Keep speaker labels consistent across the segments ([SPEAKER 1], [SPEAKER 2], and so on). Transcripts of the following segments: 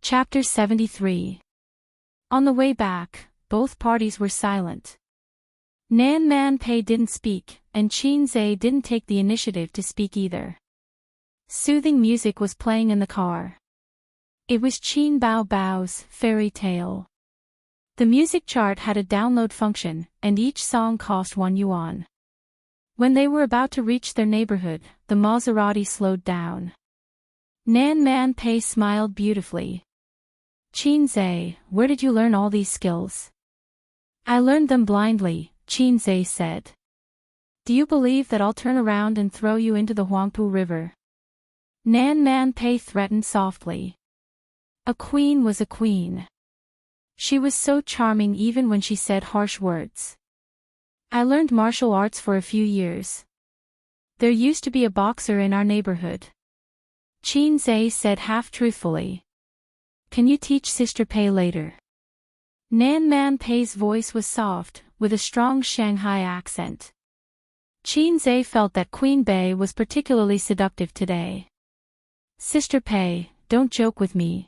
[SPEAKER 1] Chapter 73. On the way back, both parties were silent. Nan Man Pei didn't speak, and Qin Zhe didn't take the initiative to speak either. Soothing music was playing in the car. It was Qin Bao Bao's Fairy Tale. The music chart had a download function, and each song cost 1 yuan. When they were about to reach their neighborhood, the Maserati slowed down. Nan Man Pei smiled beautifully. Qin Zhe, where did you learn all these skills? I learned them blindly, Qin Zhe said. Do you believe that I'll turn around and throw you into the Huangpu River? Nan Man Pei threatened softly. A queen was a queen. She was so charming even when she said harsh words. I learned martial arts for a few years. There used to be a boxer in our neighborhood. Qin Zhe said half-truthfully. Can you teach Sister Pei later? Nan Man Pei's voice was soft, with a strong Shanghai accent. Qin Zhe felt that Queen Bei was particularly seductive today. Sister Pei, don't joke with me.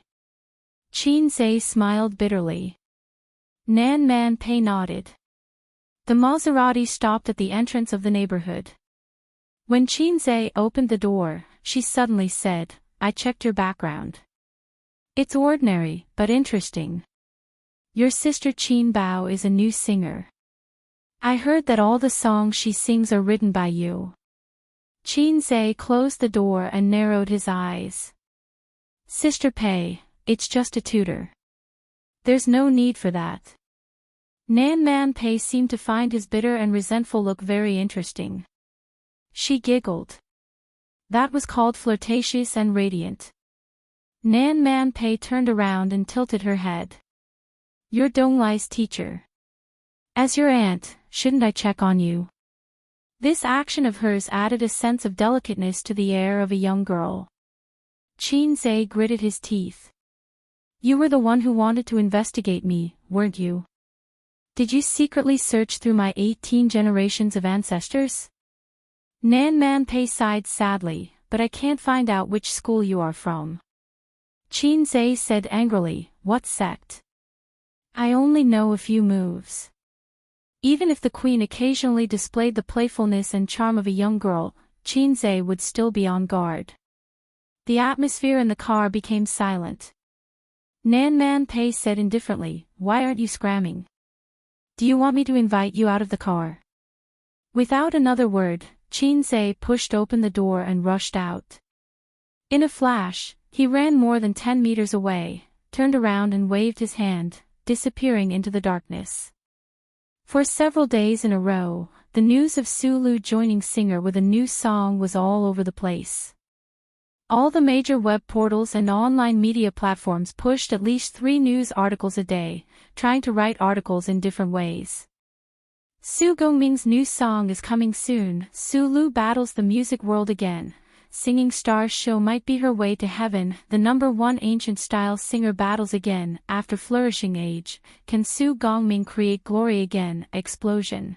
[SPEAKER 1] Qin Zhe smiled bitterly. Nan Man Pei nodded. The Maserati stopped at the entrance of the neighborhood. When Qin Zhe opened the door, she suddenly said, I checked your background. It's ordinary, but interesting. Your sister Qin Bao is a new singer. I heard that all the songs she sings are written by you. Qin Zhe closed the door and narrowed his eyes. Sister Pei, it's just a tutor. There's no need for that. Nan Man Pei seemed to find his bitter and resentful look very interesting. She giggled. That was called flirtatious and radiant. Nan Man Pei turned around and tilted her head. You're Donglai's teacher. As your aunt, shouldn't I check on you? This action of hers added a sense of delicateness to the air of a young girl. Qin Zhe gritted his teeth. You were the one who wanted to investigate me, weren't you? Did you secretly search through my 18 generations of ancestors? Nan Man Pei sighed sadly, but I can't find out which school you are from. Qin Zhe said angrily, what sect? I only know a few moves. Even if the queen occasionally displayed the playfulness and charm of a young girl, Qin Zhe would still be on guard. The atmosphere in the car became silent. Nan Man Pei said indifferently, why aren't you scramming? Do you want me to invite you out of the car? Without another word, Qin Zhe pushed open the door and rushed out. In a flash, he ran more than 10 meters away, turned around and waved his hand, disappearing into the darkness. For several days in a row, the news of Su Lu joining Singer with a new song was all over the place. All the major web portals and online media platforms pushed at least 3 news articles a day, trying to write articles in different ways. Su Gongming's new song is coming soon. Su Lu battles the music world again. Singing Stars show might be her way to heaven. The #1 ancient style singer battles again. After flourishing age, can Su Gongming create glory again? Explosion.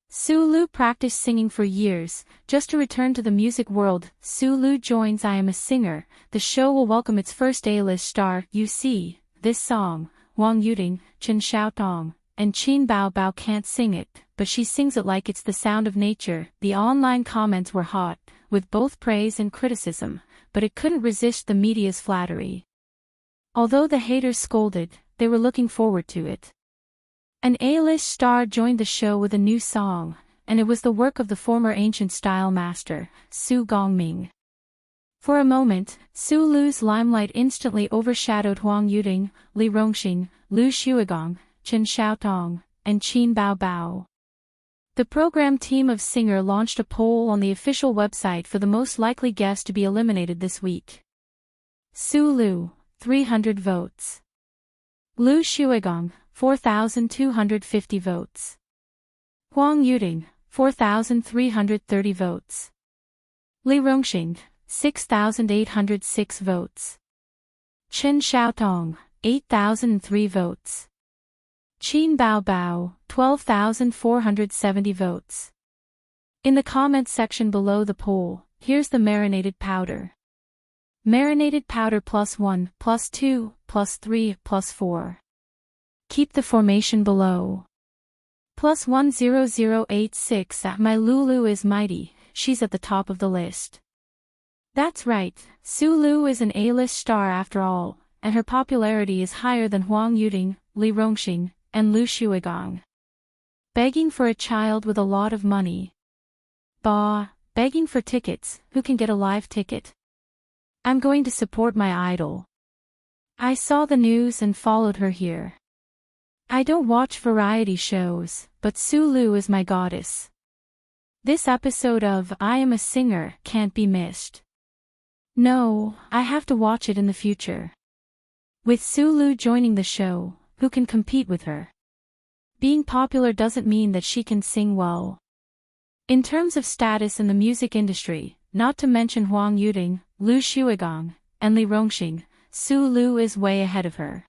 [SPEAKER 1] Su Lu practiced singing for years, just to return to the music world. Su Lu joins I Am a Singer. The show will welcome its first A-list star. You see, this song, Wang Yuting, Chen Xiaotong, and Qin Bao Bao can't sing it, but she sings it like it's the sound of nature. The online comments were hot, with both praise and criticism, but it couldn't resist the media's flattery. Although the haters scolded, they were looking forward to it. An A-list star joined the show with a new song, and it was the work of the former ancient style master, Su Gongming. For a moment, Su Lu's limelight instantly overshadowed Huang Yuting, Li Rongxing, Lu Xuegong, Chen Xiaotong, and Qin Bao Bao. The program team of Singer launched a poll on the official website for the most likely guest to be eliminated this week. Su Lu, 300 votes. Lu Xuegong, 4,250 votes. Huang Yuting, 4,330 votes. Li Rongxing, 6,806 votes. Chen Xiaotong, 8,003 votes. Qin Bao Bao, 12,470 votes. In the comments section below the poll, here's the marinated powder. Marinated powder +1, +2, +3, +4. Keep the formation below. +10086. My Lulu is mighty, she's at the top of the list. That's right, Sulu is an A-list star after all, and her popularity is higher than Huang Yuding, Li Rongxing, and Lu Shuigong. Begging for a child with a lot of money. Bah, begging for tickets, who can get a live ticket? I'm going to support my idol. I saw the news and followed her here. I don't watch variety shows, but Sulu is my goddess. This episode of I Am a Singer can't be missed. No, I have to watch it in the future. With Sulu joining the show, who can compete with her? Being popular doesn't mean that she can sing well. In terms of status in the music industry, not to mention Huang Yuding, Lu Shuigong, and Li Rongxing, Sulu is way ahead of her.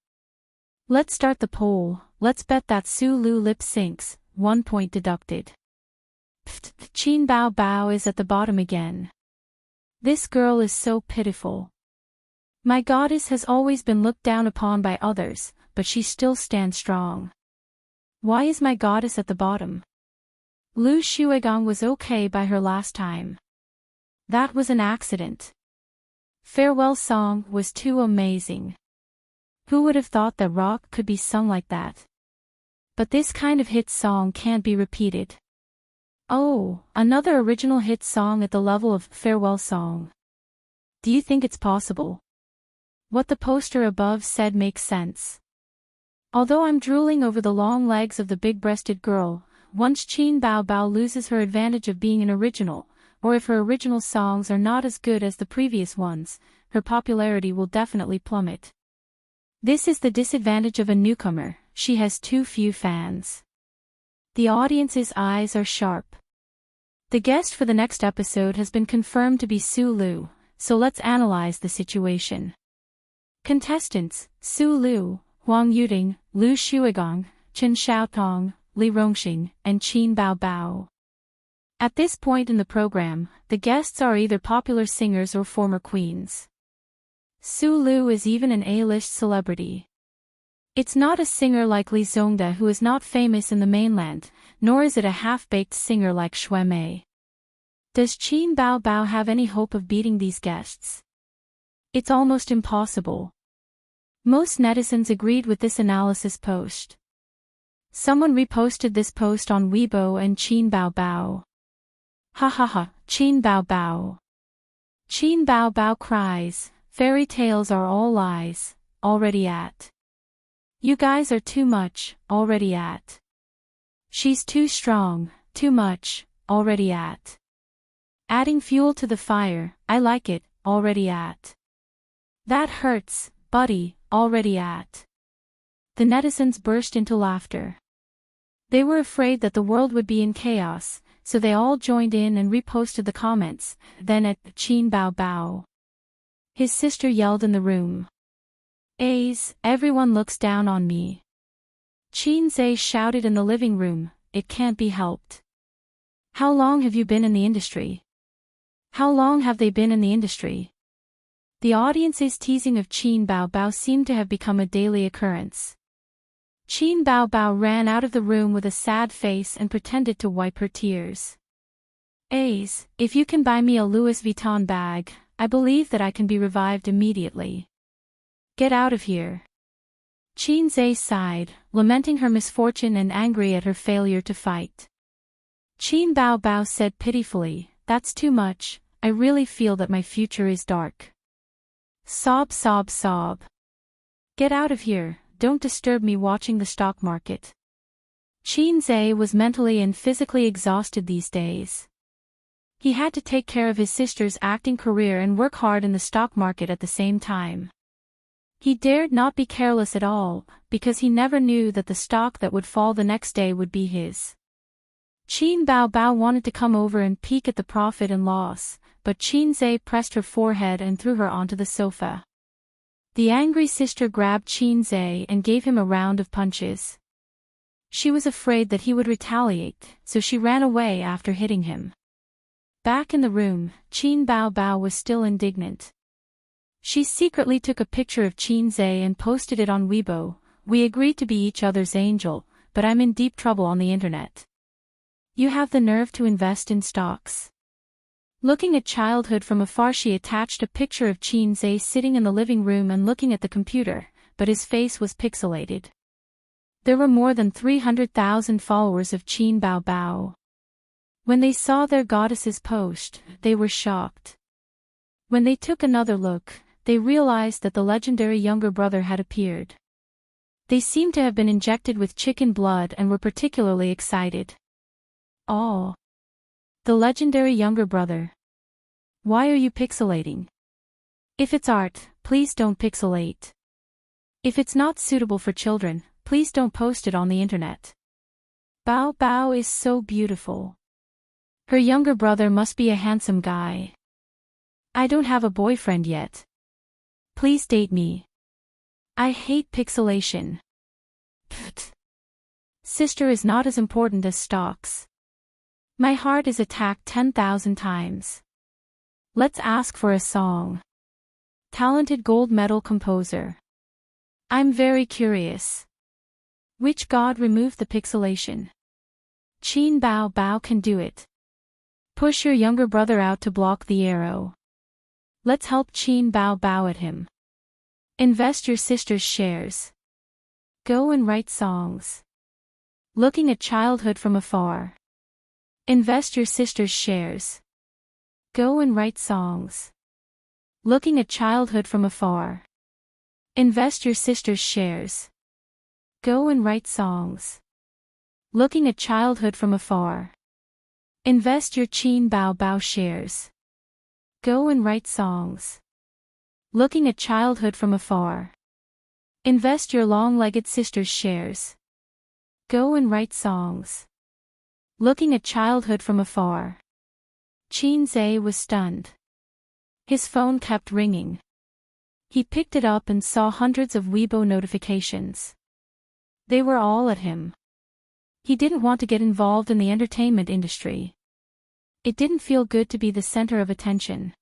[SPEAKER 1] Let's start the poll. Let's bet that Sulu lip syncs, 1 point deducted. Pfft, Qin Bao Bao is at the bottom again. This girl is so pitiful. My goddess has always been looked down upon by others, but she still stands strong. Why is my goddess at the bottom? Lu Shuigong was okay by her last time. That was an accident. Farewell song was too amazing. Who would have thought that rock could be sung like that? But this kind of hit song can't be repeated. Oh, another original hit song at the level of Farewell Song. Do you think it's possible? What the poster above said makes sense. Although I'm drooling over the long legs of the big-breasted girl, once Qin Bao Bao loses her advantage of being an original, or if her original songs are not as good as the previous ones, her popularity will definitely plummet. This is the disadvantage of a newcomer, she has too few fans. The audience's eyes are sharp. The guest for the next episode has been confirmed to be Sulu, so let's analyze the situation. Contestants: Sulu, Huang Yuding, Lu Shuigong, Chen Xiaotong, Li Rongxing, and Qin Bao Bao. At this point in the program, the guests are either popular singers or former queens. Sulu is even an A-list celebrity. It's not a singer like Li Zongda who is not famous in the mainland, nor is it a half-baked singer like Xue Mei. Does Qin Bao Bao have any hope of beating these guests? It's almost impossible. Most netizens agreed with this analysis post. Someone reposted this post on Weibo and Qin Bao Bao. Ha ha ha, Qin Bao Bao. Qin Bao Bao cries, fairy tales are all lies, already at. You guys are too much, already at. She's too strong, too much, already at. Adding fuel to the fire, I like it, already at. That hurts, buddy, already at. The netizens burst into laughter. They were afraid that the world would be in chaos, so they all joined in and reposted the comments, then at Qin Bao Bao. His sister yelled in the room. A's, everyone looks down on me. Qin Zhe shouted in the living room, it can't be helped. How long have you been in the industry? How long have they been in the industry? The audience's teasing of Qin Bao Bao seemed to have become a daily occurrence. Qin Bao Bao ran out of the room with a sad face and pretended to wipe her tears. A's, if you can buy me a Louis Vuitton bag, I believe that I can be revived immediately. Get out of here. Qin Zhe sighed, lamenting her misfortune and angry at her failure to fight. Qin Bao Bao said pitifully, that's too much, I really feel that my future is dark. Sob sob sob. Get out of here, don't disturb me watching the stock market. Qin Zhe was mentally and physically exhausted these days. He had to take care of his sister's acting career and work hard in the stock market at the same time. He dared not be careless at all, because he never knew that the stock that would fall the next day would be his. Qin Bao Bao wanted to come over and peek at the profit and loss, but Qin Zhe pressed her forehead and threw her onto the sofa. The angry sister grabbed Qin Zhe and gave him a round of punches. She was afraid that he would retaliate, so she ran away after hitting him. Back in the room, Qin Bao Bao was still indignant. She secretly took a picture of Qin Zhe and posted it on Weibo. We agreed to be each other's angel, but I'm in deep trouble on the internet. You have the nerve to invest in stocks. Looking at childhood from afar, she attached a picture of Qin Zhe sitting in the living room and looking at the computer, but his face was pixelated. There were more than 300,000 followers of Qin Bao Bao. When they saw their goddess's post, they were shocked. When they took another look, they realized that the legendary younger brother had appeared. They seemed to have been injected with chicken blood and were particularly excited. Oh! The legendary younger brother. Why are you pixelating? If it's art, please don't pixelate. If it's not suitable for children, please don't post it on the internet. Bao Bao is so beautiful. Her younger brother must be a handsome guy. I don't have a boyfriend yet. Please date me. I hate pixelation. Pfft. Sister is not as important as stocks. My heart is attacked 10,000 times. Let's ask for a song. Talented gold medal composer. I'm very curious. Which god removed the pixelation? Qin Bao Bao can do it. Push your younger brother out to block the arrow. Let's help Qin Bao Bao at him. Invest your sister's shares. Go and write songs. Looking at childhood from afar. Invest your sister's shares. Go and write songs. Looking at childhood from afar. Invest your sister's shares. Go and write songs. Looking at childhood from afar. Invest your Qin Bao Bao shares. Go and write songs. Looking at childhood from afar. Invest your long-legged sister's shares. Go and write songs. Looking at childhood from afar. Qin Zhe was stunned. His phone kept ringing. He picked it up and saw hundreds of Weibo notifications. They were all at him. He didn't want to get involved in the entertainment industry. It didn't feel good to be the center of attention.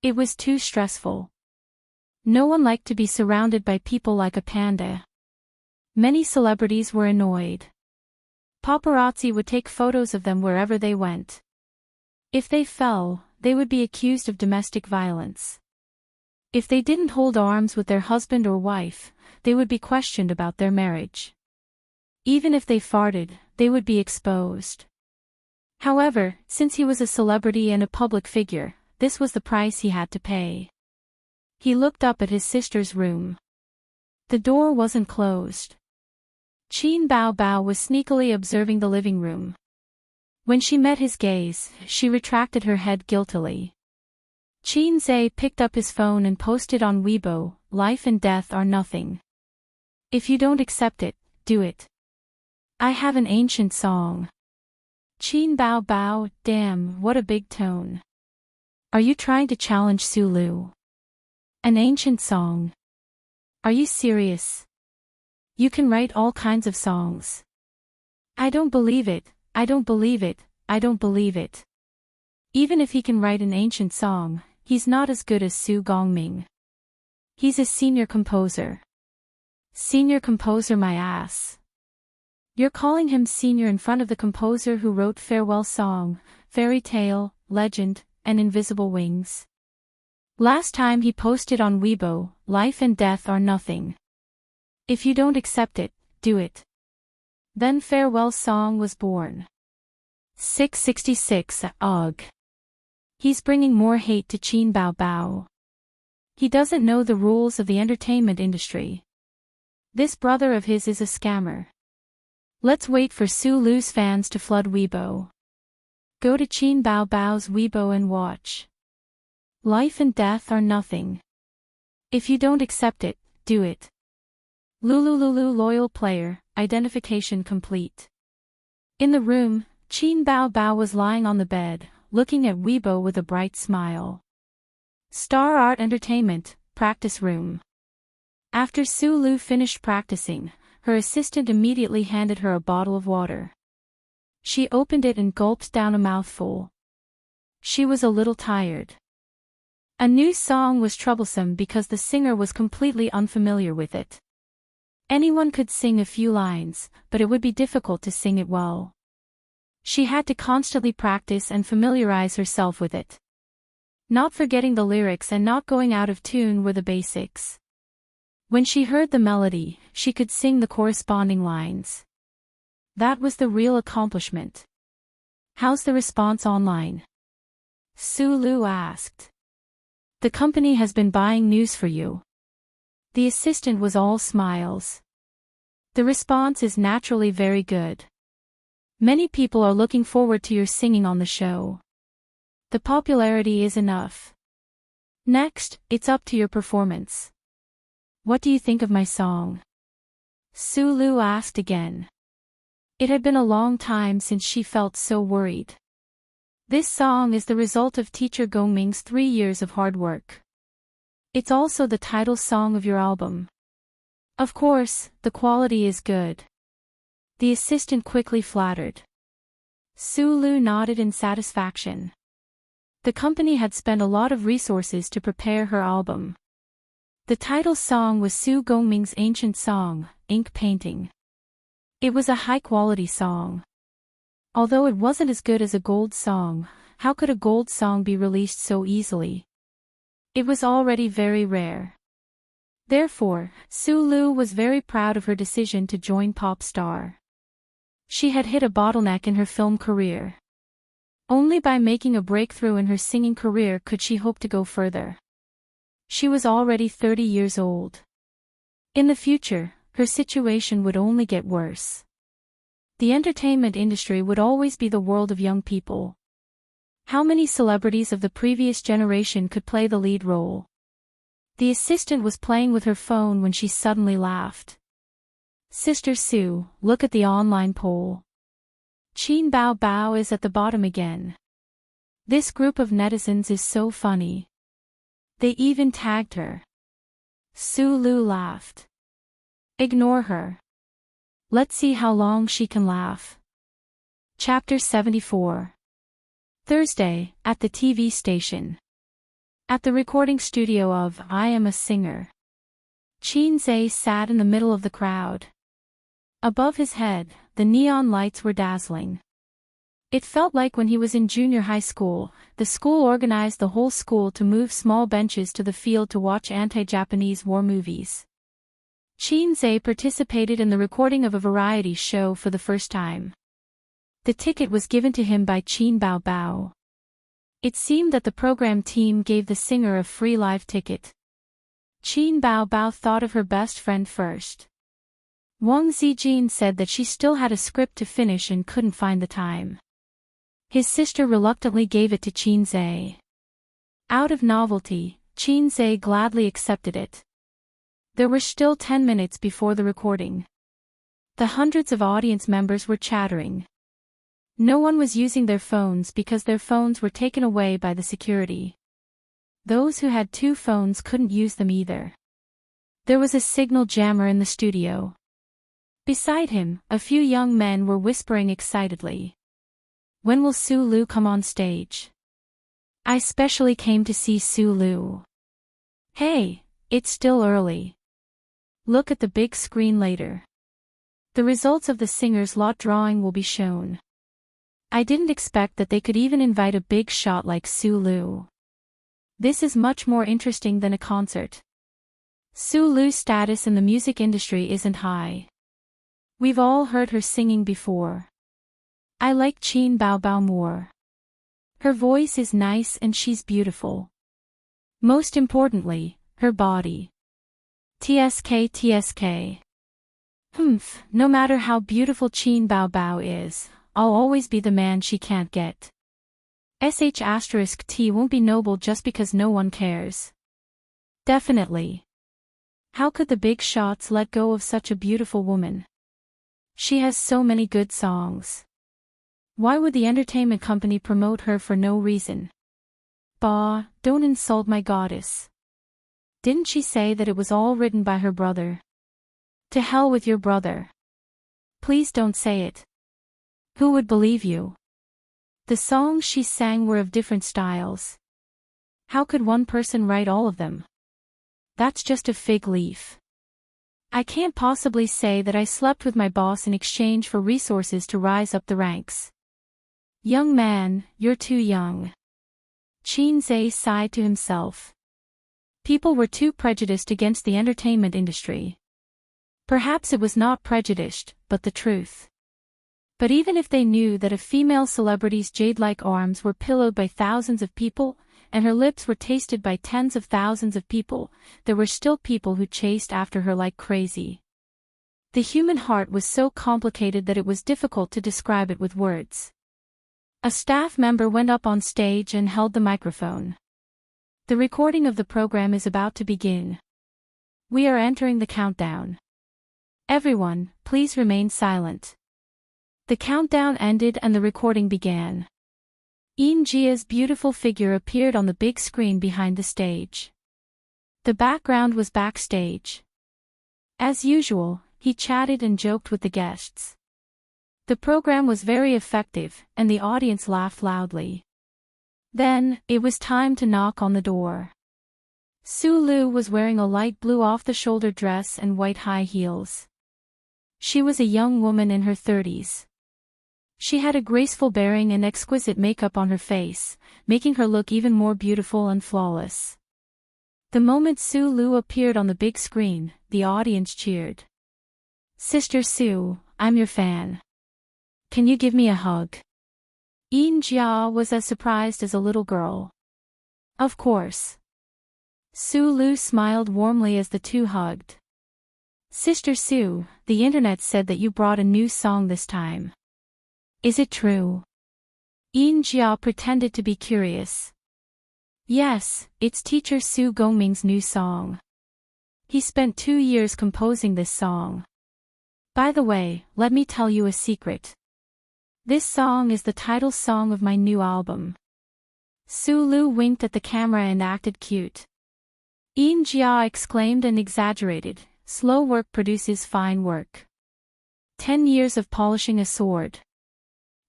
[SPEAKER 1] It was too stressful. No one liked to be surrounded by people like a panda. Many celebrities were annoyed. Paparazzi would take photos of them wherever they went. If they fell, they would be accused of domestic violence. If they didn't hold arms with their husband or wife, they would be questioned about their marriage. Even if they farted, they would be exposed. However, since he was a celebrity and a public figure, this was the price he had to pay. He looked up at his sister's room. The door wasn't closed. Qin Bao Bao was sneakily observing the living room. When she met his gaze, she retracted her head guiltily. Qin Zhe picked up his phone and posted on Weibo, "Life and death are nothing. If you don't accept it, do it. I have an ancient song." Qin Bao Bao, damn, what a big tone. Are you trying to challenge Sulu? An ancient song. Are you serious? You can write all kinds of songs. I don't believe it, I don't believe it, I don't believe it. Even if he can write an ancient song, he's not as good as Su Gongming. He's a senior composer. Senior composer my ass. You're calling him senior in front of the composer who wrote Farewell Song, Fairy Tale, Legend, and Invisible Wings. Last time he posted on Weibo, "Life and death are nothing. If you don't accept it, do it." Then Farewell Song was born. 666 Ugh. He's bringing more hate to Qin Bao Bao. He doesn't know the rules of the entertainment industry. This brother of his is a scammer. Let's wait for Sulu's fans to flood Weibo. Go to Qin Bao Bao's Weibo and watch. Life and death are nothing. If you don't accept it, do it. Lulululu loyal player, identification complete. In the room, Qin Bao Bao was lying on the bed, looking at Weibo with a bright smile. Star Art Entertainment, practice room. After Sulu finished practicing, her assistant immediately handed her a bottle of water. She opened it and gulped down a mouthful. She was a little tired. A new song was troublesome because the singer was completely unfamiliar with it. Anyone could sing a few lines, but it would be difficult to sing it well. She had to constantly practice and familiarize herself with it. Not forgetting the lyrics and not going out of tune were the basics. When she heard the melody, she could sing the corresponding lines. That was the real accomplishment. "How's the response online?" Sulu asked. "The company has been buying news for you." The assistant was all smiles. "The response is naturally very good. Many people are looking forward to your singing on the show. The popularity is enough. Next, it's up to your performance. What do you think of my song?" Sulu asked again. It had been a long time since she felt so worried. This song is the result of teacher Gongming's 3 years of hard work. It's also the title song of your album. Of course, the quality is good. The assistant quickly flattered. Sulu nodded in satisfaction. The company had spent a lot of resources to prepare her album. The title song was Su Gongming's ancient song, Ink Painting. It was a high-quality song. Although it wasn't as good as a gold song, how could a gold song be released so easily? It was already very rare. Therefore, Sulu was very proud of her decision to join Pop Star. She had hit a bottleneck in her film career. Only by making a breakthrough in her singing career could she hope to go further. She was already 30 years old. In the future, her situation would only get worse. The entertainment industry would always be the world of young people. How many celebrities of the previous generation could play the lead role? The assistant was playing with her phone when she suddenly laughed. "Sister Sue, look at the online poll. Qin Bao Bao is at the bottom again. This group of netizens is so funny. They even tagged her." Sulu laughed. "Ignore her. Let's see how long she can laugh." Chapter 74. Thursday, at the TV station. At the recording studio of I Am a Singer. Qin Zhe sat in the middle of the crowd. Above his head, the neon lights were dazzling. It felt like when he was in junior high school, the school organized the whole school to move small benches to the field to watch anti-Japanese war movies. Qin Zhe participated in the recording of a variety show for the first time. The ticket was given to him by Qin Bao Bao. It seemed that the program team gave the singer a free live ticket. Qin Bao Bao thought of her best friend first. Wang Zijin said that she still had a script to finish and couldn't find the time. His sister reluctantly gave it to Qin Zhe. Out of novelty, Qin Zhe gladly accepted it. There were still 10 minutes before the recording. The hundreds of audience members were chattering. No one was using their phones because their phones were taken away by the security. Those who had 2 phones couldn't use them either. There was a signal jammer in the studio. Beside him, a few young men were whispering excitedly. "When will Sulu come on stage? I specially came to see Sulu. Hey, it's still early. Look at the big screen later. The results of the singer's lot drawing will be shown. I didn't expect that they could even invite a big shot like Sulu. This is much more interesting than a concert. Sulu's status in the music industry isn't high. We've all heard her singing before. I like Qin Bao Bao more. Her voice is nice and she's beautiful. Most importantly, her body. TSK. No matter how beautiful Qin Bao Bao is, I'll always be the man she can't get. *T won't be noble just because no one cares. Definitely. How could the big shots let go of such a beautiful woman? She has so many good songs. Why would the entertainment company promote her for no reason? Bah, don't insult my goddess. Didn't she say that it was all written by her brother? To hell with your brother. Please don't say it. Who would believe you? The songs she sang were of different styles. How could one person write all of them? That's just a fig leaf. I can't possibly say that I slept with my boss in exchange for resources to rise up the ranks. Young man, you're too young. Qin Zhe sighed to himself. People were too prejudiced against the entertainment industry. Perhaps it was not prejudiced, but the truth. But even if they knew that a female celebrity's jade-like arms were pillowed by thousands of people, and her lips were tasted by tens of thousands of people, there were still people who chased after her like crazy. The human heart was so complicated that it was difficult to describe it with words. A staff member went up on stage and held the microphone. The recording of the program is about to begin. We are entering the countdown. Everyone, please remain silent. The countdown ended and the recording began. Yin Jia's beautiful figure appeared on the big screen behind the stage. The background was backstage. As usual, he chatted and joked with the guests. The program was very effective, and the audience laughed loudly. Then, it was time to knock on the door. Su Lu was wearing a light blue off-the-shoulder dress and white high heels. She was a young woman in her 30s. She had a graceful bearing and exquisite makeup on her face, making her look even more beautiful and flawless. The moment Su Lu appeared on the big screen, the audience cheered. "Sister Su, I'm your fan. Can you give me a hug?" Yin Jia was as surprised as a little girl. Of course. Su Lu smiled warmly as the two hugged. "Sister Su, the internet said that you brought a new song this time. Is it true?" Yin Jia pretended to be curious. "Yes, it's teacher Su Gongming's new song. He spent 2 years composing this song. By the way, let me tell you a secret. This song is the title song of my new album." Su Lu winked at the camera and acted cute. Yin Jia exclaimed and exaggerated, "Slow work produces fine work. 10 years of polishing a sword.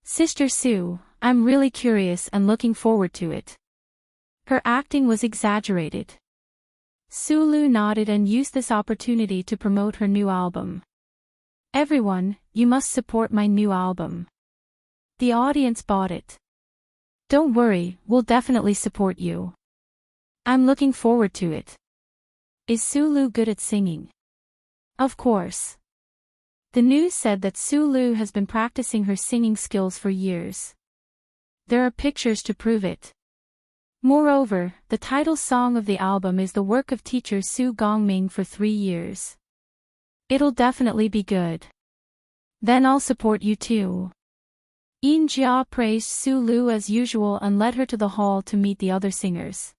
[SPEAKER 1] Sister Su, I'm really curious and looking forward to it." Her acting was exaggerated. Su Lu nodded and used this opportunity to promote her new album. "Everyone, you must support my new album." The audience bought it. "Don't worry, we'll definitely support you. I'm looking forward to it." "Is Su Lu good at singing?" "Of course." The news said that Su Lu has been practicing her singing skills for years. There are pictures to prove it. Moreover, the title song of the album is the work of teacher Su Gongming for 3 years. It'll definitely be good. Then I'll support you too. Yin Jia praised Su Lu as usual and led her to the hall to meet the other singers.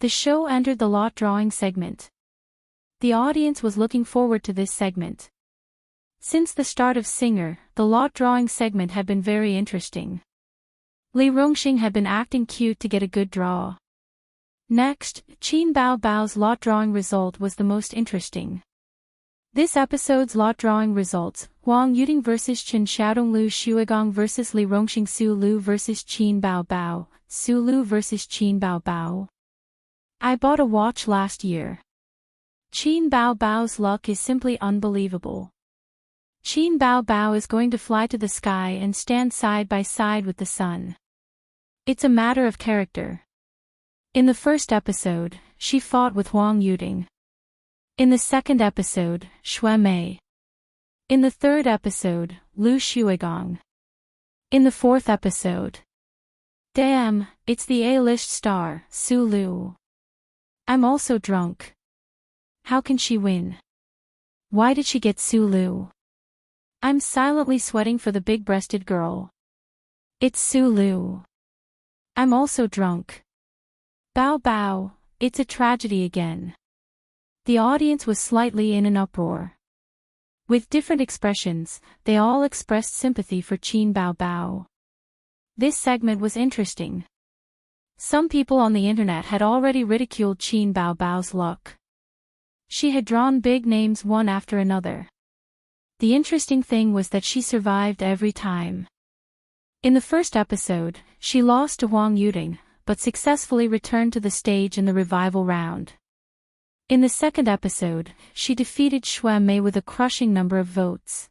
[SPEAKER 1] The show entered the lot drawing segment. The audience was looking forward to this segment. Since the start of Singer, the lot drawing segment had been very interesting. Li Rongxing had been acting cute to get a good draw. Next, Qin Bao Bao's lot drawing result was the most interesting. This episode's lot drawing results: Huang Yuting vs Chen Xiaodonglu, Shuigong vs Li Rongxing, Su Lu vs Qin Bao Bao, Su Lu vs Qin Bao Bao. I bought a watch last year. Qin Bao Bao's luck is simply unbelievable. Qin Bao Bao is going to fly to the sky and stand side by side with the sun. It's a matter of character. In the first episode, she fought with Huang Yuting. In the second episode, Xue Mei. In the third episode, Lu Shuigong. In the fourth episode. Damn, it's the A-list star, Su Lu. I'm also drunk. How can she win? Why did she get Su Lu? I'm silently sweating for the big-breasted girl. It's Su Lu. I'm also drunk. Bao Bao, it's a tragedy again. The audience was slightly in an uproar. With different expressions, they all expressed sympathy for Qin Bao Bao. This segment was interesting. Some people on the internet had already ridiculed Qin Bao Bao's luck. She had drawn big names one after another. The interesting thing was that she survived every time. In the first episode, she lost to Huang Yuting, but successfully returned to the stage in the revival round. In the second episode, she defeated Xue Mei with a crushing number of votes.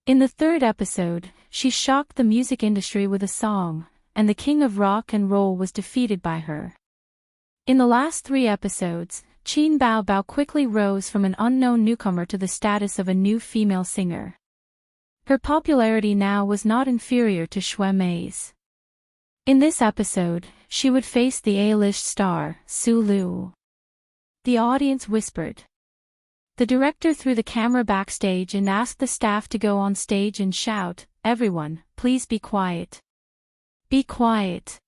[SPEAKER 1] In the third episode, she shocked the music industry with a song, and the king of rock and roll was defeated by her. In the last 3 episodes, Qin Bao Bao quickly rose from an unknown newcomer to the status of a new female singer. Her popularity now was not inferior to Xue Mei's. In this episode, she would face the A-list star, Su Lu. The audience whispered. The director threw the camera backstage and asked the staff to go on stage and shout, "Everyone, please be quiet. Be quiet."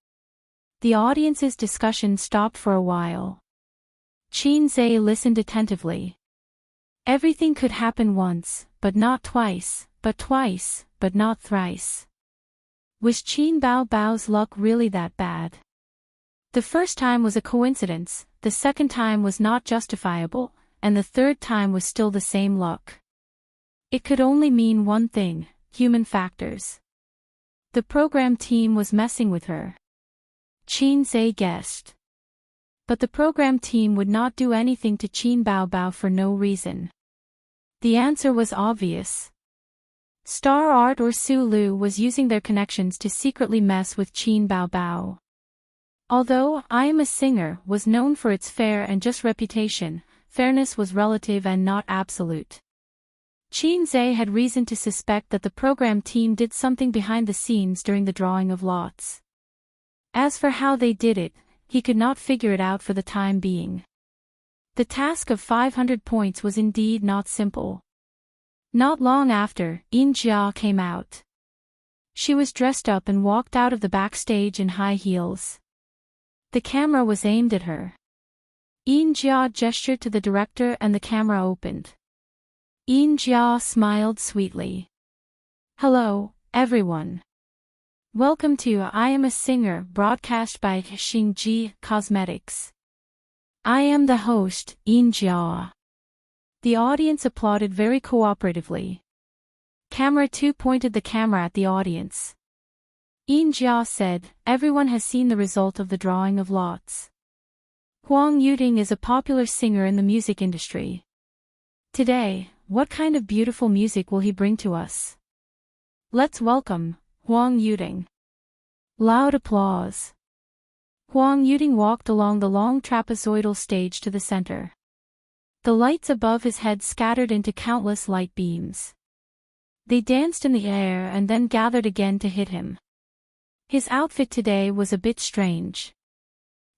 [SPEAKER 1] The audience's discussion stopped for a while. Qin Zhe listened attentively. Everything could happen once, but not twice, but twice, but not thrice. Was Qin Bao Bao's luck really that bad? The first time was a coincidence, the second time was not justifiable, and the third time was still the same luck. It could only mean one thing: human factors. The program team was messing with her. Qin Zhe guessed. But the program team would not do anything to Qin Bao Bao for no reason. The answer was obvious. Star Art or Su Lu was using their connections to secretly mess with Qin Bao Bao. Although I Am a Singer was known for its fair and just reputation, fairness was relative and not absolute. Qin Zhe had reason to suspect that the program team did something behind the scenes during the drawing of lots. As for how they did it, he could not figure it out for the time being. The task of 500 points was indeed not simple. Not long after, Yin Jia came out. She was dressed up and walked out of the backstage in high heels. The camera was aimed at her. Yin Jia gestured to the director and the camera opened. Yin Jia smiled sweetly. "Hello, everyone. Welcome to I Am a Singer, broadcast by Xingji Cosmetics. I am the host, Yin Jia." The audience applauded very cooperatively. Camera 2 pointed the camera at the audience. Yin Jia said, "Everyone has seen the result of the drawing of lots. Huang Yuting is a popular singer in the music industry. Today, what kind of beautiful music will he bring to us? Let's welcome Huang Yuting." Loud applause. Huang Yuting walked along the long trapezoidal stage to the center. The lights above his head scattered into countless light beams. They danced in the air and then gathered again to hit him. His outfit today was a bit strange.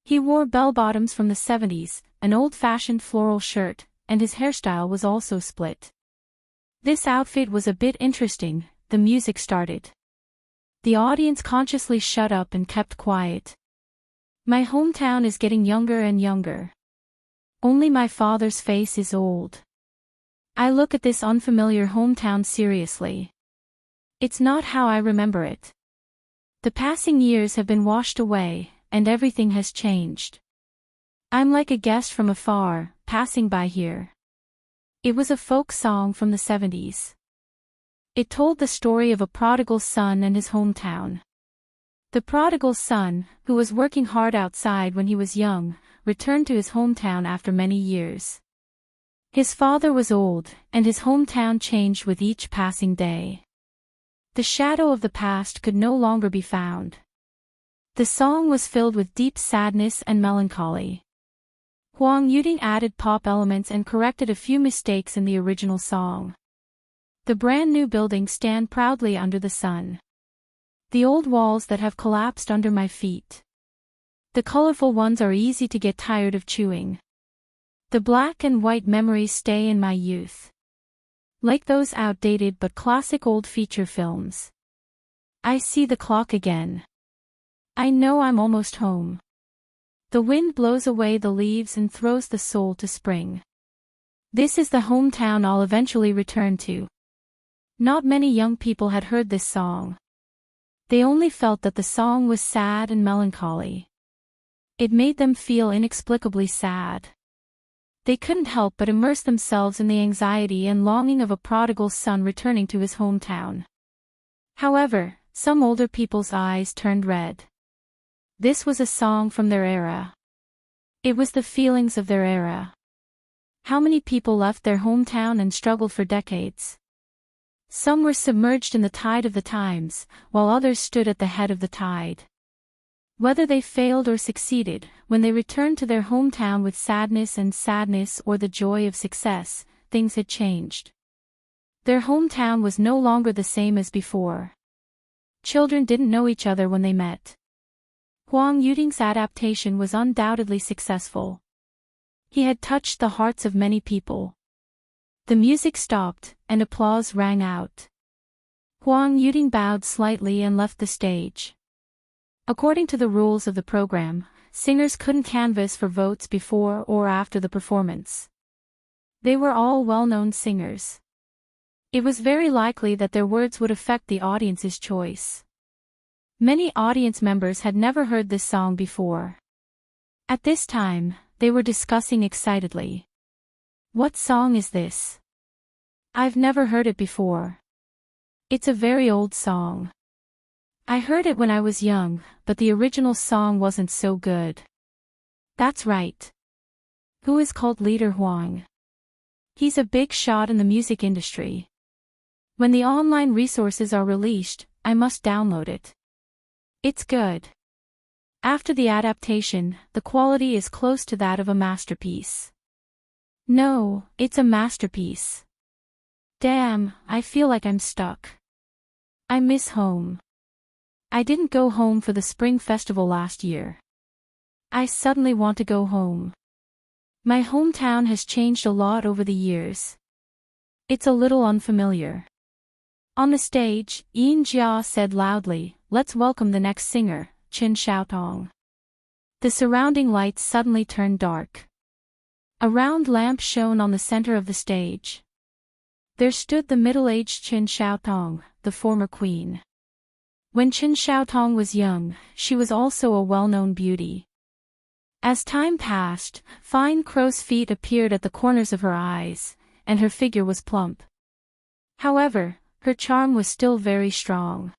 [SPEAKER 1] He wore bell-bottoms from the 70s, an old-fashioned floral shirt, and his hairstyle was also split. This outfit was a bit interesting. The music started. The audience consciously shut up and kept quiet. My hometown is getting younger and younger. Only my father's face is old. I look at this unfamiliar hometown seriously. It's not how I remember it. The passing years have been washed away, and everything has changed. I'm like a guest from afar, passing by here. It was a folk song from the 70s. It told the story of a prodigal son and his hometown. The prodigal son, who was working hard outside when he was young, returned to his hometown after many years. His father was old, and his hometown changed with each passing day. The shadow of the past could no longer be found. The song was filled with deep sadness and melancholy. Huang Yuting added pop elements and corrected a few mistakes in the original song. The brand new buildings stand proudly under the sun. The old walls that have collapsed under my feet. The colorful ones are easy to get tired of chewing. The black and white memories stay in my youth. Like those outdated but classic old feature films. I see the clock again. I know I'm almost home. The wind blows away the leaves and throws the soul to spring. This is the hometown I'll eventually return to. Not many young people had heard this song. They only felt that the song was sad and melancholy. It made them feel inexplicably sad. They couldn't help but immerse themselves in the anxiety and longing of a prodigal son returning to his hometown. However, some older people's eyes turned red. This was a song from their era. It was the feelings of their era. How many people left their hometown and struggled for decades? Some were submerged in the tide of the times, while others stood at the head of the tide. Whether they failed or succeeded, when they returned to their hometown with sadness or the joy of success, things had changed. Their hometown was no longer the same as before. Children didn't know each other when they met. Huang Yuting's adaptation was undoubtedly successful. He had touched the hearts of many people. The music stopped, and applause rang out. Huang Yuting bowed slightly and left the stage. According to the rules of the program, singers couldn't canvass for votes before or after the performance. They were all well-known singers. It was very likely that their words would affect the audience's choice. Many audience members had never heard this song before. At this time, they were discussing excitedly. What song is this? I've never heard it before. It's a very old song. I heard it when I was young, but the original song wasn't so good. That's right. Who is cult leader Huang? He's a big shot in the music industry. When the online resources are released, I must download it. It's good. After the adaptation, the quality is close to that of a masterpiece. No, it's a masterpiece. Damn, I feel like I'm stuck. I miss home. I didn't go home for the Spring Festival last year. I suddenly want to go home. My hometown has changed a lot over the years. It's a little unfamiliar. On the stage, Yin Jia said loudly, "Let's welcome the next singer, Chen Xiaotong." The surrounding lights suddenly turned dark. A round lamp shone on the center of the stage. There stood the middle-aged Chen Xiaotong, the former queen. When Chen Xiaotong was young, she was also a well-known beauty. As time passed, fine crow's feet appeared at the corners of her eyes, and her figure was plump. However, her charm was still very strong.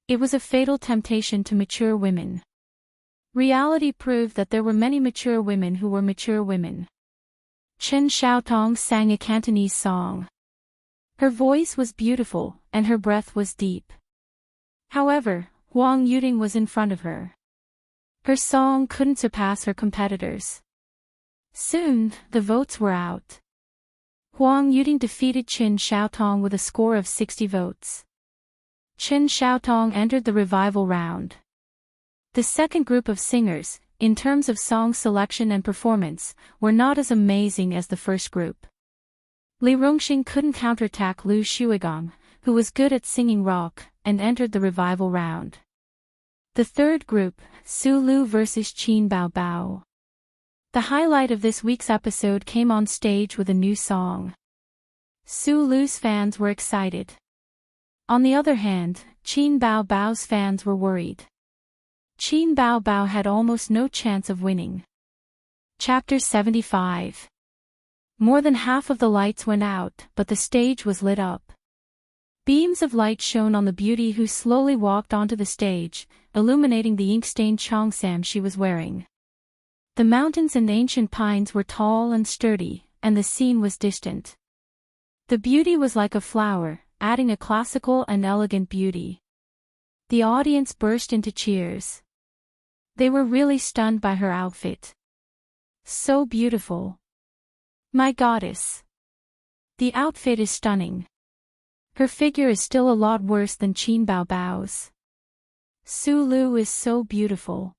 [SPEAKER 1] It was a fatal temptation to mature women. Reality proved that there were many mature women who were mature women. Chen Xiaotong sang a Cantonese song. Her voice was beautiful, and her breath was deep. However, Huang Yuting was in front of her. Her song couldn't surpass her competitors. Soon, the votes were out. Huang Yuting defeated Chen Xiaotong with a score of 60 votes. Chen Xiaotong entered the revival round. The second group of singers, in terms of song selection and performance, were not as amazing as the first group. Li Rongxing couldn't counterattack Lu Shuigong, who was good at singing rock, and entered the revival round. The third group, Su Lu vs Qin Bao Bao. The highlight of this week's episode came on stage with a new song. Su Lu's fans were excited. On the other hand, Qin Bao Bao's fans were worried. Qin Bao Bao had almost no chance of winning. Chapter 75. More than half of the lights went out, but the stage was lit up. Beams of light shone on the beauty who slowly walked onto the stage, illuminating the ink-stained cheongsam she was wearing. The mountains and ancient pines were tall and sturdy, and the scene was distant. The beauty was like a flower, adding a classical and elegant beauty. The audience burst into cheers. They were really stunned by her outfit. So beautiful. My goddess. The outfit is stunning. Her figure is still a lot worse than Qin Bao Bao's. Su Lu is so beautiful.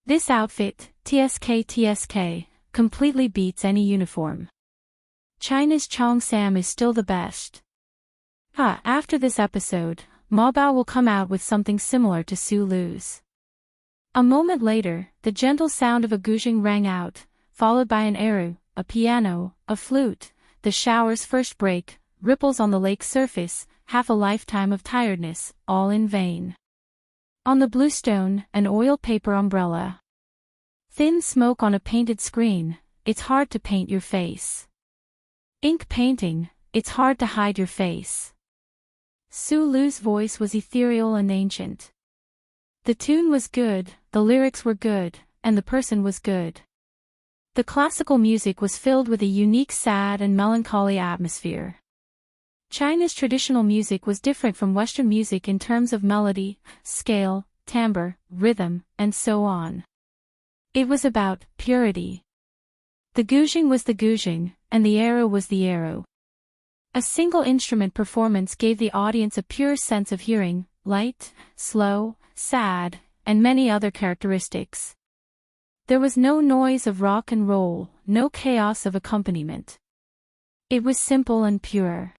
[SPEAKER 1] This outfit, TSK, completely beats any uniform. China's cheongsam is still the best. After this episode, Ma Bao will come out with something similar to Su Lu's. A moment later, the gentle sound of a guzheng rang out, followed by an eru, a piano, a flute, the shower's first break, ripples on the lake's surface, half a lifetime of tiredness, all in vain. On the bluestone, an oil paper umbrella. Thin smoke on a painted screen, it's hard to paint your face. Ink painting, it's hard to hide your face. Su Lu's voice was ethereal and ancient. The tune was good, the lyrics were good, and the person was good. The classical music was filled with a unique sad and melancholy atmosphere. China's traditional music was different from Western music in terms of melody, scale, timbre, rhythm, and so on. It was about purity. The guzheng was the guzheng, and the arrow was the arrow. A single instrument performance gave the audience a pure sense of hearing, light, slow, sad, and many other characteristics. There was no noise of rock and roll, no chaos of accompaniment. It was simple and pure.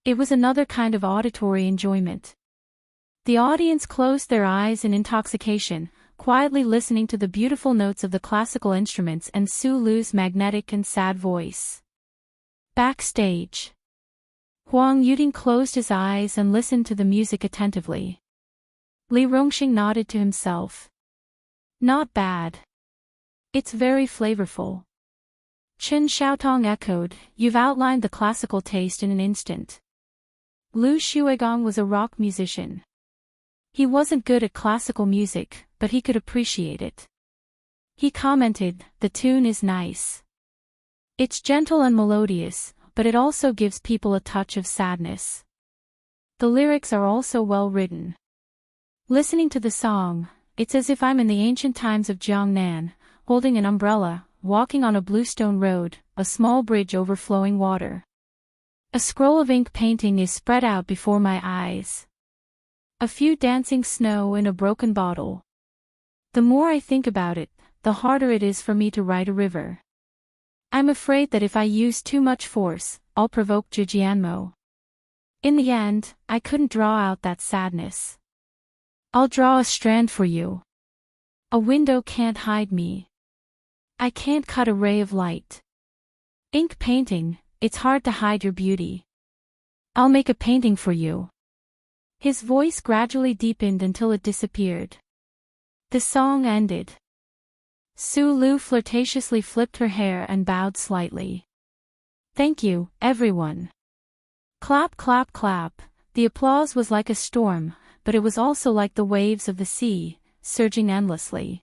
[SPEAKER 1] It was another kind of auditory enjoyment. The audience closed their eyes in intoxication, quietly listening to the beautiful notes of the classical instruments and Su Lu's magnetic and sad voice. Backstage. Huang Yuding closed his eyes and listened to the music attentively. Li Rongxing nodded to himself. Not bad. It's very flavorful. Chen Xiaotong echoed, you've outlined the classical taste in an instant. Lu Xuegong was a rock musician. He wasn't good at classical music, but he could appreciate it. He commented, the tune is nice. It's gentle and melodious, but it also gives people a touch of sadness. The lyrics are also well written. Listening to the song, it's as if I'm in the ancient times of Jiangnan, holding an umbrella, walking on a bluestone road, a small bridge overflowing water. A scroll of ink painting is spread out before my eyes. A few dancing snow in a broken bottle. The more I think about it, the harder it is for me to write a river. I'm afraid that if I use too much force, I'll provoke Zhijianmo. In the end, I couldn't draw out that sadness. I'll draw a strand for you. A window can't hide me. I can't cut a ray of light. Ink painting, it's hard to hide your beauty. I'll make a painting for you. His voice gradually deepened until it disappeared. The song ended. Su Lu flirtatiously flipped her hair and bowed slightly. Thank you, everyone. Clap, clap, clap. The applause was like a storm, but it was also like the waves of the sea, surging endlessly.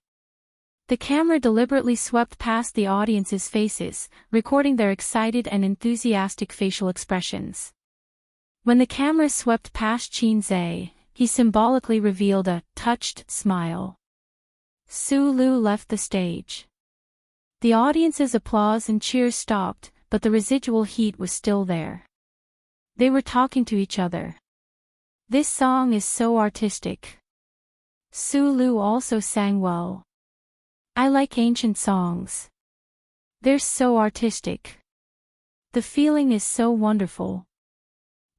[SPEAKER 1] The camera deliberately swept past the audience's faces, recording their excited and enthusiastic facial expressions. When the camera swept past Qin Zhe, he symbolically revealed a touched smile. Su Lu left the stage. The audience's applause and cheers stopped, but the residual heat was still there. They were talking to each other. This song is so artistic. Su Lu also sang well. I like ancient songs. They're so artistic. The feeling is so wonderful.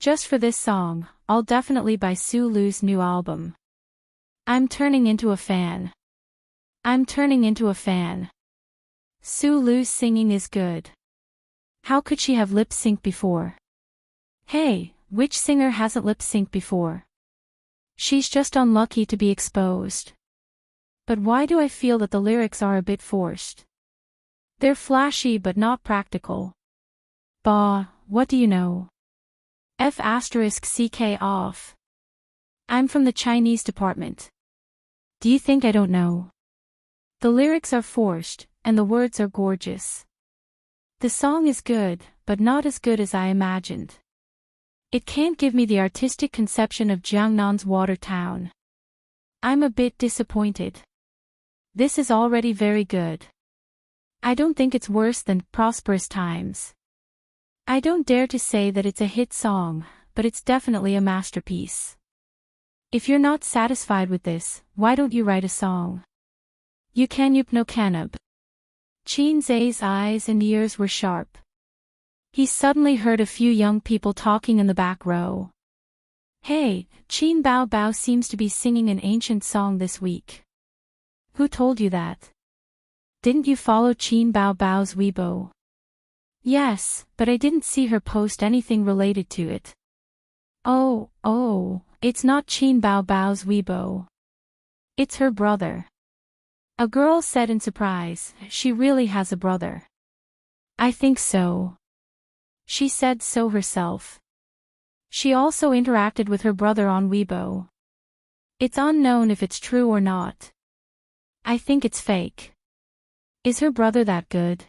[SPEAKER 1] Just for this song, I'll definitely buy Su Lu's new album. I'm turning into a fan. I'm turning into a fan. Su Lu's singing is good. How could she have lip-synced before? Hey, which singer hasn't lip-synced before? She's just unlucky to be exposed. But why do I feel that the lyrics are a bit forced? They're flashy but not practical. Bah, what do you know? F***ck off. I'm from the Chinese department. Do you think I don't know? The lyrics are forced, and the words are gorgeous. The song is good, but not as good as I imagined. It can't give me the artistic conception of Jiangnan's water town. I'm a bit disappointed. This is already very good. I don't think it's worse than Prosperous Times. I don't dare to say that it's a hit song, but it's definitely a masterpiece. If you're not satisfied with this, why don't you write a song? You can no canub. Qin Zhe's eyes and ears were sharp. He suddenly heard a few young people talking in the back row. Hey, Qin Bao Bao seems to be singing an ancient song this week. Who told you that? Didn't you follow Qin Bao Bao's Weibo? Yes, but I didn't see her post anything related to it. Oh, it's not Qin Bao Bao's Weibo. It's her brother. A girl said in surprise, she really has a brother. I think so. She said so herself. She also interacted with her brother on Weibo. It's unknown if it's true or not. I think it's fake. Is her brother that good?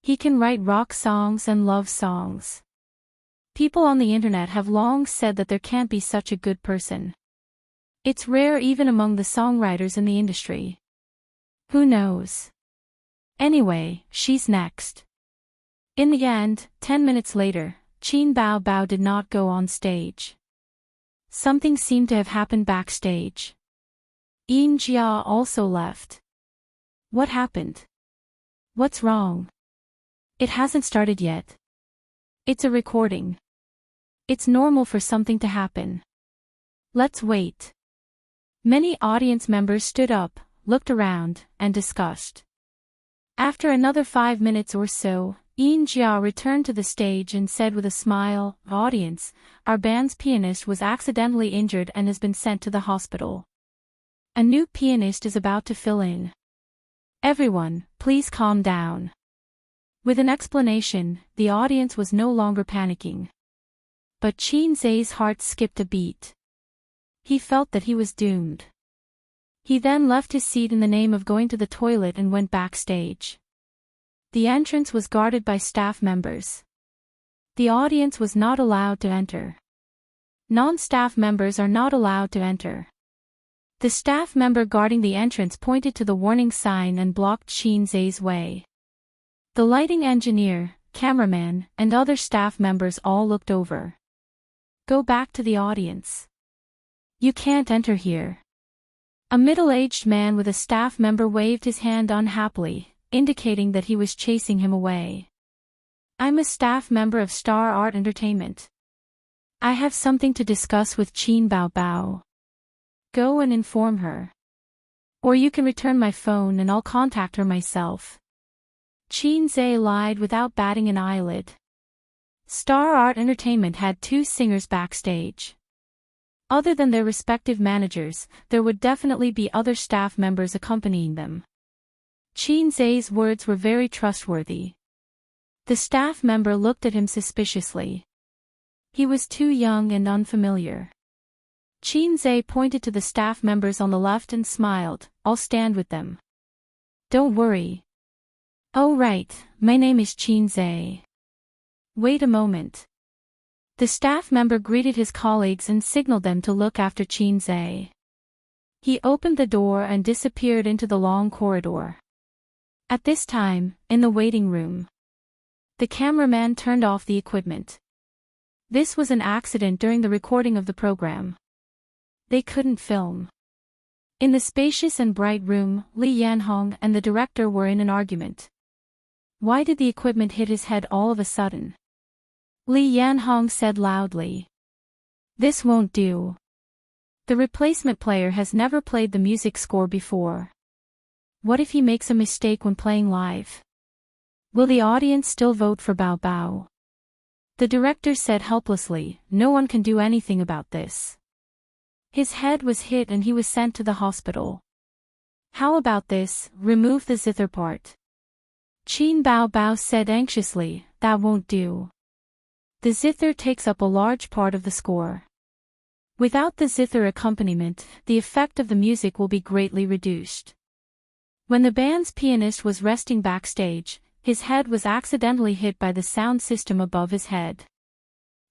[SPEAKER 1] He can write rock songs and love songs. People on the internet have long said that there can't be such a good person. It's rare even among the songwriters in the industry. Who knows? Anyway, she's next. In the end, 10 minutes later, Qin Bao Bao did not go on stage. Something seemed to have happened backstage. Yin Jia also left. What happened? What's wrong? It hasn't started yet. It's a recording. It's normal for something to happen. Let's wait. Many audience members stood up, looked around, and discussed. After another 5 minutes or so, Yin Jia returned to the stage and said with a smile, "Audience, our band's pianist was accidentally injured and has been sent to the hospital. A new pianist is about to fill in. Everyone, please calm down." With an explanation, the audience was no longer panicking. But Qin Zai's heart skipped a beat. He felt that he was doomed. He then left his seat in the name of going to the toilet and went backstage. The entrance was guarded by staff members. The audience was not allowed to enter. Non-staff members are not allowed to enter. The staff member guarding the entrance pointed to the warning sign and blocked Qin Zai's way. The lighting engineer, cameraman, and other staff members all looked over. "Go back to the audience. You can't enter here." A middle-aged man with a staff member waved his hand unhappily, indicating that he was chasing him away. "I'm a staff member of Star Art Entertainment. I have something to discuss with Qin Bao Bao. Go and inform her. Or you can return my phone and I'll contact her myself." Qin Zai lied without batting an eyelid. Star Art Entertainment had 2 singers backstage. Other than their respective managers, there would definitely be other staff members accompanying them. Qin Zai's words were very trustworthy. The staff member looked at him suspiciously. He was too young and unfamiliar. Qin Zai pointed to the staff members on the left and smiled, "I'll stand with them. Don't worry." "Oh right, my name is Qin Zai." "Wait a moment." The staff member greeted his colleagues and signaled them to look after Qin Zai. He opened the door and disappeared into the long corridor. At this time, in the waiting room, the cameraman turned off the equipment. This was an accident during the recording of the program. They couldn't film. In the spacious and bright room, Li Yanhong and the director were in an argument. Why did the equipment hit his head all of a sudden? Li Yanhong said loudly. "This won't do. The replacement player has never played the music score before. What if he makes a mistake when playing live? Will the audience still vote for Bao Bao?" The director said helplessly, "No one can do anything about this. His head was hit and he was sent to the hospital. How about this, remove the zither part?" Qin Bao Bao said anxiously, "That won't do. The zither takes up a large part of the score. Without the zither accompaniment, the effect of the music will be greatly reduced." When the band's pianist was resting backstage, his head was accidentally hit by the sound system above his head.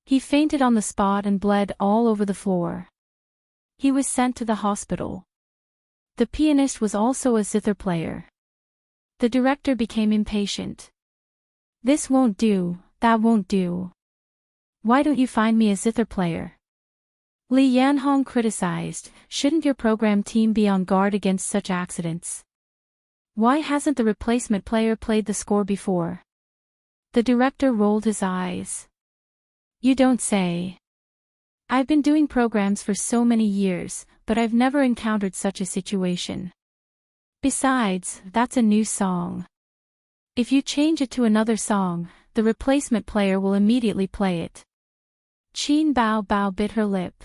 [SPEAKER 1] He fainted on the spot and bled all over the floor. He was sent to the hospital. The pianist was also a zither player. The director became impatient. "This won't do, that won't do. Why don't you find me a zither player?" Li Yanhong criticized, "Shouldn't your program team be on guard against such accidents? Why hasn't the replacement player played the score before?" The director rolled his eyes. "You don't say. I've been doing programs for so many years, but I've never encountered such a situation. Besides, that's a new song. If you change it to another song, the replacement player will immediately play it." Qin Bao Bao bit her lip.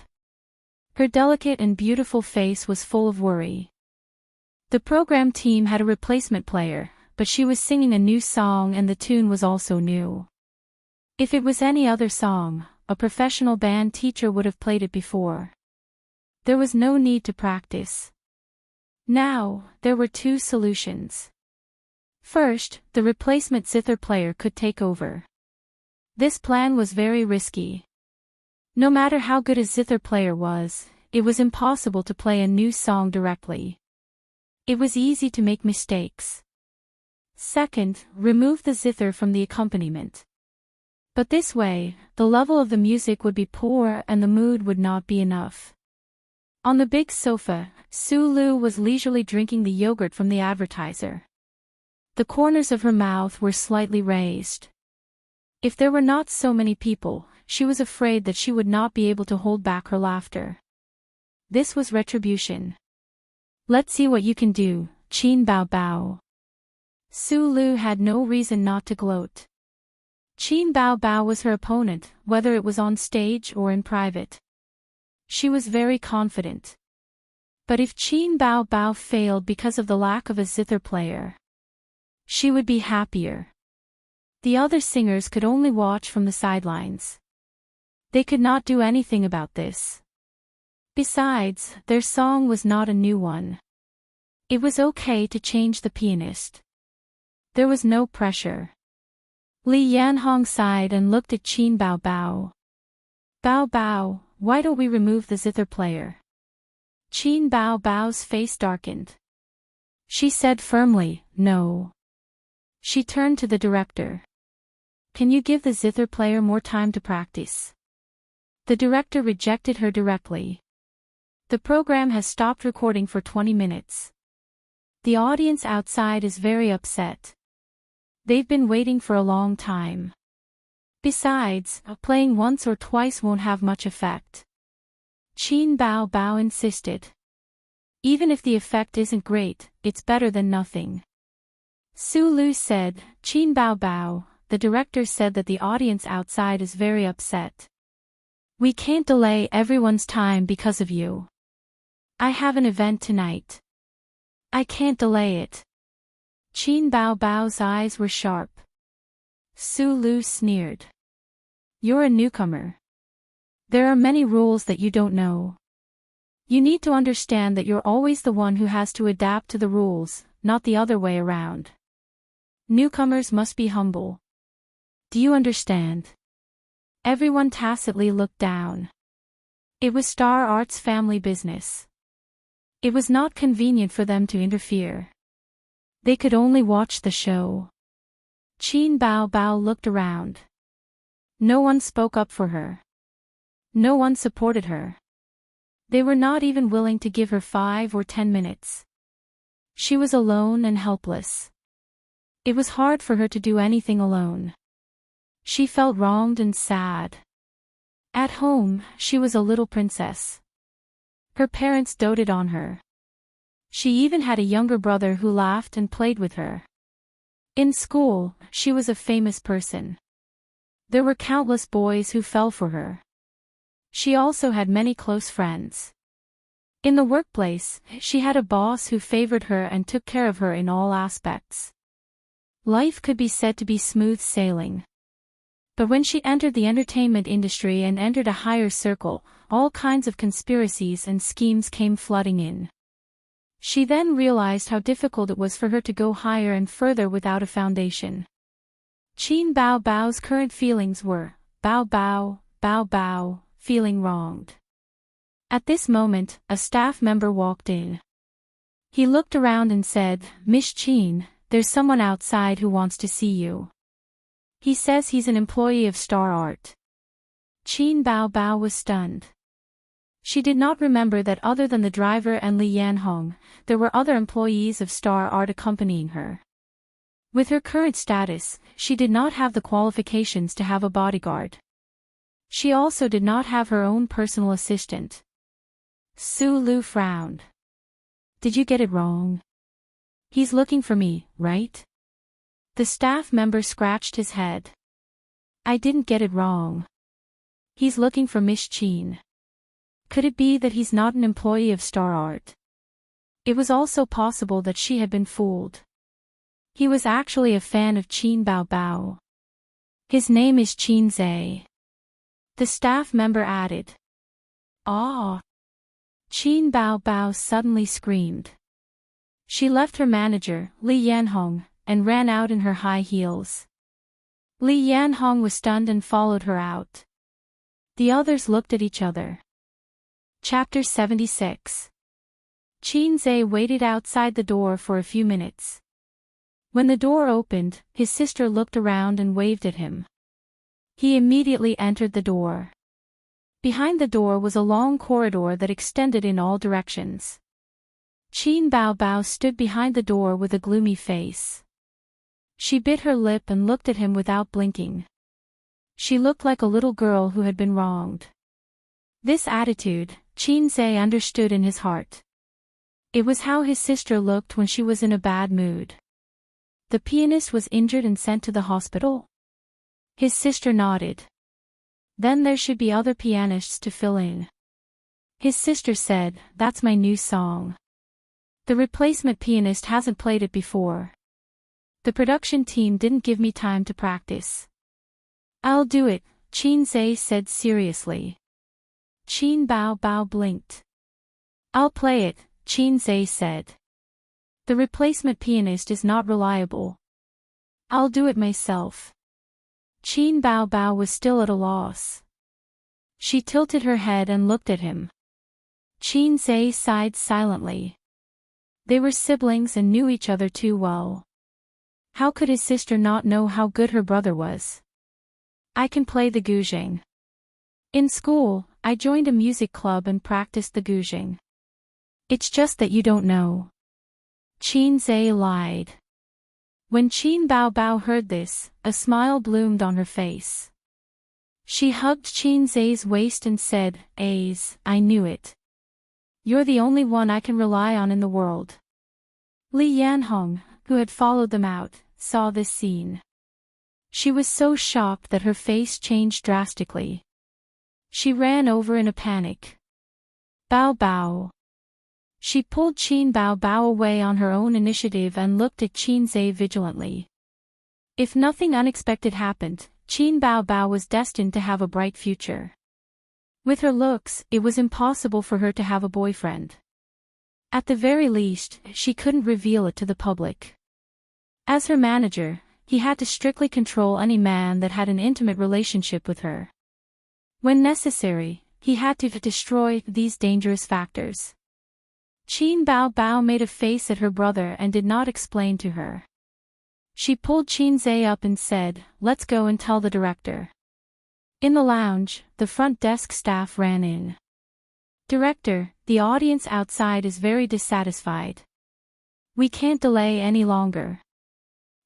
[SPEAKER 1] Her delicate and beautiful face was full of worry. The program team had a replacement player, but she was singing a new song and the tune was also new. If it was any other song, a professional band teacher would have played it before. There was no need to practice. Now, there were two solutions. First, the replacement zither player could take over. This plan was very risky. No matter how good a zither player was, it was impossible to play a new song directly. It was easy to make mistakes. Second, remove the zither from the accompaniment. But this way, the level of the music would be poor and the mood would not be enough. On the big sofa, Sulu was leisurely drinking the yogurt from the advertiser. The corners of her mouth were slightly raised. If there were not so many people, she was afraid that she would not be able to hold back her laughter. This was retribution. Let's see what you can do, Qin Bao Bao. Sulu had no reason not to gloat. Qin Bao Bao was her opponent, whether it was on stage or in private. She was very confident. But if Qin Bao Bao failed because of the lack of a zither player, she would be happier. The other singers could only watch from the sidelines. They could not do anything about this. Besides, their song was not a new one. It was okay to change the pianist. There was no pressure. Li Yanhong sighed and looked at Qin Bao Bao. Bao Bao, why don't we remove the zither player? Qin Bao Bao's face darkened. She said firmly, no. She turned to the director. Can you give the zither player more time to practice? The director rejected her directly. The program has stopped recording for 20 minutes. The audience outside is very upset. They've been waiting for a long time. Besides, playing once or twice won't have much effect. Qin Bao Bao insisted. Even if the effect isn't great, it's better than nothing. Sulu said, Qin Bao Bao, the director said that the audience outside is very upset. We can't delay everyone's time because of you. I have an event tonight. I can't delay it. Qin Bao Bao's eyes were sharp. Sulu sneered. You're a newcomer. There are many rules that you don't know. You need to understand that you're always the one who has to adapt to the rules, not the other way around. Newcomers must be humble. Do you understand? Everyone tacitly looked down. It was Star Art's family business. It was not convenient for them to interfere. They could only watch the show. Qin Bao Bao looked around. No one spoke up for her. No one supported her. They were not even willing to give her 5 or 10 minutes. She was alone and helpless. It was hard for her to do anything alone. She felt wronged and sad. At home, she was a little princess. Her parents doted on her. She even had a younger brother who laughed and played with her. In school, she was a famous person. There were countless boys who fell for her. She also had many close friends. In the workplace, she had a boss who favored her and took care of her in all aspects. Life could be said to be smooth sailing. But when she entered the entertainment industry and entered a higher circle, all kinds of conspiracies and schemes came flooding in. She then realized how difficult it was for her to go higher and further without a foundation. Qin Bao Bao's current feelings were, Bao Bao, feeling wronged. At this moment, a staff member walked in. He looked around and said, Miss Qin, there's someone outside who wants to see you. He says he's an employee of Star Art. Qin Bao Bao was stunned. She did not remember that other than the driver and Li Yanhong, there were other employees of Star Art accompanying her. With her current status, she did not have the qualifications to have a bodyguard. She also did not have her own personal assistant. Sulu frowned. Did you get it wrong? He's looking for me, right? The staff member scratched his head. I didn't get it wrong. He's looking for Miss Qin. Could it be that he's not an employee of Star Art? It was also possible that she had been fooled. He was actually a fan of Qin Bao Bao. His name is Qin Zhe. The staff member added. Ah. Qin Bao Bao suddenly screamed. She left her manager, Li Yanhong, and ran out in her high heels. Li Yanhong was stunned and followed her out. The others looked at each other. Chapter 76. Qin Zhe waited outside the door for a few minutes. When the door opened, his sister looked around and waved at him. He immediately entered the door. Behind the door was a long corridor that extended in all directions. Qin Bao Bao stood behind the door with a gloomy face. She bit her lip and looked at him without blinking. She looked like a little girl who had been wronged. This attitude, Qin Zhe understood in his heart. It was how his sister looked when she was in a bad mood. The pianist was injured and sent to the hospital? His sister nodded. Then there should be other pianists to fill in. His sister said, "That's my new song. The replacement pianist hasn't played it before. The production team didn't give me time to practice." "I'll do it," Qin Zhe said seriously. Qin Bao Bao blinked. "I'll play it," Qin Zhe said. "The replacement pianist is not reliable. I'll do it myself." Qin Bao Bao was still at a loss. She tilted her head and looked at him. Qin Zhe sighed silently. They were siblings and knew each other too well. How could his sister not know how good her brother was? "I can play the guzheng. In school, I joined a music club and practiced the guzheng. It's just that you don't know." Qin Zhe lied. When Qin Bao Bao heard this, a smile bloomed on her face. She hugged Qin Zhe's waist and said, "Ace, I knew it. You're the only one I can rely on in the world." Li Yanhong, who had followed them out, saw this scene. She was so shocked that her face changed drastically. She ran over in a panic. "Bao Bao." She pulled Qin Bao Bao away on her own initiative and looked at Qin Zhe vigilantly. If nothing unexpected happened, Qin Bao Bao was destined to have a bright future. With her looks, it was impossible for her to have a boyfriend. At the very least, she couldn't reveal it to the public. As her manager, he had to strictly control any man that had an intimate relationship with her. When necessary, he had to destroy these dangerous factors. Qin Bao Bao made a face at her brother and did not explain to her. She pulled Qin Zhe up and said, "Let's go and tell the director." In the lounge, the front desk staff ran in. "Director, the audience outside is very dissatisfied. We can't delay any longer."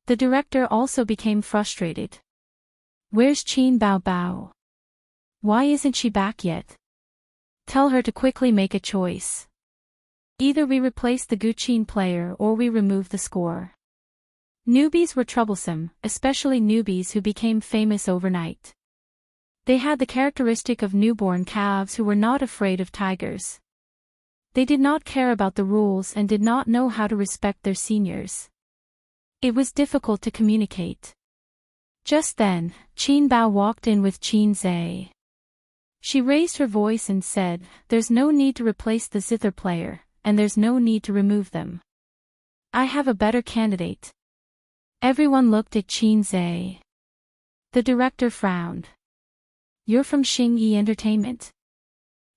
[SPEAKER 1] The director also became frustrated. "Where's Qin Bao Bao? Why isn't she back yet? Tell her to quickly make a choice. Either we replace the guzheng player or we remove the score." Newbies were troublesome, especially newbies who became famous overnight. They had the characteristic of newborn calves who were not afraid of tigers. They did not care about the rules and did not know how to respect their seniors. It was difficult to communicate. Just then, Qin Bao walked in with Qin Zhe. She raised her voice and said, "There's no need to replace the zither player, and there's no need to remove them. I have a better candidate." Everyone looked at Qin Zhe. The director frowned. "You're from Xingyi Entertainment?"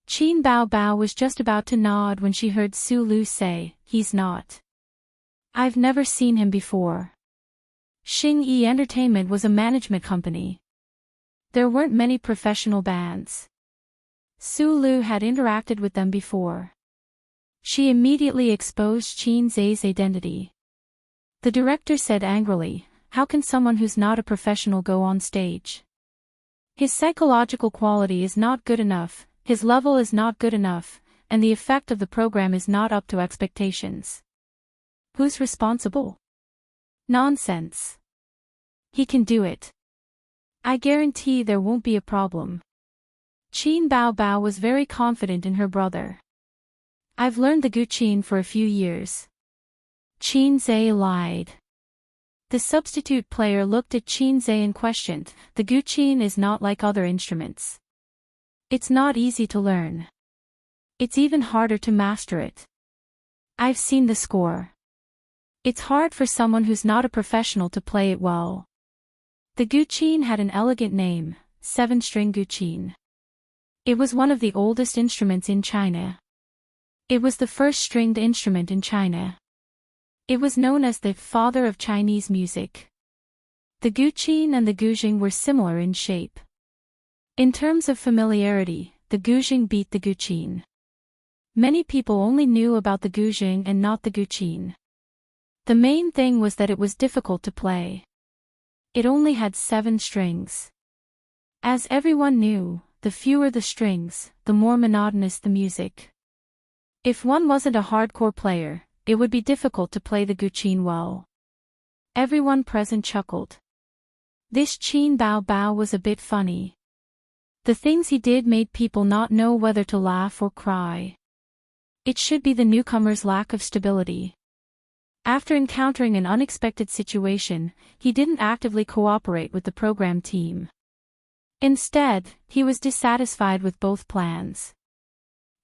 [SPEAKER 1] Qin Bao Bao was just about to nod when she heard Su Lu say, "He's not. I've never seen him before." Xingyi Entertainment was a management company. There weren't many professional bands. Su Lu had interacted with them before. She immediately exposed Qin Zhe's identity. The director said angrily, "How can someone who's not a professional go on stage? His psychological quality is not good enough, his level is not good enough, and the effect of the program is not up to expectations. Who's responsible? Nonsense. He can do it. I guarantee there won't be a problem." Qin Bao Bao was very confident in her brother. "I've learned the guzheng for a few years." Qin Zhe lied. The substitute player looked at Qin Zhe and questioned, "The guzheng is not like other instruments. It's not easy to learn." It's even harder to master it. I've seen the score. It's hard for someone who's not a professional to play it well. The guqin had an elegant name, 7-string guqin. It was one of the oldest instruments in China. It was the first stringed instrument in China. It was known as the father of Chinese music. The guqin and the guzheng were similar in shape. In terms of familiarity, the guzheng beat the guqin. Many people only knew about the guzheng and not the guqin. The main thing was that it was difficult to play. It only had 7 strings. As everyone knew, the fewer the strings, the more monotonous the music. If one wasn't a hardcore player, it would be difficult to play the guqin well. Everyone present chuckled. This Qin Bao Bao was a bit funny. The things he did made people not know whether to laugh or cry. It should be the newcomer's lack of stability. After encountering an unexpected situation, he didn't actively cooperate with the program team. Instead, he was dissatisfied with both plans.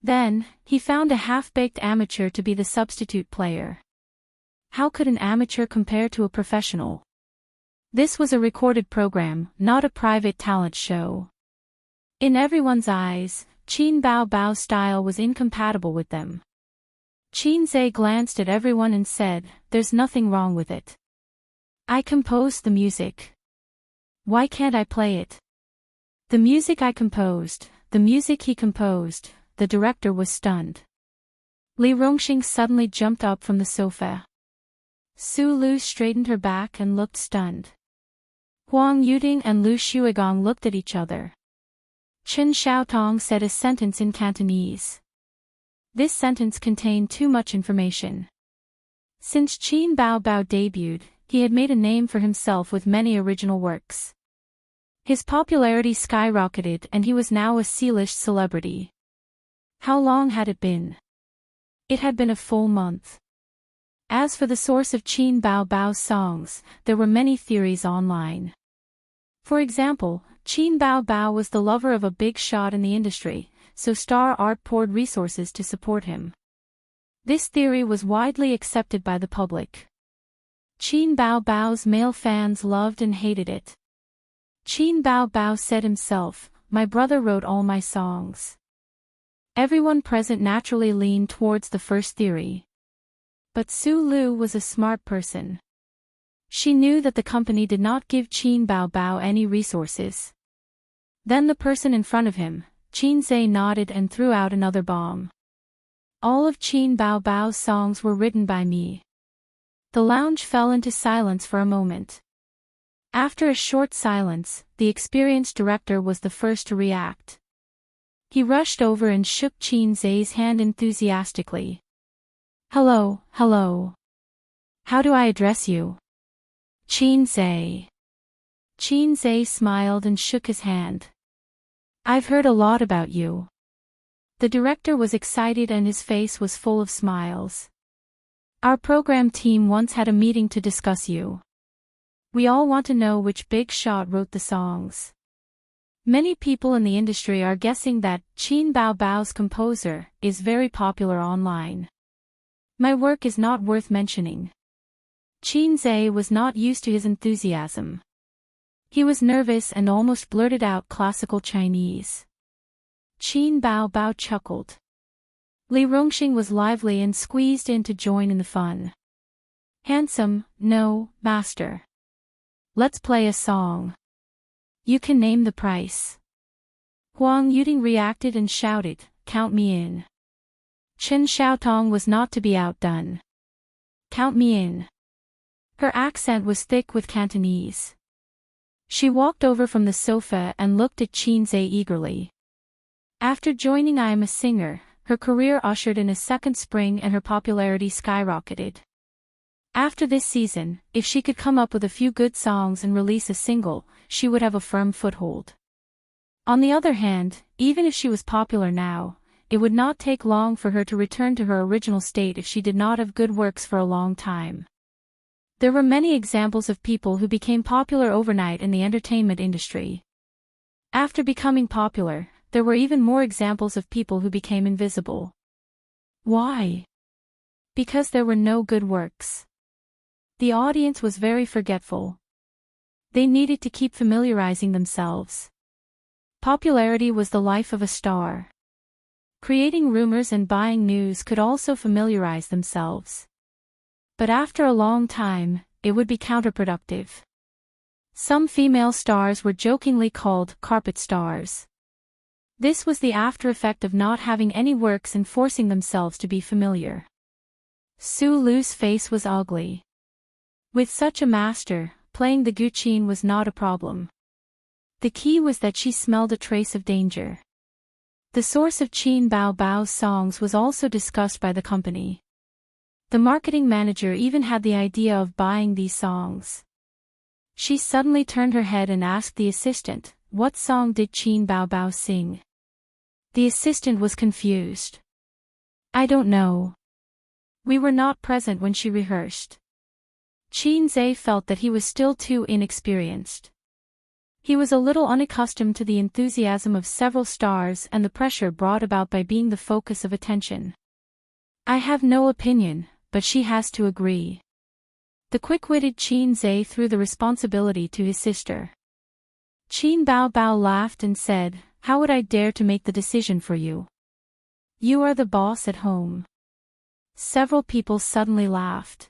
[SPEAKER 1] Then, he found a half-baked amateur to be the substitute player. How could an amateur compare to a professional? This was a recorded program, not a private talent show. In everyone's eyes, Qin Bao Bao's style was incompatible with them. Qin Zhe glanced at everyone and said, "There's nothing wrong with it. I composed the music. Why can't I play it?" The music I composed, the music he composed, the director was stunned. Li Rongxing suddenly jumped up from the sofa. Su Lu straightened her back and looked stunned. Huang Yuding and Lu Shuigong looked at each other. Chen Xiaotong said a sentence in Cantonese. This sentence contained too much information. Since Qin Bao Bao debuted, he had made a name for himself with many original works. His popularity skyrocketed and he was now a C-list celebrity. How long had it been? It had been a full month. As for the source of Qin Bao Bao's songs, there were many theories online. For example, Qin Bao Bao was the lover of a big shot in the industry, so Star Art poured resources to support him. This theory was widely accepted by the public. Qin Bao Bao's male fans loved and hated it. Qin Bao Bao said himself, "My brother wrote all my songs." Everyone present naturally leaned towards the first theory. But Su Lu was a smart person. She knew that the company did not give Qin Bao Bao any resources. Then the person in front of him, Qin Zhe, nodded and threw out another bomb. All of Qin Bao Bao's songs were written by me. The lounge fell into silence for a moment. After a short silence, the experienced director was the first to react. He rushed over and shook Qin Zhe's hand enthusiastically. "Hello, hello. How do I address you?" "Qin Zhe." Qin Zhe smiled and shook his hand. "I've heard a lot about you." The director was excited and his face was full of smiles. "Our program team once had a meeting to discuss you. We all want to know which big shot wrote the songs. Many people in the industry are guessing that Qin Bao Bao's composer is very popular online. My work is not worth mentioning." Qin Zhe was not used to his enthusiasm. He was nervous and almost blurted out classical Chinese. Qin Bao Bao chuckled. Li Rongxing was lively and squeezed in to join in the fun. "Handsome, no, master. Let's play a song. You can name the price." Huang Yuding reacted and shouted, "Count me in." Chen Xiaotong was not to be outdone. "Count me in." Her accent was thick with Cantonese. She walked over from the sofa and looked at Qin Zhe eagerly. After joining I Am a Singer, her career ushered in a second spring and her popularity skyrocketed. After this season, if she could come up with a few good songs and release a single, she would have a firm foothold. On the other hand, even if she was popular now, it would not take long for her to return to her original state if she did not have good works for a long time. There were many examples of people who became popular overnight in the entertainment industry. After becoming popular, there were even more examples of people who became invisible. Why? Because there were no good works. The audience was very forgetful. They needed to keep familiarizing themselves. Popularity was the life of a star. Creating rumors and buying news could also familiarize themselves. But after a long time, it would be counterproductive. Some female stars were jokingly called carpet stars. This was the after effect of not having any works and forcing themselves to be familiar. Su Lu's face was ugly. With such a master, playing the guqin was not a problem. The key was that she smelled a trace of danger. The source of Qin Bao Bao's songs was also discussed by the company. The marketing manager even had the idea of buying these songs. She suddenly turned her head and asked the assistant, "What song did Qin Bao Bao sing?" The assistant was confused. "I don't know. We were not present when she rehearsed." Qin Zhe felt that he was still too inexperienced. He was a little unaccustomed to the enthusiasm of several stars and the pressure brought about by being the focus of attention. "I have no opinion, but she has to agree." The quick-witted Qin Zhe threw the responsibility to his sister. Qin Bao Bao laughed and said, "How would I dare to make the decision for you? You are the boss at home." Several people suddenly laughed.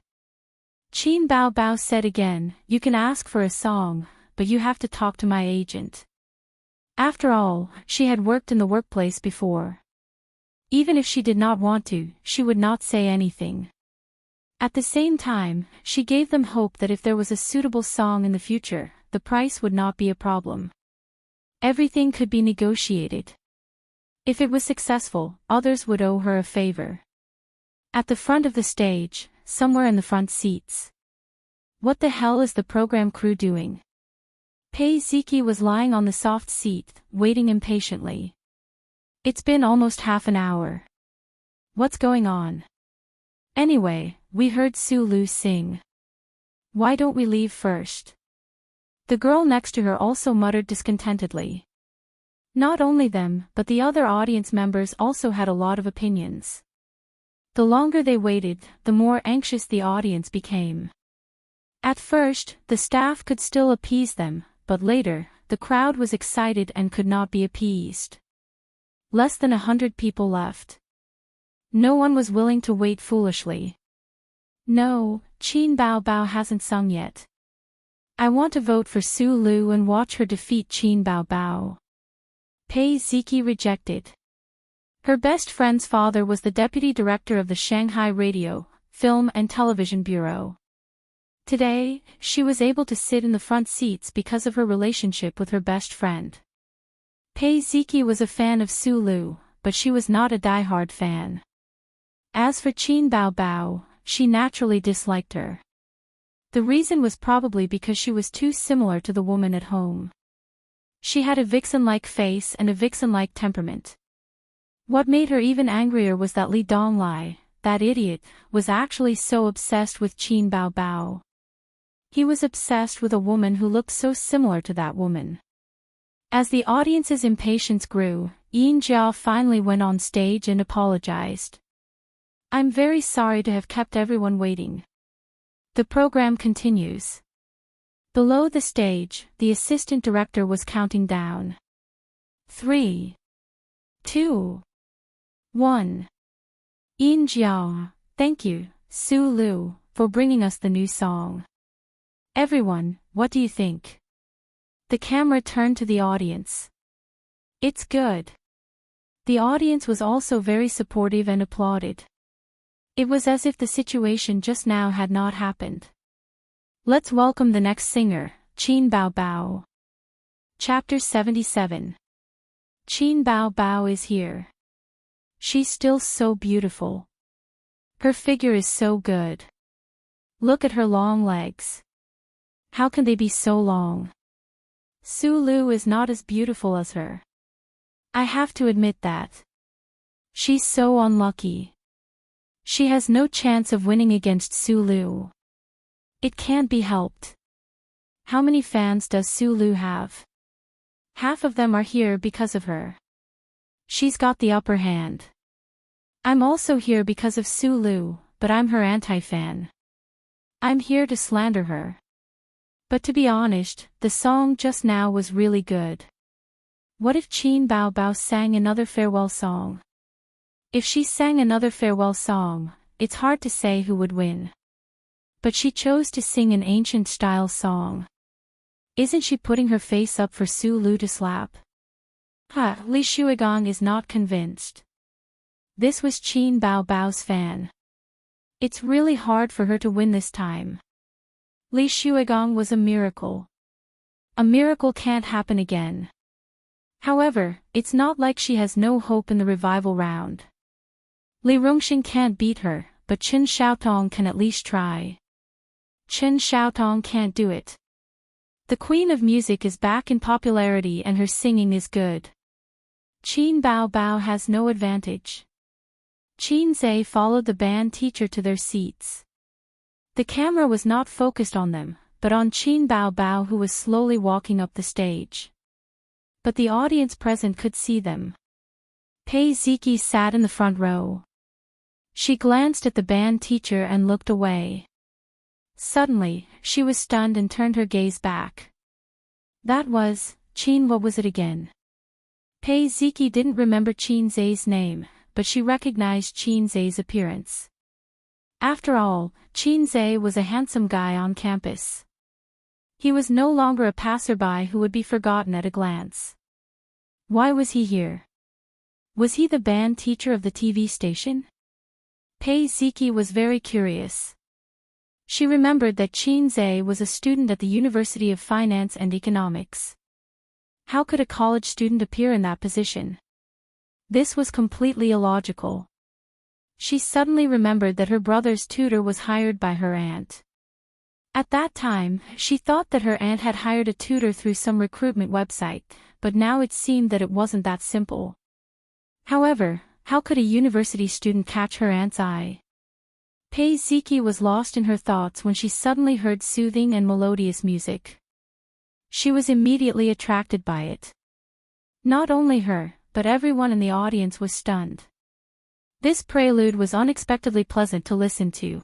[SPEAKER 1] Qin Bao Bao said again, "You can ask for a song, but you have to talk to my agent." After all, she had worked in the workplace before. Even if she did not want to, she would not say anything. At the same time, she gave them hope that if there was a suitable song in the future, the price would not be a problem. Everything could be negotiated. If it was successful, others would owe her a favor. At the front of the stage, somewhere in the front seats. What the hell is the program crew doing? Pei Ziki was lying on the soft seat, waiting impatiently. "It's been almost half an hour. What's going on? Anyway, we heard Su Lu sing. Why don't we leave first?" The girl next to her also muttered discontentedly. Not only them, but the other audience members also had a lot of opinions. The longer they waited, the more anxious the audience became. At first, the staff could still appease them, but later, the crowd was excited and could not be appeased. Less than 100 people left. No one was willing to wait foolishly. "No, Qin Bao Bao hasn't sung yet. I want to vote for Su Lu and watch her defeat Qin Bao Bao." Pei Ziki rejected. Her best friend's father was the deputy director of the Shanghai Radio, Film and Television Bureau. Today, she was able to sit in the front seats because of her relationship with her best friend. Pei Ziki was a fan of Su Lu, but she was not a die-hard fan. As for Qin Bao Bao, she naturally disliked her. The reason was probably because she was too similar to the woman at home. She had a vixen-like face and a vixen-like temperament. What made her even angrier was that Li Donglai, that idiot, was actually so obsessed with Qin Bao Bao. He was obsessed with a woman who looked so similar to that woman. As the audience's impatience grew, Yin Jiao finally went on stage and apologized. "I'm very sorry to have kept everyone waiting." The program continues. Below the stage, the assistant director was counting down. 3, 2, 1. Yin Jiao, thank you, Su Lu, for bringing us the new song. Everyone, what do you think? The camera turned to the audience. "It's good." The audience was also very supportive and applauded. It was as if the situation just now had not happened. Let's welcome the next singer, Qin Bao Bao. Chapter 77. Qin Bao Bao is here. She's still so beautiful. Her figure is so good. Look at her long legs. How can they be so long? Su Lu is not as beautiful as her. I have to admit that. She's so unlucky. She has no chance of winning against Su Lu. It can't be helped. How many fans does Su Lu have? Half of them are here because of her. She's got the upper hand. I'm also here because of Su Lu, but I'm her anti-fan. I'm here to slander her. But to be honest, the song just now was really good. What if Qin Bao Bao sang another farewell song? If she sang another farewell song, it's hard to say who would win. But she chose to sing an ancient-style song. Isn't she putting her face up for Su Lu to slap? Li Shuigong is not convinced. This was Qin Bao Bao's fan. It's really hard for her to win this time. Li Shuigong was a miracle. A miracle can't happen again. However, it's not like she has no hope in the revival round. Li Rongxin can't beat her, but Chen Xiaotong can at least try. Chen Xiaotong can't do it. The Queen of Music is back in popularity and her singing is good. Qin Bao Bao has no advantage. Qin Zhe followed the band teacher to their seats. The camera was not focused on them, but on Qin Bao Bao, who was slowly walking up the stage. But the audience present could see them. Pei Ziki sat in the front row. She glanced at the band teacher and looked away. Suddenly, she was stunned and turned her gaze back. That was, Qin, what was it again? Pei Ziki didn't remember Qin Zhe's name, but she recognized Qin Zhe's appearance. After all, Qin Zhe was a handsome guy on campus. He was no longer a passerby who would be forgotten at a glance. Why was he here? Was he the band teacher of the TV station? Pei Ziki was very curious. She remembered that Qin Zhe was a student at the University of Finance and Economics. How could a college student appear in that position? This was completely illogical. She suddenly remembered that her brother's tutor was hired by her aunt. At that time, she thought that her aunt had hired a tutor through some recruitment website, but now it seemed that it wasn't that simple. However, how could a university student catch her aunt's eye? Pei Ziki was lost in her thoughts when she suddenly heard soothing and melodious music. She was immediately attracted by it. Not only her, but everyone in the audience was stunned. This prelude was unexpectedly pleasant to listen to.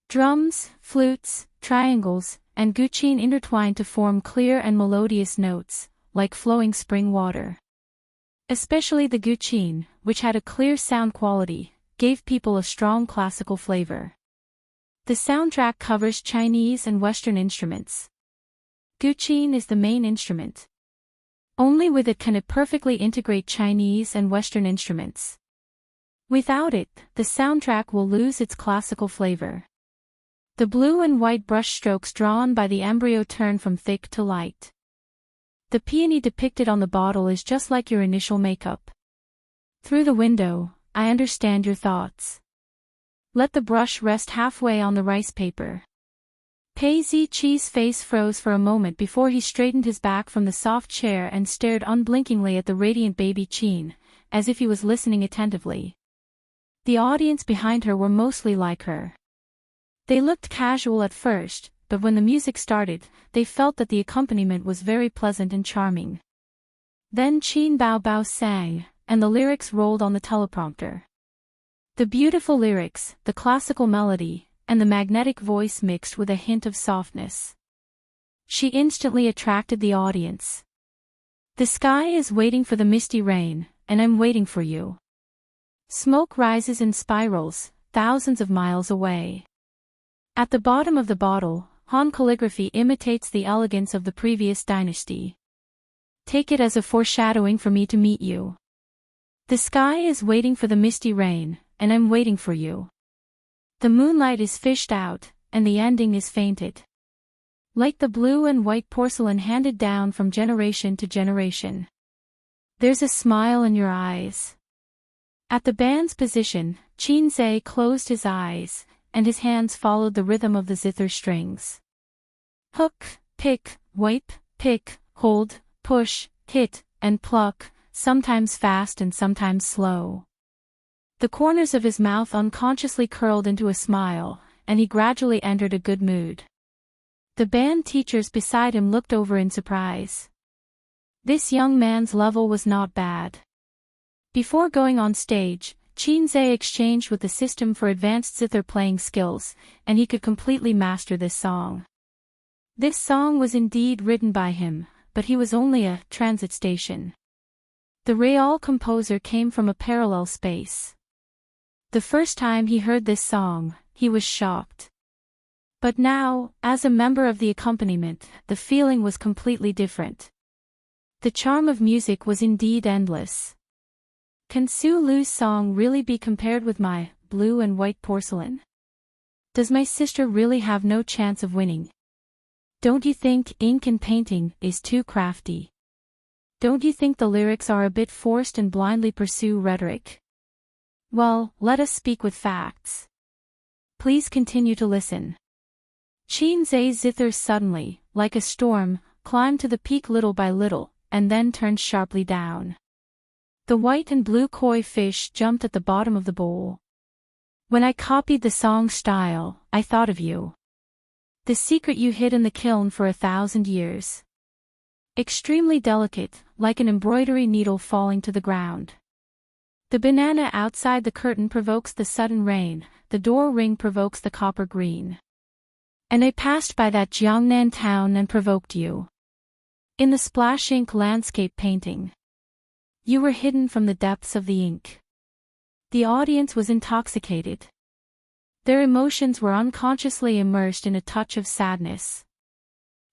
[SPEAKER 1] Drums, flutes, triangles, and guqin intertwined to form clear and melodious notes, like flowing spring water. Especially the guqin, which had a clear sound quality, gave people a strong classical flavor. The soundtrack covers Chinese and Western instruments. Guqin is the main instrument. Only with it can it perfectly integrate Chinese and Western instruments. Without it, the soundtrack will lose its classical flavor. The blue and white brushstrokes drawn by the embryo turn from thick to light. The peony depicted on the bottle is just like your initial makeup. Through the window, I understand your thoughts. Let the brush rest halfway on the rice paper. Pei Ziqi's face froze for a moment before he straightened his back from the soft chair and stared unblinkingly at the radiant baby Qin, as if he was listening attentively. The audience behind her were mostly like her. They looked casual at first, but when the music started, they felt that the accompaniment was very pleasant and charming. Then Qin Bao Bao sang, and the lyrics rolled on the teleprompter. The beautiful lyrics, the classical melody, and the magnetic voice mixed with a hint of softness. She instantly attracted the audience. The sky is waiting for the misty rain, and I'm waiting for you. Smoke rises in spirals, thousands of miles away. At the bottom of the bottle, Han calligraphy imitates the elegance of the previous dynasty. Take it as a foreshadowing for me to meet you. The sky is waiting for the misty rain, and I'm waiting for you. The moonlight is fished out, and the ending is fainted. Like the blue and white porcelain handed down from generation to generation. There's a smile in your eyes. At the band's position, Qin Zhe closed his eyes, and his hands followed the rhythm of the zither strings. Hook, pick, wipe, pick, hold, push, hit, and pluck, sometimes fast and sometimes slow. The corners of his mouth unconsciously curled into a smile, and he gradually entered a good mood. The band teachers beside him looked over in surprise. This young man's level was not bad. Before going on stage, Qinze exchanged with the system for advanced zither playing skills, and he could completely master this song. This song was indeed written by him, but he was only a transit station. The real composer came from a parallel space. The first time he heard this song, he was shocked. But now, as a member of the accompaniment, the feeling was completely different. The charm of music was indeed endless. Can Su Lu's song really be compared with my blue and white porcelain? Does my sister really have no chance of winning? Don't you think ink and painting is too crafty? Don't you think the lyrics are a bit forced and blindly pursue rhetoric? Well, let us speak with facts. Please continue to listen. Qinze's zither suddenly, like a storm, climbed to the peak little by little, and then turned sharply down. The white and blue koi fish jumped at the bottom of the bowl. When I copied the song style, I thought of you. The secret you hid in the kiln for 1,000 years. Extremely delicate, like an embroidery needle falling to the ground. The banana outside the curtain provokes the sudden rain, the door ring provokes the copper green. And I passed by that Jiangnan town and provoked you. In the splash ink landscape painting. You were hidden from the depths of the ink. The audience was intoxicated. Their emotions were unconsciously immersed in a touch of sadness.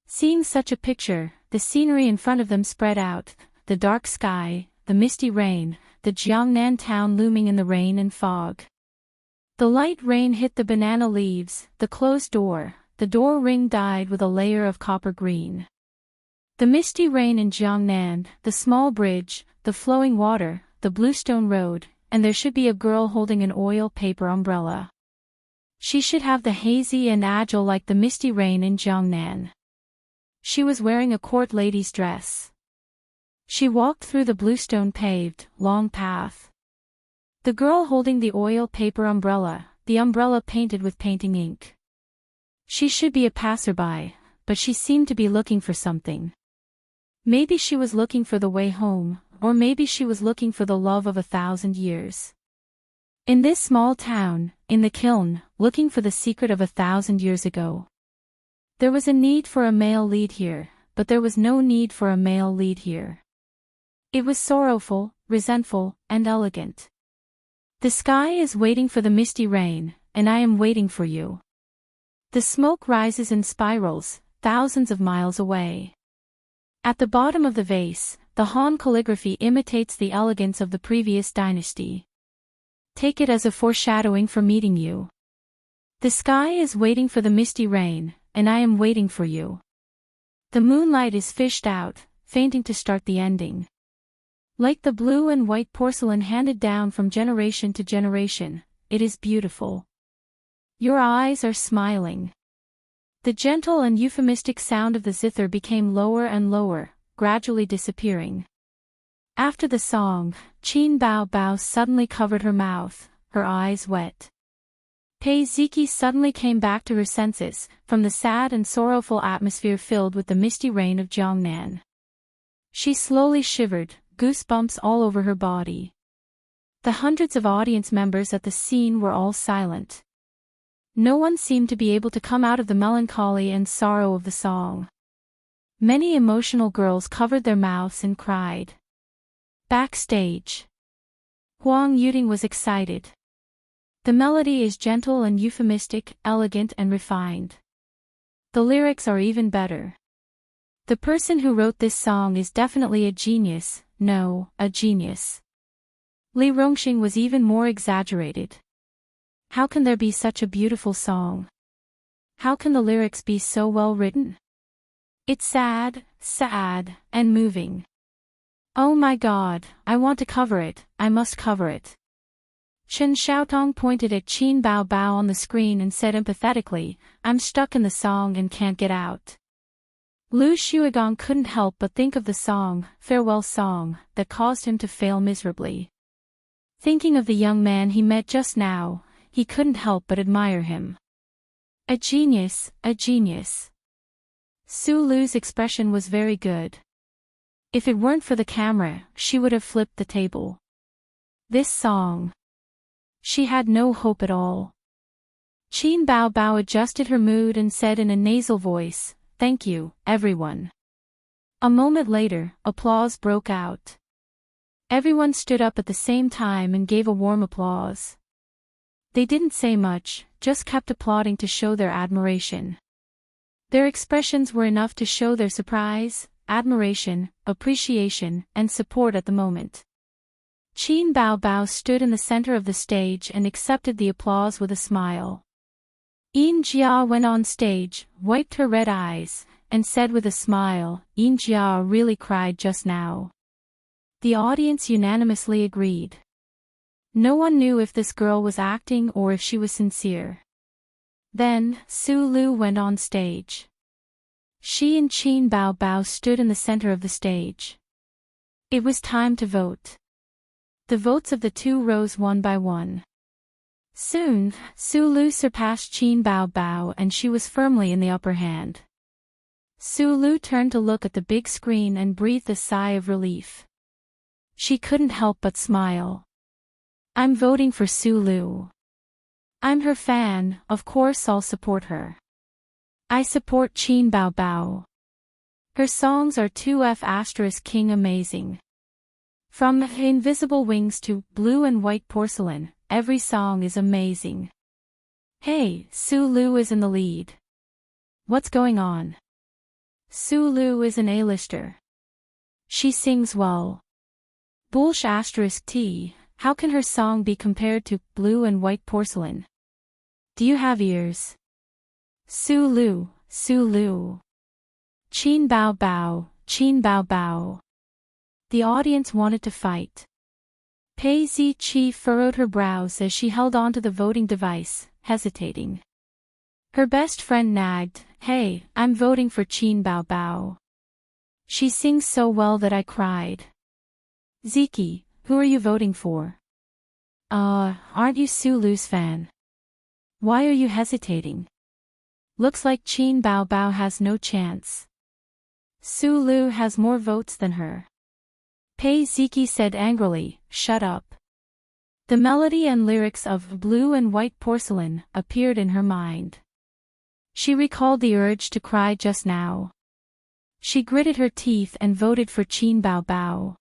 [SPEAKER 1] Seeing such a picture, the scenery in front of them spread out, the dark sky, the misty rain, the Jiangnan town looming in the rain and fog. The light rain hit the banana leaves, the closed door, the door ring dyed with a layer of copper green. The misty rain in Jiangnan, the small bridge, the flowing water, the bluestone road, and there should be a girl holding an oil paper umbrella. She should have the hazy and agile like the misty rain in Jiangnan. She was wearing a court lady's dress. She walked through the bluestone paved, long path. The girl holding the oil paper umbrella, the umbrella painted with painting ink. She should be a passerby, but she seemed to be looking for something. Maybe she was looking for the way home, or maybe she was looking for the love of 1,000 years. In this small town, in the kiln, looking for the secret of 1,000 years ago. There was a need for a male lead here, but there was no need for a male lead here. It was sorrowful, resentful, and elegant. The sky is waiting for the misty rain, and I am waiting for you. The smoke rises in spirals, thousands of miles away. At the bottom of the vase, the Han calligraphy imitates the elegance of the previous dynasty. Take it as a foreshadowing for meeting you. The sky is waiting for the misty rain, and I am waiting for you. The moonlight is fished out, fainting to start the ending. Like the blue and white porcelain handed down from generation to generation, it is beautiful. Your eyes are smiling. The gentle and euphemistic sound of the zither became lower and lower, gradually disappearing. After the song, Qin Bao Bao suddenly covered her mouth, her eyes wet. Pei Ziki suddenly came back to her senses, from the sad and sorrowful atmosphere filled with the misty rain of Jiangnan. She slowly shivered, goosebumps all over her body. The hundreds of audience members at the scene were all silent. No one seemed to be able to come out of the melancholy and sorrow of the song. Many emotional girls covered their mouths and cried. Backstage. Huang Yuting was excited. The melody is gentle and euphemistic, elegant and refined. The lyrics are even better. The person who wrote this song is definitely a genius, no, a genius. Li Rongxing was even more exaggerated. How can there be such a beautiful song? How can the lyrics be so well written? It's sad, sad, and moving. Oh my God, I want to cover it, I must cover it. Chen Xiaotong pointed at Qin Bao Bao on the screen and said empathetically, I'm stuck in the song and can't get out. Lu Xuegong couldn't help but think of the song, farewell song, that caused him to fail miserably. Thinking of the young man he met just now, he couldn't help but admire him. A genius, a genius. Su Lu's expression was very good. If it weren't for the camera, she would have flipped the table. This song. She had no hope at all. Qin Bao Bao adjusted her mood and said in a nasal voice, "Thank you, everyone." A moment later, applause broke out. Everyone stood up at the same time and gave a warm applause. They didn't say much, just kept applauding to show their admiration. Their expressions were enough to show their surprise, admiration, appreciation, and support at the moment. Qin Bao Bao stood in the center of the stage and accepted the applause with a smile. Yin Jia went on stage, wiped her red eyes, and said with a smile, "Yin Jia really cried just now." The audience unanimously agreed. No one knew if this girl was acting or if she was sincere. Then, Su Lu went on stage. She and Qin Bao Bao stood in the center of the stage. It was time to vote. The votes of the two rose one by one. Soon, Su Lu surpassed Qin Bao Bao and she was firmly in the upper hand. Su Lu turned to look at the big screen and breathed a sigh of relief. She couldn't help but smile. "I'm voting for Su Lu. I'm her fan, of course I'll support her. I support Qin Bao Bao. Her songs are 2F** King amazing. From Invisible Wings to Blue and White Porcelain, every song is amazing. Hey, Su Lu is in the lead. What's going on? Su Lu is an A-lister. She sings well. Bullsh *T, how can her song be compared to Blue and White Porcelain? Do you have ears? Su Lu, Su Lu. Qin Bao Bao, Qin Bao Bao. The audience wanted to fight. Pei Ziqi furrowed her brows as she held onto the voting device, hesitating. Her best friend nagged, "Hey, I'm voting for Qin Bao Bao. She sings so well that I cried." "Ziki, who are you voting for?" Aren't you Su Lu's fan? Why are you hesitating? Looks like Qin Bao Bao has no chance. Su Lu has more votes than her. Pei Ziki said angrily, "Shut up." The melody and lyrics of Blue and White Porcelain appeared in her mind. She recalled the urge to cry just now. She gritted her teeth and voted for Qin Bao Bao.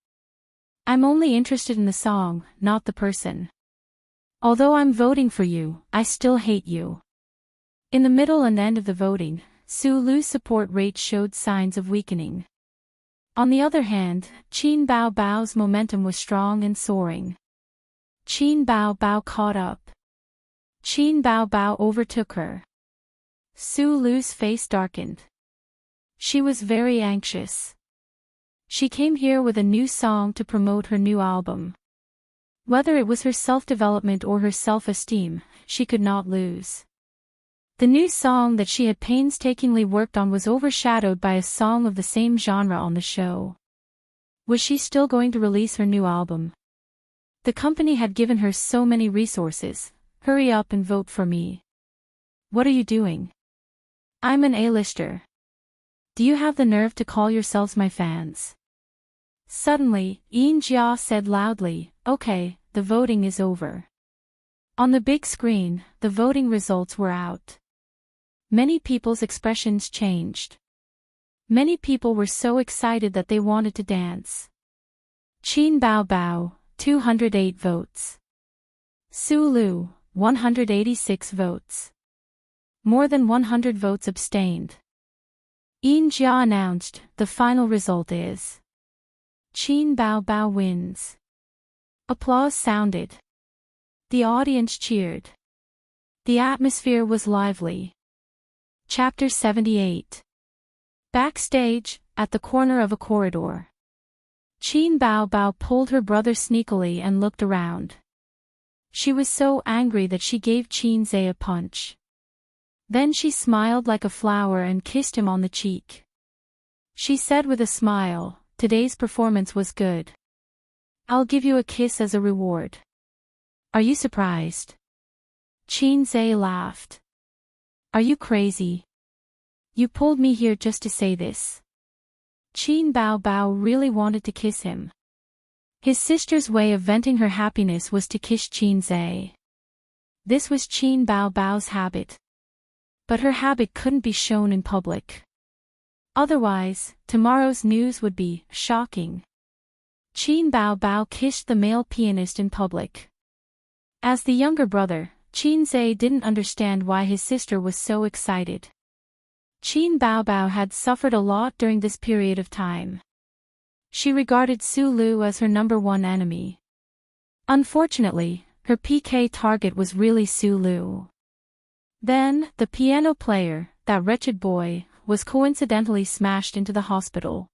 [SPEAKER 1] "I'm only interested in the song, not the person. Although I'm voting for you, I still hate you." In the middle and end of the voting, Su Lu's support rate showed signs of weakening. On the other hand, Qin Bao Bao's momentum was strong and soaring. Qin Bao Bao caught up. Qin Bao Bao overtook her. Su Lu's face darkened. She was very anxious. She came here with a new song to promote her new album. Whether it was her self-development or her self-esteem, she could not lose. The new song that she had painstakingly worked on was overshadowed by a song of the same genre on the show. Was she still going to release her new album? The company had given her so many resources. "Hurry up and vote for me." "What are you doing? I'm an A-lister. Do you have the nerve to call yourselves my fans?" Suddenly, Yin Jia said loudly, "Okay, the voting is over." On the big screen, the voting results were out. Many people's expressions changed. Many people were so excited that they wanted to dance. Qin Bao Bao, 208 votes. Su Lu, 186 votes. More than 100 votes abstained. Yin Jia announced, "The final result is Qin Bao Bao wins." Applause sounded. The audience cheered. The atmosphere was lively. Chapter 78. Backstage, at the corner of a corridor. Qin Bao Bao pulled her brother sneakily and looked around. She was so angry that she gave Qin Zhe a punch. Then she smiled like a flower and kissed him on the cheek. She said with a smile, "Today's performance was good. I'll give you a kiss as a reward." "Are you surprised?" Qin Zhe laughed. "Are you crazy? You pulled me here just to say this." Qin Bao Bao really wanted to kiss him. His sister's way of venting her happiness was to kiss Qin Zhe. This was Qin Bao Bao's habit. But her habit couldn't be shown in public. Otherwise, tomorrow's news would be shocking. Qin Bao Bao kissed the male pianist in public. As the younger brother, Qin Zhe didn't understand why his sister was so excited. Qin Bao Bao had suffered a lot during this period of time. She regarded Su Lu as her number one enemy. Unfortunately, her PK target was really Su Lu. Then, the piano player, that wretched boy, was coincidentally smashed into the hospital.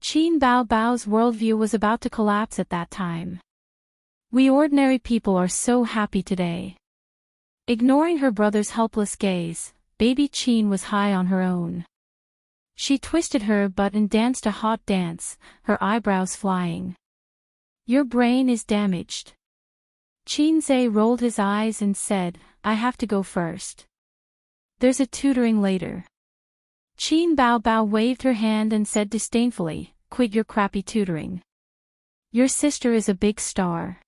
[SPEAKER 1] Qin Bao Bao's worldview was about to collapse at that time. We ordinary people are so happy today. Ignoring her brother's helpless gaze, baby Qin was high on her own. She twisted her butt and danced a hot dance, her eyebrows flying. Your brain is damaged. Qin Zhe rolled his eyes and said, I have to go first. There's a tutoring later. Qin Bao Bao waved her hand and said disdainfully, quit your crappy tutoring. Your sister is a big star.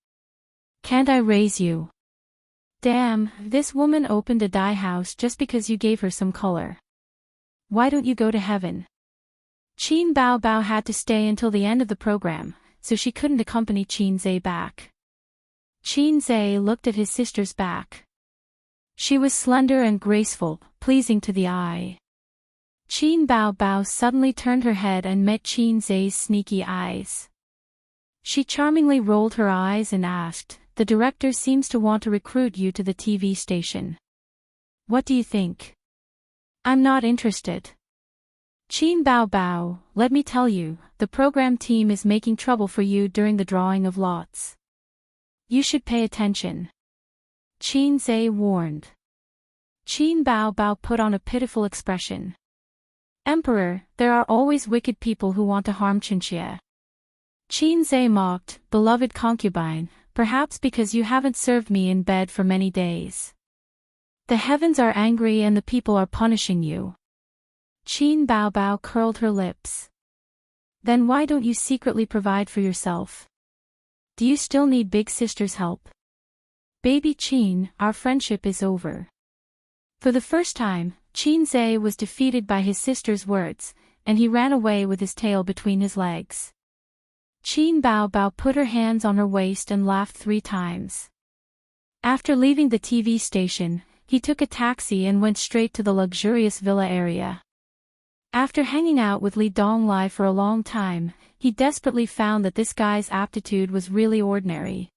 [SPEAKER 1] Can't I raise you? Damn, this woman opened a dye house just because you gave her some color. Why don't you go to heaven? Qin Bao Bao had to stay until the end of the program, so she couldn't accompany Qin Zhe back. Qin Zhe looked at his sister's back. She was slender and graceful, pleasing to the eye. Qin Bao Bao suddenly turned her head and met Qin Zhe's sneaky eyes. She charmingly rolled her eyes and asked, the director seems to want to recruit you to the TV station. What do you think? I'm not interested. Qin Bao Bao, let me tell you, the program team is making trouble for you during the drawing of lots. You should pay attention. Qin Zhe warned. Qin Bao Bao put on a pitiful expression. Emperor, there are always wicked people who want to harm Qinxia. Qin Zhe mocked, beloved concubine, perhaps because you haven't served me in bed for many days. The heavens are angry and the people are punishing you. Qin Bao Bao curled her lips. Then why don't you secretly provide for yourself? Do you still need big sister's help? Baby Qin, our friendship is over. For the first time, Qin Zhe was defeated by his sister's words, and he ran away with his tail between his legs. Qin Bao Bao put her hands on her waist and laughed 3 times. After leaving the TV station, he took a taxi and went straight to the luxurious villa area. After hanging out with Li Donglai for a long time, he desperately found that this guy's aptitude was really ordinary.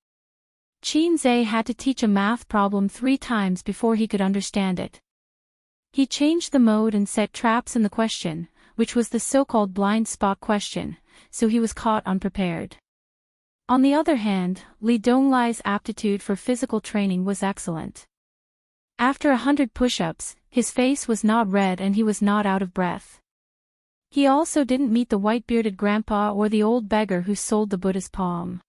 [SPEAKER 1] Qin Zhe had to teach a math problem 3 times before he could understand it. He changed the mode and set traps in the question, which was the so-called blind spot question, so he was caught unprepared. On the other hand, Li Donglai's aptitude for physical training was excellent. After 100 push-ups, his face was not red and he was not out of breath. He also didn't meet the white-bearded grandpa or the old beggar who sold the Buddha's palm.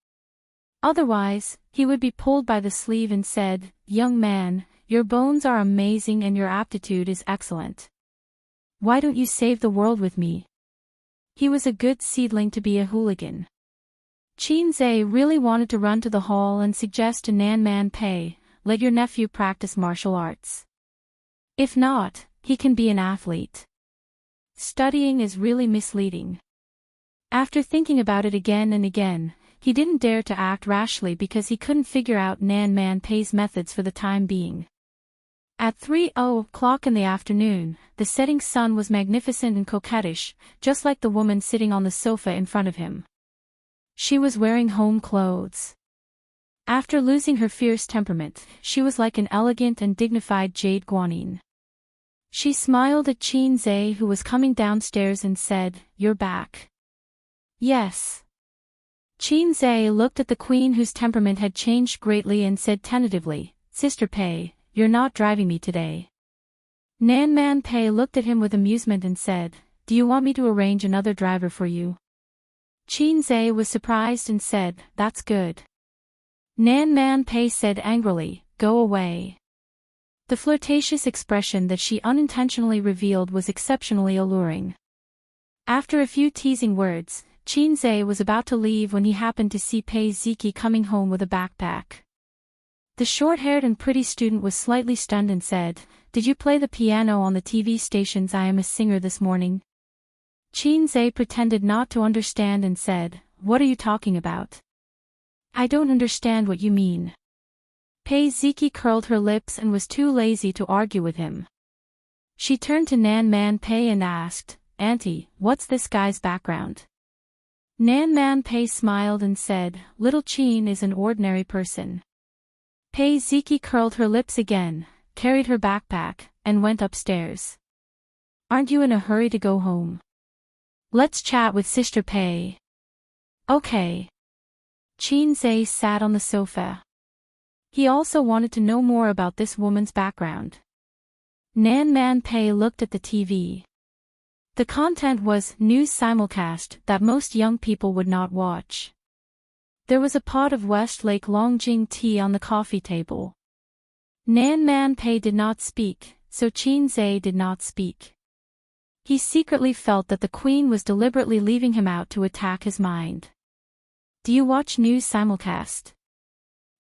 [SPEAKER 1] Otherwise, he would be pulled by the sleeve and said, young man, your bones are amazing and your aptitude is excellent. Why don't you save the world with me? He was a good seedling to be a hooligan. Qin Zhe really wanted to run to the hall and suggest to Nan Man Pei, let your nephew practice martial arts. If not, he can be an athlete. Studying is really misleading. After thinking about it again and again, he didn't dare to act rashly because he couldn't figure out Nan Man Pei's methods for the time being. At 3:00 in the afternoon, the setting sun was magnificent and coquettish, just like the woman sitting on the sofa in front of him. She was wearing home clothes. After losing her fierce temperament, she was like an elegant and dignified jade guanine. She smiled at Qin Zhe who was coming downstairs and said, "You're back." "Yes." Qin Zhe looked at the queen whose temperament had changed greatly and said tentatively, "Sister Pei, you're not driving me today." Nan Man Pei looked at him with amusement and said, "Do you want me to arrange another driver for you?" Qin Zhe was surprised and said, "That's good." Nan Man Pei said angrily, "Go away." The flirtatious expression that she unintentionally revealed was exceptionally alluring. After a few teasing words, Qinze was about to leave when he happened to see Pei Ziki coming home with a backpack. The short-haired and pretty student was slightly stunned and said, "Did you play the piano on the TV stations? I am a singer this morning." Qinze pretended not to understand and said, "What are you talking about? I don't understand what you mean." Pei Ziki curled her lips and was too lazy to argue with him. She turned to Nan Man Pei and asked, "Auntie, what's this guy's background?" Nan Man Pei smiled and said, "Little Qin is an ordinary person." Pei Ziki curled her lips again, carried her backpack, and went upstairs. "Aren't you in a hurry to go home? Let's chat with Sister Pei." "Okay." Qinze sat on the sofa. He also wanted to know more about this woman's background. Nan Man Pei looked at the TV. The content was news simulcast that most young people would not watch. There was a pot of Westlake Longjing tea on the coffee table. Nan Man Pei did not speak, so Qinze did not speak. He secretly felt that the queen was deliberately leaving him out to attack his mind. "Do you watch news simulcast?"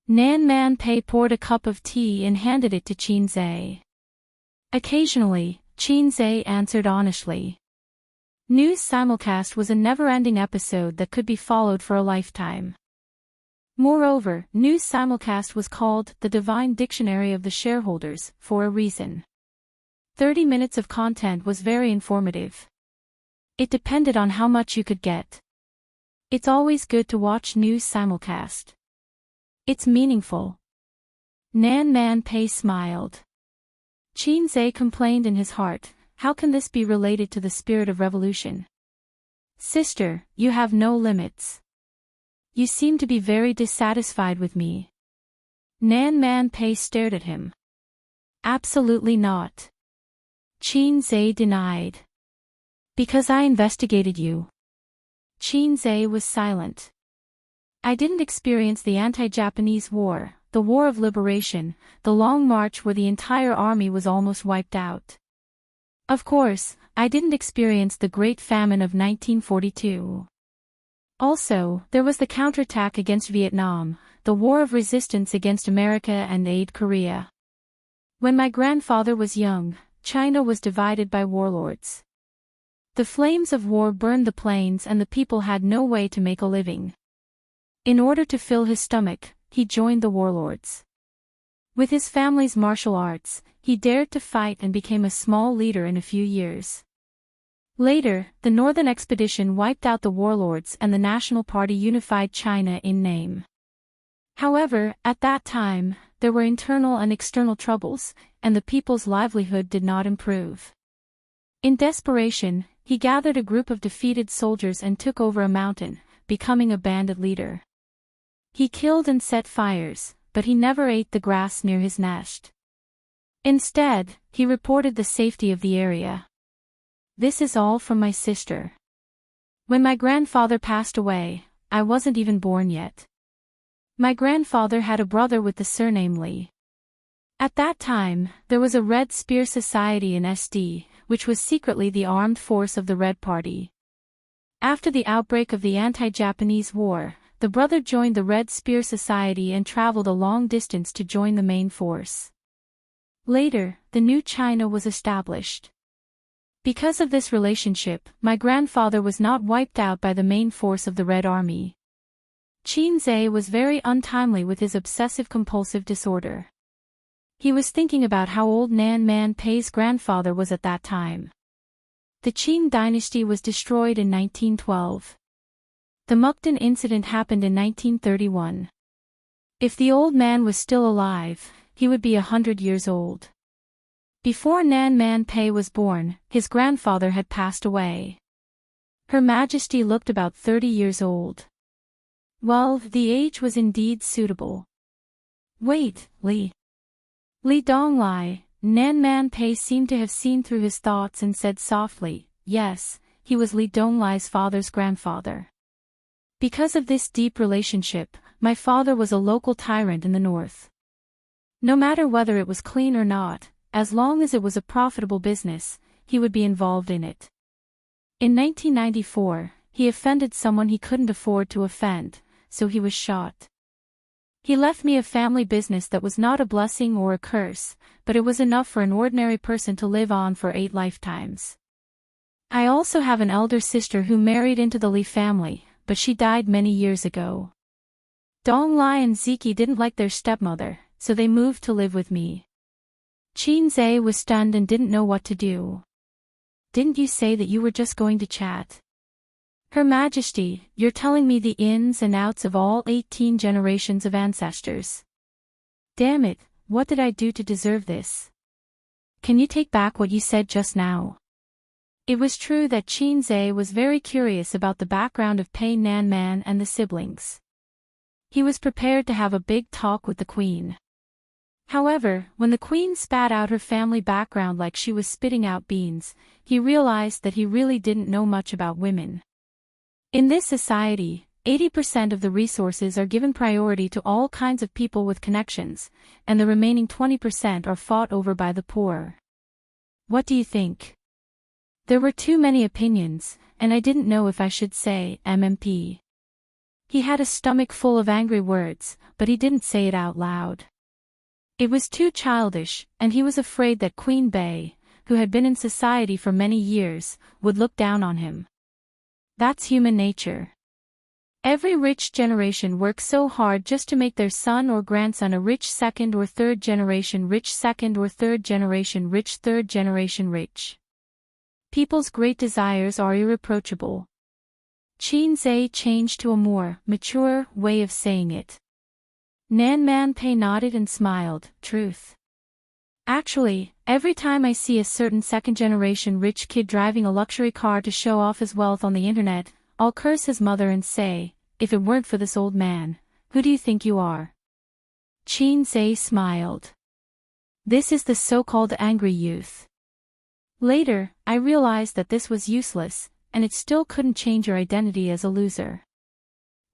[SPEAKER 1] Nan Man Pei poured a cup of tea and handed it to Qinze. "Occasionally," Qinze answered honestly. News simulcast was a never-ending episode that could be followed for a lifetime. Moreover, news simulcast was called the Divine Dictionary of the Shareholders for a reason. 30 minutes of content was very informative. It depended on how much you could get. It's always good to watch news simulcast. It's meaningful. Nan Man Pei smiled. Qinze complained in his heart, "How can this be related to the spirit of revolution? Sister, you have no limits. You seem to be very dissatisfied with me." Nan Man Pei stared at him. "Absolutely not." Qinze denied. "Because I investigated you." Qinze was silent. "I didn't experience the anti-Japanese war, the war of liberation, the long march where the entire army was almost wiped out. Of course, I didn't experience the Great Famine of 1942. Also, there was the counterattack against Vietnam, the war of resistance against America and aid Korea. When my grandfather was young, China was divided by warlords. The flames of war burned the plains and the people had no way to make a living. In order to fill his stomach, he joined the warlords. With his family's martial arts, he dared to fight and became a small leader in a few years. Later, the Northern Expedition wiped out the warlords and the National Party unified China in name. However, at that time, there were internal and external troubles, and the people's livelihood did not improve. In desperation, he gathered a group of defeated soldiers and took over a mountain, becoming a bandit leader. He killed and set fires, but he never ate the grass near his nest. Instead, he reported the safety of the area. "This is all from my sister. When my grandfather passed away, I wasn't even born yet. My grandfather had a brother with the surname Li. At that time, there was a Red Spear Society in SD, which was secretly the armed force of the Red Party. After the outbreak of the anti-Japanese war, the brother joined the Red Spear Society and traveled a long distance to join the main force. Later, the new China was established. Because of this relationship, my grandfather was not wiped out by the main force of the Red Army." Qinze was very untimely with his obsessive-compulsive disorder. He was thinking about how old Nan Man Pei's grandfather was at that time. The Qin dynasty was destroyed in 1912. The Mukden incident happened in 1931. If the old man was still alive, he would be 100 years old. Before Nan Man Pei was born, his grandfather had passed away. Her Majesty looked about 30 years old. Well, the age was indeed suitable. "Wait, Li Donglai," Nan Man Pei seemed to have seen through his thoughts and said softly, "Yes, he was Li Donglai's father's grandfather. Because of this deep relationship, my father was a local tyrant in the north. No matter whether it was clean or not, as long as it was a profitable business, he would be involved in it. In 1994, he offended someone he couldn't afford to offend, so he was shot. He left me a family business that was not a blessing or a curse, but it was enough for an ordinary person to live on for 8 lifetimes. I also have an elder sister who married into the Li family, but she died many years ago. Dong Lai and Ziki didn't like their stepmother, so they moved to live with me. Qin Zhe was stunned and didn't know what to do. Didn't you say that you were just going to chat? Her Majesty, you're telling me the ins and outs of all 18 generations of ancestors. Damn it, what did I do to deserve this? Can you take back what you said just now? It was true that Qin Zhe was very curious about the background of Pei Nan Man and the siblings. He was prepared to have a big talk with the queen. However, when the queen spat out her family background like she was spitting out beans, he realized that he really didn't know much about women. In this society, 80% of the resources are given priority to all kinds of people with connections, and the remaining 20% are fought over by the poor. What do you think? There were too many opinions, and I didn't know if I should say MMP. He had a stomach full of angry words, but he didn't say it out loud. It was too childish, and he was afraid that Queen Bei, who had been in society for many years, would look down on him. That's human nature. Every rich generation works so hard just to make their son or grandson a rich second or third generation rich second or third generation rich third generation rich. People's great desires are irreproachable. Qin Zhe changed to a more mature way of saying it. Nan Man Pei nodded and smiled, truth. Actually, every time I see a certain second-generation rich kid driving a luxury car to show off his wealth on the internet, I'll curse his mother and say, if it weren't for this old man, who do you think you are? Qin Zhe smiled. This is the so-called angry youth. Later, I realized that this was useless, and it still couldn't change your identity as a loser.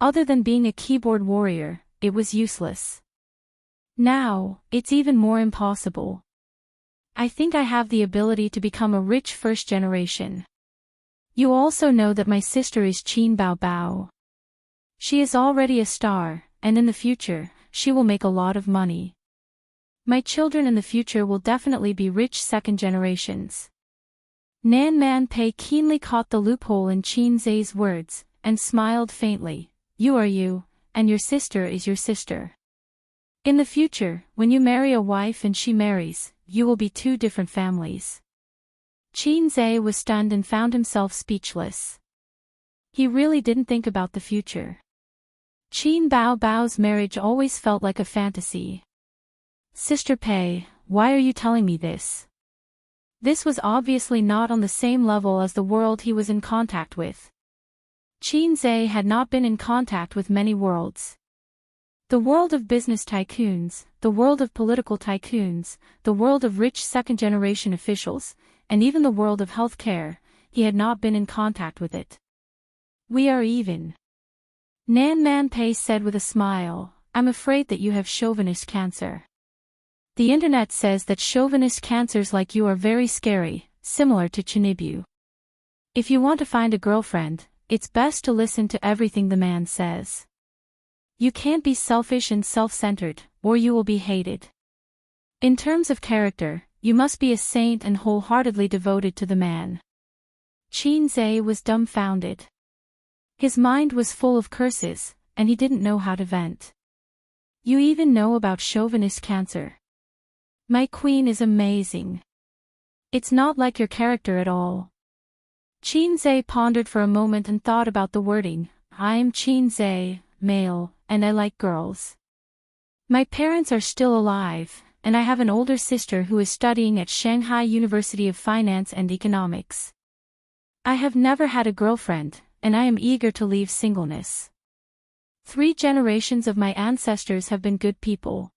[SPEAKER 1] Other than being a keyboard warrior, it was useless. Now, it's even more impossible. I think I have the ability to become a rich first generation. You also know that my sister is Qin Bao Bao. She is already a star, and in the future, she will make a lot of money. My children in the future will definitely be rich second generations. Nan Man Pei keenly caught the loophole in Qin Zhe's words, and smiled faintly. You are you, and your sister is your sister. In the future, when you marry a wife and she marries, you will be 2 different families. Qin Zhe was stunned and found himself speechless. He really didn't think about the future. Qin Bao Bao's marriage always felt like a fantasy. Sister Pei, why are you telling me this? This was obviously not on the same level as the world he was in contact with. Qin Zhe had not been in contact with many worlds. The world of business tycoons, the world of political tycoons, the world of rich second-generation officials, and even the world of healthcare, he had not been in contact with it. We are even. Nan Man Pei said with a smile, I'm afraid that you have chauvinist cancer. The internet says that chauvinist cancers like you are very scary, similar to Chinibu. If you want to find a girlfriend, it's best to listen to everything the man says. You can't be selfish and self-centered, or you will be hated. In terms of character, you must be a saint and wholeheartedly devoted to the man. Qin Zhe was dumbfounded. His mind was full of curses, and he didn't know how to vent. You even know about chauvinist cancer. My queen is amazing. It's not like your character at all. Qin Zhe pondered for a moment and thought about the wording. I'm Qin Zhe, male, and I like girls. My parents are still alive, and I have an older sister who is studying at Shanghai University of Finance and Economics. I have never had a girlfriend, and I am eager to leave singleness. 3 generations of my ancestors have been good people.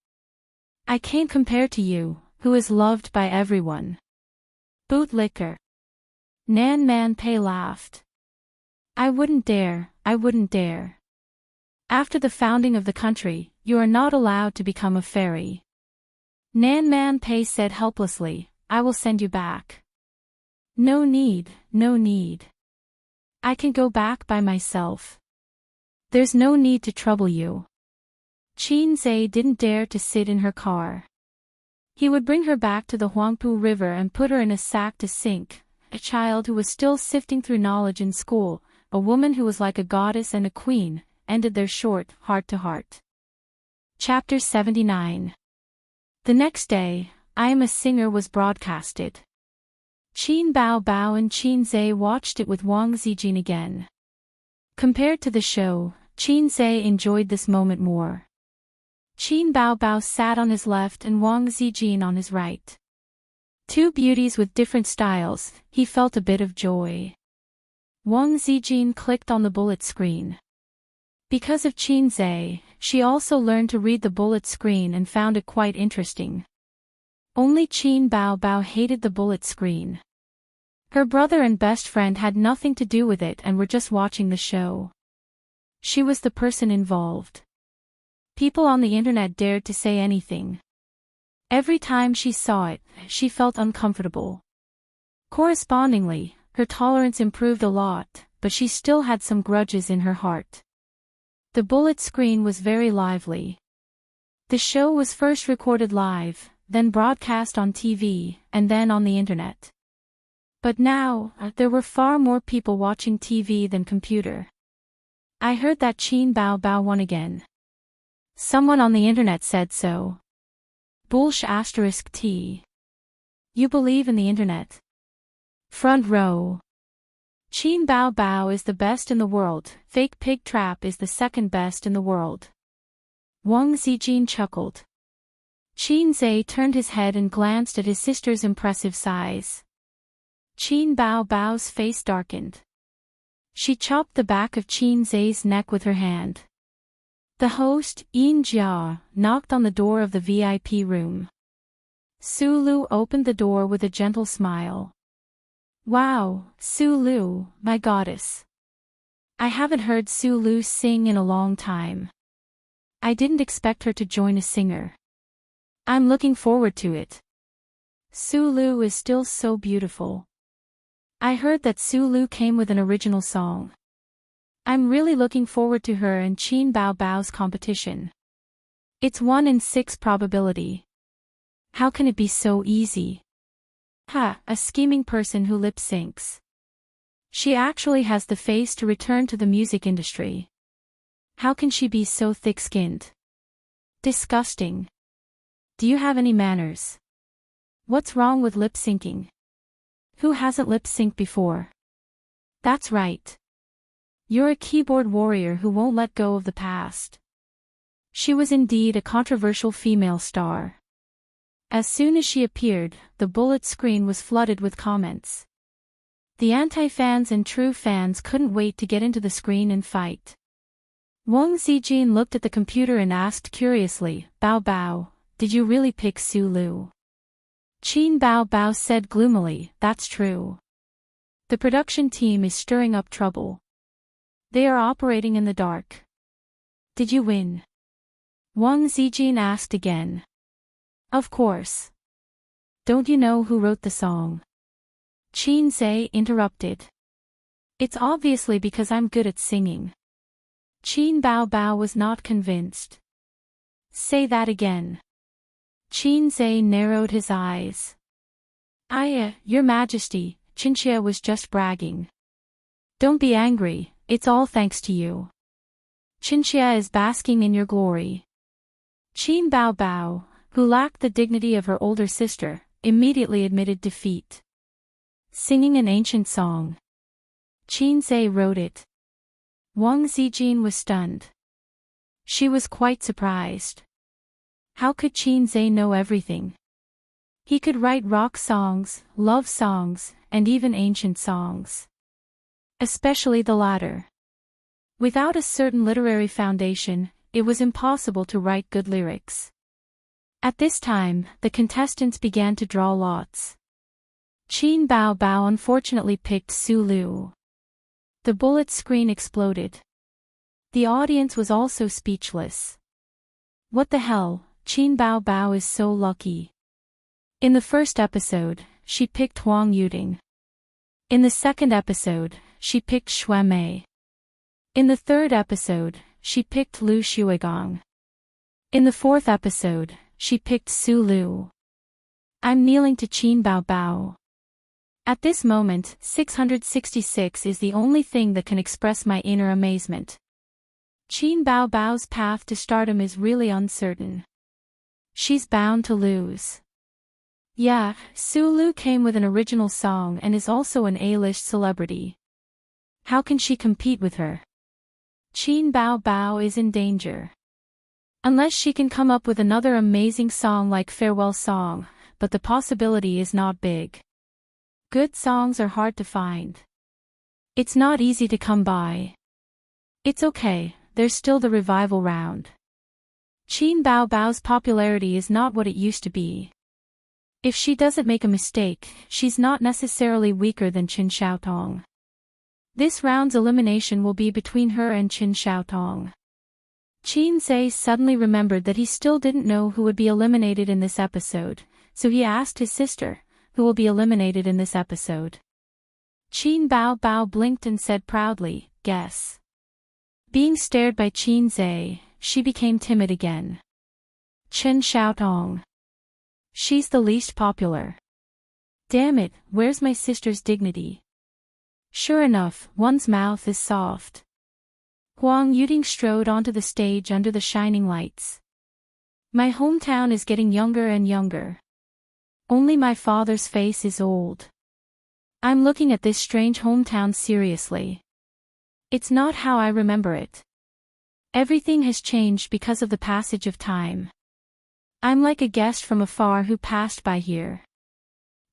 [SPEAKER 1] I can't compare to you, who is loved by everyone. Bootlicker. Nan Man Pei laughed. I wouldn't dare, I wouldn't dare. After the founding of the country, you are not allowed to become a fairy. Nan Man Pei said helplessly, I will send you back. No need, no need. I can go back by myself. There's no need to trouble you. Qin Zhe didn't dare to sit in her car. He would bring her back to the Huangpu River and put her in a sack to sink, a child who was still sifting through knowledge in school, a woman who was like a goddess and a queen, ended their short, heart-to-heart. Chapter 79. The next day, I Am a Singer was broadcasted. Qin Bao Bao and Qin Zhe watched it with Wang Zijin again. Compared to the show, Qin Zhe enjoyed this moment more. Qin Bao Bao sat on his left and Wang Zijin on his right. Two beauties with different styles, he felt a bit of joy. Wang Zijin clicked on the bullet screen. Because of Qin Zhe, she also learned to read the bullet screen and found it quite interesting. Only Qin Bao Bao hated the bullet screen. Her brother and best friend had nothing to do with it and were just watching the show. She was the person involved. People on the internet dared to say anything. Every time she saw it, she felt uncomfortable. Correspondingly, her tolerance improved a lot, but she still had some grudges in her heart. The bullet screen was very lively. The show was first recorded live, then broadcast on TV, and then on the internet. But now, there were far more people watching TV than computer. I heard that Qin Bao Bao won again. Someone on the internet said so. *T. You believe in the internet? Front row. Qin Bao Bao is the best in the world, fake pig trap is the second best in the world. Wang Zijin chuckled. Qin Zhe turned his head and glanced at his sister's impressive size. Qin Bao Bao's face darkened. She chopped the back of Qin Zhe's neck with her hand. The host, Yin Jia, knocked on the door of the VIP room. Su Lu opened the door with a gentle smile. Wow, Su Lu, my goddess. I haven't heard Su Lu sing in a long time. I didn't expect her to join a singer. I'm looking forward to it. Su Lu is still so beautiful. I heard that Su Lu came with an original song. I'm really looking forward to her and Qin Bao Bao's competition. It's 1 in 6 probability. How can it be so easy? Ha, a scheming person who lip syncs. She actually has the face to return to the music industry. How can she be so thick-skinned? Disgusting. Do you have any manners? What's wrong with lip syncing? Who hasn't lip synced before? That's right. You're a keyboard warrior who won't let go of the past. She was indeed a controversial female star. As soon as she appeared, the bullet screen was flooded with comments. The anti-fans and true fans couldn't wait to get into the screen and fight. Wang Zijin looked at the computer and asked curiously, Bao Bao, did you really pick Su Lu? Qin Bao Bao said gloomily, that's true. The production team is stirring up trouble. They are operating in the dark. Did you win? Wang Zijin asked again. Of course. Don't you know who wrote the song? Qin Zhe interrupted. It's obviously because I'm good at singing. Qin Bao Bao was not convinced. Say that again. Qin Zhe narrowed his eyes. Your Majesty, Qinxia was just bragging. Don't be angry, it's all thanks to you. Qinxia is basking in your glory. Qin Bao Bao, who lacked the dignity of her older sister, immediately admitted defeat. Singing an ancient song. Qin Zhe wrote it. Wang Zijin was stunned. She was quite surprised. How could Qin Zhe know everything? He could write rock songs, love songs, and even ancient songs. Especially the latter. Without a certain literary foundation, it was impossible to write good lyrics. At this time, the contestants began to draw lots. Qin Bao Bao unfortunately picked Su Lu. The bullet screen exploded. The audience was also speechless. What the hell, Qin Bao Bao is so lucky. In the first episode, she picked Huang Yuding. In the second episode, she picked Xue Mei. In the third episode, she picked Lu Xuegang. In the fourth episode, she picked Su Lu. I'm kneeling to Qin Bao Bao. At this moment, 666 is the only thing that can express my inner amazement. Qin Bao Bao's path to stardom is really uncertain. She's bound to lose. Yeah, Su Lu came with an original song and is also an A-list celebrity. How can she compete with her? Qin Bao Bao is in danger. Unless she can come up with another amazing song like Farewell Song, but the possibility is not big. Good songs are hard to find. It's not easy to come by. It's okay, there's still the revival round. Qin Bao Bao's popularity is not what it used to be. If she doesn't make a mistake, she's not necessarily weaker than Qin Xiaotong. This round's elimination will be between her and Qin Xiaotong. Qin Zhe suddenly remembered that he still didn't know who would be eliminated in this episode, so he asked his sister, who will be eliminated in this episode. Qin Bao Bao blinked and said proudly, guess. Being stared by Qin Zhe, she became timid again. Qin Xiaotong. She's the least popular. Damn it, where's my sister's dignity? Sure enough, one's mouth is soft. Huang Yuding strode onto the stage under the shining lights. My hometown is getting younger and younger. Only my father's face is old. I'm looking at this strange hometown seriously. It's not how I remember it. Everything has changed because of the passage of time. I'm like a guest from afar who passed by here.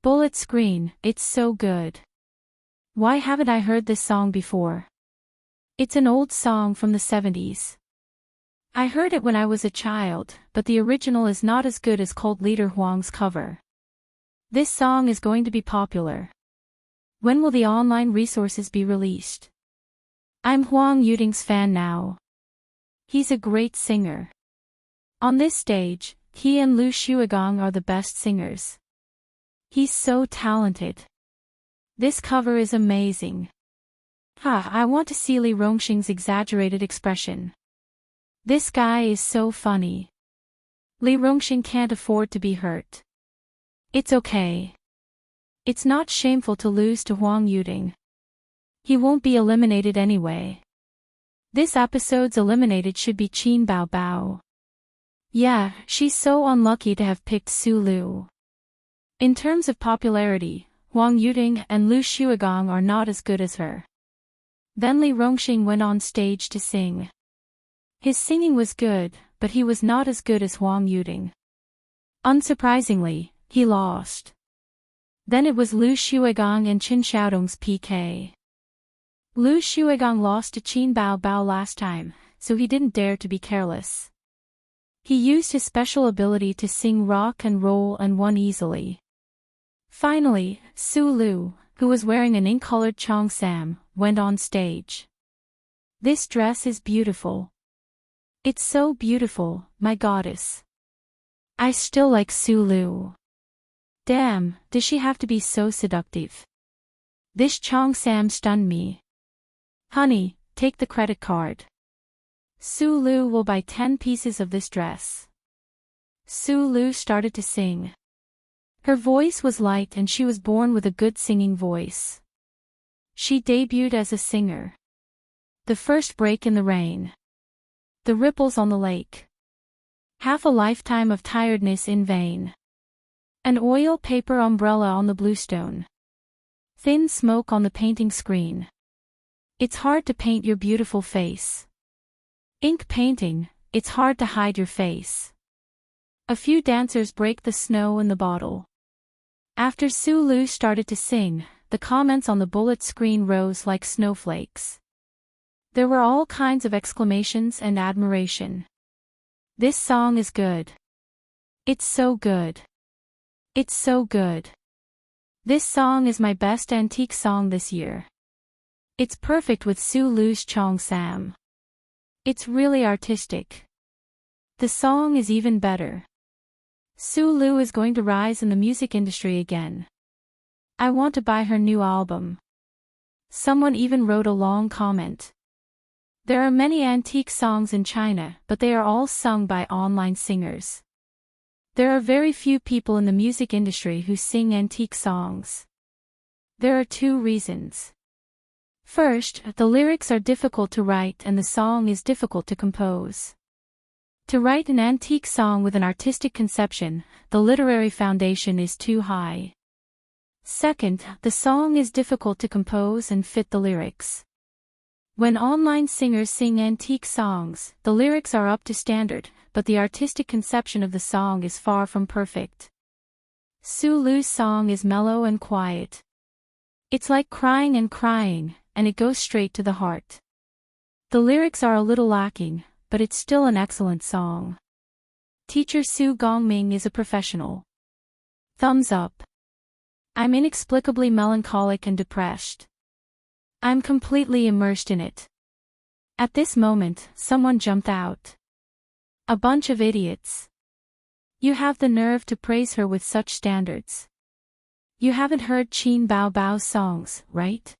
[SPEAKER 1] Bullet screen, it's so good. Why haven't I heard this song before? It's an old song from the 70s. I heard it when I was a child, but the original is not as good as cult leader Huang's cover. This song is going to be popular. When will the online resources be released? I'm Huang Yuding's fan now. He's a great singer. On this stage, he and Lu Xuegang are the best singers. He's so talented. This cover is amazing. I want to see Li Rongxing's exaggerated expression. This guy is so funny. Li Rongxing can't afford to be hurt. It's okay. It's not shameful to lose to Huang Yuding. He won't be eliminated anyway. This episode's eliminated should be Qin Bao Bao. Yeah, she's so unlucky to have picked Su Lu. In terms of popularity, Huang Yuding and Lu Xuegang are not as good as her. Then Li Rongxing went on stage to sing. His singing was good, but he was not as good as Huang Yuding. Unsurprisingly, he lost. Then it was Lu Xuegang and Qin Xiaotong's PK. Lu Xuegang lost to Qin Bao Bao last time, so he didn't dare to be careless. He used his special ability to sing rock and roll and won easily. Finally, Su Lu, who was wearing an ink-colored cheongsam, went on stage. This dress is beautiful. It's so beautiful, my goddess. I still like Su Lu. Damn, does she have to be so seductive? This cheongsam stunned me. Honey, take the credit card. Su Lu will buy 10 pieces of this dress. Su Lu started to sing. Her voice was light and she was born with a good singing voice. She debuted as a singer. The first break in the rain. The ripples on the lake. Half a lifetime of tiredness in vain. An oil paper umbrella on the bluestone. Thin smoke on the painting screen. It's hard to paint your beautiful face. Ink painting, it's hard to hide your face. A few dancers break the snow in the bottle. After Su Lu started to sing, the comments on the bullet screen rose like snowflakes. There were all kinds of exclamations and admiration. This song is good. It's so good. It's so good. This song is my best antique song this year. It's perfect with Su Lu's cheongsam. It's really artistic. The song is even better. Su Lu is going to rise in the music industry again. I want to buy her new album. Someone even wrote a long comment. There are many antique songs in China, but they are all sung by online singers. There are very few people in the music industry who sing antique songs. There are two reasons. First, the lyrics are difficult to write and the song is difficult to compose. To write an antique song with an artistic conception, the literary foundation is too high. Second, the song is difficult to compose and fit the lyrics. When online singers sing antique songs, the lyrics are up to standard, but the artistic conception of the song is far from perfect. Su Lu's song is mellow and quiet. It's like crying, and it goes straight to the heart. The lyrics are a little lacking, but it's still an excellent song. Teacher Su Gongming is a professional. Thumbs up. I'm inexplicably melancholic and depressed. I'm completely immersed in it. At this moment, someone jumped out. A bunch of idiots. You have the nerve to praise her with such standards. You haven't heard Qin Bao Bao's songs, right?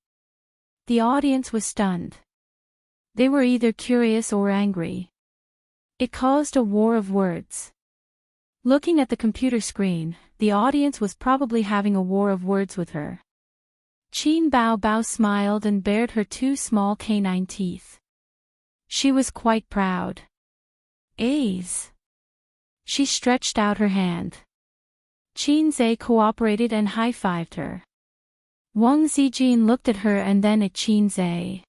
[SPEAKER 1] The audience was stunned. They were either curious or angry. It caused a war of words. Looking at the computer screen, the audience was probably having a war of words with her. Qin Bao Bao smiled and bared her two small canine teeth. She was quite proud. A's. She stretched out her hand. Qin Zhe cooperated and high-fived her. Wang Zijin looked at her and then at Qin Zhe.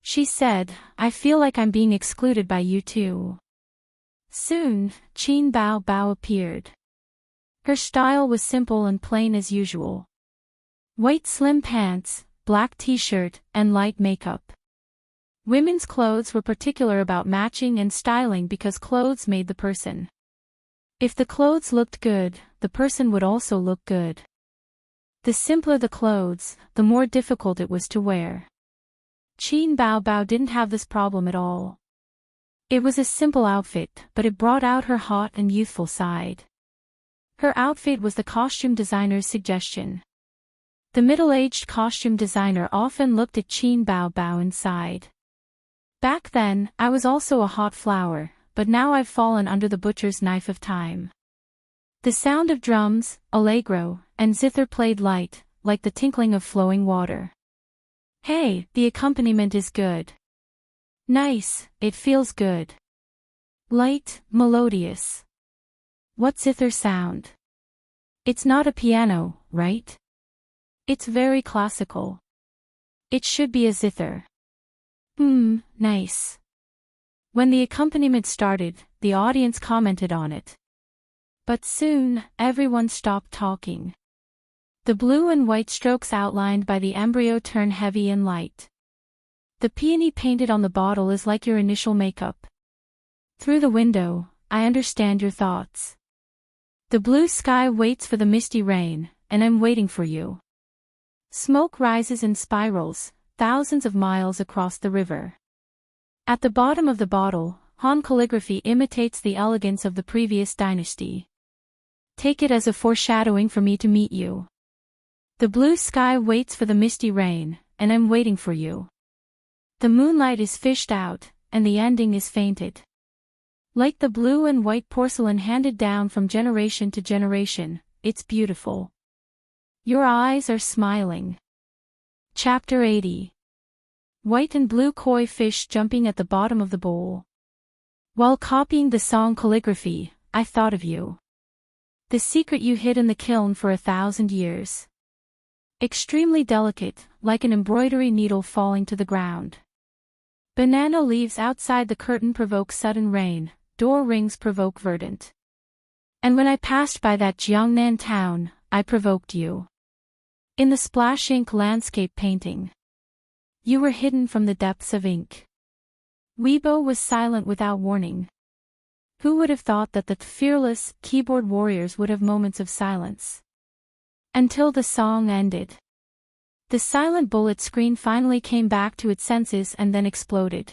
[SPEAKER 1] She said, I feel like I'm being excluded by you too. Soon, Qin Bao Bao appeared. Her style was simple and plain as usual. White slim pants, black t-shirt, and light makeup. Women's clothes were particular about matching and styling because clothes made the person. If the clothes looked good, the person would also look good. The simpler the clothes, the more difficult it was to wear. Qin Bao Bao didn't have this problem at all. It was a simple outfit, but it brought out her hot and youthful side. Her outfit was the costume designer's suggestion. The middle-aged costume designer often looked at Qin Bao Bao and sighed. Back then, I was also a hot flower, but now I've fallen under the butcher's knife of time. The sound of drums, allegro, and zither played light, like the tinkling of flowing water. Hey, the accompaniment is good. Nice, it feels good. Light, melodious. What zither sound? It's not a piano, right? It's very classical. It should be a zither. Nice. When the accompaniment started, the audience commented on it. But soon, everyone stopped talking. The blue and white strokes outlined by the embryo turn heavy and light. The peony painted on the bottle is like your initial makeup. Through the window, I understand your thoughts. The blue sky waits for the misty rain, and I'm waiting for you. Smoke rises in spirals, thousands of miles across the river. At the bottom of the bottle, Han calligraphy imitates the elegance of the previous dynasty. Take it as a foreshadowing for me to meet you. The blue sky waits for the misty rain, and I'm waiting for you. The moonlight is fished out, and the ending is fainted. Like the blue and white porcelain handed down from generation to generation, it's beautiful. Your eyes are smiling. Chapter 80. White and blue koi fish jumping at the bottom of the bowl. While copying the song calligraphy, I thought of you. The secret you hid in the kiln for 1,000 years. Extremely delicate, like an embroidery needle falling to the ground. Banana leaves outside the curtain provoke sudden rain, door rings provoke verdant. And when I passed by that Jiangnan town, I provoked you. In the splash ink landscape painting. You were hidden from the depths of ink. Weibo was silent without warning. Who would have thought that the fearless keyboard warriors would have moments of silence? Until the song ended. The silent bullet screen finally came back to its senses and then exploded.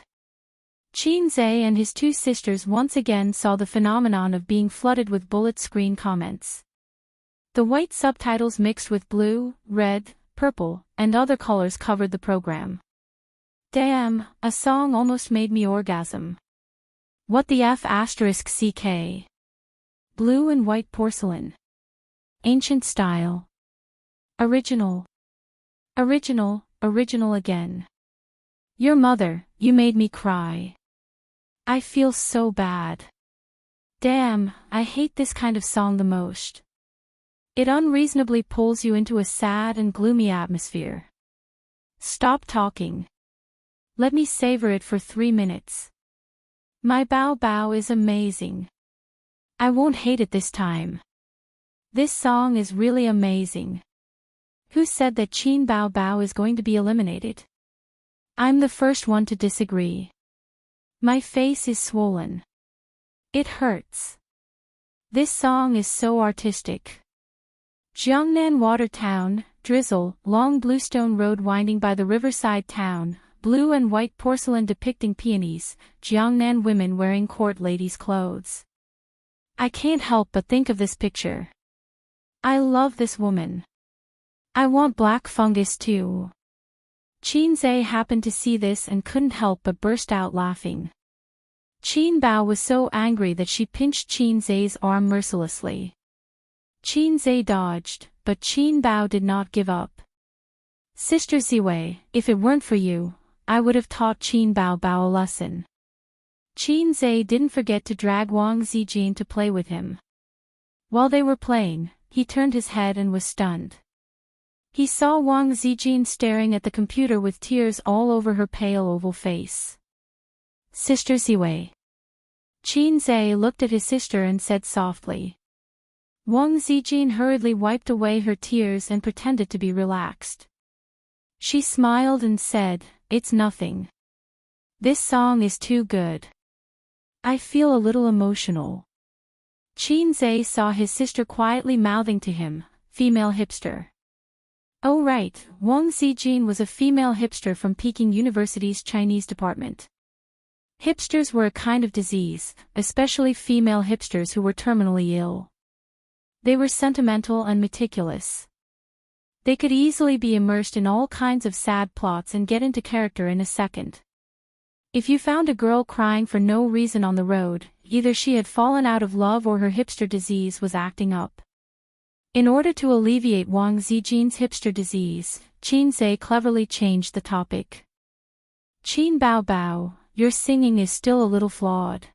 [SPEAKER 1] Qin Zhe and his two sisters once again saw the phenomenon of being flooded with bullet screen comments. The white subtitles mixed with blue, red, purple, and other colors covered the program. Damn, a song almost made me orgasm. What the F asterisk CK? Blue and white porcelain. Ancient style. Original. Original, original again. Your mother, you made me cry. I feel so bad. Damn, I hate this kind of song the most. It unreasonably pulls you into a sad and gloomy atmosphere. Stop talking. Let me savor it for 3 minutes. My Bao Bao is amazing. I won't hate it this time. This song is really amazing. Who said that Qin Bao Bao is going to be eliminated? I'm the first one to disagree. My face is swollen. It hurts. This song is so artistic. Jiangnan Water Town, drizzle, long bluestone road winding by the riverside town, blue and white porcelain depicting peonies, Jiangnan women wearing court ladies' clothes. I can't help but think of this picture. I love this woman. I want black fungus too. Qin Zhe happened to see this and couldn't help but burst out laughing. Qin Bao was so angry that she pinched Qin Zhe's arm mercilessly. Qin Zhe dodged, but Qin Bao did not give up. Sister Ziwei, if it weren't for you, I would have taught Qin Bao Bao a lesson. Qin Zhe didn't forget to drag Wang Zijin to play with him. While they were playing, he turned his head and was stunned. He saw Wang Zijin staring at the computer with tears all over her pale oval face. Sister Ziwei. Qin Zhe looked at his sister and said softly. Wang Zijin hurriedly wiped away her tears and pretended to be relaxed. She smiled and said, "It's nothing. This song is too good. I feel a little emotional." Qin Zhe saw his sister quietly mouthing to him, "Female hipster." Oh right, Wang Zijin was a female hipster from Peking University's Chinese department. Hipsters were a kind of disease, especially female hipsters who were terminally ill. They were sentimental and meticulous. They could easily be immersed in all kinds of sad plots and get into character in a second. If you found a girl crying for no reason on the road, either she had fallen out of love or her hipster disease was acting up. In order to alleviate Wang Zijin's hipster disease, Qin Zhe cleverly changed the topic. Qin Bao Bao, your singing is still a little flawed.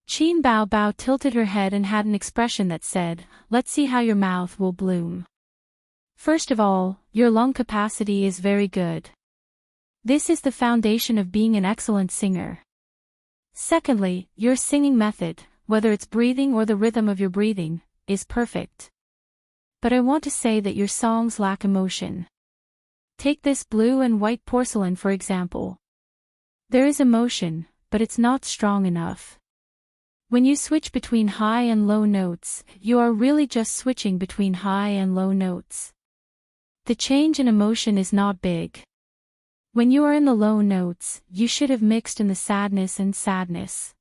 [SPEAKER 1] Qin Bao Bao tilted her head and had an expression that said, "Let's see how your mouth will bloom. First of all, your lung capacity is very good. This is the foundation of being an excellent singer. Secondly, your singing method, whether it's breathing or the rhythm of your breathing, is perfect. But I want to say that your songs lack emotion. Take this blue and white porcelain for example. There is emotion, but it's not strong enough. When you switch between high and low notes, you are really just switching between high and low notes. The change in emotion is not big. When you are in the low notes, you should have mixed in the sadness and sadness.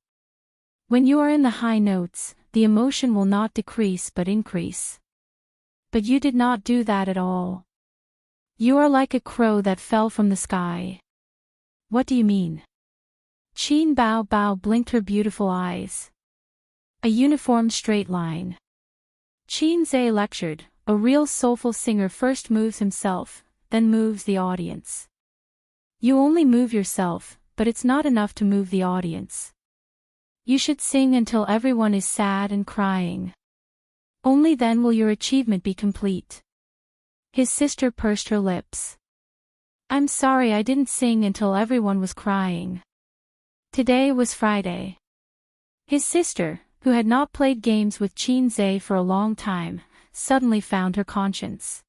[SPEAKER 1] When you are in the high notes, the emotion will not decrease but increase. But you did not do that at all. You are like a crow that fell from the sky." "What do you mean?" Qin Bao Bao blinked her beautiful eyes. "A uniform straight line." Qin Zhe lectured, "A real soulful singer first moves himself, then moves the audience. You only move yourself, but it's not enough to move the audience. You should sing until everyone is sad and crying. Only then will your achievement be complete." His sister pursed her lips. "I'm sorry I didn't sing until everyone was crying. Today was Friday." His sister, who had not played games with Qin Zhe for a long time, suddenly found her conscience.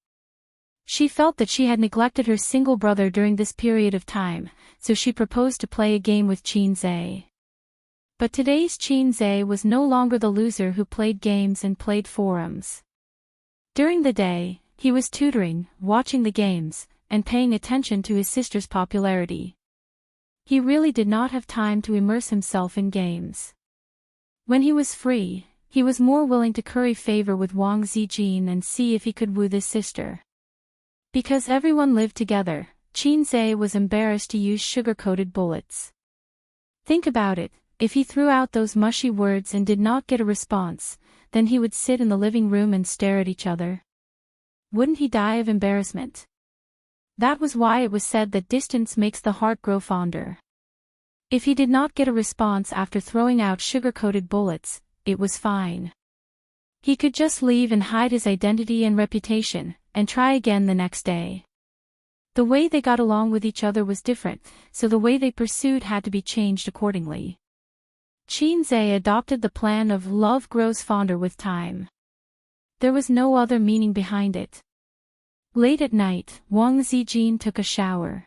[SPEAKER 1] She felt that she had neglected her single brother during this period of time, so she proposed to play a game with Qin Zhe. But today's Qin Zhe was no longer the loser who played games and played forums. During the day, he was tutoring, watching the games, and paying attention to his sister's popularity. He really did not have time to immerse himself in games. When he was free, he was more willing to curry favor with Wang Zijin and see if he could woo this sister. Because everyone lived together, Qinze was embarrassed to use sugar-coated bullets. Think about it, if he threw out those mushy words and did not get a response, then he would sit in the living room and stare at each other. Wouldn't he die of embarrassment? That was why it was said that distance makes the heart grow fonder. If he did not get a response after throwing out sugar-coated bullets, it was fine. He could just leave and hide his identity and reputation, and try again the next day. The way they got along with each other was different, so the way they pursued had to be changed accordingly. Qinze adopted the plan of love grows fonder with time. There was no other meaning behind it. Late at night, Wang Zijin took a shower.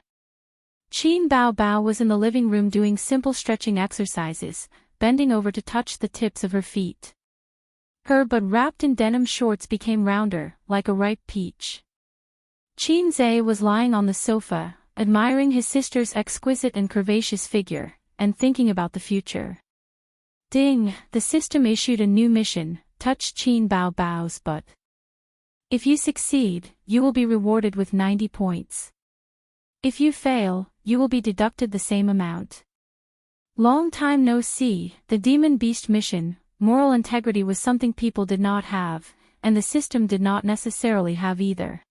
[SPEAKER 1] Qin Baobao was in the living room doing simple stretching exercises, bending over to touch the tips of her feet. Her but wrapped in denim shorts became rounder, like a ripe peach. Qinze was lying on the sofa, admiring his sister's exquisite and curvaceous figure, and thinking about the future. Ding, the system issued a new mission, touch Qin Baobao's butt. If you succeed, you will be rewarded with 90 points. If you fail, you will be deducted the same amount. Long time no see, the Demon Beast mission, moral integrity was something people did not have, and the system did not necessarily have either.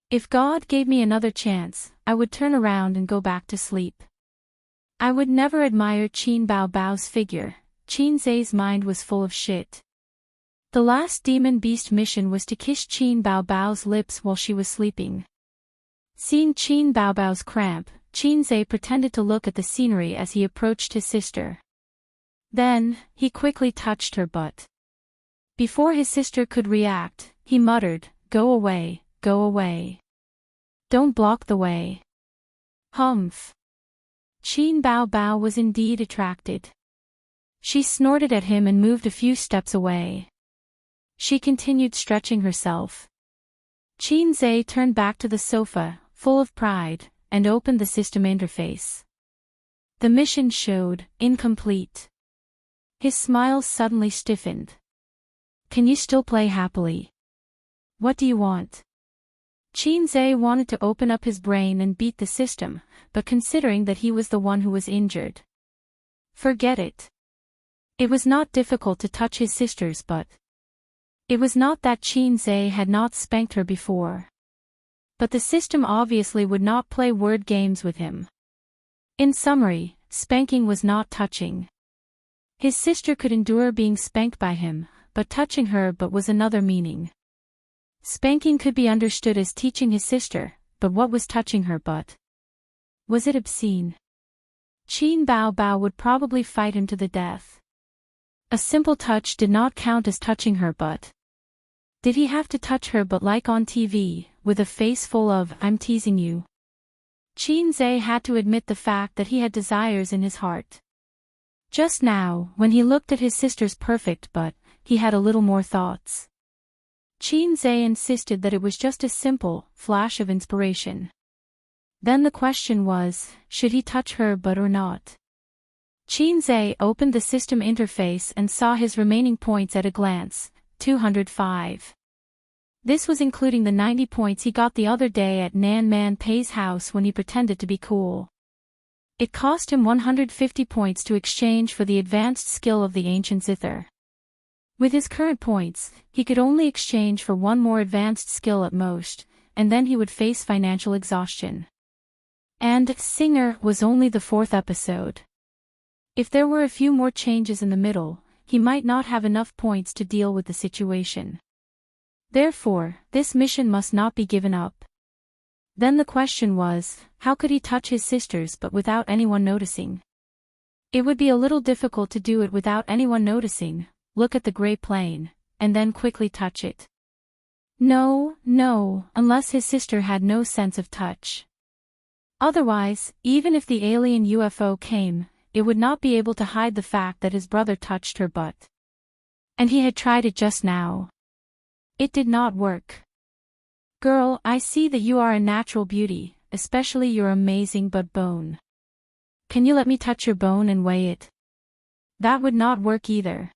[SPEAKER 1] If God gave me another chance, I would turn around and go back to sleep. I would never admire Qin Baobao's figure. Qinze's mind was full of shit. The last Demon Beast mission was to kiss Qin Baobao's lips while she was sleeping. Seeing Qin Baobao's cramp, Qinze pretended to look at the scenery as he approached his sister. Then, he quickly touched her butt. Before his sister could react, he muttered, "Go away, go away. Don't block the way." Humph. Qin Baobao was indeed attracted. She snorted at him and moved a few steps away. She continued stretching herself. Qinze turned back to the sofa, full of pride, and opened the system interface. The mission showed, incomplete. His smile suddenly stiffened. "Can you still play happily? What do you want?" Qinze wanted to open up his brain and beat the system, but considering that he was the one who was injured. Forget it. It was not difficult to touch his sister's butt. It was not that Qinze had not spanked her before. But the system obviously would not play word games with him. In summary, spanking was not touching. His sister could endure being spanked by him, but touching her butt was another meaning. Spanking could be understood as teaching his sister, but what was touching her butt? Was it obscene? Qin Baobao would probably fight him to the death. A simple touch did not count as touching her butt. Did he have to touch her butt like on TV, with a face full of, "I'm teasing you"? Qinze had to admit the fact that he had desires in his heart. Just now, when he looked at his sister's perfect butt, he had a little more thoughts. Qinze insisted that it was just a simple flash of inspiration. Then the question was, should he touch her butt or not? Qinze opened the system interface and saw his remaining points at a glance, 205. This was including the 90 points he got the other day at Nan Man Pei's house when he pretended to be cool. It cost him 150 points to exchange for the advanced skill of the ancient zither. With his current points, he could only exchange for one more advanced skill at most, and then he would face financial exhaustion. And Singer was only the 4th episode. If there were a few more changes in the middle, he might not have enough points to deal with the situation. Therefore, this mission must not be given up. Then the question was, how could he touch his sisters but without anyone noticing? It would be a little difficult to do it without anyone noticing, look at the gray plane, and then quickly touch it. No, unless his sister had no sense of touch. Otherwise, even if the alien UFO came, it would not be able to hide the fact that his brother touched her butt. And he had tried it just now. It did not work. "Girl, I see that you are a natural beauty, especially your amazing butt bone. Can you let me touch your bone and weigh it?" That would not work either.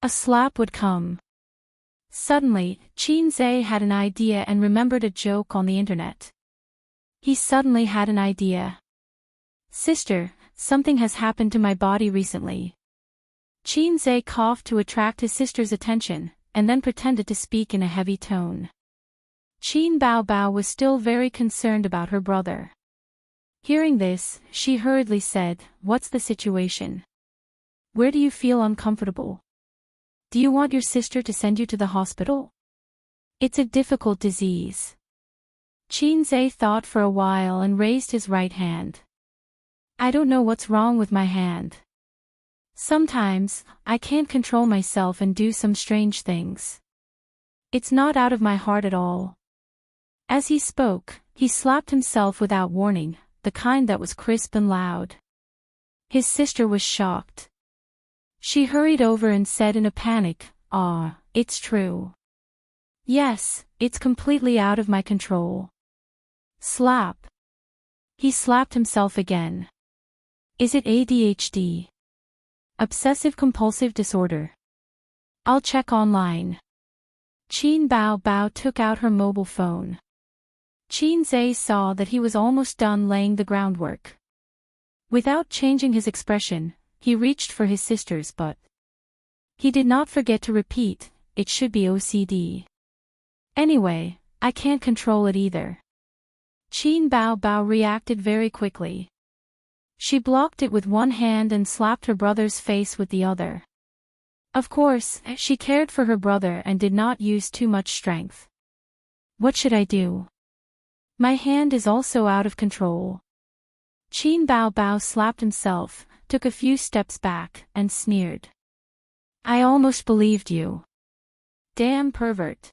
[SPEAKER 1] A slap would come. Suddenly, Qin Zhe had an idea and remembered a joke on the internet. He suddenly had an idea. Sister, something has happened to my body recently. Qin Zhe coughed to attract his sister's attention, and then pretended to speak in a heavy tone. Qin Bao was still very concerned about her brother. Hearing this, she hurriedly said, "What's the situation? Where do you feel uncomfortable? Do you want your sister to send you to the hospital? It's a difficult disease." Qin Zhe thought for a while and raised his right hand. "I don't know what's wrong with my hand. Sometimes, I can't control myself and do some strange things. It's not out of my heart at all." As he spoke, he slapped himself without warning, the kind that was crisp and loud. His sister was shocked. She hurried over and said in a panic, "Ah, it's true. Yes, it's completely out of my control." Slap. He slapped himself again. Is it ADHD? Obsessive-compulsive disorder? I'll check online. Qin Bao took out her mobile phone. Qin Zhe saw that he was almost done laying the groundwork. Without changing his expression, he reached for his sister's butt. He did not forget to repeat, "It should be OCD. Anyway, I can't control it either." Qin Bao reacted very quickly. She blocked it with one hand and slapped her brother's face with the other. Of course, she cared for her brother and did not use too much strength. "What should I do? My hand is also out of control." Qin Bao slapped himself, took a few steps back, and sneered. "I almost believed you. Damn pervert.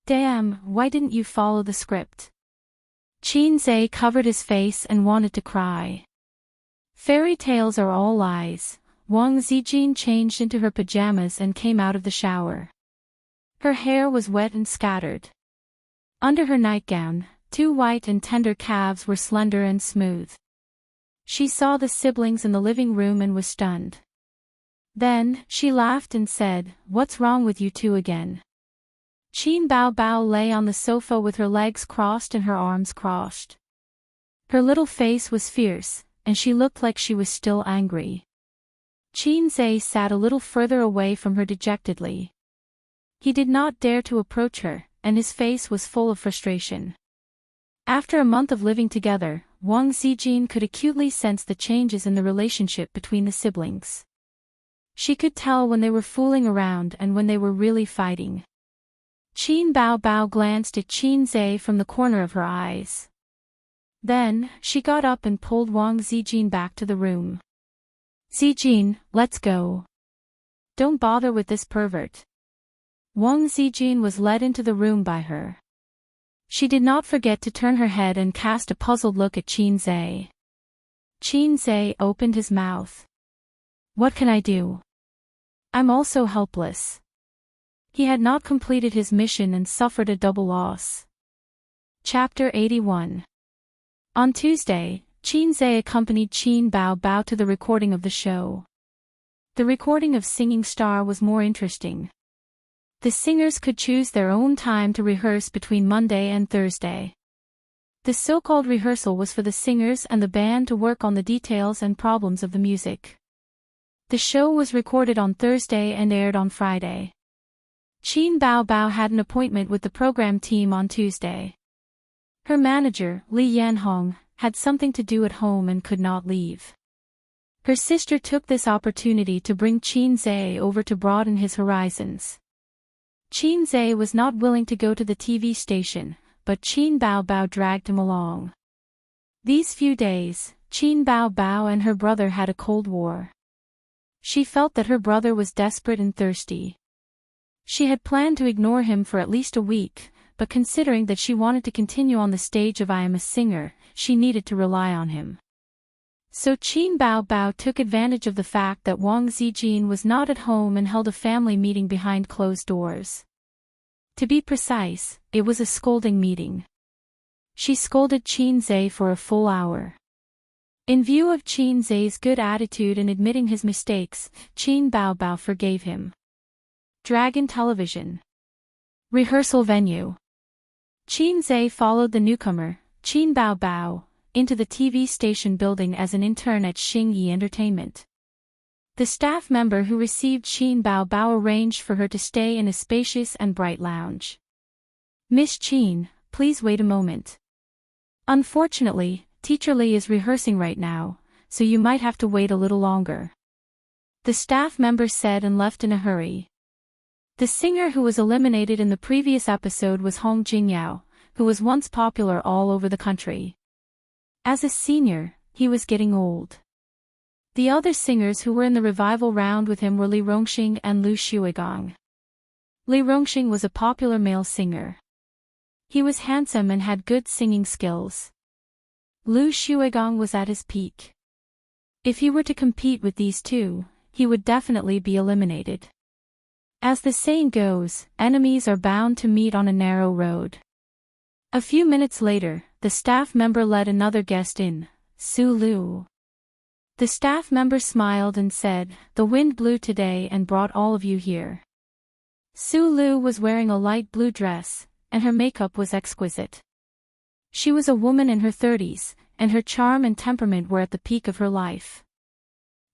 [SPEAKER 1] Damn, why didn't you follow the script?" Qin Zhe covered his face and wanted to cry. Fairy tales are all lies. Wang Zijin changed into her pajamas and came out of the shower. Her hair was wet and scattered. Under her nightgown, two white and tender calves were slender and smooth. She saw the siblings in the living room and was stunned. Then, she laughed and said, "What's wrong with you two again?" Qin Bao lay on the sofa with her legs crossed and her arms crossed. Her little face was fierce, and she looked like she was still angry. Qin Zhe sat a little further away from her dejectedly. He did not dare to approach her, and his face was full of frustration. After a month of living together, Wang Zijin could acutely sense the changes in the relationship between the siblings. She could tell when they were fooling around and when they were really fighting. Qin Bao glanced at Qin Zhe from the corner of her eyes. Then, she got up and pulled Wang Zijin back to the room. "Zijin, let's go. Don't bother with this pervert." Wang Zijin was led into the room by her. She did not forget to turn her head and cast a puzzled look at Qin Zhe. Qin Zhe opened his mouth. "What can I do? I'm also helpless." He had not completed his mission and suffered a double loss. Chapter 81. On Tuesday, Qin Zhe accompanied Qin Bao to the recording of the show. The recording of Singing Star was more interesting. The singers could choose their own time to rehearse between Monday and Thursday. The so-called rehearsal was for the singers and the band to work on the details and problems of the music. The show was recorded on Thursday and aired on Friday. Qin Bao had an appointment with the program team on Tuesday. Her manager, Li Yanhong, had something to do at home and could not leave. Her sister took this opportunity to bring Qin Zhe over to broaden his horizons. Qin Zhe was not willing to go to the TV station, but Qin Bao dragged him along. These few days, Qin Bao and her brother had a cold war. She felt that her brother was desperate and thirsty. She had planned to ignore him for at least a week, but considering that she wanted to continue on the stage of I Am a Singer, she needed to rely on him. So Qin Bao took advantage of the fact that Wang Zijin was not at home and held a family meeting behind closed doors. To be precise, it was a scolding meeting. She scolded Qin Zhe for a full hour. In view of Qin Zhe's good attitude and admitting his mistakes, Qin Bao forgave him. Dragon Television. Rehearsal venue. Qin Zhe followed the newcomer, Qin Bao Bao, into the TV station building as an intern at Xingyi Entertainment. The staff member who received Qin Bao Bao arranged for her to stay in a spacious and bright lounge. "Miss Qin, please wait a moment. Unfortunately, Teacher Li is rehearsing right now, so you might have to wait a little longer," the staff member said and left in a hurry. The singer who was eliminated in the previous episode was Hong Jingyao, who was once popular all over the country. As a senior, he was getting old. The other singers who were in the revival round with him were Li Rongxing and Lu Xuegang. Li Rongxing was a popular male singer. He was handsome and had good singing skills. Lu Xuegang was at his peak. If he were to compete with these two, he would definitely be eliminated. As the saying goes, enemies are bound to meet on a narrow road. A few minutes later, the staff member led another guest in, Su Lu. The staff member smiled and said, "The wind blew today and brought all of you here." Su Lu was wearing a light blue dress, and her makeup was exquisite. She was a woman in her 30s, and her charm and temperament were at the peak of her life.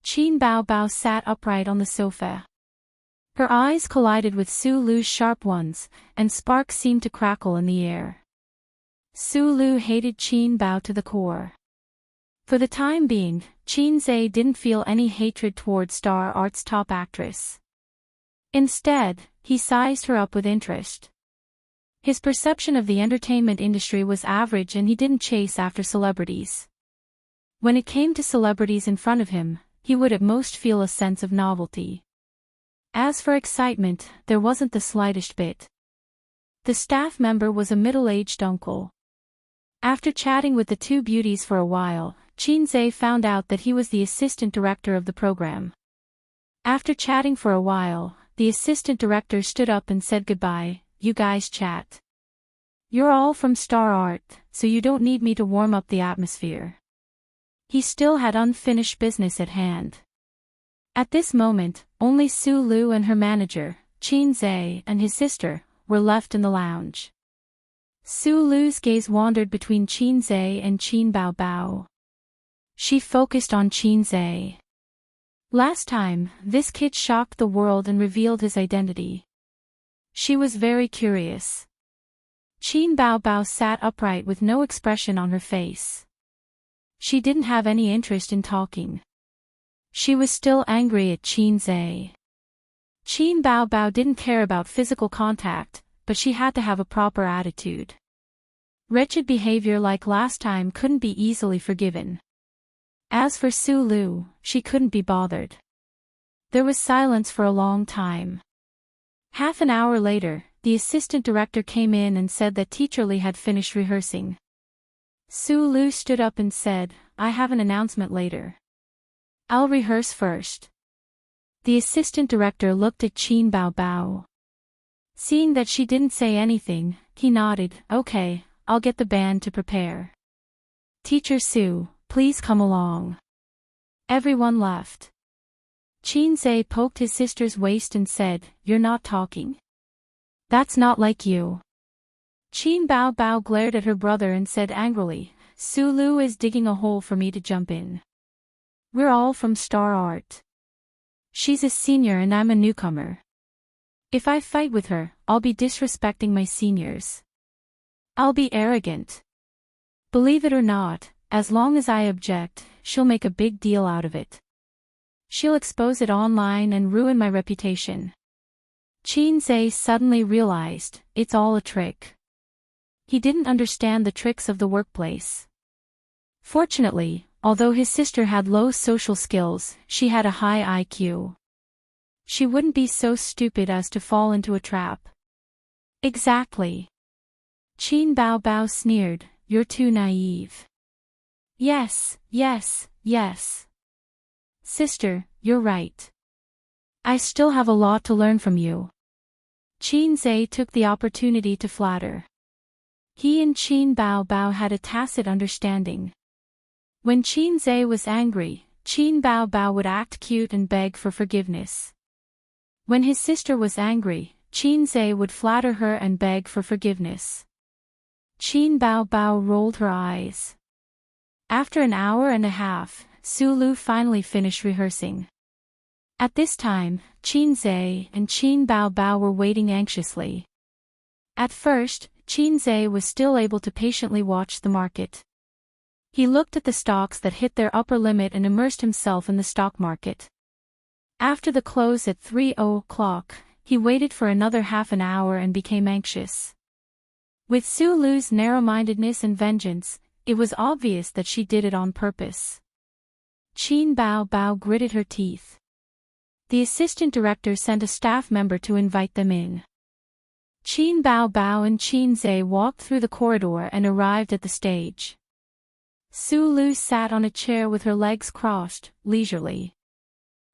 [SPEAKER 1] Qin Bao Bao sat upright on the sofa. Her eyes collided with Su Lu's sharp ones, and sparks seemed to crackle in the air. Su Lu hated Qin Bao to the core. For the time being, Qin Zhe didn't feel any hatred toward Star Art's top actress. Instead, he sized her up with interest. His perception of the entertainment industry was average and he didn't chase after celebrities. When it came to celebrities in front of him, he would at most feel a sense of novelty. As for excitement, there wasn't the slightest bit. The staff member was a middle-aged uncle. After chatting with the two beauties for a while, Qin Zhe found out that he was the assistant director of the program. After chatting for a while, the assistant director stood up and said goodbye. "You guys chat. You're all from Star Art, so you don't need me to warm up the atmosphere." He still had unfinished business at hand. At this moment, only Su Lu and her manager, Qin Zhe, and his sister, were left in the lounge. Su Lu's gaze wandered between Qin Zhe and Qin Bao Bao. She focused on Qin Zhe. Last time, this kid shocked the world and revealed his identity. She was very curious. Qin Bao Bao sat upright with no expression on her face. She didn't have any interest in talking. She was still angry at Qin Zhe. Qin Bao Bao didn't care about physical contact, but she had to have a proper attitude. Wretched behavior like last time couldn't be easily forgiven. As for Su Lu, she couldn't be bothered. There was silence for a long time. Half an hour later, the assistant director came in and said that Teacher Li had finished rehearsing. Su Lu stood up and said, "I have an announcement later. I'll rehearse first." The assistant director looked at Qin Bao Bao. Seeing that she didn't say anything, he nodded. "Okay, I'll get the band to prepare. Teacher Su, please come along." Everyone left. Qin Zhe poked his sister's waist and said, "You're not talking. That's not like you." Qin Bao Bao glared at her brother and said angrily, "Su Lu is digging a hole for me to jump in. We're all from Star Art. She's a senior and I'm a newcomer. If I fight with her, I'll be disrespecting my seniors. I'll be arrogant. Believe it or not, as long as I object, she'll make a big deal out of it. She'll expose it online and ruin my reputation." Qin Zhe suddenly realized, it's all a trick. He didn't understand the tricks of the workplace. Fortunately, although his sister had low social skills, she had a high IQ. She wouldn't be so stupid as to fall into a trap. Exactly. Qin Bao Bao sneered, "You're too naive." Yes, yes, yes. Sister, you're right. I still have a lot to learn from you. Qin Zhe took the opportunity to flatter. He and Qin Bao Bao had a tacit understanding. When Qin Zhe was angry, Qin Bao Bao would act cute and beg for forgiveness. When his sister was angry, Qinze would flatter her and beg for forgiveness. Qin Bao Bao rolled her eyes. After an hour and a half, Su Lu finally finished rehearsing. At this time, Qinze and Qin Bao Bao were waiting anxiously. At first, Qinze was still able to patiently watch the market. He looked at the stocks that hit their upper limit and immersed himself in the stock market. After the close at 3:00, he waited for another half an hour and became anxious. With Su Lu's narrow-mindedness and vengeance, it was obvious that she did it on purpose. Qin Bao Bao gritted her teeth. The assistant director sent a staff member to invite them in. Qin Bao Bao and Qinze walked through the corridor and arrived at the stage. Su Lu sat on a chair with her legs crossed, leisurely.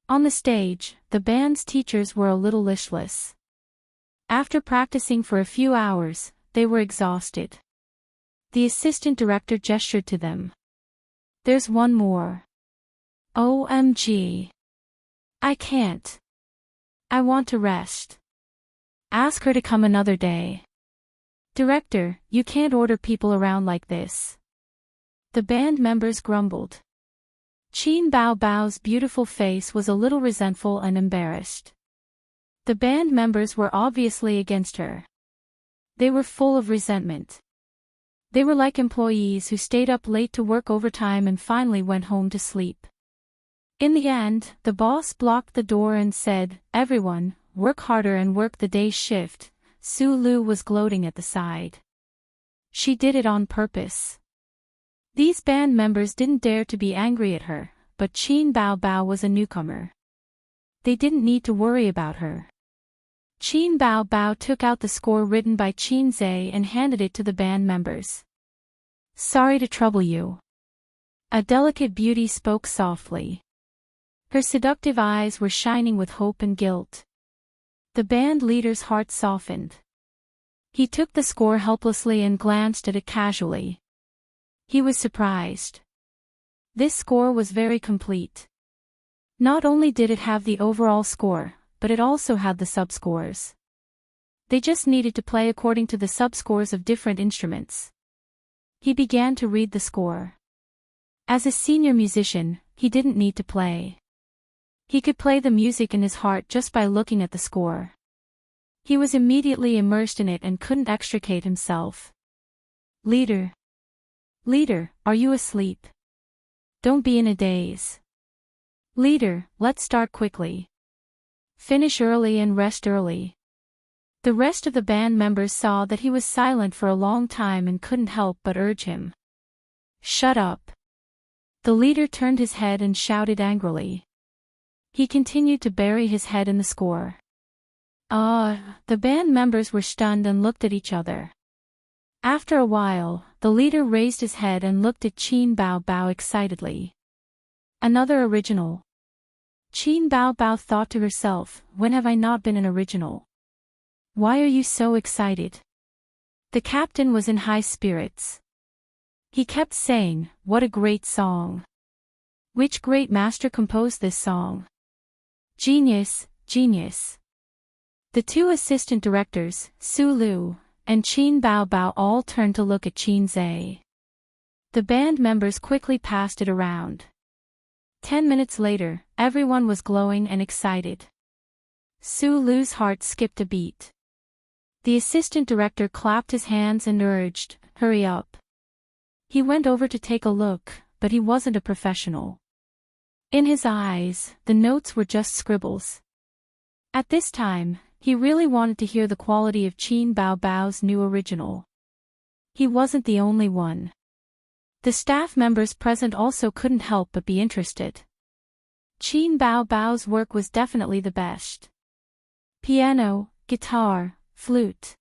[SPEAKER 1] On the stage, the band's teachers were a little listless. After practicing for a few hours, they were exhausted. The assistant director gestured to them. "There's one more." "OMG. I can't. I want to rest. Ask her to come another day." "Director, you can't order people around like this." The band members grumbled. Qin Bao Bao's beautiful face was a little resentful and embarrassed. The band members were obviously against her. They were full of resentment. They were like employees who stayed up late to work overtime and finally went home to sleep. In the end, the boss blocked the door and said, "Everyone, work harder and work the day shift." Su Lu was gloating at the side. She did it on purpose. These band members didn't dare to be angry at her, but Qin Bao Bao was a newcomer. They didn't need to worry about her. Qin Bao Bao took out the score written by Qinze and handed it to the band members. "Sorry to trouble you." A delicate beauty spoke softly. Her seductive eyes were shining with hope and guilt. The band leader's heart softened. He took the score helplessly and glanced at it casually. He was surprised. This score was very complete. Not only did it have the overall score, but it also had the subscores. They just needed to play according to the subscores of different instruments. He began to read the score. As a senior musician, he didn't need to play. He could play the music in his heart just by looking at the score. He was immediately immersed in it and couldn't extricate himself. "Leader. Leader, are you asleep? Don't be in a daze. Leader, let's start quickly. Finish early and rest early." The rest of the band members saw that he was silent for a long time and couldn't help but urge him. "Shut up." The leader turned his head and shouted angrily. He continued to bury his head in the score. The band members were stunned and looked at each other. After a while, the leader raised his head and looked at Qin Bao Bao excitedly. "Another original." Qin Bao Bao thought to herself, "When have I not been an original? Why are you so excited?" The captain was in high spirits. He kept saying, "What a great song. Which great master composed this song? Genius, genius." The two assistant directors, Su Lu and Qin Bao Bao, all turned to look at Qinze. The band members quickly passed it around. 10 minutes later, everyone was glowing and excited. Su Lu's heart skipped a beat. The assistant director clapped his hands and urged, "Hurry up." He went over to take a look, but he wasn't a professional. In his eyes, the notes were just scribbles. At this time, he really wanted to hear the quality of Qin Bao Bao's new original. He wasn't the only one. The staff members present also couldn't help but be interested. Qin Bao Bao's work was definitely the best. Piano, guitar, flute.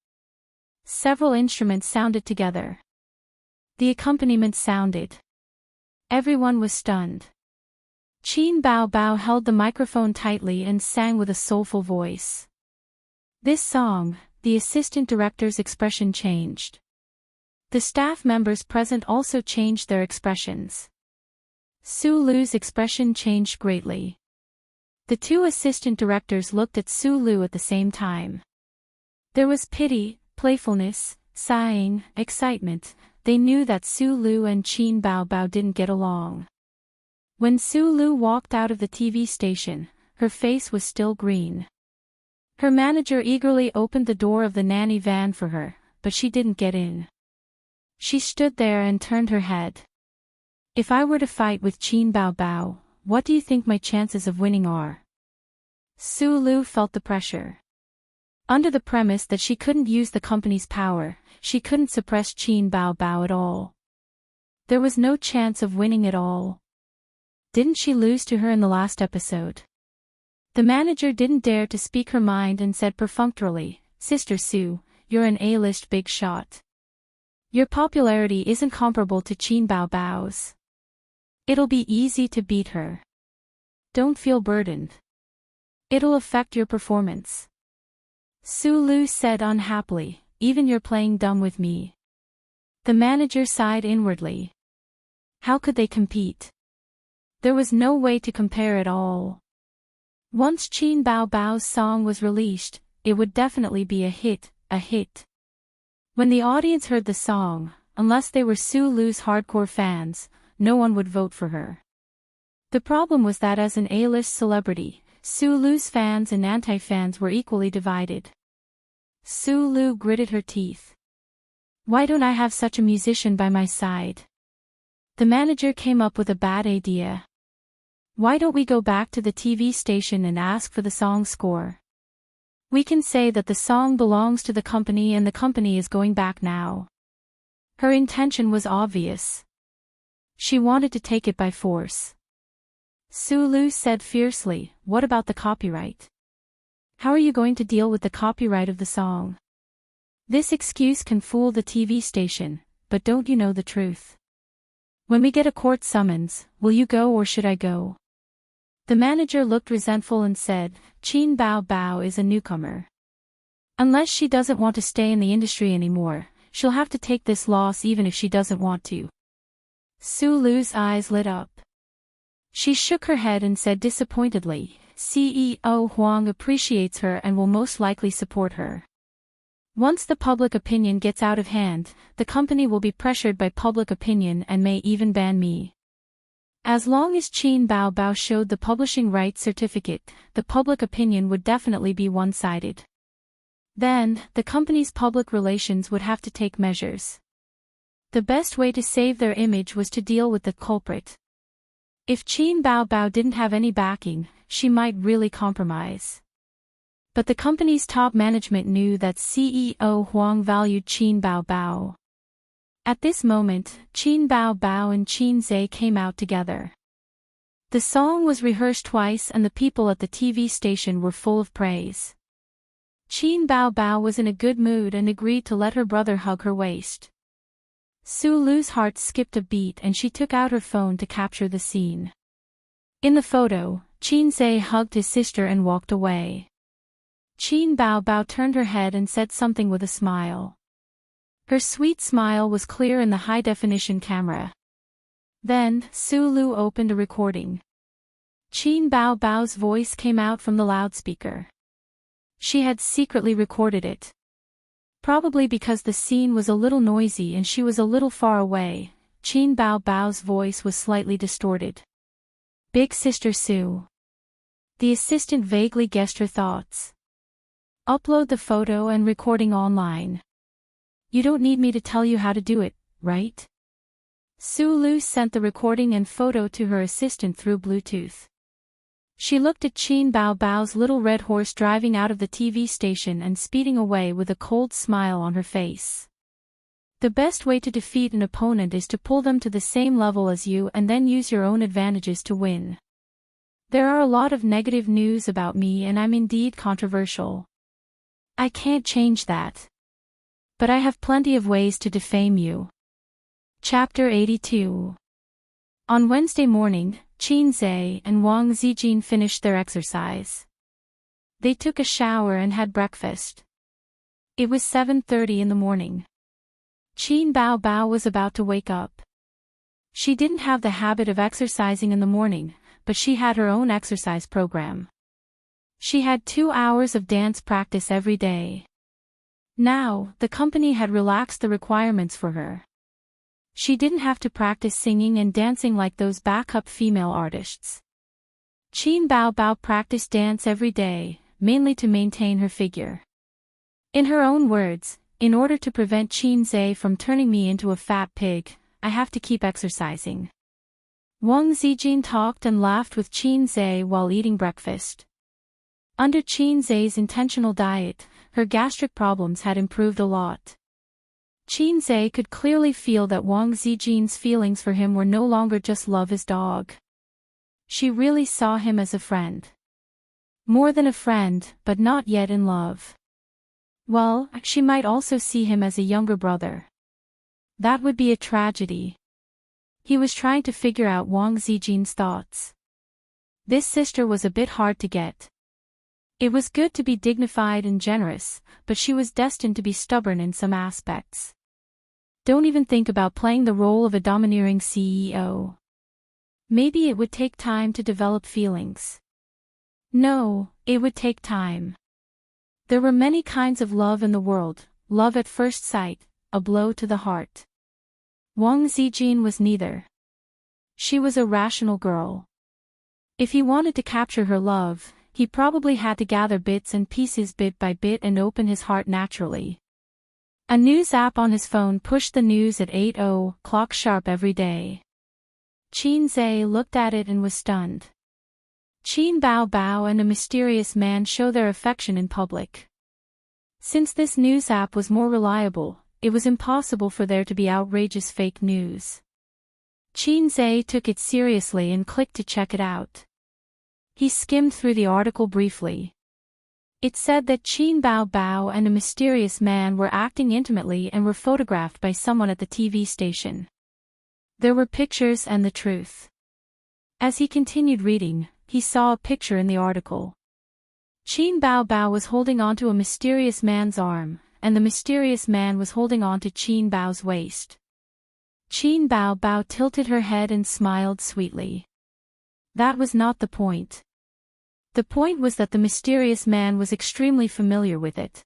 [SPEAKER 1] Several instruments sounded together. The accompaniment sounded. Everyone was stunned. Qin Bao Bao held the microphone tightly and sang with a soulful voice. This song, the assistant director's expression changed. The staff members present also changed their expressions. Su Lu's expression changed greatly. The two assistant directors looked at Su Lu at the same time. There was pity, playfulness, sighing, excitement. They knew that Su Lu and Qin Bao Bao didn't get along. When Su Lu walked out of the TV station, her face was still green. Her manager eagerly opened the door of the nanny van for her, but she didn't get in. She stood there and turned her head. If I were to fight with Qin Bao Bao, what do you think my chances of winning are? Su Lu felt the pressure. Under the premise that she couldn't use the company's power, she couldn't suppress Qin Bao Bao at all. There was no chance of winning at all. Didn't she lose to her in the last episode? The manager didn't dare to speak her mind and said perfunctorily, "Sister Su, you're an A-list big shot. Your popularity isn't comparable to Qin Bao Bao's. It'll be easy to beat her. Don't feel burdened. It'll affect your performance." Su Lu said unhappily, "Even you're playing dumb with me." The manager sighed inwardly. How could they compete? There was no way to compare at all. Once Qin Bao Bao's song was released, it would definitely be a hit. When the audience heard the song, unless they were Su Lu's hardcore fans, no one would vote for her. The problem was that as an A-list celebrity, Su Lu's fans and anti-fans were equally divided. Su Lu gritted her teeth. Why don't I have such a musician by my side? The manager came up with a bad idea. Why don't we go back to the TV station and ask for the song score? We can say that the song belongs to the company and the company is going back now. Her intention was obvious. She wanted to take it by force. Su Lu said fiercely, "What about the copyright? How are you going to deal with the copyright of the song? This excuse can fool the TV station, but don't you know the truth? When we get a court summons, will you go or should I go?" The manager looked resentful and said, "Qin Bao Bao is a newcomer. Unless she doesn't want to stay in the industry anymore, she'll have to take this loss even if she doesn't want to." Su Lu's eyes lit up. She shook her head and said disappointedly, "CEO Huang appreciates her and will most likely support her. Once the public opinion gets out of hand, the company will be pressured by public opinion and may even ban me. As long as Qin Bao Bao showed the publishing rights certificate, the public opinion would definitely be one-sided. Then, the company's public relations would have to take measures. The best way to save their image was to deal with the culprit. If Qin Bao Bao didn't have any backing, she might really compromise. But the company's top management knew that CEO Huang valued Qin Bao Bao. At this moment, Qin Bao Bao and Qin Zhe came out together. The song was rehearsed twice and the people at the TV station were full of praise. Qin Bao Bao was in a good mood and agreed to let her brother hug her waist. Su Lu's heart skipped a beat and she took out her phone to capture the scene. In the photo, Qin Zhe hugged his sister and walked away. Qin Bao Bao turned her head and said something with a smile. Her sweet smile was clear in the high-definition camera. Then, Su Lu opened a recording. Qin Bao Bao's voice came out from the loudspeaker. She had secretly recorded it. Probably because the scene was a little noisy and she was a little far away, Qin Bao Bao's voice was slightly distorted. "Big Sister Su." The assistant vaguely guessed her thoughts. "Upload the photo and recording online. You don't need me to tell you how to do it, right?" Su Lu sent the recording and photo to her assistant through Bluetooth. She looked at Qin Bao Bao's little red horse driving out of the TV station and speeding away with a cold smile on her face. The best way to defeat an opponent is to pull them to the same level as you and then use your own advantages to win. There are a lot of negative news about me and I'm indeed controversial. I can't change that. But I have plenty of ways to defame you. Chapter 82. On Wednesday morning, Qin Zhe and Wang Zijin finished their exercise. They took a shower and had breakfast. It was 7:30 in the morning. Qin Bao Bao was about to wake up. She didn't have the habit of exercising in the morning, but she had her own exercise program. She had 2 hours of dance practice every day. Now, the company had relaxed the requirements for her. She didn't have to practice singing and dancing like those backup female artists. Qin Bao Bao practiced dance every day, mainly to maintain her figure. In her own words, in order to prevent Qin Zhe from turning me into a fat pig, I have to keep exercising. Wang Zijin talked and laughed with Qin Zhe while eating breakfast. Under Qin Zhe's intentional diet, her gastric problems had improved a lot. Qin Zhe could clearly feel that Wang Zijin's feelings for him were no longer just love as dog. She really saw him as a friend. More than a friend, but not yet in love. Well, she might also see him as a younger brother. That would be a tragedy. He was trying to figure out Wang Zijin's thoughts. This sister was a bit hard to get. It was good to be dignified and generous, but she was destined to be stubborn in some aspects. Don't even think about playing the role of a domineering CEO. Maybe it would take time to develop feelings. No, it would take time. There were many kinds of love in the world, love at first sight, a blow to the heart. Wang Zijin was neither. She was a rational girl. If he wanted to capture her love, he probably had to gather bits and pieces bit by bit and open his heart naturally. A news app on his phone pushed the news at 8:00 sharp every day. Qin Zhe looked at it and was stunned. Qin Bao Bao and a mysterious man show their affection in public. Since this news app was more reliable, it was impossible for there to be outrageous fake news. Qin Zhe took it seriously and clicked to check it out. He skimmed through the article briefly. It said that Qin Bao Bao and a mysterious man were acting intimately and were photographed by someone at the TV station. There were pictures and the truth. As he continued reading, he saw a picture in the article. Qin Bao Bao was holding onto a mysterious man's arm, and the mysterious man was holding onto Qin Bao's waist. Qin Bao Bao tilted her head and smiled sweetly. That was not the point. The point was that the mysterious man was extremely familiar with it.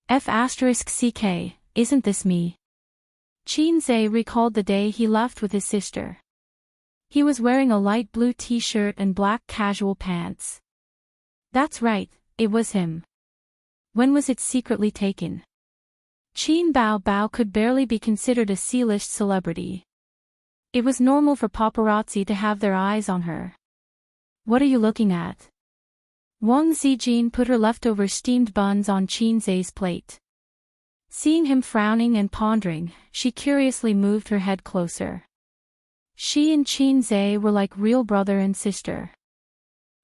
[SPEAKER 1] F***ck, isn't this me? Qin Zhe recalled the day he left with his sister. He was wearing a light blue t-shirt and black casual pants. That's right, it was him. When was it secretly taken? Qin Bao Bao could barely be considered a C-list celebrity. It was normal for paparazzi to have their eyes on her. What are you looking at? Wang Zijin put her leftover steamed buns on Qin Zhe's plate. Seeing him frowning and pondering, she curiously moved her head closer. She and Qin Zhe were like real brother and sister.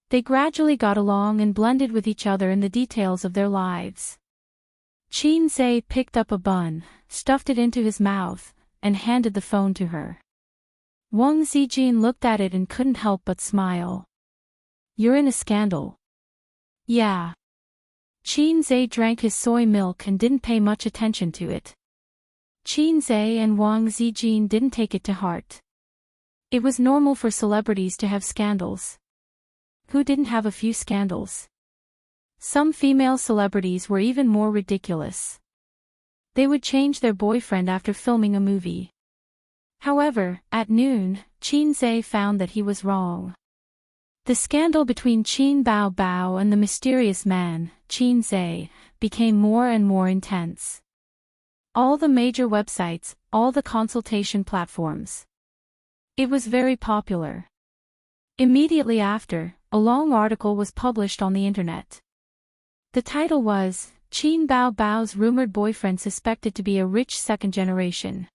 [SPEAKER 1] They gradually got along and blended with each other in the details of their lives. Qin Zhe picked up a bun, stuffed it into his mouth, and handed the phone to her. Wang Zijin looked at it and couldn't help but smile. You're in a scandal. Yeah. Qin Zhe drank his soy milk and didn't pay much attention to it. Qin Zhe and Wang Zijin didn't take it to heart. It was normal for celebrities to have scandals. Who didn't have a few scandals? Some female celebrities were even more ridiculous. They would change their boyfriend after filming a movie. However, at noon, Qin Zhe found that he was wrong. The scandal between Qin Bao Bao and the mysterious man, Qin Zhe, became more and more intense. All the major websites, all the consultation platforms. It was very popular. Immediately after, a long article was published on the internet. The title was, Qin Bao Bao's rumored boyfriend suspected to be a rich second generation.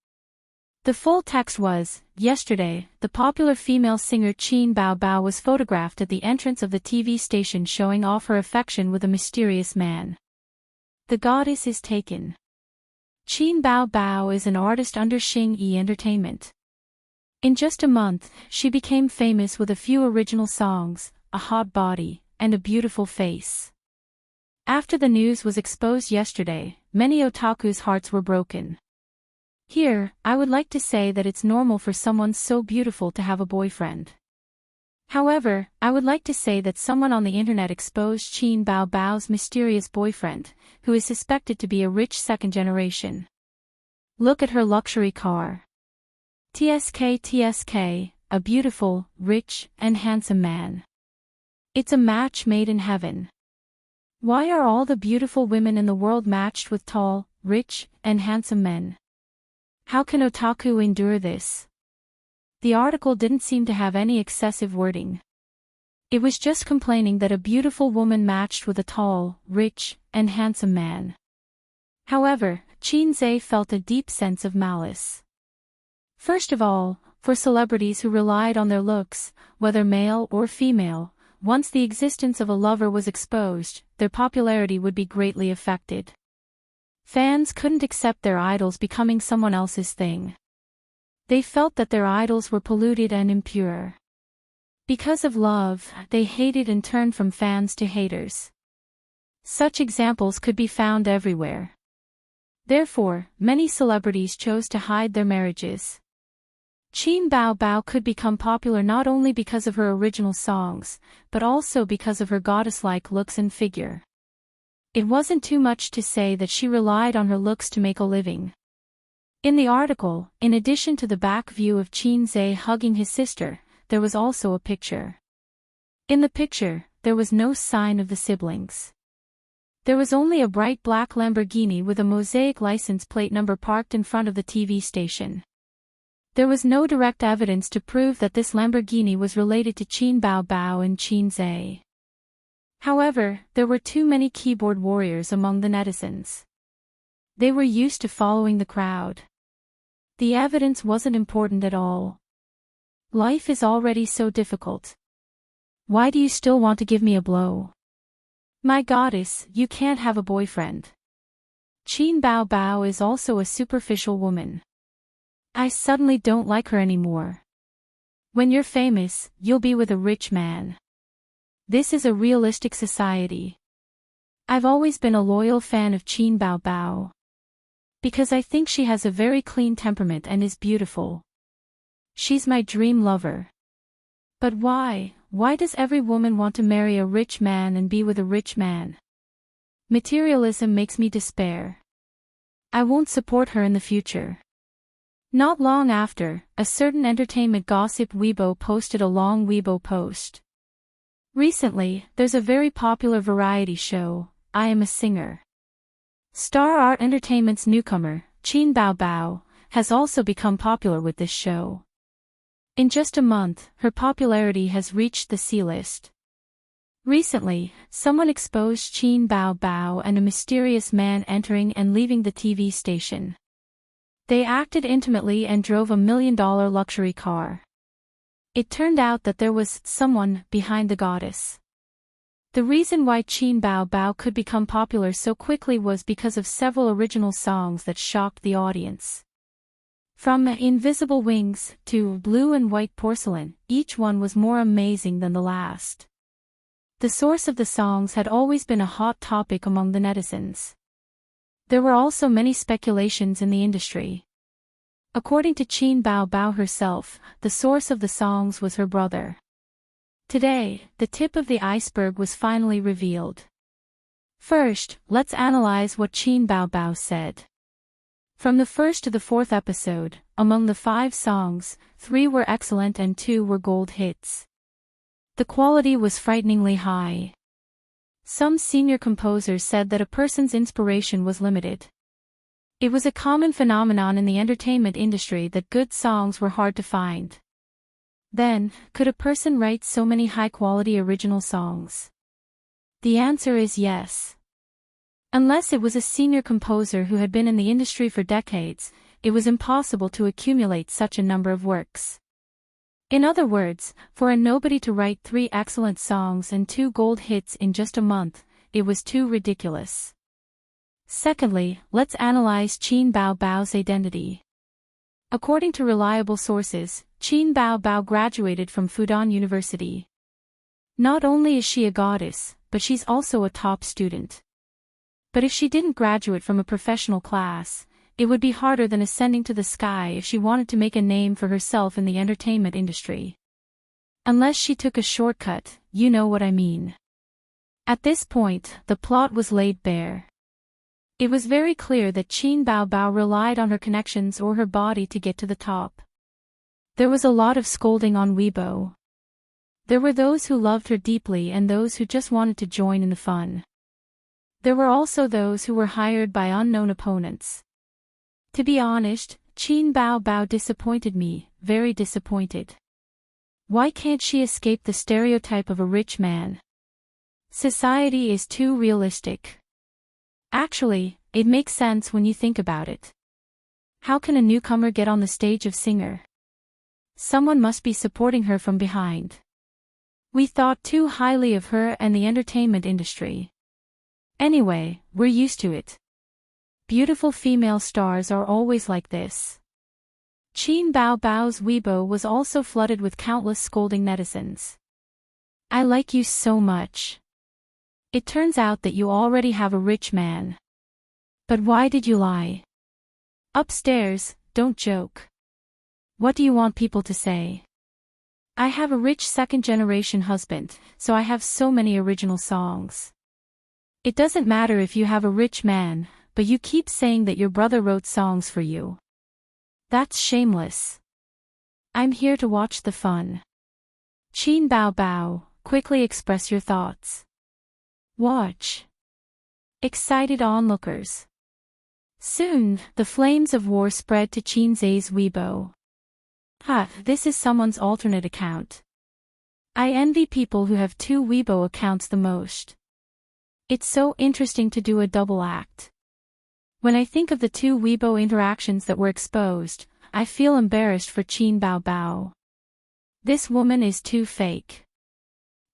[SPEAKER 1] The full text was, yesterday, the popular female singer Qin Bao Bao was photographed at the entrance of the TV station showing off her affection with a mysterious man. The goddess is taken. Qin Bao Bao is an artist under Xing Yi Entertainment. In just a month, she became famous with a few original songs, a hot body, and a beautiful face. After the news was exposed yesterday, many otakus' hearts were broken. Here, I would like to say that it's normal for someone so beautiful to have a boyfriend. However, I would like to say that someone on the internet exposed Qin Bao Bao's mysterious boyfriend, who is suspected to be a rich second generation. Look at her luxury car. TSK, a beautiful, rich, and handsome man. It's a match made in heaven. Why are all the beautiful women in the world matched with tall, rich, and handsome men? How can otaku endure this? The article didn't seem to have any excessive wording. It was just complaining that a beautiful woman matched with a tall, rich, and handsome man. However, Qin felt a deep sense of malice. First of all, for celebrities who relied on their looks, whether male or female, once the existence of a lover was exposed, their popularity would be greatly affected. Fans couldn't accept their idols becoming someone else's thing. They felt that their idols were polluted and impure. Because of love, they hated and turned from fans to haters. Such examples could be found everywhere. Therefore, many celebrities chose to hide their marriages. Qin Bao Bao could become popular not only because of her original songs, but also because of her goddess-like looks and figure. It wasn't too much to say that she relied on her looks to make a living. In the article, in addition to the back view of Qin hugging his sister, there was also a picture. In the picture, there was no sign of the siblings. There was only a bright black Lamborghini with a mosaic license plate number parked in front of the TV station. There was no direct evidence to prove that this Lamborghini was related to Qin Bao Bao and Qin. However, there were too many keyboard warriors among the netizens. They were used to following the crowd. The evidence wasn't important at all. Life is already so difficult. Why do you still want to give me a blow? My goddess, you can't have a boyfriend. Qin Bao Bao is also a superficial woman. I suddenly don't like her anymore. When you're famous, you'll be with a rich man. This is a realistic society. I've always been a loyal fan of Qin Bao Bao. Because I think she has a very clean temperament and is beautiful. She's my dream lover. But why does every woman want to marry a rich man and be with a rich man? Materialism makes me despair. I won't support her in the future. Not long after, a certain entertainment gossip Weibo posted a long Weibo post. Recently, there's a very popular variety show, I Am a Singer. Star Art Entertainment's newcomer, Qin Bao Bao, has also become popular with this show. In just a month, her popularity has reached the C-list. Recently, someone exposed Qin Bao Bao and a mysterious man entering and leaving the TV station. They acted intimately and drove $1 million luxury car. It turned out that there was someone behind the goddess. The reason why Qin Bao Bao could become popular so quickly was because of several original songs that shocked the audience. From Invisible Wings to Blue and White Porcelain, each one was more amazing than the last. The source of the songs had always been a hot topic among the netizens. There were also many speculations in the industry. According to Qin Bao Bao herself, the source of the songs was her brother. Today, the tip of the iceberg was finally revealed. First, let's analyze what Qin Bao Bao said. From the first to the fourth episode, among the 5 songs, 3 were excellent and 2 were gold hits. The quality was frighteningly high. Some senior composers said that a person's inspiration was limited. It was a common phenomenon in the entertainment industry that good songs were hard to find. Then, could a person write so many high-quality original songs? The answer is yes. Unless it was a senior composer who had been in the industry for decades, it was impossible to accumulate such a number of works. In other words, for a nobody to write 3 excellent songs and 2 gold hits in just a month, it was too ridiculous. Secondly, let's analyze Qin Bao Bao's identity. According to reliable sources, Qin Bao Bao graduated from Fudan University. Not only is she a goddess, but she's also a top student. But if she didn't graduate from a professional class, it would be harder than ascending to the sky if she wanted to make a name for herself in the entertainment industry. Unless she took a shortcut, you know what I mean. At this point, the plot was laid bare. It was very clear that Qin Baobao relied on her connections or her body to get to the top. There was a lot of scolding on Weibo. There were those who loved her deeply and those who just wanted to join in the fun. There were also those who were hired by unknown opponents. To be honest, Qin Baobao disappointed me, very disappointed. Why can't she escape the stereotype of a rich man? Society is too realistic. Actually, it makes sense when you think about it. How can a newcomer get on the stage of singer? Someone must be supporting her from behind. We thought too highly of her and the entertainment industry. Anyway, we're used to it. Beautiful female stars are always like this. Qin Baobao's Weibo was also flooded with countless scolding netizens. I like you so much. It turns out that you already have a rich man. But why did you lie? Upstairs, don't joke. What do you want people to say? I have a rich second-generation husband, so I have so many original songs. It doesn't matter if you have a rich man, but you keep saying that your brother wrote songs for you. That's shameless. I'm here to watch the fun. Qin Baobao, quickly express your thoughts. Watch. Excited onlookers. Soon, the flames of war spread to Qin Zai's Weibo. This is someone's alternate account. I envy people who have two Weibo accounts the most. It's so interesting to do a double act. When I think of the two Weibo interactions that were exposed, I feel embarrassed for Qin Baobao. This woman is too fake.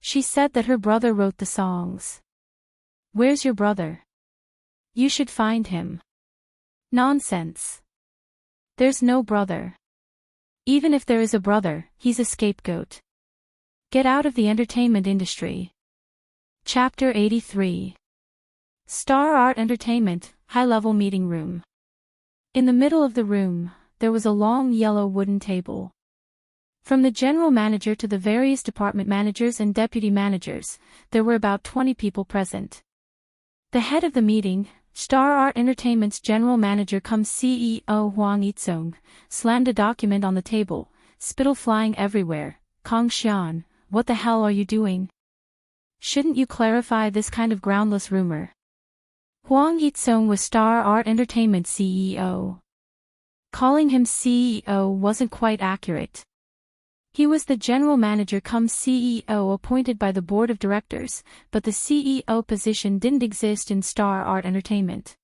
[SPEAKER 1] She said that her brother wrote the songs. Where's your brother? You should find him. Nonsense. There's no brother. Even if there is a brother, he's a scapegoat. Get out of the entertainment industry. Chapter 83. Star Art Entertainment, High-Level Meeting Room. In the middle of the room, there was a long yellow wooden table. From the general manager to the various department managers and deputy managers, there were about 20 people present. The head of the meeting, Star Art Entertainment's general manager cum CEO Huang Yizong, slammed a document on the table, spittle flying everywhere. Kong Xian, what the hell are you doing? Shouldn't you clarify this kind of groundless rumor? Huang Yizong was Star Art Entertainment CEO. Calling him CEO wasn't quite accurate. He was the general manager cum CEO appointed by the board of directors, but the CEO position didn't exist in Star Art Entertainment.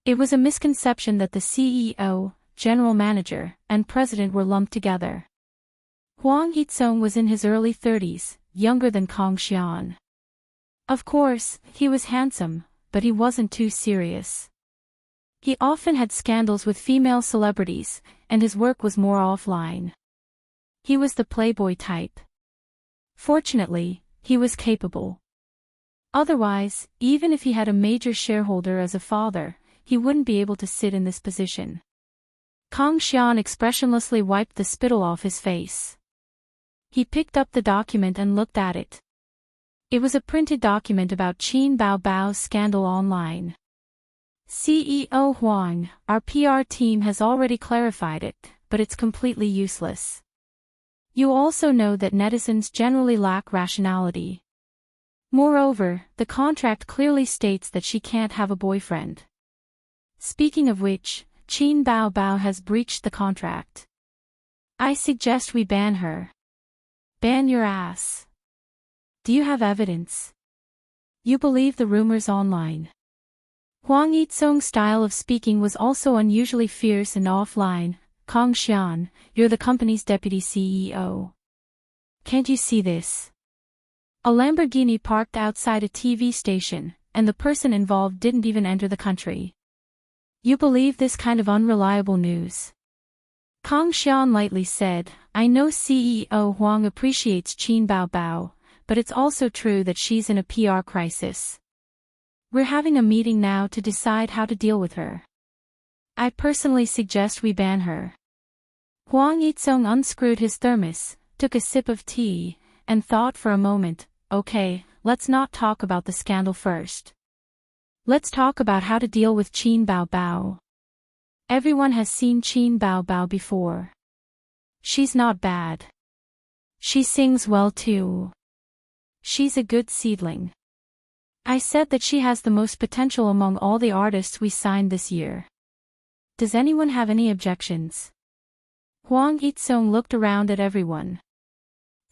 [SPEAKER 1] It was a misconception that the CEO, general manager, and president were lumped together. Huang Yizong was in his early 30s, younger than Kong Xian. Of course, he was handsome, but he wasn't too serious. He often had scandals with female celebrities, and his work was more offline. He was the playboy type. Fortunately, he was capable. Otherwise, even if he had a major shareholder as a father, he wouldn't be able to sit in this position. Kong Xian expressionlessly wiped the spittle off his face. He picked up the document and looked at it. It was a printed document about Qin Baobao's scandal online. CEO Huang, our PR team has already clarified it, but it's completely useless. You also know that netizens generally lack rationality. Moreover, the contract clearly states that she can't have a boyfriend. Speaking of which, Qin Baobao has breached the contract. I suggest we ban her. Ban your ass. Do you have evidence? You believe the rumors online. Huang Yizong's style of speaking was also unusually fierce and offline. Kong Xian, you're the company's deputy CEO. Can't you see this? A Lamborghini parked outside a TV station, and the person involved didn't even enter the country. You believe this kind of unreliable news? Kong Xian lightly said, I know CEO Huang appreciates Qin Baobao, but it's also true that she's in a PR crisis. We're having a meeting now to decide how to deal with her. I personally suggest we ban her. Huang Yizong unscrewed his thermos, took a sip of tea, and thought for a moment, okay, let's not talk about the scandal first. Let's talk about how to deal with Qin Bao Bao. Everyone has seen Qin Bao Bao before. She's not bad. She sings well too. She's a good seedling. I said that she has the most potential among all the artists we signed this year. Does anyone have any objections? Huang Yitsong looked around at everyone.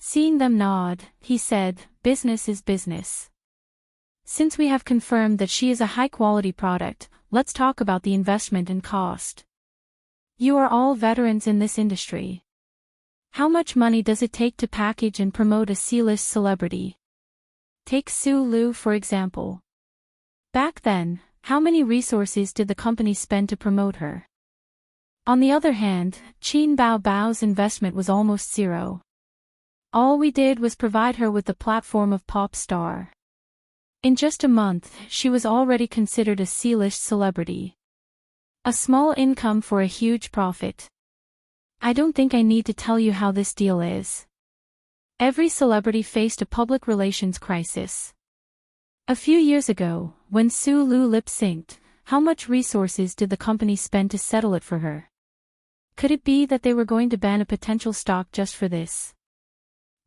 [SPEAKER 1] Seeing them nod, he said, business is business. Since we have confirmed that she is a high-quality product, let's talk about the investment and cost. You are all veterans in this industry. How much money does it take to package and promote a C-list celebrity? Take Su Lu for example. Back then, how many resources did the company spend to promote her? On the other hand, Qin Bao Bao's investment was almost zero. All we did was provide her with the platform of pop star. In just a month, she was already considered a C-list celebrity. A small income for a huge profit. I don't think I need to tell you how this deal is. Every celebrity faced a public relations crisis. A few years ago, when Su Lu lip-synced, how much resources did the company spend to settle it for her? Could it be that they were going to ban a potential stock just for this?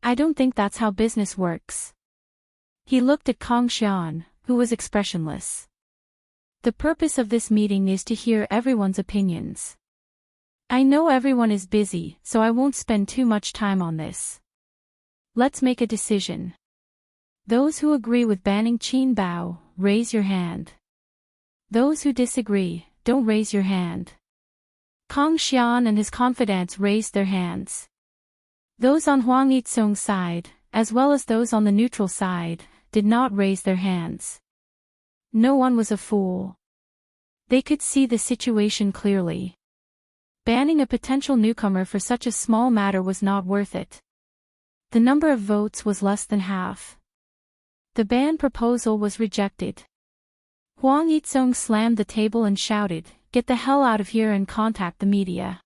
[SPEAKER 1] I don't think that's how business works. He looked at Kong Xian, who was expressionless. The purpose of this meeting is to hear everyone's opinions. I know everyone is busy, so I won't spend too much time on this. Let's make a decision. Those who agree with banning Qin Bao, raise your hand. Those who disagree, don't raise your hand. Kong Xian and his confidants raised their hands. Those on Huang Yitsong's side, as well as those on the neutral side, did not raise their hands. No one was a fool. They could see the situation clearly. Banning a potential newcomer for such a small matter was not worth it. The number of votes was less than half. The ban proposal was rejected. Huang Yitsong slammed the table and shouted, "Get the hell out of here and contact the media."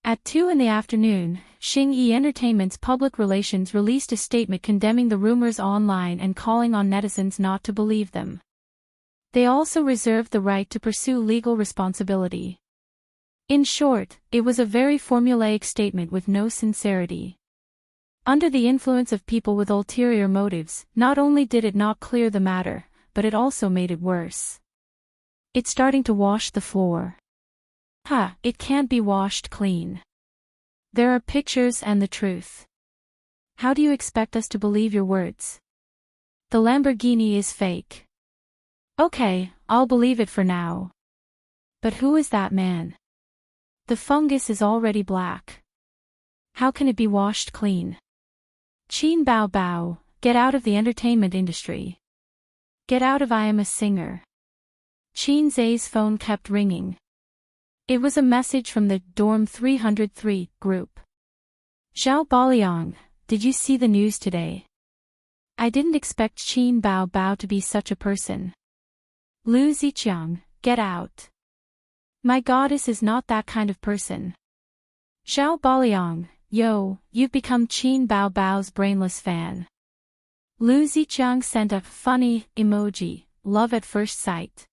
[SPEAKER 1] At 2 p.m, Xing-Yi Entertainment's public relations released a statement condemning the rumors online and calling on netizens not to believe them. They also reserved the right to pursue legal responsibility. In short, it was a very formulaic statement with no sincerity. Under the influence of people with ulterior motives, not only did it not clear the matter, but it also made it worse. It's starting to wash the floor. It can't be washed clean. There are pictures and the truth. How do you expect us to believe your words? The Lamborghini is fake. Okay, I'll believe it for now. But who is that man? The fungus is already black. How can it be washed clean? Qin Bao Bao, get out of the entertainment industry. Get out of I am a singer. Qin Zai's phone kept ringing. It was a message from the Dorm 303 group. Zhao Baliang, did you see the news today? I didn't expect Qin Bao Bao to be such a person. Lu Ziqiang, get out. My goddess is not that kind of person. Zhao Baliang, yo, you've become Qin Bao Bao's brainless fan. Lu Ziqiang sent a funny emoji, love at first sight.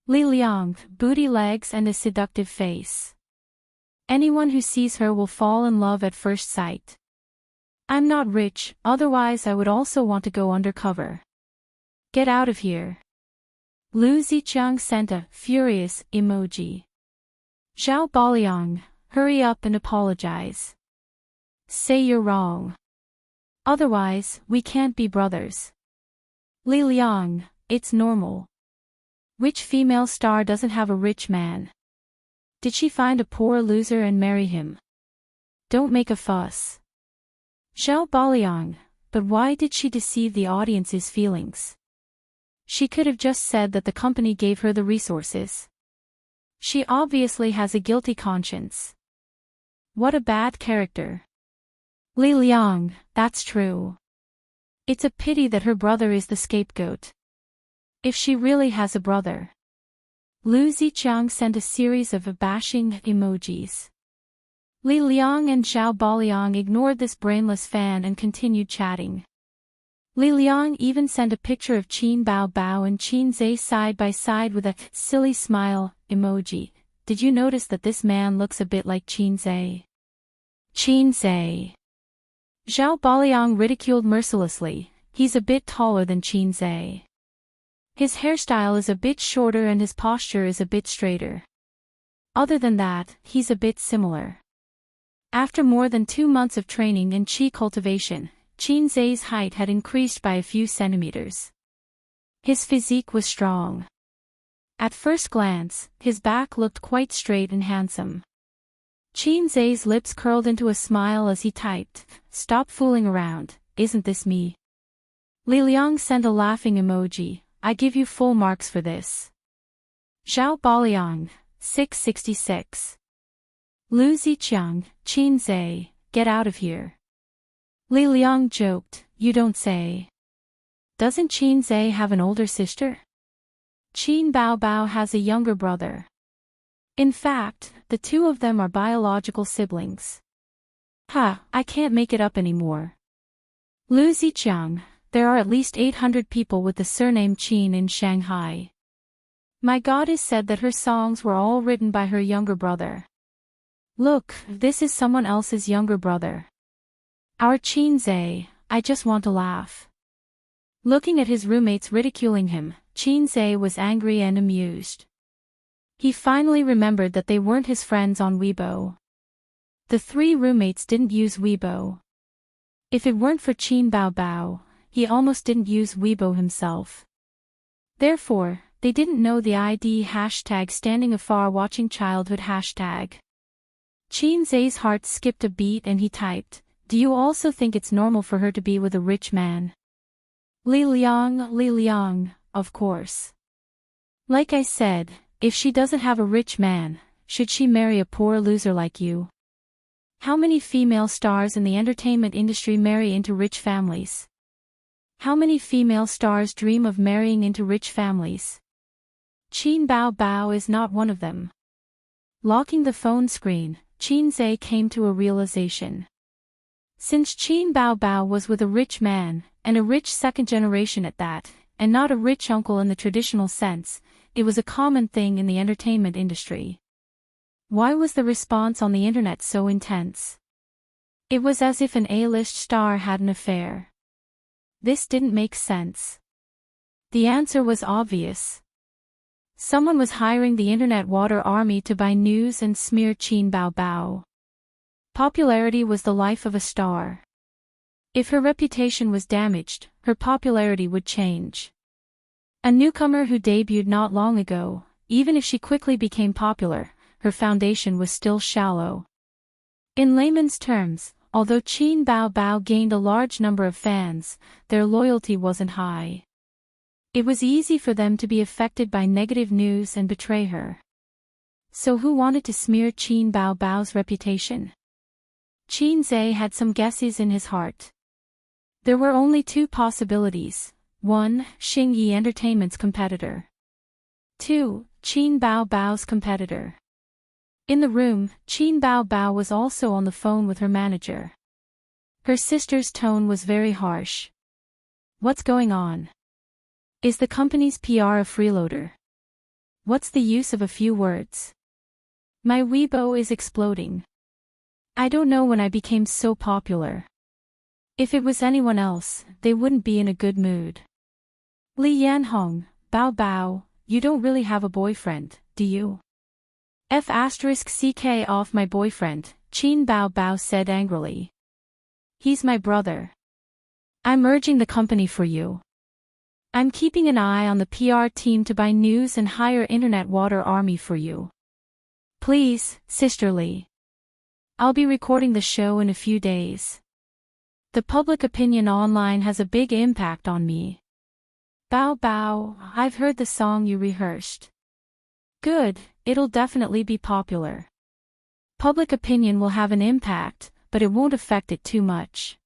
[SPEAKER 1] Li Liang, booty legs and a seductive face. Anyone who sees her will fall in love at first sight. I'm not rich, otherwise I would also want to go undercover. Get out of here. Lu Ziqiang sent a furious emoji. Zhao Baliang, hurry up and apologize. Say you're wrong. Otherwise, we can't be brothers. Li Liang, it's normal. Which female star doesn't have a rich man? Did she find a poor loser and marry him? Don't make a fuss. Zhao Baliang, but why did she deceive the audience's feelings? She could have just said that the company gave her the resources. She obviously has a guilty conscience. What a bad character. Li Liang, that's true. It's a pity that her brother is the scapegoat. If she really has a brother. Lu Ziqiang sent a series of bashing emojis. Li Liang and Zhao Baliang ignored this brainless fan and continued chatting. Li Liang even sent a picture of Qin Bao Bao and Qin Zhe side by side with a silly smile emoji. Did you notice that this man looks a bit like Qin Zhe? Qin Zhe. Zhao Baliang ridiculed mercilessly. He's a bit taller than Qin Zhe. His hairstyle is a bit shorter and his posture is a bit straighter. Other than that, he's a bit similar. After more than 2 months of training in Qi cultivation, Qin Zhe's height had increased by a few centimeters. His physique was strong. At first glance, his back looked quite straight and handsome. Qin Zhe's lips curled into a smile as he typed, "Stop fooling around, isn't this me?" Li Liang sent a laughing emoji. "I give you full marks for this." Zhao Baliang, 666. Lu Ziqiang, Qin Zhe, get out of here. Li Liang joked, "You don't say. Doesn't Qin Zhe have an older sister?" Qin Bao Bao has a younger brother. In fact, the two of them are biological siblings. I can't make it up anymore. Lu Ziqiang, there are at least 800 people with the surname Qin in Shanghai. My goddess said that her songs were all written by her younger brother. Look, this is someone else's younger brother. Our Qin Zhe, I just want to laugh. Looking at his roommates ridiculing him, Qin Zhe was angry and amused. He finally remembered that they weren't his friends on Weibo. The 3 roommates didn't use Weibo. If it weren't for Qin Bao Bao, he almost didn't use Weibo himself. Therefore, they didn't know the ID hashtag standing afar watching childhood hashtag. Qin Zhe's heart skipped a beat and he typed, "Do you also think it's normal for her to be with a rich man?" Li Liang, of course. Like I said, if she doesn't have a rich man, should she marry a poor loser like you? How many female stars in the entertainment industry marry into rich families? How many female stars dream of marrying into rich families? Qin Bao Bao is not one of them. Locking the phone screen, Qin Zhe came to a realization. Since Qin Bao Bao was with a rich man, and a rich second generation at that, and not a rich uncle in the traditional sense, it was a common thing in the entertainment industry. Why was the response on the internet so intense? It was as if an A-list star had an affair. This didn't make sense. The answer was obvious. Someone was hiring the internet water army to buy news and smear Qin Bao Bao. Popularity was the life of a star. If her reputation was damaged, her popularity would change. A newcomer who debuted not long ago, even if she quickly became popular, her foundation was still shallow. In layman's terms, although Qin Bao Bao gained a large number of fans, their loyalty wasn't high. It was easy for them to be affected by negative news and betray her. So who wanted to smear Qin Bao Bao's reputation? Qin Zhe had some guesses in his heart. There were only 2 possibilities. 1. Xingyi Entertainment's competitor. 2. Qin Bao Bao's competitor. In the room, Qin Bao Bao was also on the phone with her manager. Her sister's tone was very harsh. What's going on? Is the company's PR a freeloader? What's the use of a few words? My Weibo is exploding. I don't know when I became so popular. If it was anyone else, they wouldn't be in a good mood. Li Yanhong, Bao Bao, you don't really have a boyfriend, do you? *CK off my boyfriend, Qin Bao Bao said angrily. He's my brother. I'm merging the company for you. I'm keeping an eye on the PR team to buy news and hire internet water army for you. Please, sisterly. I'll be recording the show in a few days. The public opinion online has a big impact on me. Bao Bao, I've heard the song you rehearsed. Good, it'll definitely be popular. Public opinion will have an impact, but it won't affect it too much.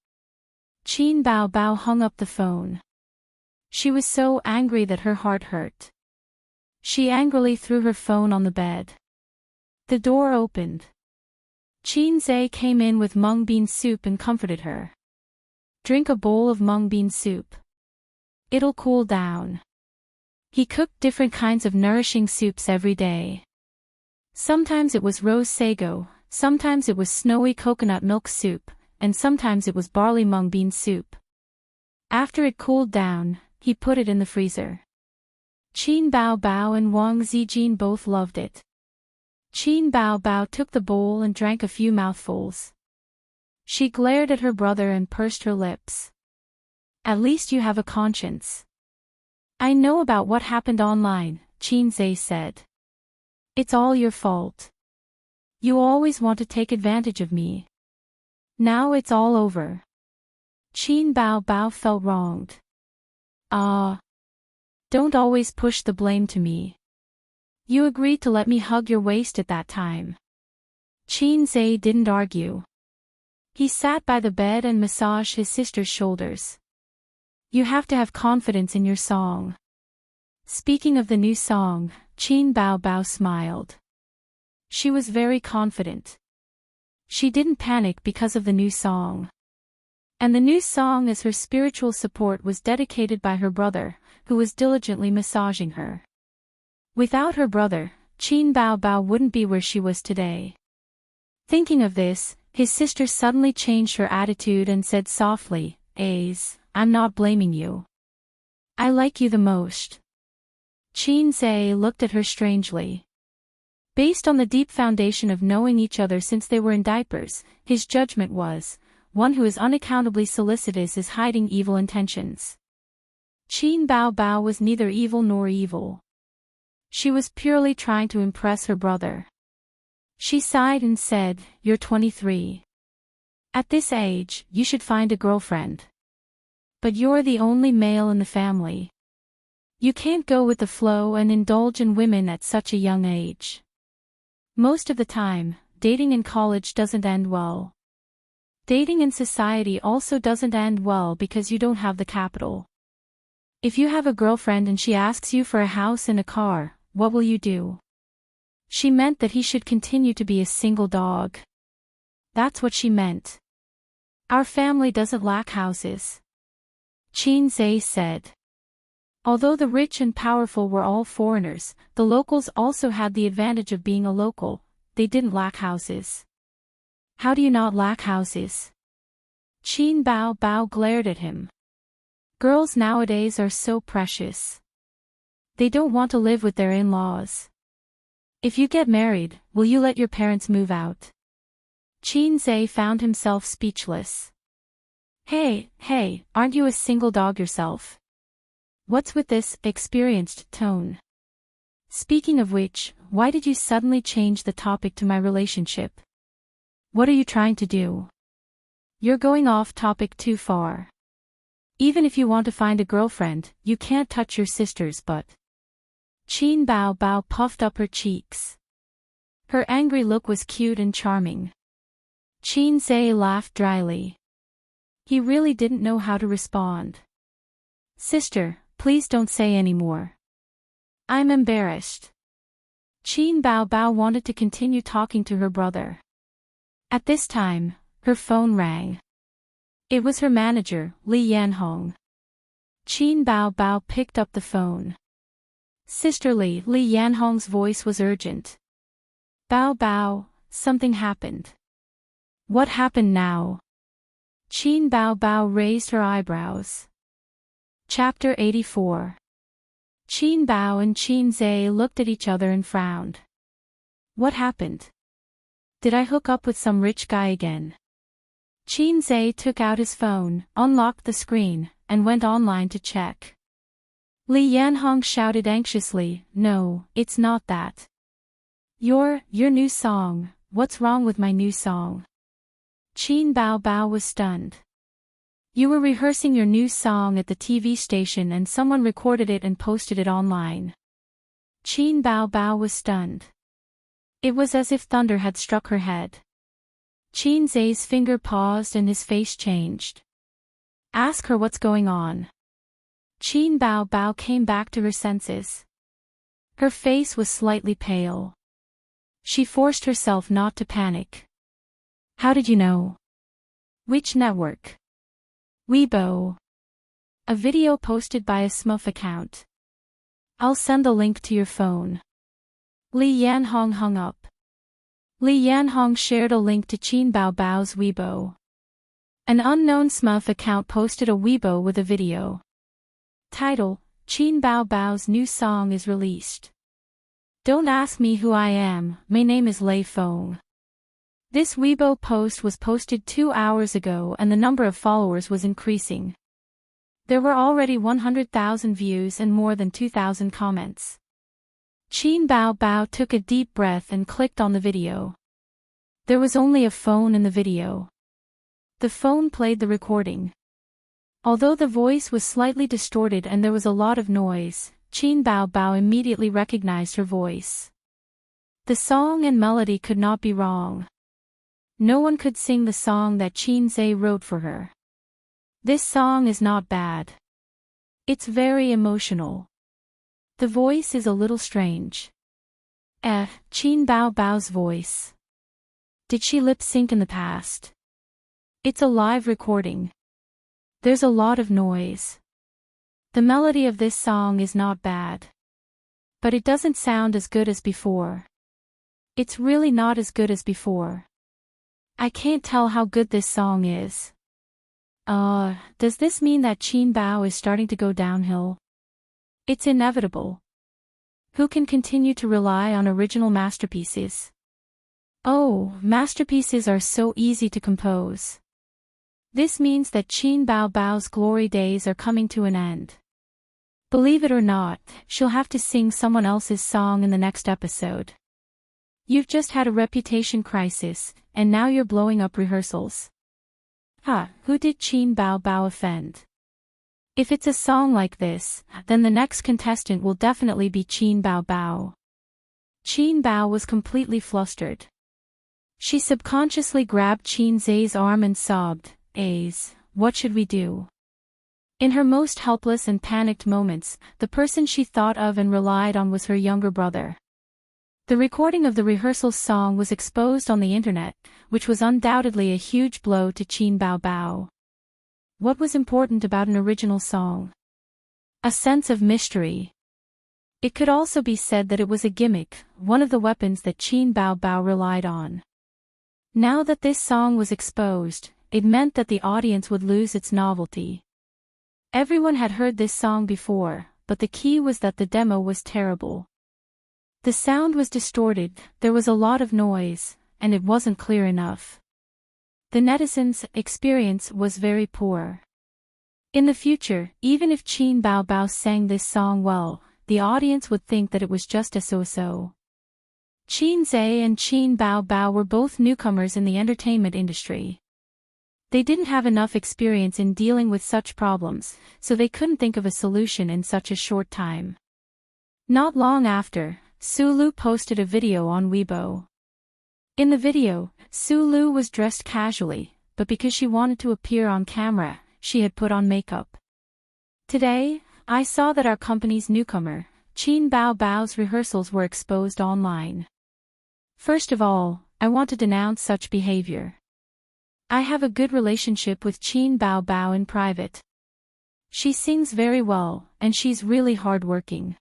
[SPEAKER 1] Qin Bao Bao hung up the phone. She was so angry that her heart hurt. She angrily threw her phone on the bed. The door opened. Qin Zhe came in with mung bean soup and comforted her. Drink a bowl of mung bean soup. It'll cool down. He cooked different kinds of nourishing soups every day. Sometimes it was rose sago, sometimes it was snowy coconut milk soup, and sometimes it was barley mung bean soup. After it cooled down, he put it in the freezer. Qin Bao Bao and Wang Zijin both loved it. Qin Bao Bao took the bowl and drank a few mouthfuls. She glared at her brother and pursed her lips. At least you have a conscience. I know about what happened online, Qin Zhe said. It's all your fault. You always want to take advantage of me. Now it's all over. Qin Bao Bao felt wronged. Don't always push the blame to me. You agreed to let me hug your waist at that time. Qin Zhe didn't argue. He sat by the bed and massaged his sister's shoulders. You have to have confidence in your song. Speaking of the new song, Qin Bao Bao smiled. She was very confident. She didn't panic because of the new song. And the new song as her spiritual support was dedicated by her brother, who was diligently massaging her. Without her brother, Qin Bao Bao wouldn't be where she was today. Thinking of this, his sister suddenly changed her attitude and said softly, I'm not blaming you. I like you the most. Qin Zhe looked at her strangely. Based on the deep foundation of knowing each other since they were in diapers, his judgment was, one who is unaccountably solicitous is hiding evil intentions. Qin Bao Bao was neither evil nor evil. She was purely trying to impress her brother. She sighed and said, You're 23. At this age, you should find a girlfriend. But you're the only male in the family. You can't go with the flow and indulge in women at such a young age. Most of the time, dating in college doesn't end well. Dating in society also doesn't end well because you don't have the capital. If you have a girlfriend and she asks you for a house and a car, what will you do? She meant that he should continue to be a single dog. That's what she meant. Our family doesn't lack houses. Qin Zhe said. Although the rich and powerful were all foreigners, the locals also had the advantage of being a local. They didn't lack houses. How do you not lack houses? Qin Bao Bao glared at him. Girls nowadays are so precious. They don't want to live with their in-laws. If you get married, will you let your parents move out? Qin Zhe found himself speechless. Hey, aren't you a single dog yourself? What's with this experienced tone? Speaking of which, why did you suddenly change the topic to my relationship? What are you trying to do? You're going off topic too far. Even if you want to find a girlfriend, you can't touch your sister's butt. Qin Bao Bao puffed up her cheeks. Her angry look was cute and charming. Qin Zhe laughed dryly. He really didn't know how to respond. Sister, please don't say any more. I'm embarrassed. Qin Bao Bao wanted to continue talking to her brother. At this time, her phone rang. It was her manager, Li Yanhong. Qin Bao Bao picked up the phone. Sisterly, Li Yanhong's voice was urgent. Bao Bao, something happened. What happened now? Qin Bao Bao raised her eyebrows. Chapter 84. Qin Bao and Qin Zhe looked at each other and frowned. What happened? Did I hook up with some rich guy again? Qin Zhe took out his phone, unlocked the screen, and went online to check. Li Yanhong shouted anxiously, No, it's not that. Your new song, what's wrong with my new song? Qin Bao Bao was stunned. You were rehearsing your new song at the TV station and someone recorded it and posted it online. Qin Bao Bao was stunned. It was as if thunder had struck her head. Qin Zhe's finger paused and his face changed. Ask her what's going on. Qin Bao Bao came back to her senses. Her face was slightly pale. She forced herself not to panic. How did you know? Which network? Weibo. A video posted by a smurf account. I'll send the link to your phone. Li Yanhong hung up. Li Yanhong shared a link to Qin Baobao's Weibo. An unknown smurf account posted a Weibo with a video. Title: Qin Baobao's new song is released. Don't ask me who I am, my name is Lei Feng. This Weibo post was posted 2 hours ago and the number of followers was increasing. There were already 100,000 views and more than 2,000 comments. Qin Baobao took a deep breath and clicked on the video. There was only a phone in the video. The phone played the recording. Although the voice was slightly distorted and there was a lot of noise, Qin Baobao immediately recognized her voice. The song and melody could not be wrong. No one could sing the song that Qin Zhe wrote for her. This song is not bad. It's very emotional. The voice is a little strange. Qin Baobao's voice. Did she lip sync in the past? It's a live recording. There's a lot of noise. The melody of this song is not bad. But it doesn't sound as good as before. It's really not as good as before. I can't tell how good this song is. Does this mean that Qin Bao is starting to go downhill? It's inevitable. Who can continue to rely on original masterpieces? Oh, masterpieces are so easy to compose. This means that Qin Baobao's glory days are coming to an end. Believe it or not, she'll have to sing someone else's song in the next episode. You've just had a reputation crisis, and now you're blowing up rehearsals. Who did Qin Baobao offend? If it's a song like this, then the next contestant will definitely be Qin Baobao. Qin Bao was completely flustered. She subconsciously grabbed Qin Zhe's arm and sobbed, what should we do? In her most helpless and panicked moments, the person she thought of and relied on was her younger brother. The recording of the rehearsal song was exposed on the internet, which was undoubtedly a huge blow to Qin Baobao. What was important about an original song? A sense of mystery. It could also be said that it was a gimmick, one of the weapons that Qin Baobao relied on. Now that this song was exposed, it meant that the audience would lose its novelty. Everyone had heard this song before, but the key was that the demo was terrible. The sound was distorted, there was a lot of noise, and it wasn't clear enough. The netizens' experience was very poor. In the future, even if Qin Baobao sang this song well, the audience would think that it was just a so-so. Qin Zhe and Qin Baobao were both newcomers in the entertainment industry. They didn't have enough experience in dealing with such problems, so they couldn't think of a solution in such a short time. Not long after, Sulu posted a video on Weibo. In the video, Sulu was dressed casually, but because she wanted to appear on camera, she had put on makeup. Today, I saw that our company's newcomer, Qin Baobao's rehearsals were exposed online. First of all, I want to denounce such behavior. I have a good relationship with Qin Baobao in private. She sings very well, and she's really hardworking.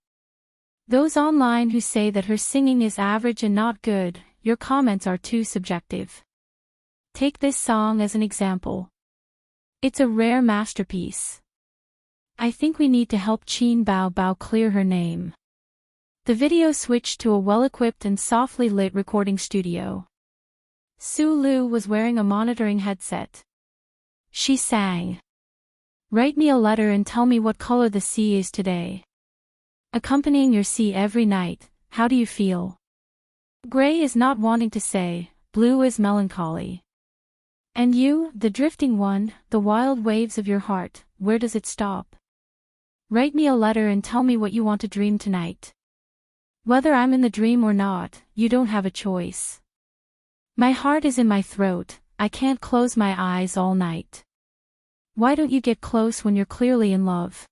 [SPEAKER 1] Those online who say that her singing is average and not good, your comments are too subjective. Take this song as an example. It's a rare masterpiece. I think we need to help Qin Baobao clear her name. The video switched to a well-equipped and softly lit recording studio. Sulu was wearing a monitoring headset. She sang. Write me a letter and tell me what color the sea is today. Accompanying your sea every night, how do you feel? Gray is not wanting to say, blue is melancholy. And you, the drifting one, the wild waves of your heart, where does it stop? Write me a letter and tell me what you want to dream tonight. Whether I'm in the dream or not, you don't have a choice. My heart is in my throat, I can't close my eyes all night. Why don't you get close when you're clearly in love?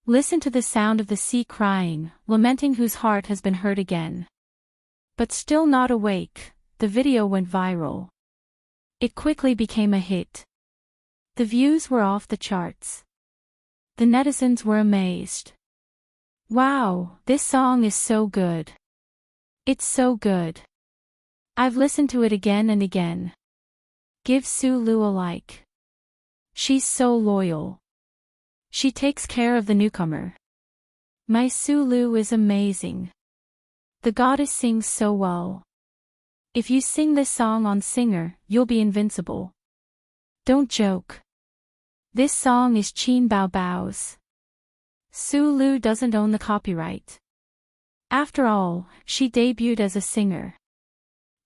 [SPEAKER 1] Listen to the sound of the sea crying, lamenting whose heart has been hurt again. But still not awake, the video went viral. It quickly became a hit. The views were off the charts. The netizens were amazed. Wow, this song is so good. It's so good. I've listened to it again and again. Give Sulu a like. She's so loyal. She takes care of the newcomer. My Sulu is amazing. The goddess sings so well. If you sing this song on Singer, you'll be invincible. Don't joke. This song is Qin Bao Bao's. Sulu doesn't own the copyright. After all, she debuted as a singer.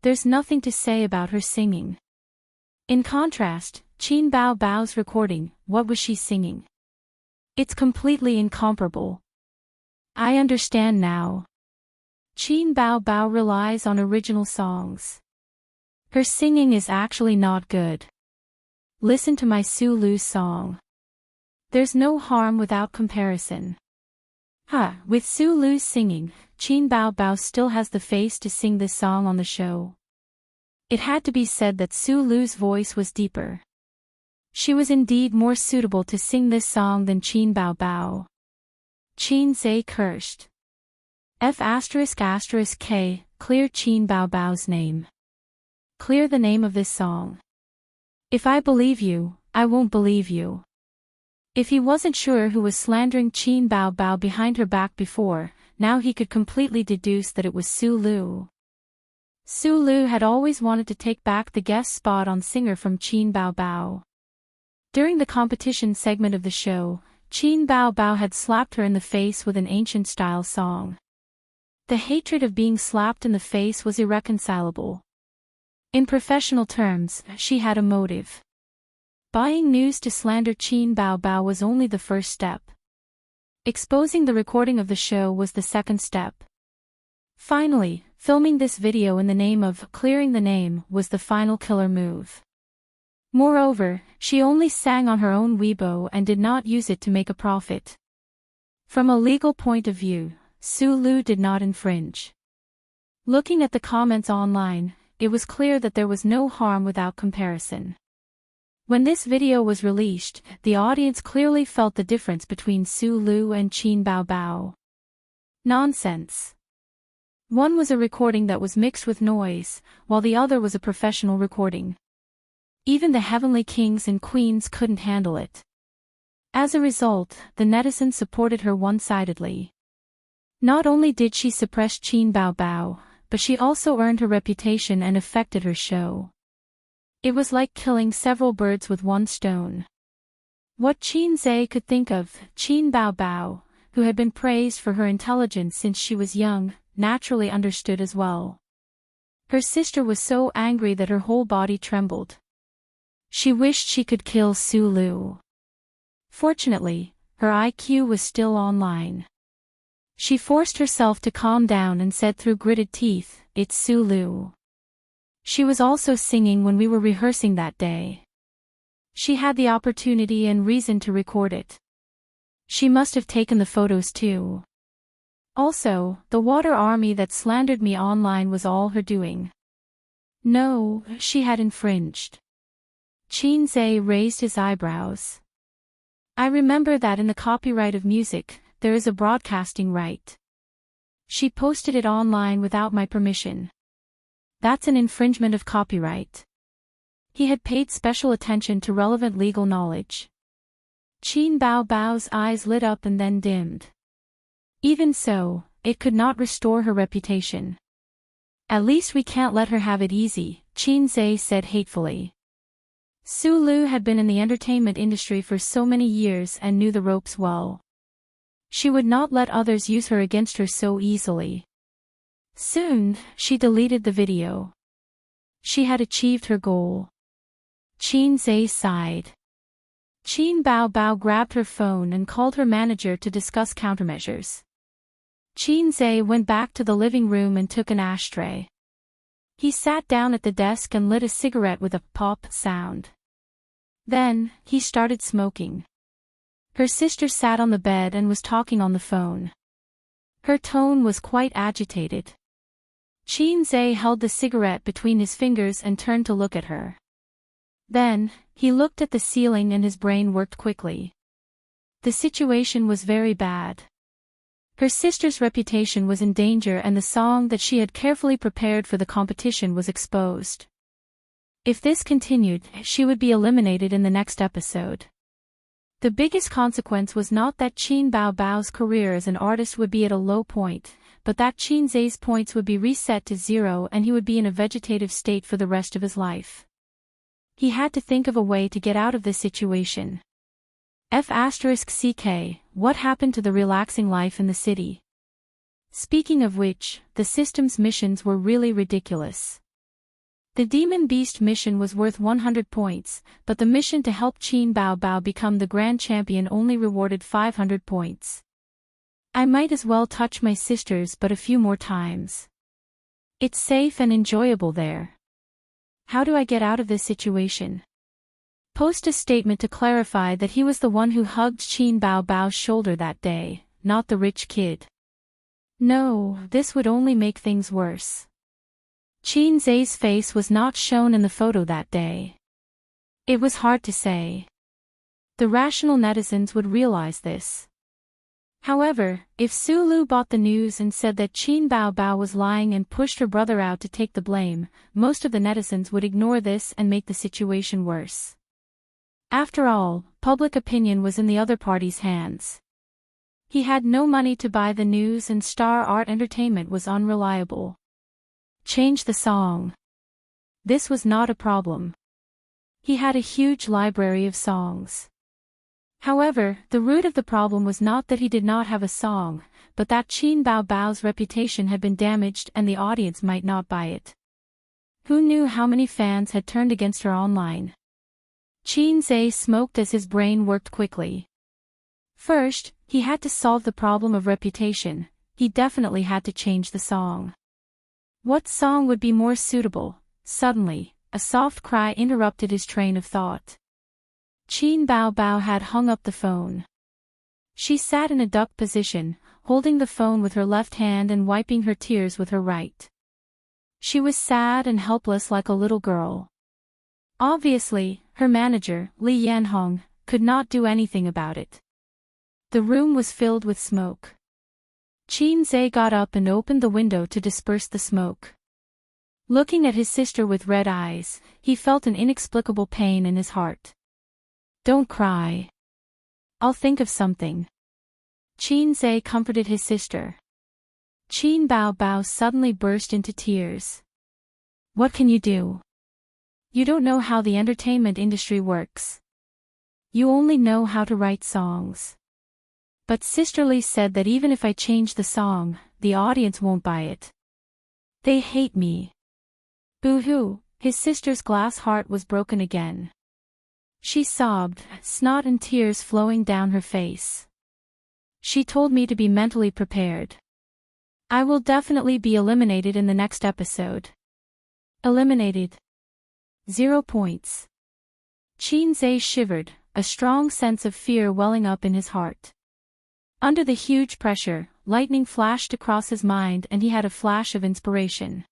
[SPEAKER 1] There's nothing to say about her singing. In contrast, Qin Bao Bao's recording, what was she singing? It's completely incomparable. I understand now. Qin Bao Bao relies on original songs. Her singing is actually not good. Listen to my Sulu's song. There's no harm without comparison. With Sulu's singing, Qin Bao Bao still has the face to sing this song on the show. It had to be said that Sulu's voice was deeper. She was indeed more suitable to sing this song than Qin Bao Bao. Qin Zhe cursed. F***K, clear Qin Bao Bao's name. Clear the name of this song. If I believe you, I won't believe you. If he wasn't sure who was slandering Qin Bao Bao behind her back before, now he could completely deduce that it was Sulu. Sulu had always wanted to take back the guest spot on Singer from Qin Bao Bao. During the competition segment of the show, Qin Bao Bao had slapped her in the face with an ancient-style song. The hatred of being slapped in the face was irreconcilable. In professional terms, she had a motive. Buying news to slander Qin Bao Bao was only the first step. Exposing the recording of the show was the second step. Finally, filming this video in the name of clearing the name was the final killer move. Moreover, she only sang on her own Weibo and did not use it to make a profit. From a legal point of view, Sulu did not infringe. Looking at the comments online, it was clear that there was no harm without comparison. When this video was released, the audience clearly felt the difference between Sulu and Qin Bao Bao. Nonsense. One was a recording that was mixed with noise, while the other was a professional recording. Even the heavenly kings and queens couldn't handle it. As a result, the netizens supported her one-sidedly. Not only did she suppress Qin Bao Bao, but she also earned her reputation and affected her show. It was like killing several birds with one stone. What Qin Zhe could think of, Qin Bao Bao, who had been praised for her intelligence since she was young, naturally understood as well. Her sister was so angry that her whole body trembled. She wished she could kill Sulu. Fortunately, her IQ was still online. She forced herself to calm down and said through gritted teeth, "It's Sulu." She was also singing when we were rehearsing that day. She had the opportunity and reason to record it. She must have taken the photos too. Also, the water army that slandered me online was all her doing. No, she had infringed. Qin Zhe raised his eyebrows. I remember that in the copyright of music, there is a broadcasting right. She posted it online without my permission. That's an infringement of copyright. He had paid special attention to relevant legal knowledge. Qin Bao Bao's eyes lit up and then dimmed. Even so, it could not restore her reputation. At least we can't let her have it easy, Qin Zhe said hatefully. Sulu had been in the entertainment industry for so many years and knew the ropes well. She would not let others use her against her so easily. Soon, she deleted the video. She had achieved her goal. Qin Zhe sighed. Qin Bao Bao grabbed her phone and called her manager to discuss countermeasures. Qin Zhe went back to the living room and took an ashtray. He sat down at the desk and lit a cigarette with a pop sound. Then, he started smoking. Her sister sat on the bed and was talking on the phone. Her tone was quite agitated. Qin Zhe held the cigarette between his fingers and turned to look at her. Then, he looked at the ceiling and his brain worked quickly. The situation was very bad. Her sister's reputation was in danger and the song that she had carefully prepared for the competition was exposed. If this continued, she would be eliminated in the next episode. The biggest consequence was not that Qin Bao Bao's career as an artist would be at a low point, but that Qin Zai's points would be reset to 0 and he would be in a vegetative state for the rest of his life. He had to think of a way to get out of this situation. F***CK, what happened to the relaxing life in the city? Speaking of which, the system's missions were really ridiculous. The Demon Beast mission was worth 100 points, but the mission to help Qin Bao Bao become the Grand Champion only rewarded 500 points. I might as well touch my sisters but a few more times. It's safe and enjoyable there. How do I get out of this situation? Post a statement to clarify that he was the one who hugged Qin Bao Bao's shoulder that day, not the rich kid. No, this would only make things worse. Qin Zai's face was not shown in the photo that day. It was hard to say. The rational netizens would realize this. However, if Sulu bought the news and said that Qin Bao Bao was lying and pushed her brother out to take the blame, most of the netizens would ignore this and make the situation worse. After all, public opinion was in the other party's hands. He had no money to buy the news and Star Art Entertainment was unreliable. Change the song. This was not a problem. He had a huge library of songs. However, the root of the problem was not that he did not have a song, but that Qin Bao Bao's reputation had been damaged and the audience might not buy it. Who knew how many fans had turned against her online? Qin Zai smoked as his brain worked quickly. First, he had to solve the problem of reputation. He definitely had to change the song. What song would be more suitable? Suddenly, a soft cry interrupted his train of thought. Qin Bao Bao had hung up the phone. She sat in a duck position, holding the phone with her left hand and wiping her tears with her right. She was sad and helpless like a little girl. Obviously, her manager, Li Yanhong, could not do anything about it. The room was filled with smoke. Qin Zai got up and opened the window to disperse the smoke. Looking at his sister with red eyes, he felt an inexplicable pain in his heart. Don't cry. I'll think of something. Qin Zai comforted his sister. Qin Bao Bao suddenly burst into tears. What can you do? You don't know how the entertainment industry works. You only know how to write songs. But Sister Lee said that even if I change the song, the audience won't buy it. They hate me. Boo-hoo, his sister's glass heart was broken again. She sobbed, snot and tears flowing down her face. She told me to be mentally prepared. I will definitely be eliminated in the next episode. Eliminated. 0 points. Qin Zai shivered, a strong sense of fear welling up in his heart. Under the huge pressure, lightning flashed across his mind and he had a flash of inspiration.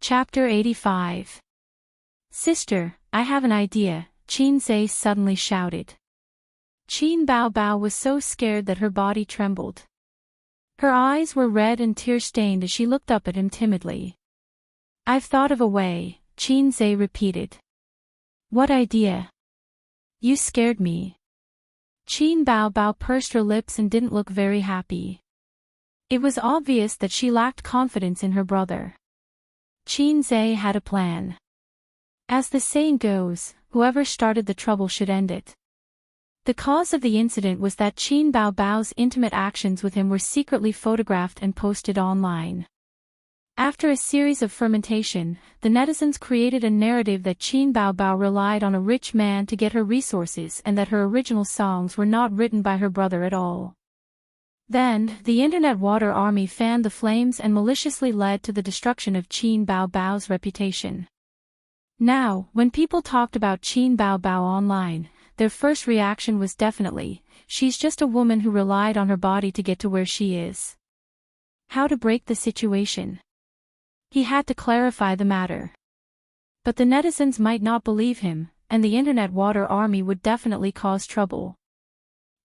[SPEAKER 1] Chapter 85. Sister, I have an idea, Qin Zai suddenly shouted. Qin Bao Bao was so scared that her body trembled. Her eyes were red and tear-stained as she looked up at him timidly. I've thought of a way, Qin Zai repeated. What idea? You scared me. Qin Bao Bao pursed her lips and didn't look very happy. It was obvious that she lacked confidence in her brother. Qin Zai had a plan. As the saying goes, whoever started the trouble should end it. The cause of the incident was that Qin Bao Bao's intimate actions with him were secretly photographed and posted online. After a series of fermentation, the netizens created a narrative that Qin Bao Bao relied on a rich man to get her resources and that her original songs were not written by her brother at all. Then, the internet water army fanned the flames and maliciously led to the destruction of Qin Bao Bao's reputation. Now, when people talked about Qin Bao Bao online, their first reaction was definitely, she's just a woman who relied on her body to get to where she is. How to break the situation? He had to clarify the matter. But the netizens might not believe him, and the internet water army would definitely cause trouble.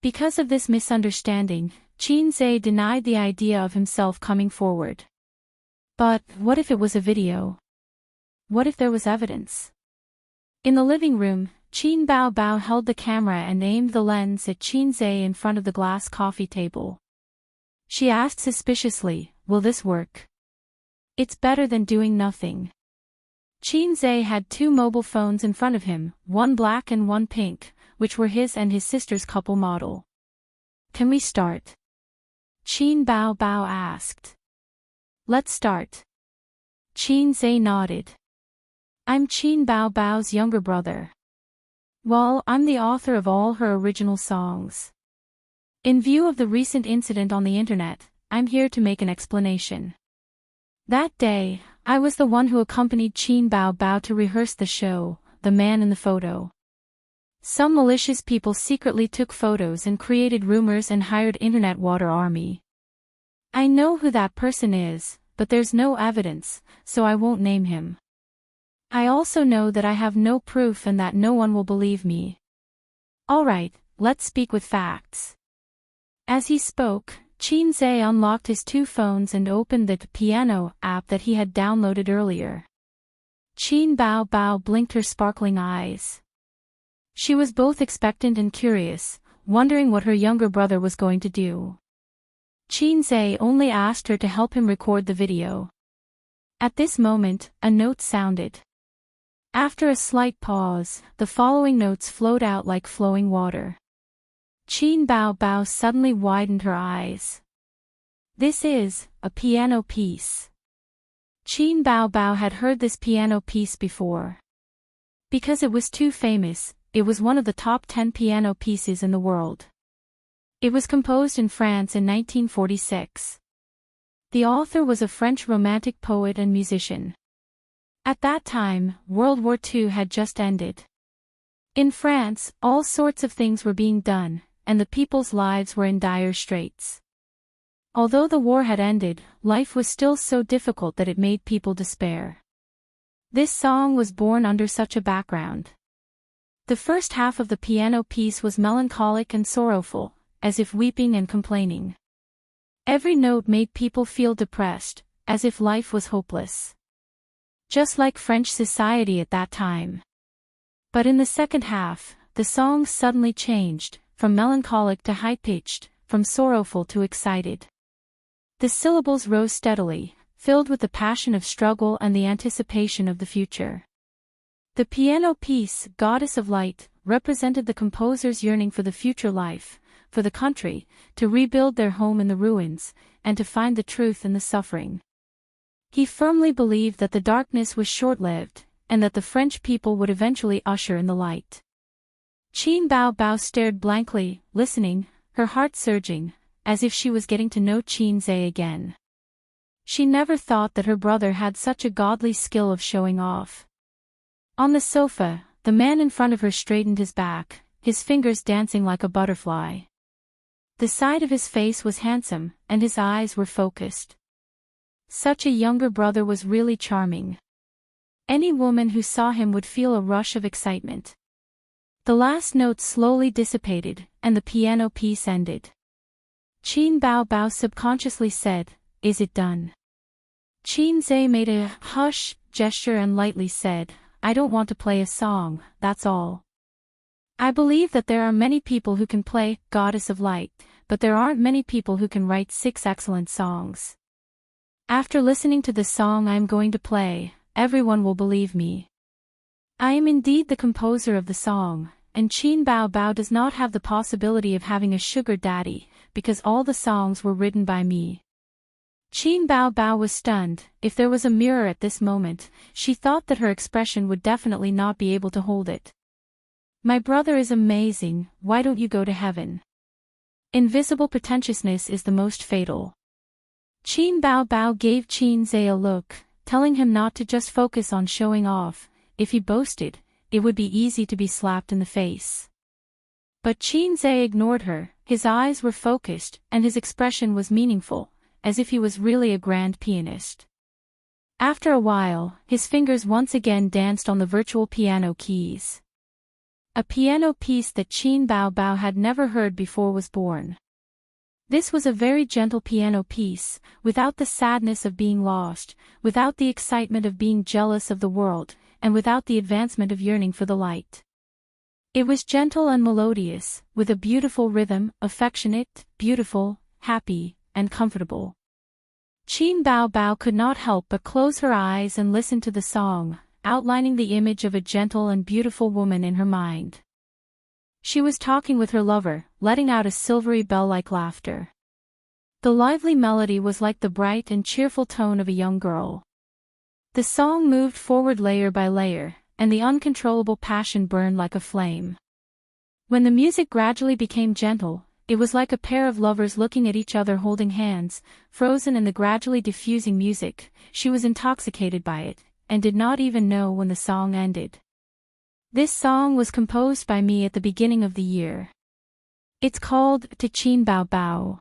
[SPEAKER 1] Because of this misunderstanding, Qinze denied the idea of himself coming forward. But what if it was a video? What if there was evidence? In the living room, Qin Bao held the camera and aimed the lens at Qinze in front of the glass coffee table. She asked suspiciously, "Will this work?" "It's better than doing nothing." Qinze had 2 mobile phones in front of him, one black and one pink, which were his and his sister's couple model. "Can we start?" Qin Bao asked. "Let's start." Qinze nodded. "I'm Qin Bao's younger brother. Well, I'm the author of all her original songs. In view of the recent incident on the internet, I'm here to make an explanation. That day, I was the one who accompanied Qin Bao to rehearse the show, The Man in the Photo. Some malicious people secretly took photos and created rumors and hired internet water army. I know who that person is, but there's no evidence, so I won't name him. I also know that I have no proof and that no one will believe me. Alright, let's speak with facts." As he spoke, Qinze unlocked his 2 phones and opened the piano app that he had downloaded earlier. Qin Bao blinked her sparkling eyes. She was both expectant and curious, wondering what her younger brother was going to do. Qinze only asked her to help him record the video. At this moment, a note sounded. After a slight pause, the following notes flowed out like flowing water. Qin Bao suddenly widened her eyes. "This is a piano piece." Qin Bao had heard this piano piece before. Because it was too famous, it was one of the top 10 piano pieces in the world. It was composed in France in 1946. The author was a French romantic poet and musician. At that time, World War II had just ended. In France, all sorts of things were being done, and the people's lives were in dire straits. Although the war had ended, life was still so difficult that it made people despair. This song was born under such a background. The first half of the piano piece was melancholic and sorrowful, as if weeping and complaining. Every note made people feel depressed, as if life was hopeless. Just like French society at that time. But in the second half, the song suddenly changed, from melancholic to high-pitched, from sorrowful to excited. The syllables rose steadily, filled with the passion of struggle and the anticipation of the future. The piano piece, Goddess of Light, represented the composer's yearning for the future life, for the country, to rebuild their home in the ruins, and to find the truth in the suffering. He firmly believed that the darkness was short-lived, and that the French people would eventually usher in the light. Qin Bao stared blankly, listening, her heart surging, as if she was getting to know Qinze again. She never thought that her brother had such a godly skill of showing off. On the sofa, the man in front of her straightened his back, his fingers dancing like a butterfly. The side of his face was handsome, and his eyes were focused. Such a younger brother was really charming. Any woman who saw him would feel a rush of excitement. The last note slowly dissipated, and the piano piece ended. Qin Bao subconsciously said, "Is it done?" Qinze made a hush gesture and lightly said, "I don't want to play a song, that's all. I believe that there are many people who can play Goddess of Light, but there aren't many people who can write 6 excellent songs. After listening to the song I am going to play, everyone will believe me. I am indeed the composer of the song, and Qin Bao does not have the possibility of having a sugar daddy, because all the songs were written by me." Qin Bao was stunned. If there was a mirror at this moment, she thought that her expression would definitely not be able to hold it. "My brother is amazing, why don't you go to heaven?" Invisible pretentiousness is the most fatal. Qin Bao gave Qinze a look, telling him not to just focus on showing off. If he boasted, it would be easy to be slapped in the face. But Qinze ignored her, his eyes were focused, and his expression was meaningful, as if he was really a grand pianist. After a while, his fingers once again danced on the virtual piano keys. A piano piece that Qin Bao Bao had never heard before was born. This was a very gentle piano piece, without the sadness of being lost, without the excitement of being jealous of the world, and without the advancement of yearning for the light. It was gentle and melodious, with a beautiful rhythm, affectionate, beautiful, happy, and comfortable. Qin Bao Bao could not help but close her eyes and listen to the song, outlining the image of a gentle and beautiful woman in her mind. She was talking with her lover, letting out a silvery bell-like laughter. The lively melody was like the bright and cheerful tone of a young girl. The song moved forward layer by layer, and the uncontrollable passion burned like a flame. When the music gradually became gentle, it was like a pair of lovers looking at each other holding hands, frozen in the gradually diffusing music. She was intoxicated by it, and did not even know when the song ended. This song was composed by me at the beginning of the year. It's called To Qin Bao Bao.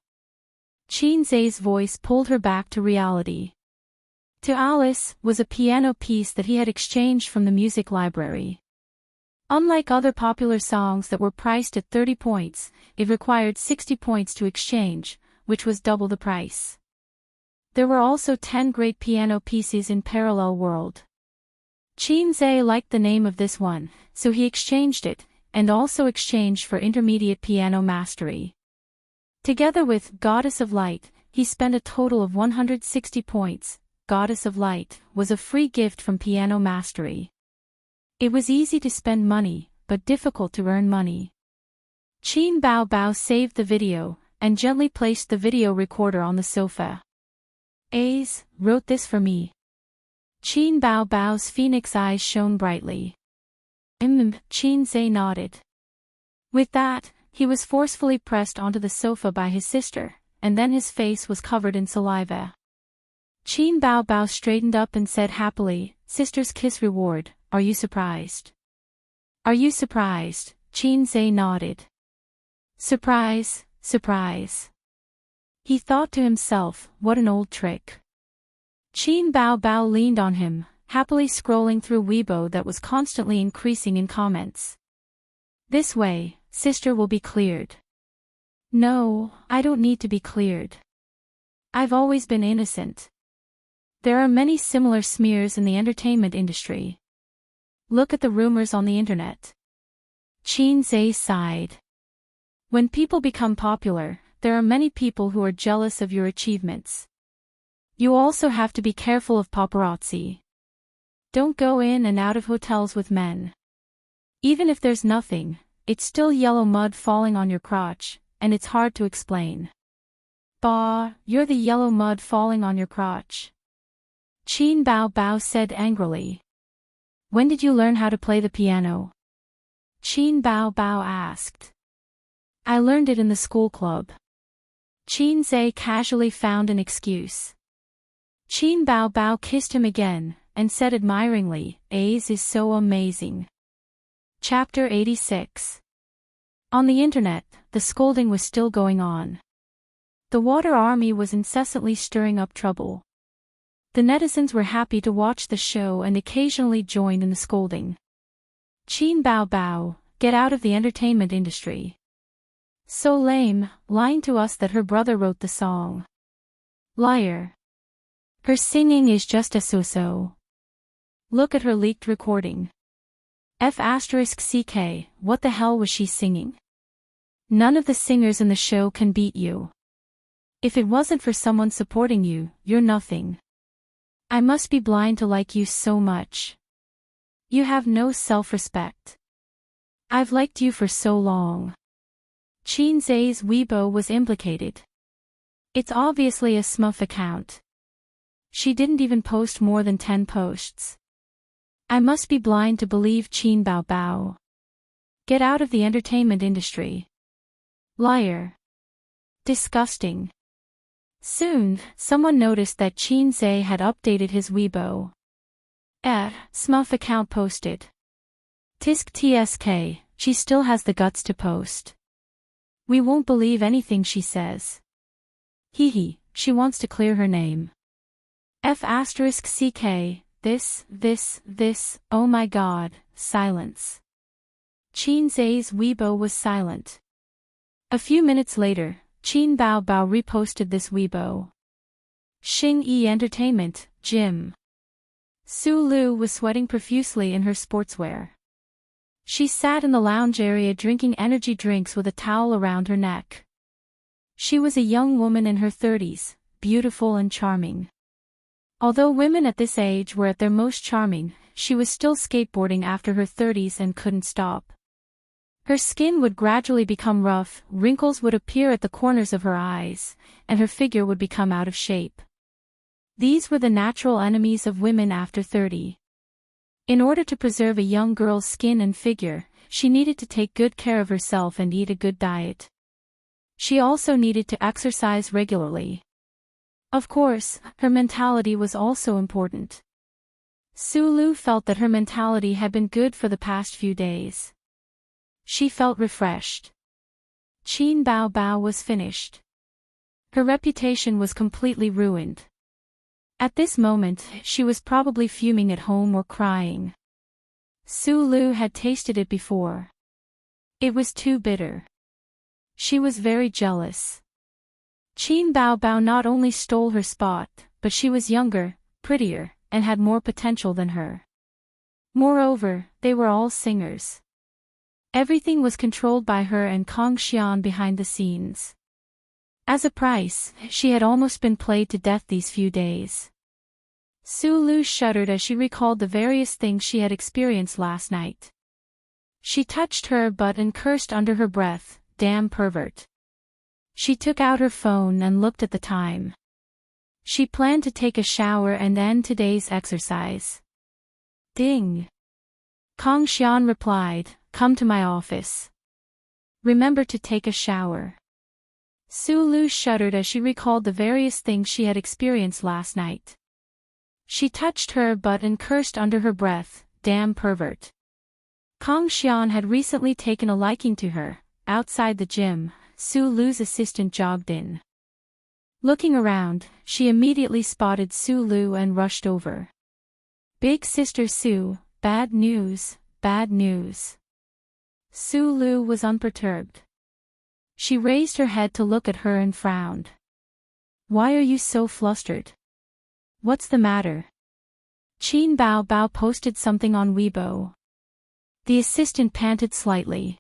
[SPEAKER 1] Qin Zai's voice pulled her back to reality. To Alice was a piano piece that he had exchanged from the music library. Unlike other popular songs that were priced at 30 points, it required 60 points to exchange, which was double the price. There were also 10 great piano pieces in Parallel World. Qin Zai liked the name of this one, so he exchanged it, and also exchanged for intermediate piano mastery. Together with Goddess of Light, he spent a total of 160 points. Goddess of Light was a free gift from piano mastery. It was easy to spend money, but difficult to earn money. Qin Bao Bao saved the video, and gently placed the video recorder on the sofa. A's wrote this for me. Qin Bao Bao's phoenix eyes shone brightly. Qin Zai nodded. With that, he was forcefully pressed onto the sofa by his sister, and then his face was covered in saliva. Qin Bao Bao straightened up and said happily, "Sister's kiss reward, are you surprised?" "Are you surprised?" Qin Zai nodded. "Surprise, surprise." He thought to himself, what an old trick. Qin Bao Bao leaned on him, happily scrolling through Weibo that was constantly increasing in comments. "This way, sister will be cleared." "No, I don't need to be cleared. I've always been innocent. There are many similar smears in the entertainment industry. Look at the rumors on the internet." Qin Zai sighed. When people become popular, there are many people who are jealous of your achievements. You also have to be careful of paparazzi. Don't go in and out of hotels with men. Even if there's nothing, it's still yellow mud falling on your crotch, and it's hard to explain. "Bah, you're the yellow mud falling on your crotch," Qin Bao Bao said angrily. "When did you learn how to play the piano?" Qin Bao Bao asked. "I learned it in the school club." Qin Zai casually found an excuse. Qin Bao Bao kissed him again, and said admiringly, "A's is so amazing." Chapter 86. On the internet, the scolding was still going on. The Water Army was incessantly stirring up trouble. The netizens were happy to watch the show and occasionally joined in the scolding. "Qin Bao Bao, get out of the entertainment industry. So lame, lying to us that her brother wrote the song. Liar. Her singing is just a so-so. Look at her leaked recording. F***ck, what the hell was she singing? None of the singers in the show can beat you. If it wasn't for someone supporting you, you're nothing. I must be blind to like you so much. You have no self-respect. I've liked you for so long." Qin Zai's Weibo was implicated. It's obviously a smurf account. She didn't even post more than 10 posts. I must be blind to believe Qin Bao Bao. Get out of the entertainment industry. Liar. Disgusting. Soon, someone noticed that Qin Zai had updated his Weibo. Smurf account posted. Tisk tsk, she still has the guts to post. We won't believe anything she says. Hee, she wants to clear her name. F***ck, this, oh my god, silence. Qin Zai's Weibo was silent. A few minutes later, Qin Baobao reposted this Weibo. Xing Yi Entertainment, Gym. Su Lu was sweating profusely in her sportswear. She sat in the lounge area drinking energy drinks with a towel around her neck. She was a young woman in her 30s, beautiful and charming. Although women at this age were at their most charming, she was still skateboarding after her 30s and couldn't stop. Her skin would gradually become rough, wrinkles would appear at the corners of her eyes, and her figure would become out of shape. These were the natural enemies of women after 30. In order to preserve a young girl's skin and figure, she needed to take good care of herself and eat a good diet. She also needed to exercise regularly. Of course, her mentality was also important. Su Lu felt that her mentality had been good for the past few days. She felt refreshed. Qin Baobao was finished. Her reputation was completely ruined. At this moment, she was probably fuming at home or crying. Su Lu had tasted it before. It was too bitter. She was very jealous. Qin Baobao not only stole her spot, but she was younger, prettier, and had more potential than her. Moreover, they were all singers. Everything was controlled by her and Kong Xian behind the scenes. As a price, she had almost been played to death these few days. Su Lu shuddered as she recalled the various things she had experienced last night. She touched her butt and cursed under her breath, "Damn pervert." She took out her phone and looked at the time. She planned to take a shower and end today's exercise. Ding. Kong Xian replied, "Come to my office. Remember to take a shower." Su Lu shuddered as she recalled the various things she had experienced last night. She touched her butt and cursed under her breath, "Damn pervert." Kong Xian had recently taken a liking to her. Outside the gym, Su Lu's assistant jogged in. Looking around, she immediately spotted Su Lu and rushed over. "Big sister Su, bad news, bad news." Su Lu was unperturbed. She raised her head to look at her and frowned. "Why are you so flustered? What's the matter?" Qin Baobao posted something on Weibo. The assistant panted slightly.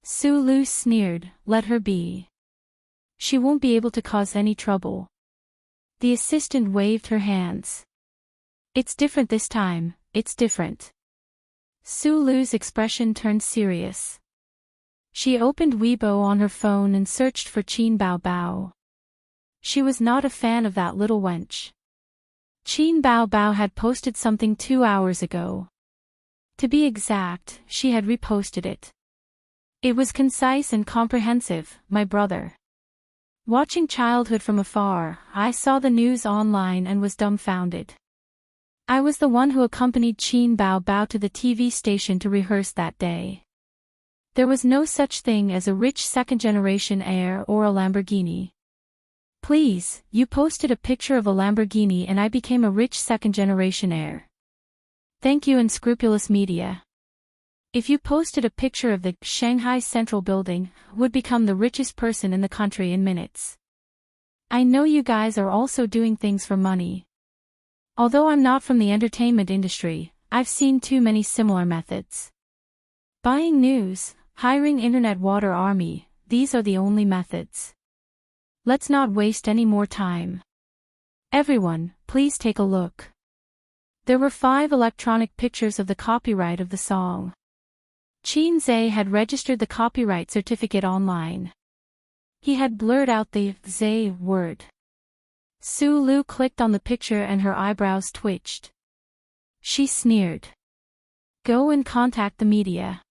[SPEAKER 1] Su Lu sneered, "Let her be. She won't be able to cause any trouble." The assistant waved her hands. "It's different this time, it's different." Su Lu's expression turned serious. She opened Weibo on her phone and searched for Qin Baobao. She was not a fan of that little wench. Qin Baobao had posted something 2 hours ago. To be exact, she had reposted it. It was concise and comprehensive, "My brother. Watching childhood from afar, I saw the news online and was dumbfounded. I was the one who accompanied Qin Baobao to the TV station to rehearse that day. There was no such thing as a rich second-generation heir or a Lamborghini. Please, you posted a picture of a Lamborghini and I became a rich second-generation heir. Thank you, unscrupulous media. If you posted a picture of the Shanghai Central Building, would become the richest person in the country in minutes. I know you guys are also doing things for money. Although I'm not from the entertainment industry, I've seen too many similar methods. Buying news, hiring internet water army, these are the only methods. Let's not waste any more time. Everyone, please take a look." There were 5 electronic pictures of the copyright of the song. Qin Zai had registered the copyright certificate online. He had blurred out the Zai word. Su Lu clicked on the picture and her eyebrows twitched. She sneered. "Go and contact the media.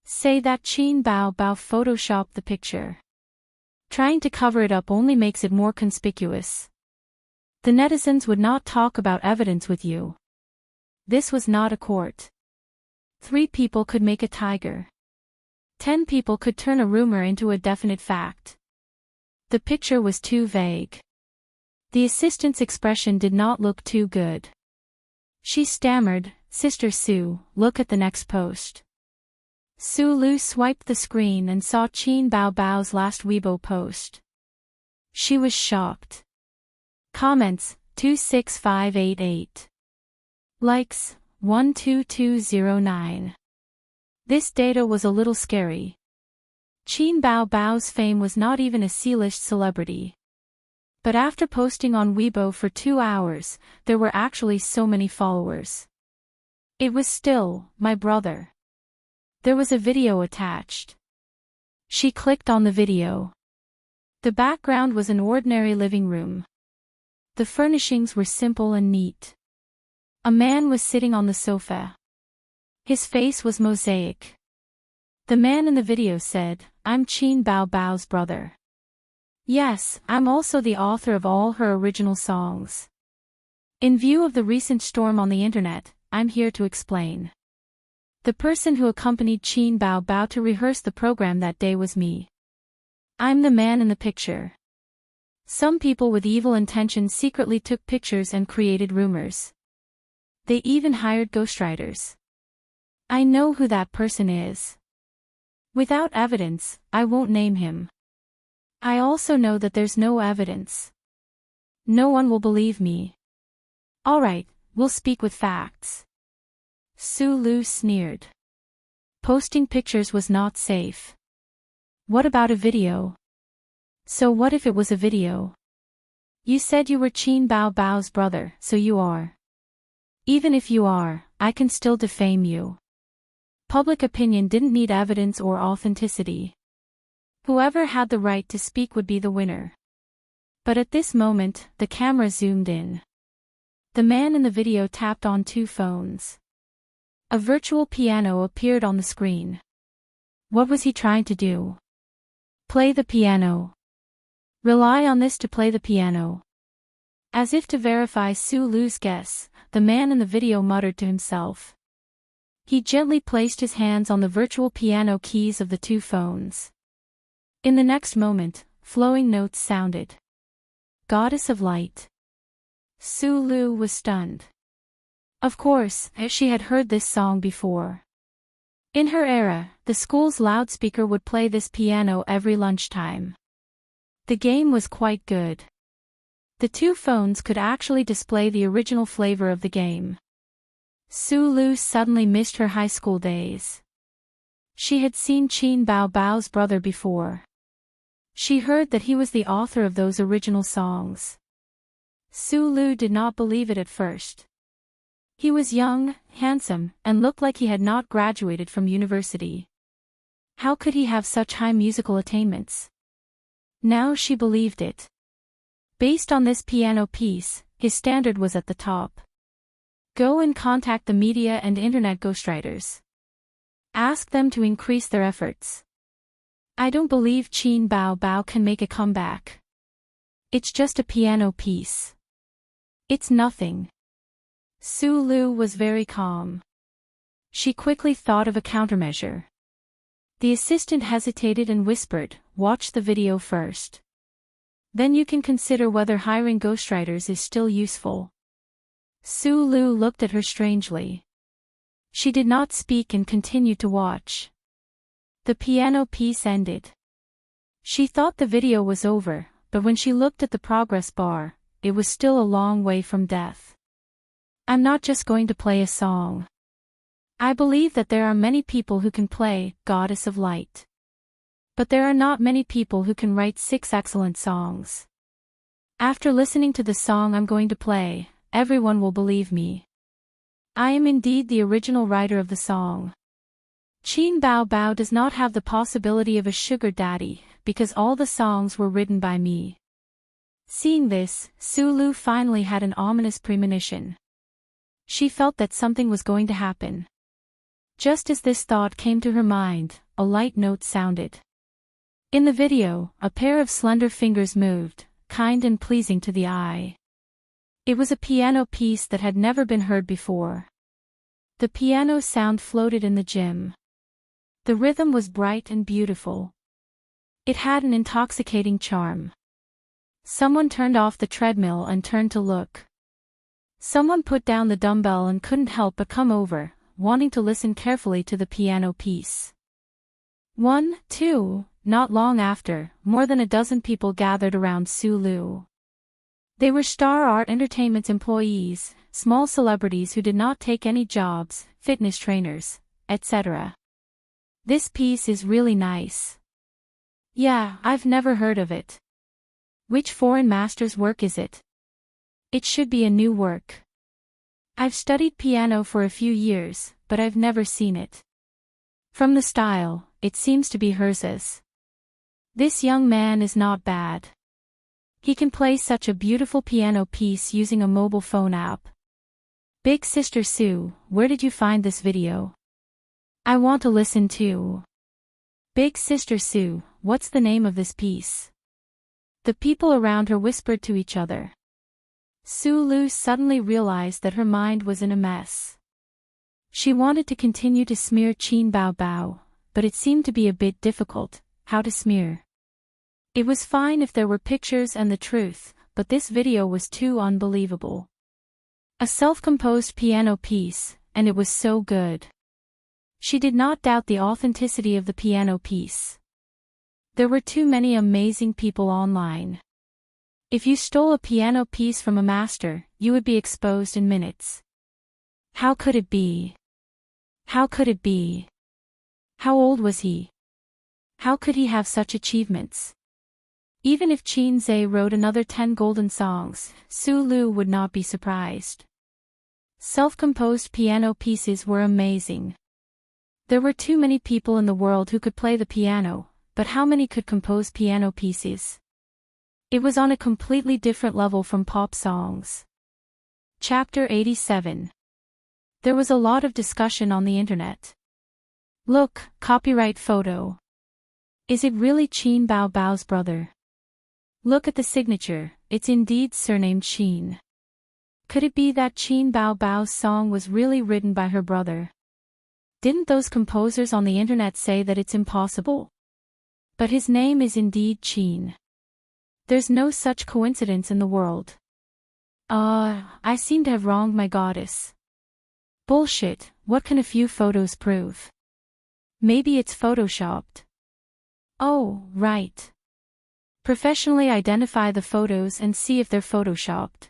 [SPEAKER 1] Say that Qin Baobao photoshopped the picture. Trying to cover it up only makes it more conspicuous. The netizens would not talk about evidence with you. This was not a court. 3 people could make a tiger. 10 people could turn a rumor into a definite fact. The picture was too vague." The assistant's expression did not look too good. She stammered, "Sister Su, look at the next post." Sulu swiped the screen and saw Qin Bao's last Weibo post. She was shocked. Comments, 26588. Likes, 12209. This data was a little scary. Qin Bao's fame was not even a C-list celebrity. But after posting on Weibo for 2 hours, there were actually so many followers. It was still my brother. There was a video attached. She clicked on the video. The background was an ordinary living room. The furnishings were simple and neat. A man was sitting on the sofa. His face was mosaic. The man in the video said, "I'm Qin Bao's brother. Yes, I'm also the author of all her original songs. In view of the recent storm on the internet, I'm here to explain. The person who accompanied Qin Bao to rehearse the program that day was me. I'm the man in the picture. Some people with evil intentions secretly took pictures and created rumors. They even hired ghostwriters. I know who that person is. Without evidence, I won't name him. I also know that there's no evidence. No one will believe me. Alright, we'll speak with facts." Sulu sneered. Posting pictures was not safe. What about a video? So what if it was a video? You said you were Qin Bao's brother, so you are. Even if you are, I can still defame you. Public opinion didn't need evidence or authenticity. Whoever had the right to speak would be the winner. But at this moment, the camera zoomed in. The man in the video tapped on 2 phones. A virtual piano appeared on the screen. What was he trying to do? Play the piano. Rely on this to play the piano. As if to verify Sulu's guess, the man in the video muttered to himself. He gently placed his hands on the virtual piano keys of the 2 phones. In the next moment, flowing notes sounded. Goddess of Light. Sulu was stunned. Of course, she had heard this song before. In her era, the school's loudspeaker would play this piano every lunchtime. The game was quite good. The 2 phones could actually display the original flavor of the game. Sulu suddenly missed her high school days. She had seen Qin Bao's brother before. She heard that he was the author of those original songs. Sulu did not believe it at first. He was young, handsome, and looked like he had not graduated from university. How could he have such high musical attainments? Now she believed it. Based on this piano piece, his standard was at the top. Go and contact the media and internet ghostwriters. Ask them to increase their efforts. I don't believe Qin Bao can make a comeback. It's just a piano piece. It's nothing. Sulu was very calm. She quickly thought of a countermeasure. The assistant hesitated and whispered, "Watch the video first. Then you can consider whether hiring ghostwriters is still useful." Sulu looked at her strangely. She did not speak and continued to watch. The piano piece ended. She thought the video was over, but when she looked at the progress bar, it was still a long way from death. I'm not just going to play a song. I believe that there are many people who can play Goddess of Light. But there are not many people who can write 6 excellent songs. After listening to the song I'm going to play, everyone will believe me. I am indeed the original writer of the song. Qin Bao does not have the possibility of a sugar daddy, because all the songs were written by me. Seeing this, Sulu finally had an ominous premonition. She felt that something was going to happen. Just as this thought came to her mind, a light note sounded. In the video, a pair of slender fingers moved, kind and pleasing to the eye. It was a piano piece that had never been heard before. The piano sound floated in the gym. The rhythm was bright and beautiful. It had an intoxicating charm. Someone turned off the treadmill and turned to look. Someone put down the dumbbell and couldn't help but come over, wanting to listen carefully to the piano piece. Not long after, more than a dozen people gathered around Su Lu. They were Star Art Entertainment's employees, small celebrities who did not take any jobs, fitness trainers, etc. This piece is really nice. Yeah, I've never heard of it. Which foreign master's work is it? It should be a new work. I've studied piano for a few years, but I've never seen it. From the style, it seems to be hers. This young man is not bad. He can play such a beautiful piano piece using a mobile phone app. Big Sister Sue, where did you find this video? I want to listen too. Big Sister Sue, what's the name of this piece? The people around her whispered to each other. Su Lu suddenly realized that her mind was in a mess. She wanted to continue to smear Qin Bao Bao, but it seemed to be a bit difficult. How to smear? It was fine if there were pictures and the truth, but this video was too unbelievable. A self-composed piano piece, and it was so good. She did not doubt the authenticity of the piano piece. There were too many amazing people online. If you stole a piano piece from a master, you would be exposed in minutes. How could it be? How could it be? How old was he? How could he have such achievements? Even if Qin Zhe wrote another 10 golden songs, Su Lu would not be surprised. Self-composed piano pieces were amazing. There were too many people in the world who could play the piano, but how many could compose piano pieces? It was on a completely different level from pop songs. Chapter 87. There was a lot of discussion on the internet. Look, copyright photo. Is it really Qin Bao Bao's brother? Look at the signature, it's indeed surnamed Qin. Could it be that Qin Bao Bao's song was really written by her brother? Didn't those composers on the internet say that it's impossible? But his name is indeed Qin. There's no such coincidence in the world. I seem to have wronged my goddess. Bullshit, what can a few photos prove? Maybe it's photoshopped. Oh, right. Professionally identify the photos and see if they're photoshopped.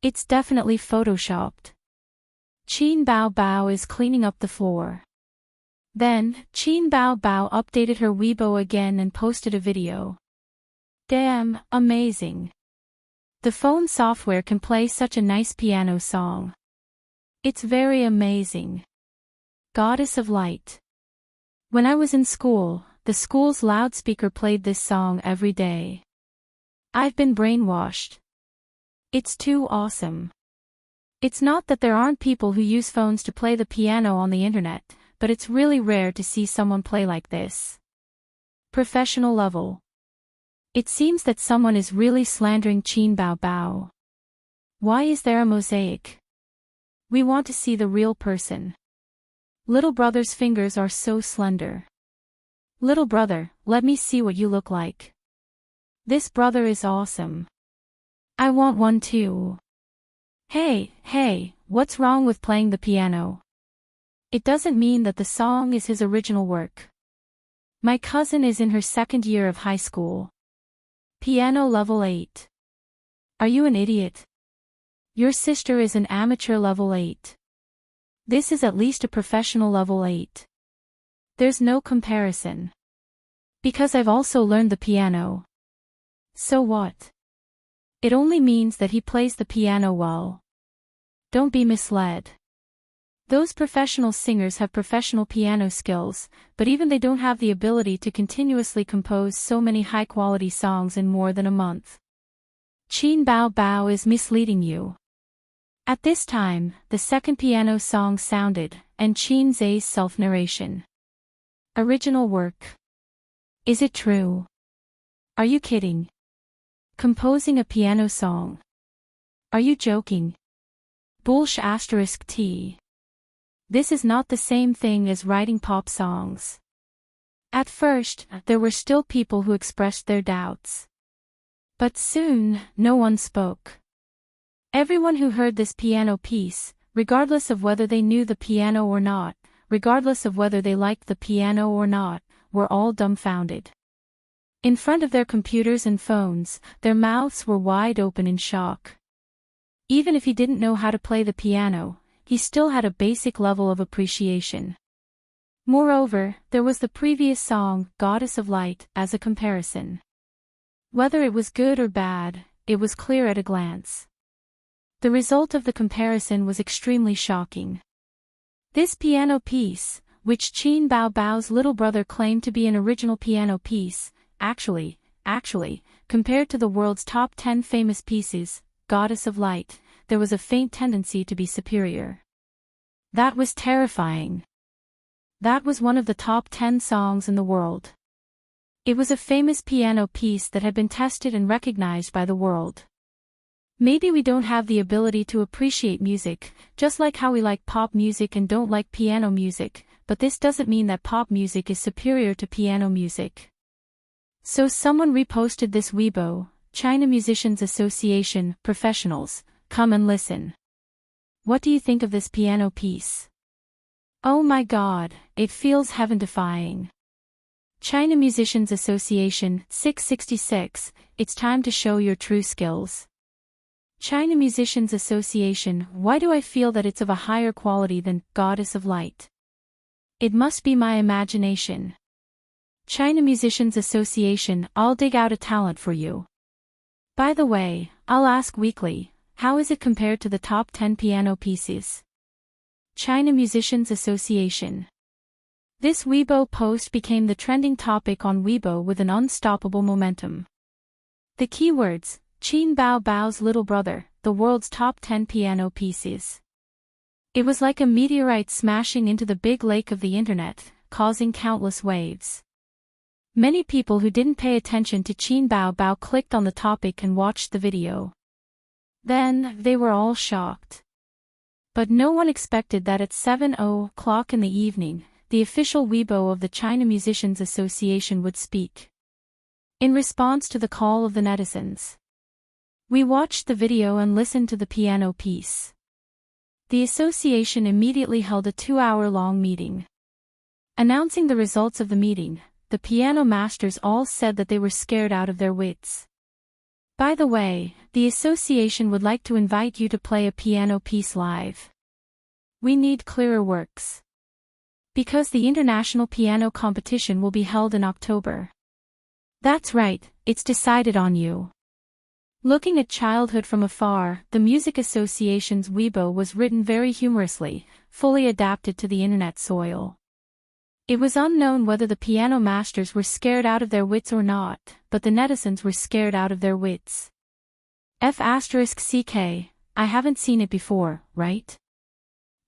[SPEAKER 1] It's definitely photoshopped. Qin Bao Bao is cleaning up the floor. Then, Qin Bao Bao updated her Weibo again and posted a video. Damn, amazing. The phone software can play such a nice piano song. It's very amazing. Goddess of Light. When I was in school, the school's loudspeaker played this song every day. I've been brainwashed. It's too awesome. It's not that there aren't people who use phones to play the piano on the internet, but it's really rare to see someone play like this. Professional level. It seems that someone is really slandering Qin Bao Bao. Why is there a mosaic? We want to see the real person. Little brother's fingers are so slender. Little brother, let me see what you look like. This brother is awesome. I want one too. Hey, what's wrong with playing the piano? It doesn't mean that the song is his original work. My cousin is in her second year of high school. Piano level 8. Are you an idiot? Your sister is an amateur level 8. This is at least a professional level 8. There's no comparison. Because I've also learned the piano. So what? It only means that he plays the piano well. Don't be misled. Those professional singers have professional piano skills, but even they don't have the ability to continuously compose so many high-quality songs in more than a month. Qin Bao Bao is misleading you. At this time, the second piano song sounded, and Qin Zhe's self-narration. Original work. Is it true? Are you kidding? Composing a piano song. Are you joking? Bullsh *T. This is not the same thing as writing pop songs. At first, there were still people who expressed their doubts. But soon, no one spoke. Everyone who heard this piano piece, regardless of whether they knew the piano or not, regardless of whether they liked the piano or not, were all dumbfounded. In front of their computers and phones, their mouths were wide open in shock. Even if he didn't know how to play the piano, he still had a basic level of appreciation. Moreover, there was the previous song, Goddess of Light, as a comparison. Whether it was good or bad, it was clear at a glance. The result of the comparison was extremely shocking. This piano piece, which Qin Bao Bao's little brother claimed to be an original piano piece, actually, compared to the world's top 10 famous pieces, Goddess of Light, there was a faint tendency to be superior. That was terrifying. That was one of the top 10 songs in the world. It was a famous piano piece that had been tested and recognized by the world. Maybe we don't have the ability to appreciate music, just like how we like pop music and don't like piano music, but this doesn't mean that pop music is superior to piano music. So someone reposted this Weibo, China Musicians Association, professionals, come and listen. What do you think of this piano piece? Oh my god, it feels heaven-defying. China Musicians Association, 666, it's time to show your true skills. China Musicians Association, why do I feel that it's of a higher quality than Goddess of Light? It must be my imagination. China Musicians Association, I'll dig out a talent for you. By the way, I'll ask weekly, how is it compared to the top 10 piano pieces? China Musicians Association. This Weibo post became the trending topic on Weibo with an unstoppable momentum. The keywords, Qin Bao Bao's little brother, the world's top 10 piano pieces. It was like a meteorite smashing into the big lake of the internet, causing countless waves. Many people who didn't pay attention to Qin Bao Bao clicked on the topic and watched the video. Then, they were all shocked. But no one expected that at 7:00 in the evening, the official Weibo of the China Musicians Association would speak. In response to the call of the netizens, we watched the video and listened to the piano piece. The association immediately held a 2-hour-long meeting. Announcing the results of the meeting, the piano masters all said that they were scared out of their wits. By the way, the association would like to invite you to play a piano piece live. We need clearer works. Because the international piano competition will be held in October. That's right, it's decided on you. Looking at childhood from afar, the Music Association's Weibo was written very humorously, fully adapted to the internet soil. It was unknown whether the piano masters were scared out of their wits or not, but the netizens were scared out of their wits. F***CK, I haven't seen it before, right?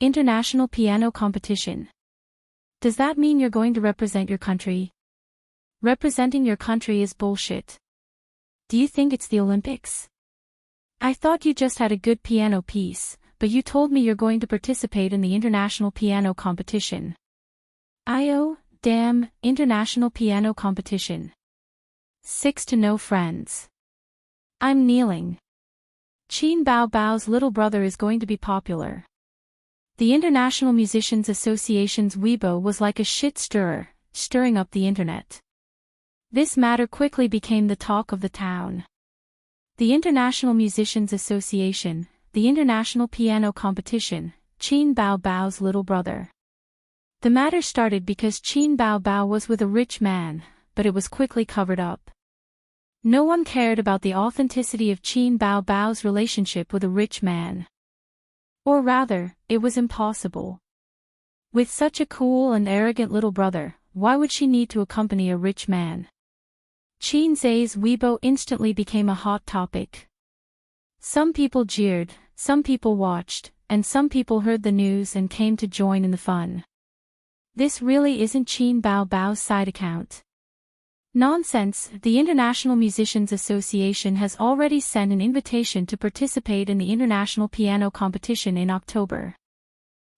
[SPEAKER 1] International piano competition. Does that mean you're going to represent your country? Representing your country is bullshit. Do you think it's the Olympics? I thought you just had a good piano piece, but you told me you're going to participate in the international piano competition. Damn, international piano competition. 6 to no friends. I'm kneeling. Qin Bao Bao's little brother is going to be popular. The International Musicians Association's Weibo was like a shit stirrer, stirring up the internet. This matter quickly became the talk of the town. The International Musicians Association, the International Piano Competition, Qin Bao Bao's little brother. The matter started because Qin Bao Bao was with a rich man, but it was quickly covered up. No one cared about the authenticity of Qin Bao Bao's relationship with a rich man. Or rather, it was impossible. With such a cool and arrogant little brother, why would she need to accompany a rich man? Qin Zai's Weibo instantly became a hot topic. Some people jeered, some people watched, and some people heard the news and came to join in the fun. This really isn't Qin Bao Bao's side account. Nonsense, the International Musicians Association has already sent an invitation to participate in the International Piano Competition in October.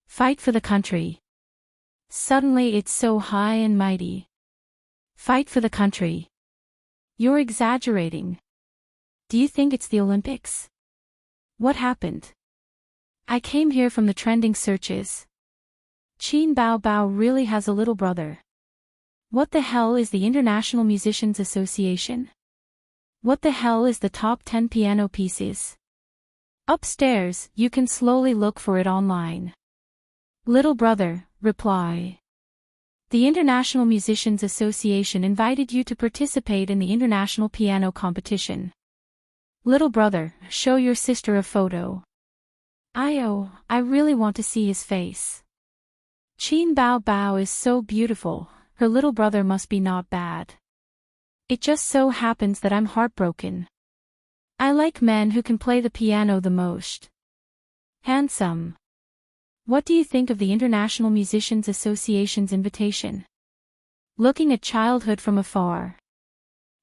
[SPEAKER 1] Fight for the country. Suddenly it's so high and mighty. Fight for the country. You're exaggerating. Do you think it's the Olympics? What happened? I came here from the trending searches. Qin Bao Bao really has a little brother. What the hell is the International Musicians Association? What the hell is the top 10 piano pieces? Upstairs, you can slowly look for it online. Little brother, reply. The International Musicians Association invited you to participate in the International Piano Competition. Little brother, show your sister a photo. I really want to see his face. Qin Bao Bao is so beautiful, her little brother must be not bad. It just so happens that I'm heartbroken. I like men who can play the piano the most. Handsome. What do you think of the International Musicians Association's invitation? Looking at childhood from afar.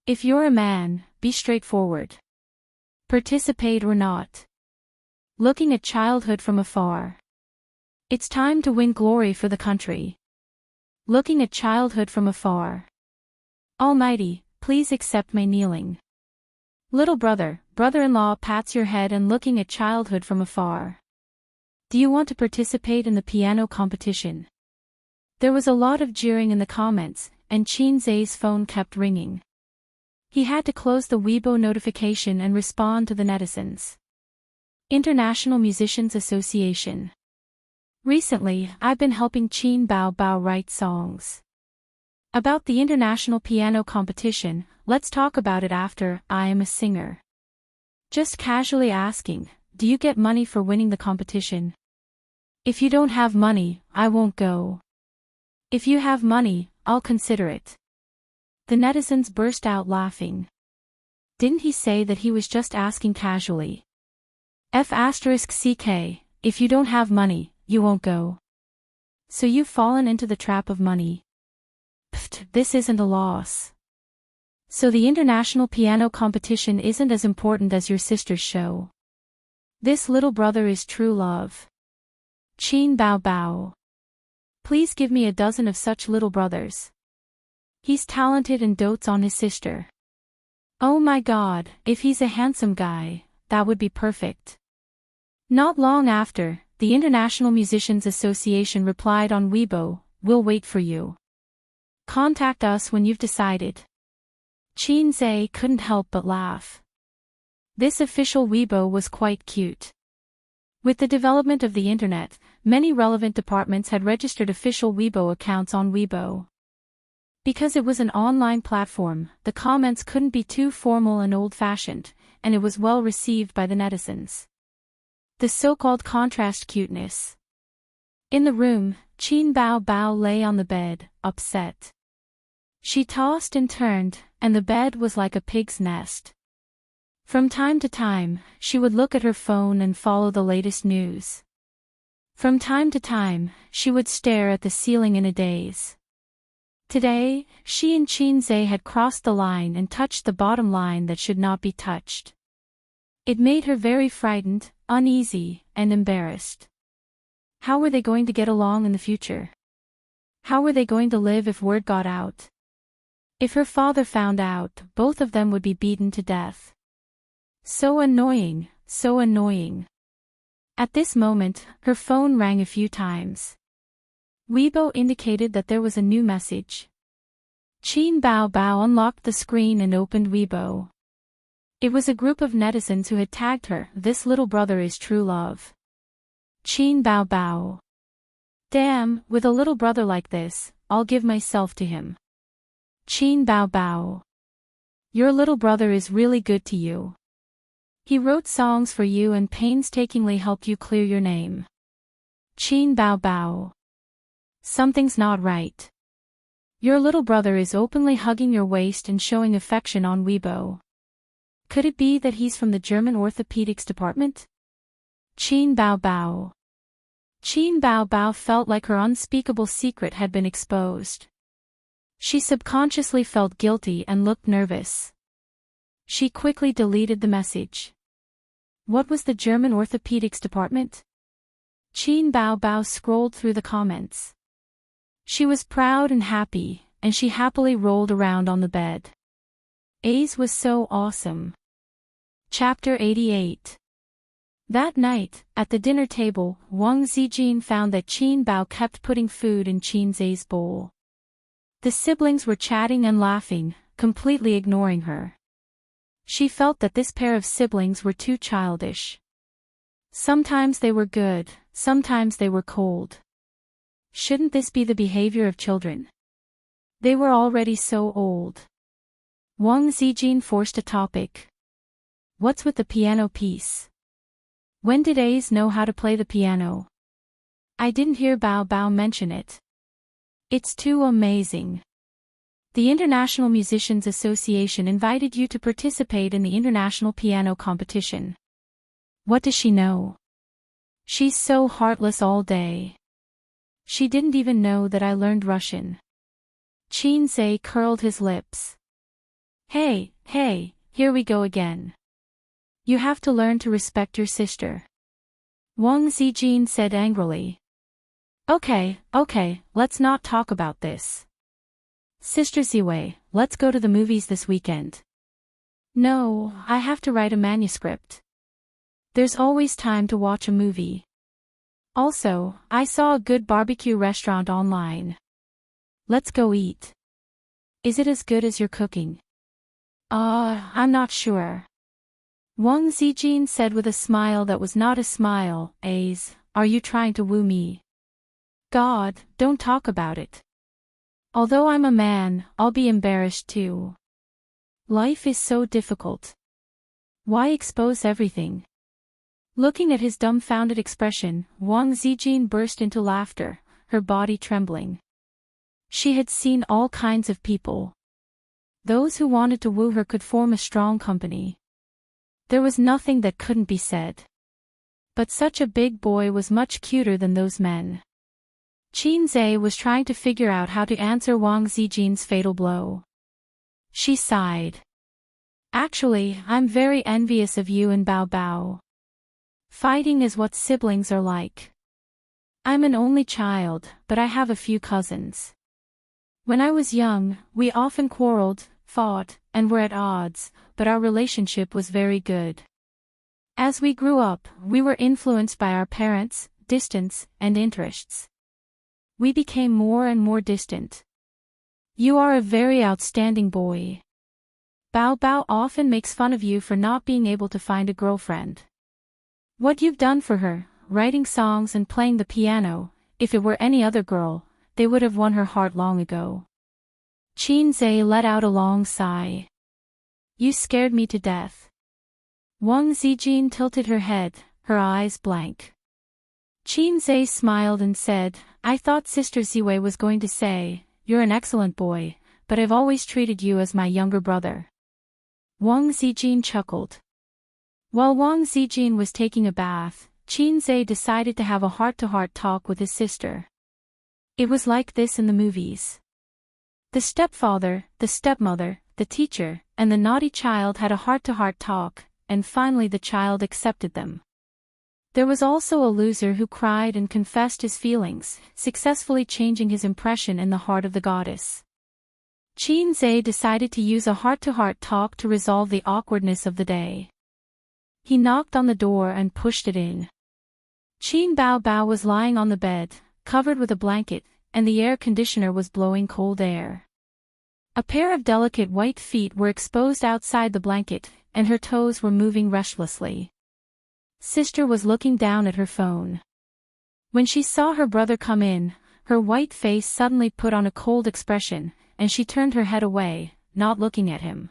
[SPEAKER 1] If you're a man, be straightforward. Participate or not. Looking at childhood from afar. It's time to win glory for the country. Looking at childhood from afar. Almighty, please accept my kneeling. Little brother, brother-in-law pats your head and looking at childhood from afar. Do you want to participate in the piano competition? There was a lot of jeering in the comments, and Qin Zai's phone kept ringing. He had to close the Weibo notification and respond to the netizens. International Musicians Association. Recently, I've been helping Qin Bao Bao write songs. About the International Piano Competition, let's talk about it after. I am a singer. Just casually asking, do you get money for winning the competition? If you don't have money, I won't go. If you have money, I'll consider it. The netizens burst out laughing. Didn't he say that he was just asking casually? F***ck, if you don't have money, you won't go. So you've fallen into the trap of money. Pfft, this isn't a loss. So the International Piano Competition isn't as important as your sister's show. This little brother is true love. Qin Bao Bao. Please give me a dozen of such little brothers. He's talented and dotes on his sister. Oh my God, if he's a handsome guy, that would be perfect. Not long after, the International Musicians Association replied on Weibo, we'll wait for you. Contact us when you've decided. Qin Zai couldn't help but laugh. This official Weibo was quite cute. With the development of the internet, many relevant departments had registered official Weibo accounts on Weibo. Because it was an online platform, the comments couldn't be too formal and old-fashioned, and it was well received by the netizens. The so-called contrast cuteness. In the room, Qin Bao Bao lay on the bed, upset. She tossed and turned, and the bed was like a pig's nest. From time to time, she would look at her phone and follow the latest news. From time to time, she would stare at the ceiling in a daze. Today, she and Qin Zai had crossed the line and touched the bottom line that should not be touched. It made her very frightened, uneasy, and embarrassed. How were they going to get along in the future? How were they going to live if word got out? If her father found out, both of them would be beaten to death. So annoying, so annoying. At this moment, her phone rang a few times. Weibo indicated that there was a new message. Qin Bao Bao unlocked the screen and opened Weibo. It was a group of netizens who had tagged her, this little brother is true love. Qin Bao Bao. Damn, with a little brother like this, I'll give myself to him. Qin Bao Bao. Your little brother is really good to you. He wrote songs for you and painstakingly helped you clear your name. Qin Bao Bao. Something's not right. Your little brother is openly hugging your waist and showing affection on Weibo. Could it be that he's from the German orthopedics department? Qin Bao Bao. Qin Bao Bao felt like her unspeakable secret had been exposed. She subconsciously felt guilty and looked nervous. She quickly deleted the message. What was the German orthopedics department? Qin Bao Bao scrolled through the comments. She was proud and happy, and she happily rolled around on the bed. A's was so awesome. Chapter 88. That night, at the dinner table, Wang Zijin found that Qin Bao kept putting food in Qin Zai's bowl. The siblings were chatting and laughing, completely ignoring her. She felt that this pair of siblings were too childish. Sometimes they were good, sometimes they were cold. Shouldn't this be the behavior of children? They were already so old. Wang Zijin forced a topic. What's with the piano piece? When did A's know how to play the piano? I didn't hear Bao Bao mention it. It's too amazing. The International Musicians Association invited you to participate in the International Piano Competition. What does she know? She's so heartless all day. She didn't even know that I learned Russian. Qin Zhe curled his lips. Hey, here we go again. You have to learn to respect your sister. Wang Zijin said angrily. Okay, let's not talk about this. Sister Ziwei, let's go to the movies this weekend. No, I have to write a manuscript. There's always time to watch a movie. Also, I saw a good barbecue restaurant online. Let's go eat. Is it as good as your cooking? I'm not sure. Wang Zijin said with a smile that was not a smile. A's, are you trying to woo me? God, don't talk about it. Although I'm a man, I'll be embarrassed too. Life is so difficult. Why expose everything? Looking at his dumbfounded expression, Wang Zijin burst into laughter, her body trembling. She had seen all kinds of people. Those who wanted to woo her could form a strong company. There was nothing that couldn't be said. But such a big boy was much cuter than those men. Qin Zhe was trying to figure out how to answer Wang Zijin's fatal blow. She sighed. Actually, I'm very envious of you and Bao Bao. Fighting is what siblings are like. I'm an only child, but I have a few cousins. When I was young, we often quarreled, fought, and were at odds, but our relationship was very good. As we grew up, we were influenced by our parents, distance, and interests. We became more and more distant. You are a very outstanding boy. Bao Bao often makes fun of you for not being able to find a girlfriend. What you've done for her, writing songs and playing the piano, if it were any other girl, they would have won her heart long ago. Qin Zhe let out a long sigh. You scared me to death. Wang Zijin tilted her head, her eyes blank. Qin Zhe smiled and said, I thought Sister Ziwei was going to say, you're an excellent boy, but I've always treated you as my younger brother. Wang Zijin chuckled. While Wang Zijin was taking a bath, Qin Zhe decided to have a heart-to-heart talk with his sister. It was like this in the movies. The stepfather, the stepmother, the teacher, and the naughty child had a heart-to-heart talk, and finally the child accepted them. There was also a loser who cried and confessed his feelings, successfully changing his impression in the heart of the goddess. Qin Zhe decided to use a heart-to-heart talk to resolve the awkwardness of the day. He knocked on the door and pushed it in. Qin Bao Bao was lying on the bed, covered with a blanket, and the air conditioner was blowing cold air. A pair of delicate white feet were exposed outside the blanket, and her toes were moving restlessly. Sister was looking down at her phone. When she saw her brother come in, her white face suddenly put on a cold expression, and she turned her head away, not looking at him.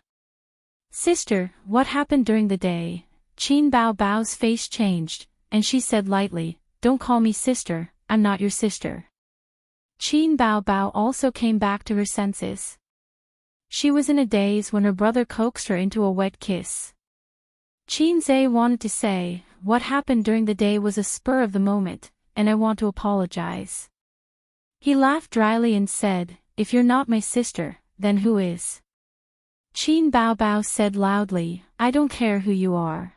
[SPEAKER 1] Sister, what happened during the day? Qin Bao Bao's face changed, and she said lightly, Don't call me sister, I'm not your sister. Qin Bao Bao also came back to her senses. She was in a daze when her brother coaxed her into a wet kiss. Qin Zhe wanted to say, what happened during the day was a spur of the moment, and I want to apologize. He laughed dryly and said, If you're not my sister, then who is? Qin Bao Bao said loudly, I don't care who you are.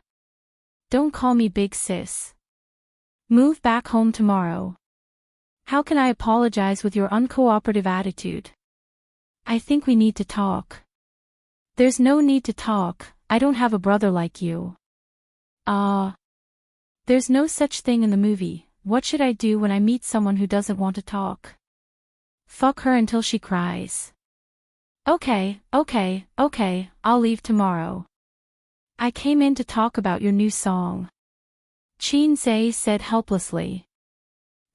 [SPEAKER 1] Don't call me big sis. Move back home tomorrow. How can I apologize with your uncooperative attitude? I think we need to talk. There's no need to talk, I don't have a brother like you. There's no such thing in the movie, what should I do when I meet someone who doesn't want to talk? Fuck her until she cries. Okay, I'll leave tomorrow. I came in to talk about your new song. Qinze said helplessly.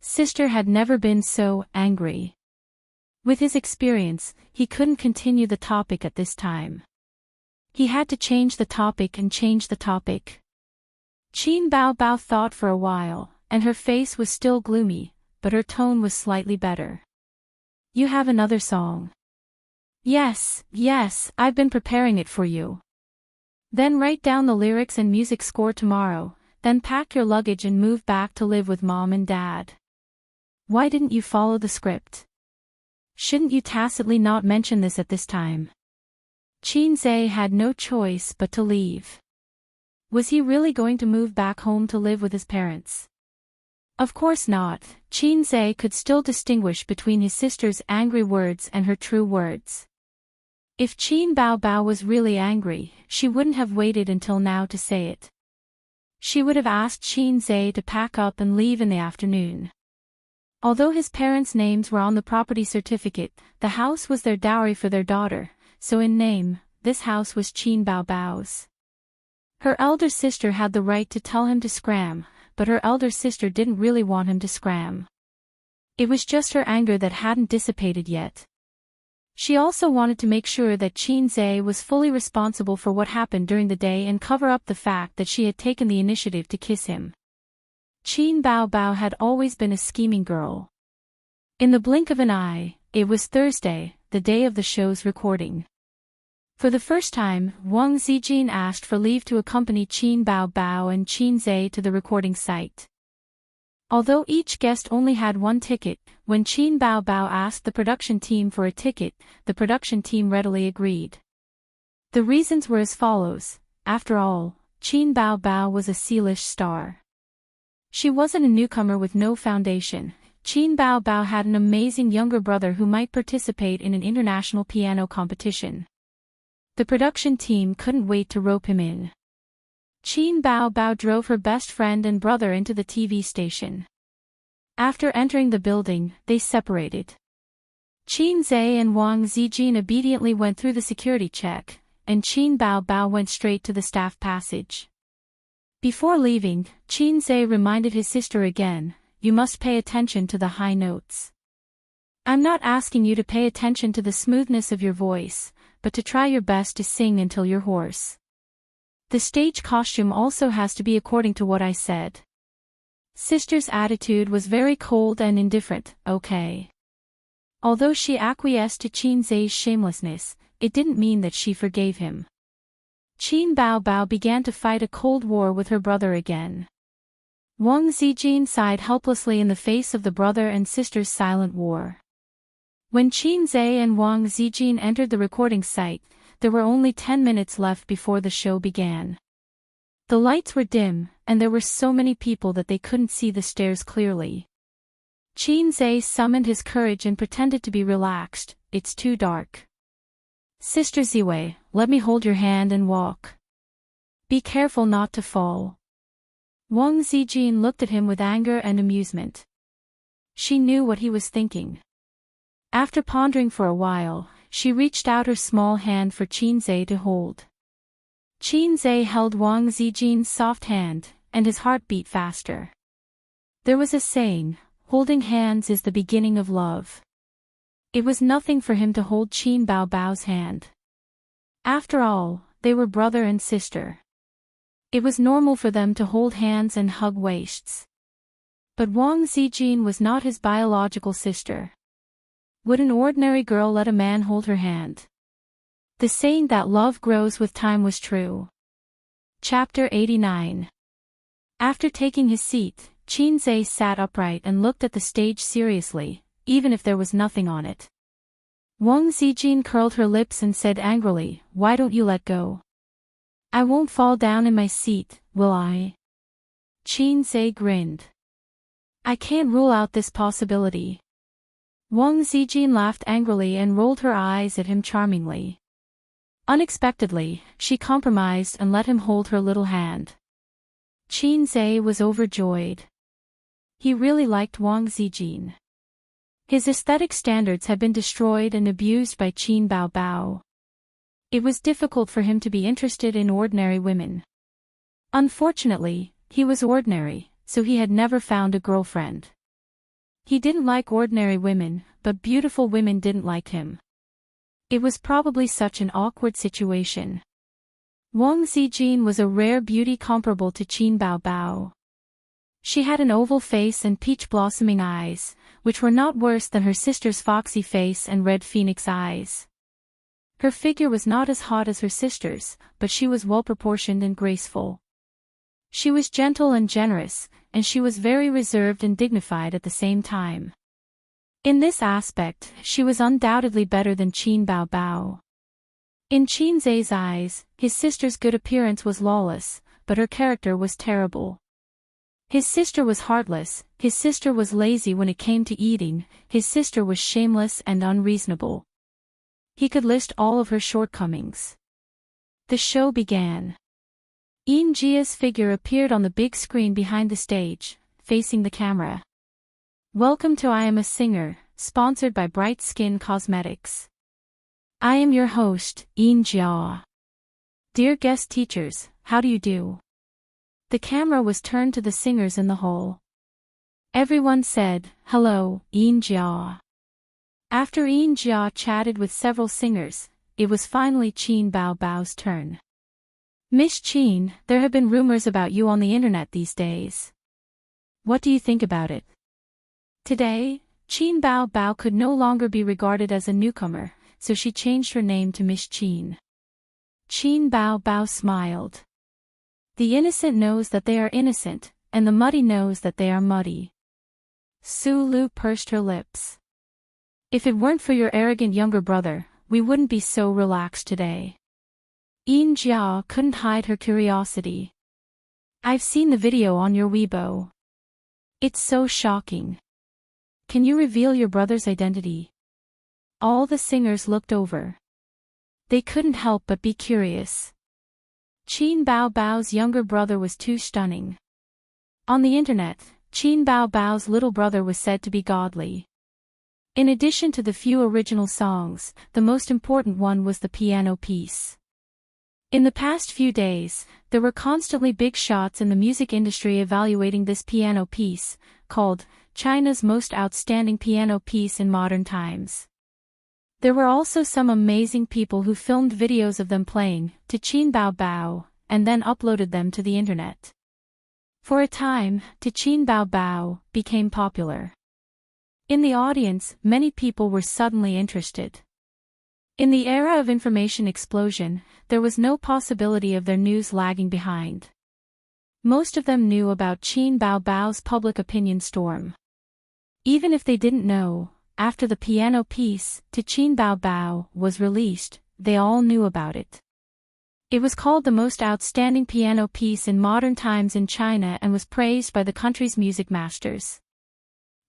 [SPEAKER 1] Sister had never been so angry. With his experience, he couldn't continue the topic at this time. He had to change the topic and change the topic. Qin Bao thought for a while, and her face was still gloomy, but her tone was slightly better. You have another song? Yes, I've been preparing it for you. Then write down the lyrics and music score tomorrow, then pack your luggage and move back to live with mom and dad. Why didn't you follow the script? Shouldn't you tacitly not mention this at this time? Qinze had no choice but to leave. Was he really going to move back home to live with his parents? Of course not. Qinze could still distinguish between his sister's angry words and her true words. If Qin Bao was really angry, she wouldn't have waited until now to say it. She would have asked Qinze to pack up and leave in the afternoon. Although his parents' names were on the property certificate, the house was their dowry for their daughter, so in name, this house was Qin Bao's. Her elder sister had the right to tell him to scram, but her elder sister didn't really want him to scram. It was just her anger that hadn't dissipated yet. She also wanted to make sure that Qinze was fully responsible for what happened during the day and cover up the fact that she had taken the initiative to kiss him. Qin Bao had always been a scheming girl. In the blink of an eye, it was Thursday, the day of the show's recording. For the first time, Wang Zijin asked for leave to accompany Qin Bao and Qinze to the recording site. Although each guest only had one ticket, when Qin Bao asked the production team for a ticket, the production team readily agreed. The reasons were as follows. After all, Qin Bao was a C-list star. She wasn't a newcomer with no foundation. Qin Bao had an amazing younger brother who might participate in an international piano competition. The production team couldn't wait to rope him in. Qin Bao drove her best friend and brother into the TV station. After entering the building, they separated. Qinze and Wang Zijin obediently went through the security check, and Qin Bao went straight to the staff passage. Before leaving, Qinze reminded his sister again, "You must pay attention to the high notes. I'm not asking you to pay attention to the smoothness of your voice, but to try your best to sing until you're hoarse. The stage costume also has to be according to what I said." Sister's attitude was very cold and indifferent. Okay. Although she acquiesced to Qinze's shamelessness, it didn't mean that she forgave him. Qin Bao began to fight a cold war with her brother again. Wang Zijin sighed helplessly in the face of the brother and sister's silent war. When Qinze and Wang Zijin entered the recording site, there were only 10 minutes left before the show began. The lights were dim, and there were so many people that they couldn't see the stairs clearly. Qinze summoned his courage and pretended to be relaxed. "It's too dark. Sister Ziwei, let me hold your hand and walk. Be careful not to fall." Wang Zijin looked at him with anger and amusement. She knew what he was thinking. After pondering for a while, she reached out her small hand for Qinze to hold. Qinze held Wang Zijin's soft hand, and his heart beat faster. There was a saying, holding hands is the beginning of love. It was nothing for him to hold Qin Bao's hand. After all, they were brother and sister. It was normal for them to hold hands and hug waists. But Wang Zijin was not his biological sister. Would an ordinary girl let a man hold her hand? The saying that love grows with time was true. Chapter 89. After taking his seat, Qinze sat upright and looked at the stage seriously, even if there was nothing on it. Wang Zijin curled her lips and said angrily, "Why don't you let go? I won't fall down in my seat, will I?" Qinze grinned. "I can't rule out this possibility." Wang Zijin laughed angrily and rolled her eyes at him charmingly. Unexpectedly, she compromised and let him hold her little hand. Qinze was overjoyed. He really liked Wang Zijin. His aesthetic standards had been destroyed and abused by Qin Bao Bao. It was difficult for him to be interested in ordinary women. Unfortunately, he was ordinary, so he had never found a girlfriend. He didn't like ordinary women, but beautiful women didn't like him. It was probably such an awkward situation. Wang Zijin was a rare beauty comparable to Qin Bao Bao. She had an oval face and peach-blossoming eyes, which were not worse than her sister's foxy face and red phoenix eyes. Her figure was not as hot as her sister's, but she was well-proportioned and graceful. She was gentle and generous, and she was very reserved and dignified at the same time. In this aspect, she was undoubtedly better than Qin Bao Bao. In Qin Zai's eyes, his sister's good appearance was lawless, but her character was terrible. His sister was heartless, his sister was lazy when it came to eating, his sister was shameless and unreasonable. He could list all of her shortcomings. The show began. Yin Jia's figure appeared on the big screen behind the stage, facing the camera. Welcome to I Am a Singer, sponsored by Bright Skin Cosmetics. I am your host, Yin Jia. Dear guest teachers, how do you do? The camera was turned to the singers in the hall. Everyone said, "Hello, Yin Jia." After Yin Jia chatted with several singers, it was finally Qin Bao Bao's turn. Miss Qin, there have been rumors about you on the internet these days. What do you think about it? Today, Qin Bao Bao could no longer be regarded as a newcomer, so she changed her name to Miss Qin. Qin Bao Bao smiled. The innocent knows that they are innocent, and the muddy knows that they are muddy. Su Lu pursed her lips. If it weren't for your arrogant younger brother, we wouldn't be so relaxed today. Yin Jia couldn't hide her curiosity. I've seen the video on your Weibo. It's so shocking. Can you reveal your brother's identity? All the singers looked over. They couldn't help but be curious. Qin Bao Bao's younger brother was too stunning. On the internet, Qin Bao Bao's little brother was said to be godly. In addition to the few original songs, the most important one was the piano piece. In the past few days, there were constantly big shots in the music industry evaluating this piano piece, called China's most outstanding piano piece in modern times. There were also some amazing people who filmed videos of them playing to Qin Bao Bao, and then uploaded them to the internet. For a time, to Qin Bao Bao became popular. In the audience, many people were suddenly interested. In the era of information explosion, there was no possibility of their news lagging behind. Most of them knew about Qin Bao Bao's public opinion storm. Even if they didn't know, after the piano piece, to Qin Bao Bao, was released, they all knew about it. It was called the most outstanding piano piece in modern times in China and was praised by the country's music masters.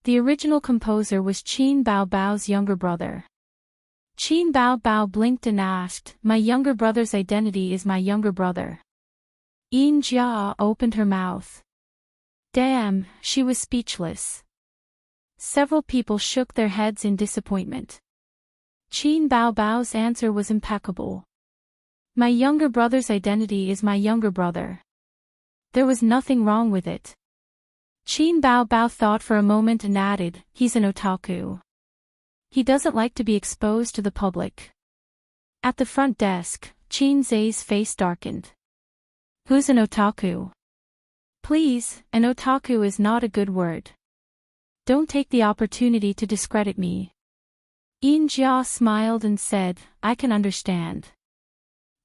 [SPEAKER 1] The original composer was Qin Bao Bao's younger brother. Qin Bao Bao blinked and asked, "My younger brother's identity is my younger brother." Yin Jia opened her mouth. Damn, she was speechless. Several people shook their heads in disappointment. Qin Bao Bao's answer was impeccable. My younger brother's identity is my younger brother. There was nothing wrong with it. Qin Bao Bao thought for a moment and added, he's an otaku. He doesn't like to be exposed to the public. At the front desk, Qin Zai's face darkened. Who's an otaku? Please, an otaku is not a good word. Don't take the opportunity to discredit me. Yin Jia smiled and said, I can understand.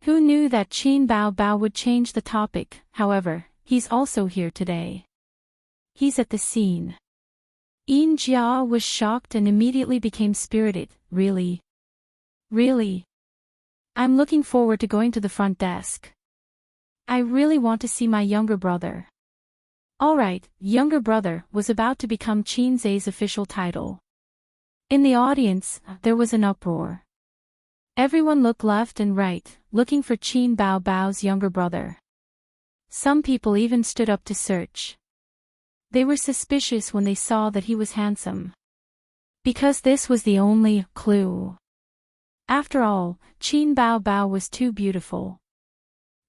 [SPEAKER 1] Who knew that Qin Bao Bao would change the topic? However, he's also here today. He's at the scene. Yin Jia was shocked and immediately became spirited. Really? Really? I'm looking forward to going to the front desk. I really want to see my younger brother. Alright, younger brother was about to become Qin Zai's official title. In the audience, there was an uproar. Everyone looked left and right, looking for Qin Bao Bao's younger brother. Some people even stood up to search. They were suspicious when they saw that he was handsome. Because this was the only clue. After all, Qin Bao Bao was too beautiful.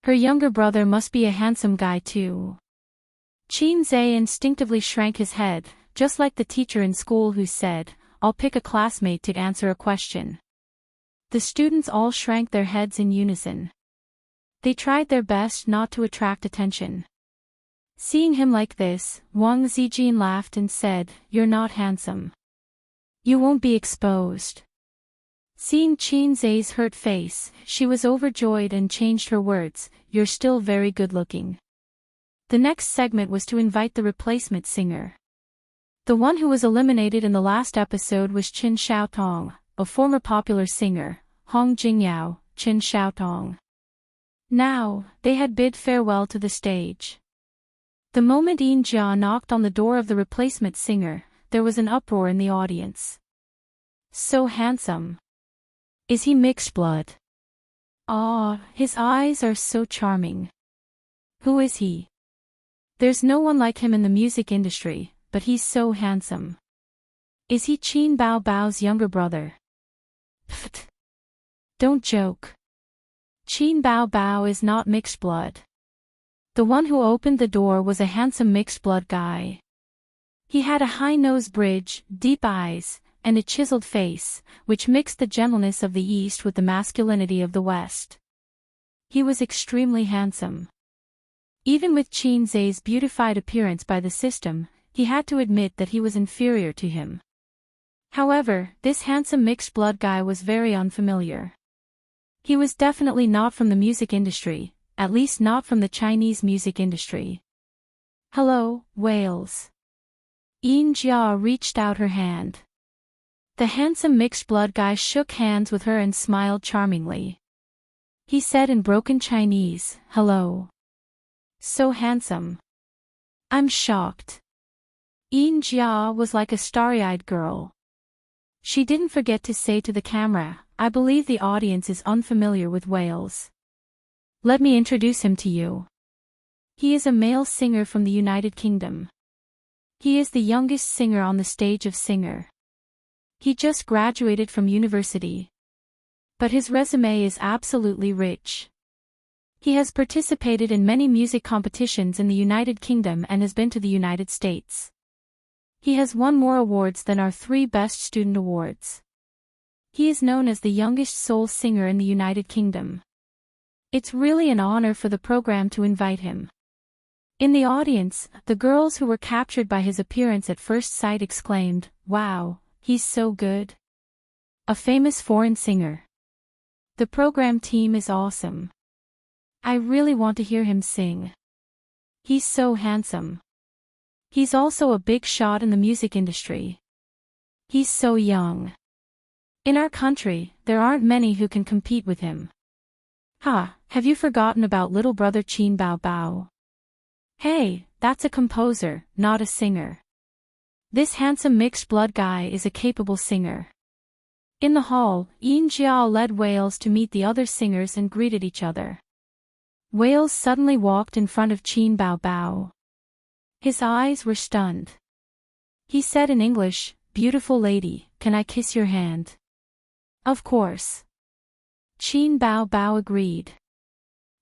[SPEAKER 1] Her younger brother must be a handsome guy too. Qin Zhe instinctively shrank his head, just like the teacher in school who said, "I'll pick a classmate to answer a question." The students all shrank their heads in unison. They tried their best not to attract attention. Seeing him like this, Wang Zijin laughed and said, "You're not handsome. You won't be exposed." Seeing Qin Zhe's hurt face, she was overjoyed and changed her words, "You're still very good-looking." The next segment was to invite the replacement singer. The one who was eliminated in the last episode was Qin Xiaotong, a former popular singer, Hong Jingyao, Qin Xiaotong. Now, they had bid farewell to the stage. The moment Yin Jia knocked on the door of the replacement singer, there was an uproar in the audience. So handsome. Is he mixed blood? Ah, his eyes are so charming. Who is he? There's no one like him in the music industry, but he's so handsome. Is he Qin Bao Bao's younger brother? Pfft. Don't joke. Qin Bao Bao is not mixed blood. The one who opened the door was a handsome mixed blood guy. He had a high nose bridge, deep eyes, and a chiseled face, which mixed the gentleness of the East with the masculinity of the West. He was extremely handsome. Even with Qin Zhe's beautified appearance by the system, he had to admit that he was inferior to him. However, this handsome mixed blood guy was very unfamiliar. He was definitely not from the music industry, at least not from the Chinese music industry. "Hello, Wales." Yin Jia reached out her hand. The handsome mixed blood guy shook hands with her and smiled charmingly. He said in broken Chinese, "Hello. So handsome." I'm shocked. Yin Jia was like a starry-eyed girl. She didn't forget to say to the camera, "I believe the audience is unfamiliar with Wales. Let me introduce him to you. He is a male singer from the United Kingdom. He is the youngest singer on the stage of Singer. He just graduated from university. But his resume is absolutely rich. He has participated in many music competitions in the United Kingdom and has been to the United States. He has won more awards than our 3 Best Student Awards. He is known as the youngest soul singer in the United Kingdom. It's really an honor for the program to invite him." In the audience, the girls who were captured by his appearance at first sight exclaimed, "Wow, he's so good. A famous foreign singer. The program team is awesome. I really want to hear him sing. He's so handsome. He's also a big shot in the music industry. He's so young. In our country, there aren't many who can compete with him. Ha, have you forgotten about little brother Qin Bao Bao? Hey, that's a composer, not a singer. This handsome mixed blood guy is a capable singer." In the hall, Yin Jia led Wales to meet the other singers and greeted each other. Wales suddenly walked in front of Qin Bao Bao. His eyes were stunned. He said in English, "Beautiful lady, can I kiss your hand?" Of course. Qin Bao Bao agreed.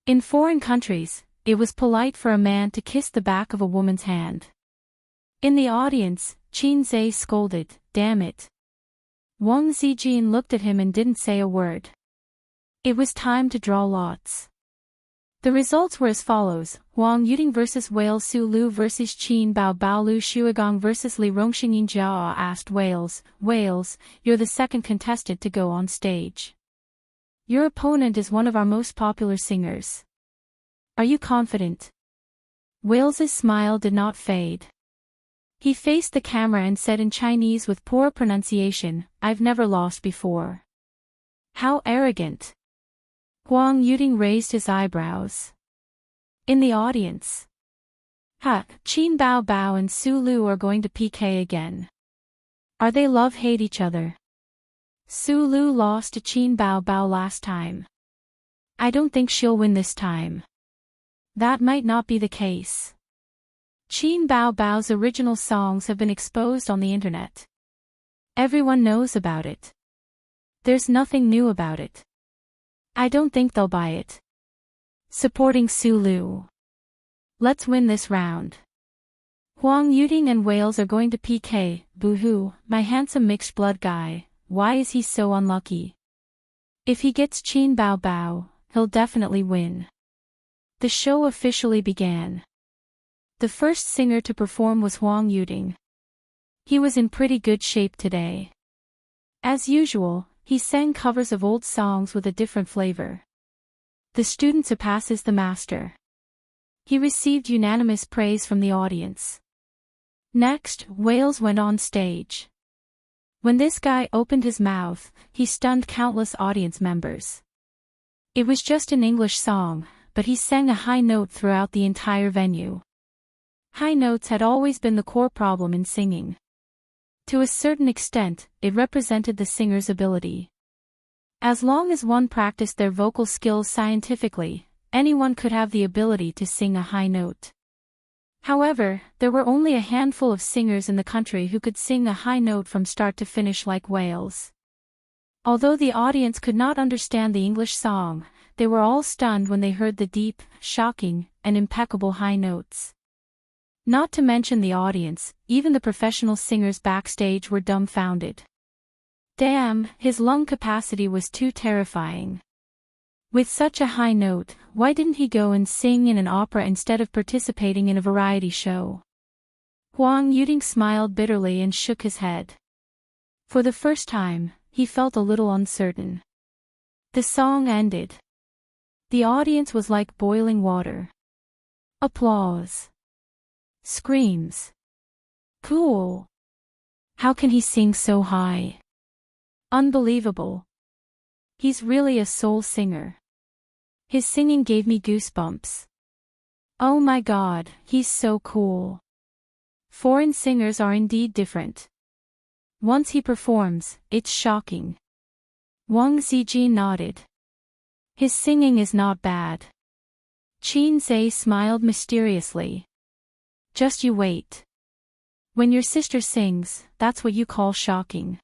[SPEAKER 1] In foreign countries, it was polite for a man to kiss the back of a woman's hand. In the audience, Qin Zhe scolded, "Damn it." Wang Zijin looked at him and didn't say a word. It was time to draw lots. The results were as follows: Huang Yuding vs Wales, Su Lu vs Qin Bao Bao, Lu Shuagong vs Li Rongxing. Yin Jia asked Wales, "Wales, you're the second contestant to go on stage. Your opponent is one of our most popular singers. Are you confident?" Wales's smile did not fade. He faced the camera and said in Chinese with poor pronunciation, "I've never lost before." How arrogant. Huang Yuding raised his eyebrows. In the audience. Ha, Qin Bao Bao and Su Lu are going to PK again. Are they love-hate each other? Su Lu lost to Qin Bao Bao last time. I don't think she'll win this time. That might not be the case. Qin Bao Bao's original songs have been exposed on the internet. Everyone knows about it. There's nothing new about it. I don't think they'll buy it. Supporting Sulu. Let's win this round. Huang Yuding and Wales are going to PK, boo-hoo, my handsome mixed blood guy, why is he so unlucky? If he gets Qin Bao Bao, he'll definitely win. The show officially began. The first singer to perform was Huang Yuding. He was in pretty good shape today. As usual, he sang covers of old songs with a different flavor. The student surpasses the master. He received unanimous praise from the audience. Next, Wales went on stage. When this guy opened his mouth, he stunned countless audience members. It was just an English song, but he sang a high note throughout the entire venue. High notes had always been the core problem in singing. To a certain extent, it represented the singer's ability. As long as one practiced their vocal skills scientifically, anyone could have the ability to sing a high note. However, there were only a handful of singers in the country who could sing a high note from start to finish like Wales. Although the audience could not understand the English song, they were all stunned when they heard the deep, shocking, and impeccable high notes. Not to mention the audience, even the professional singers backstage were dumbfounded. Damn, his lung capacity was too terrifying. With such a high note, why didn't he go and sing in an opera instead of participating in a variety show? Huang Yuding smiled bitterly and shook his head. For the first time, he felt a little uncertain. The song ended. The audience was like boiling water. Applause. Screams. Cool. How can he sing so high? Unbelievable. He's really a soul singer. His singing gave me goosebumps. Oh my god, he's so cool. Foreign singers are indeed different. Once he performs, it's shocking. Wang Zijin nodded. His singing is not bad. Qin Zhe smiled mysteriously. Just you wait. When your sister sings, that's what you call shocking.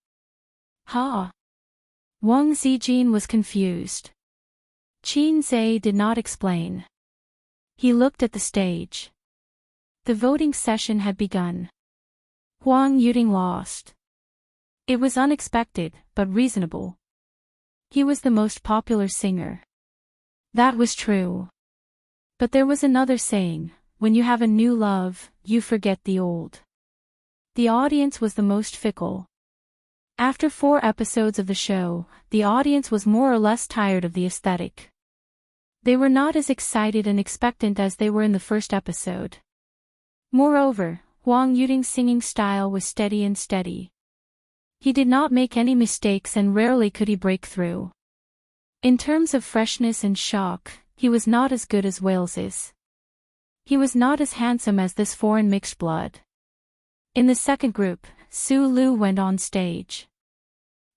[SPEAKER 1] Ha! Wang Zijin was confused. Qin Zhe did not explain. He looked at the stage. The voting session had begun. Huang Yuding lost. It was unexpected, but reasonable. He was the most popular singer. That was true. But there was another saying, when you have a new love, you forget the old. The audience was the most fickle. After 4 episodes of the show, the audience was more or less tired of the aesthetic. They were not as excited and expectant as they were in the first episode. Moreover, Huang Yuding's singing style was steady and steady. He did not make any mistakes and rarely could he break through. In terms of freshness and shock, he was not as good as Wales's. He was not as handsome as this foreign mixed blood. In the second group, Su Lu went on stage.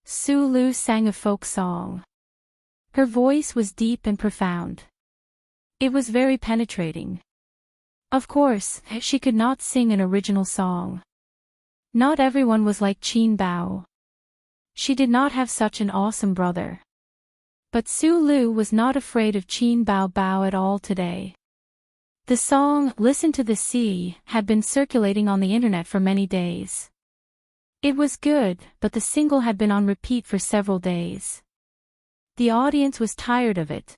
[SPEAKER 1] Su Lu sang a folk song. Her voice was deep and profound. It was very penetrating. Of course, she could not sing an original song. Not everyone was like Qin Bao. She did not have such an awesome brother. But Su Lu was not afraid of Qin Bao Bao at all today. The song, Listen to the Sea, had been circulating on the internet for many days. It was good, but the single had been on repeat for several days. The audience was tired of it.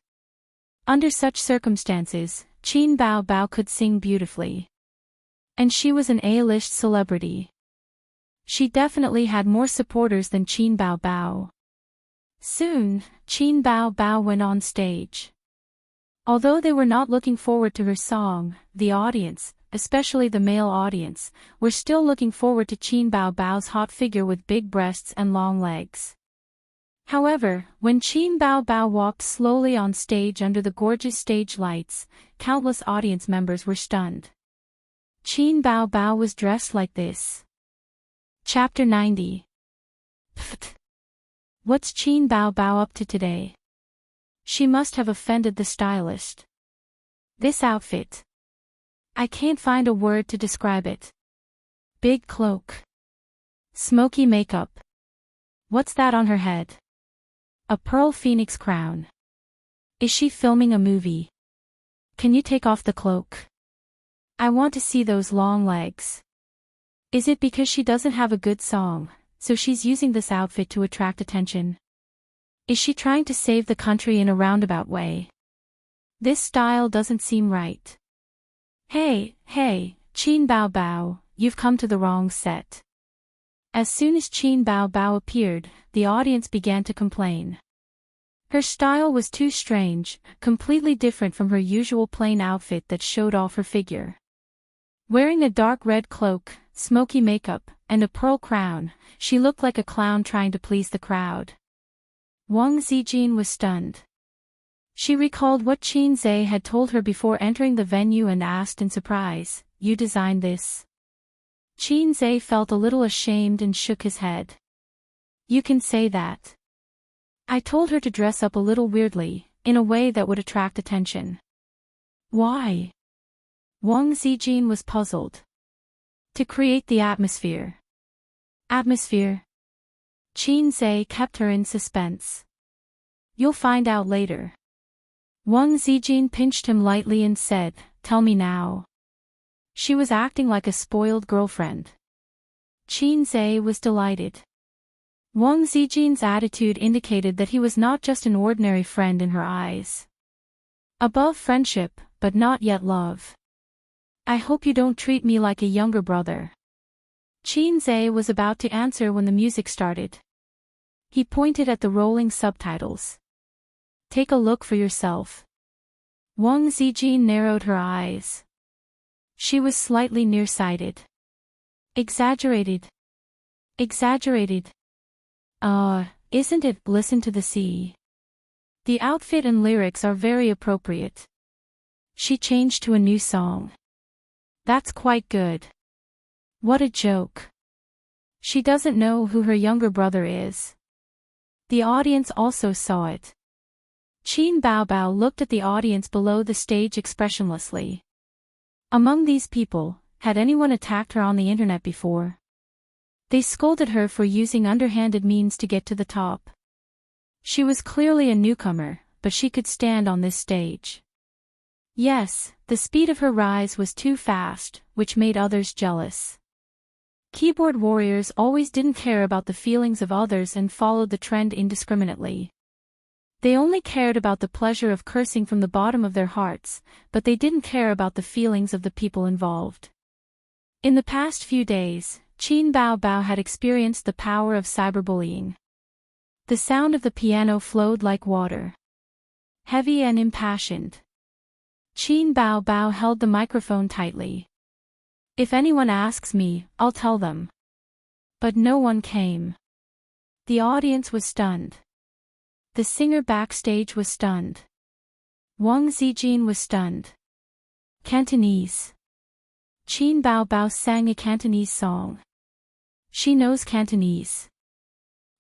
[SPEAKER 1] Under such circumstances, Qin Bao Bao could sing beautifully. And she was an A-list celebrity. She definitely had more supporters than Qin Bao Bao. Soon, Qin Bao Bao went on stage. Although they were not looking forward to her song, the audience, especially the male audience, were still looking forward to Qin Bao Bao's hot figure with big breasts and long legs. However, when Qin Bao Bao walked slowly on stage under the gorgeous stage lights, countless audience members were stunned. Qin Bao Bao was dressed like this. Chapter 90. Pfft. What's Qin Bao Bao up to today? She must have offended the stylist. This outfit. I can't find a word to describe it. Big cloak. Smoky makeup. What's that on her head? A pearl phoenix crown. Is she filming a movie? Can you take off the cloak? I want to see those long legs. Is it because she doesn't have a good song, so she's using this outfit to attract attention? Is she trying to save the country in a roundabout way? This style doesn't seem right. Hey, Qin Bao Bao, you've come to the wrong set. As soon as Qin Bao Bao appeared, the audience began to complain. Her style was too strange, completely different from her usual plain outfit that showed off her figure. Wearing a dark red cloak, smoky makeup, and a pearl crown, she looked like a clown trying to please the crowd. Wang Zijin was stunned. She recalled what Qin Zhe had told her before entering the venue and asked in surprise, "You designed this?" Qin Zhe felt a little ashamed and shook his head. "You can say that. I told her to dress up a little weirdly, in a way that would attract attention." "Why?" Wang Zijin was puzzled. "To create the atmosphere." "Atmosphere?" Qin Zhe kept her in suspense. "You'll find out later." Wang Zijin pinched him lightly and said, "Tell me now." She was acting like a spoiled girlfriend. Qin Zhe was delighted. Wang Zijin's attitude indicated that he was not just an ordinary friend in her eyes. Above friendship, but not yet love. "I hope you don't treat me like a younger brother." Qin Zhe was about to answer when the music started. He pointed at the rolling subtitles. "Take a look for yourself." Wang Zijin narrowed her eyes. She was slightly nearsighted. Exaggerated. Exaggerated. Isn't it? Listen to the sea. The outfit and lyrics are very appropriate. She changed to a new song. That's quite good. What a joke. She doesn't know who her younger brother is. The audience also saw it. Qin Bao Bao looked at the audience below the stage expressionlessly. Among these people, had anyone attacked her on the internet before? They scolded her for using underhanded means to get to the top. She was clearly a newcomer, but she could stand on this stage. Yes, the speed of her rise was too fast, which made others jealous. Keyboard warriors always didn't care about the feelings of others and followed the trend indiscriminately. They only cared about the pleasure of cursing from the bottom of their hearts, but they didn't care about the feelings of the people involved. In the past few days, Qin Bao Bao had experienced the power of cyberbullying. The sound of the piano flowed like water. Heavy and impassioned. Qin Bao Bao held the microphone tightly. "If anyone asks me, I'll tell them." But no one came. The audience was stunned. The singer backstage was stunned. Wang Zijin was stunned. Cantonese. Qin Bao Bao sang a Cantonese song. She knows Cantonese.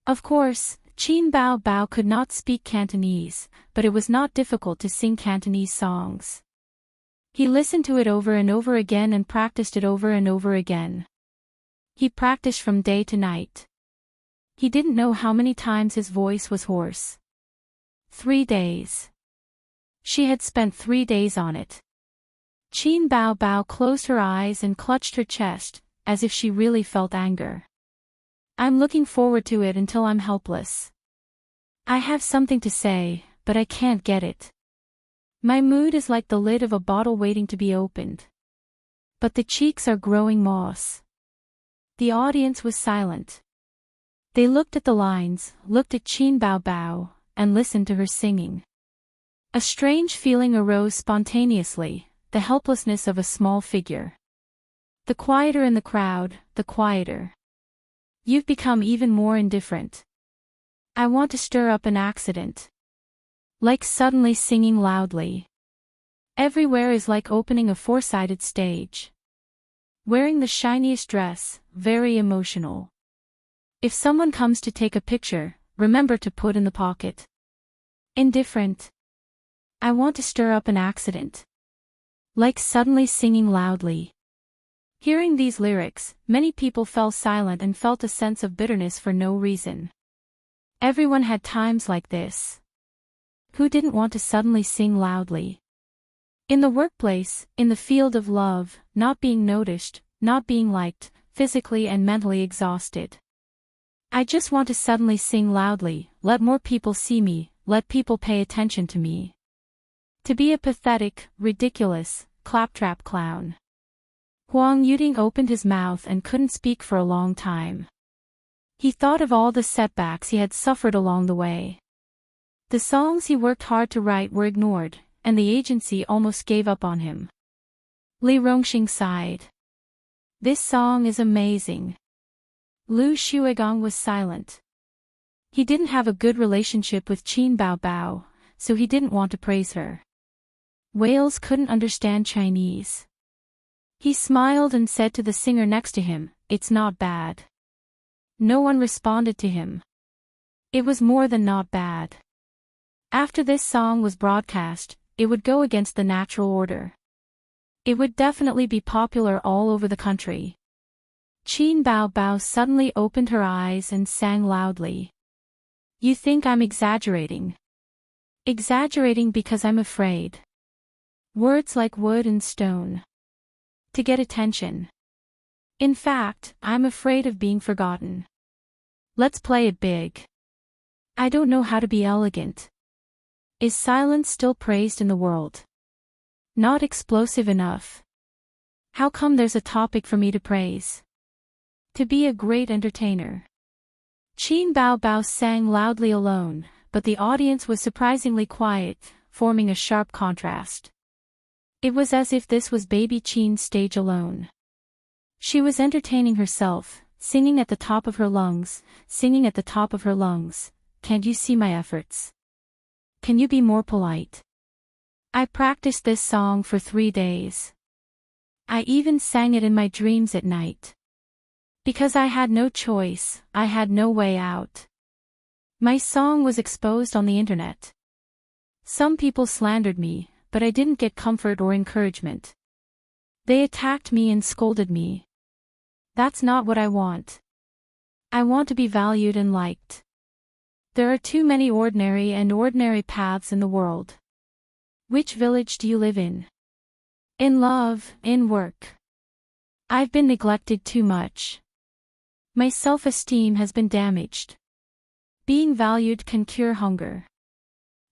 [SPEAKER 1] Of course, Qin Bao Bao could not speak Cantonese, but it was not difficult to sing Cantonese songs. He listened to it over and over again and practiced it over and over again. He practiced from day to night. He didn't know how many times his voice was hoarse. 3 days. She had spent 3 days on it. Qin Bao Bao closed her eyes and clutched her chest, as if she really felt anger. "I'm looking forward to it until I'm helpless. I have something to say, but I can't get it. My mood is like the lid of a bottle waiting to be opened. But the cheeks are growing moss." The audience was silent. They looked at the lines, looked at Qin Bao Bao, and listened to her singing. A strange feeling arose spontaneously, the helplessness of a small figure. The quieter in the crowd, the quieter. "You've become even more indifferent. I want to stir up an accident." Like suddenly singing loudly. Everywhere is like opening a four-sided stage. Wearing the shiniest dress, very emotional. If someone comes to take a picture, remember to put in the pocket. Indifferent. I want to stir up an accident. Like suddenly singing loudly. Hearing these lyrics, many people fell silent and felt a sense of bitterness for no reason. Everyone had times like this. Who didn't want to suddenly sing loudly? In the workplace, in the field of love, not being noticed, not being liked, physically and mentally exhausted. I just want to suddenly sing loudly, let more people see me, let people pay attention to me. To be a pathetic, ridiculous, claptrap clown. Huang Yuding opened his mouth and couldn't speak for a long time. He thought of all the setbacks he had suffered along the way. The songs he worked hard to write were ignored, and the agency almost gave up on him. Li Rongxing sighed. This song is amazing. Lu Shuigang was silent. He didn't have a good relationship with Qin Bao Bao, so he didn't want to praise her. Whales couldn't understand Chinese. He smiled and said to the singer next to him, "It's not bad." No one responded to him. It was more than not bad. After this song was broadcast, it would go against the natural order. It would definitely be popular all over the country. Qin Bao Bao suddenly opened her eyes and sang loudly. You think I'm exaggerating? Exaggerating because I'm afraid. Words like wood and stone. To get attention. In fact, I'm afraid of being forgotten. Let's play it big. I don't know how to be elegant. Is silence still praised in the world? Not explosive enough. How come there's a topic for me to praise? To be a great entertainer. Qin Bao Bao sang loudly alone, but the audience was surprisingly quiet, forming a sharp contrast. It was as if this was baby Qin's stage alone. She was entertaining herself, singing at the top of her lungs, singing at the top of her lungs. Can't you see my efforts? Can you be more polite? I practiced this song for 3 days. I even sang it in my dreams at night. Because I had no choice, I had no way out. My song was exposed on the internet. Some people slandered me, but I didn't get comfort or encouragement. They attacked me and scolded me. That's not what I want. I want to be valued and liked. There are too many ordinary paths in the world. Which village do you live in? In love, in work. I've been neglected too much. My self-esteem has been damaged. Being valued can cure hunger.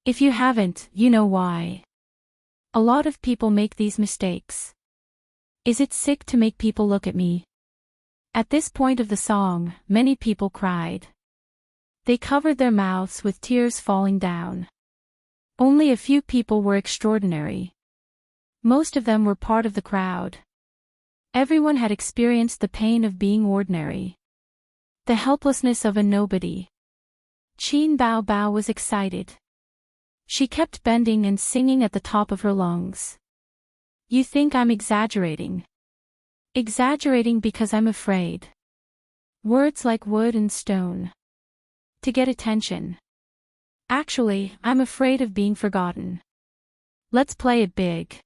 [SPEAKER 1] If you haven't, you know why. A lot of people make these mistakes. Is it sick to make people look at me? At this point of the song, many people cried. They covered their mouths with tears falling down. Only a few people were extraordinary. Most of them were part of the crowd. Everyone had experienced the pain of being ordinary. The helplessness of a nobody. Qin Bao Bao was excited. She kept bending and singing at the top of her lungs. You think I'm exaggerating? Exaggerating because I'm afraid. Words like wood and stone. To get attention. Actually, I'm afraid of being forgotten. Let's play it big.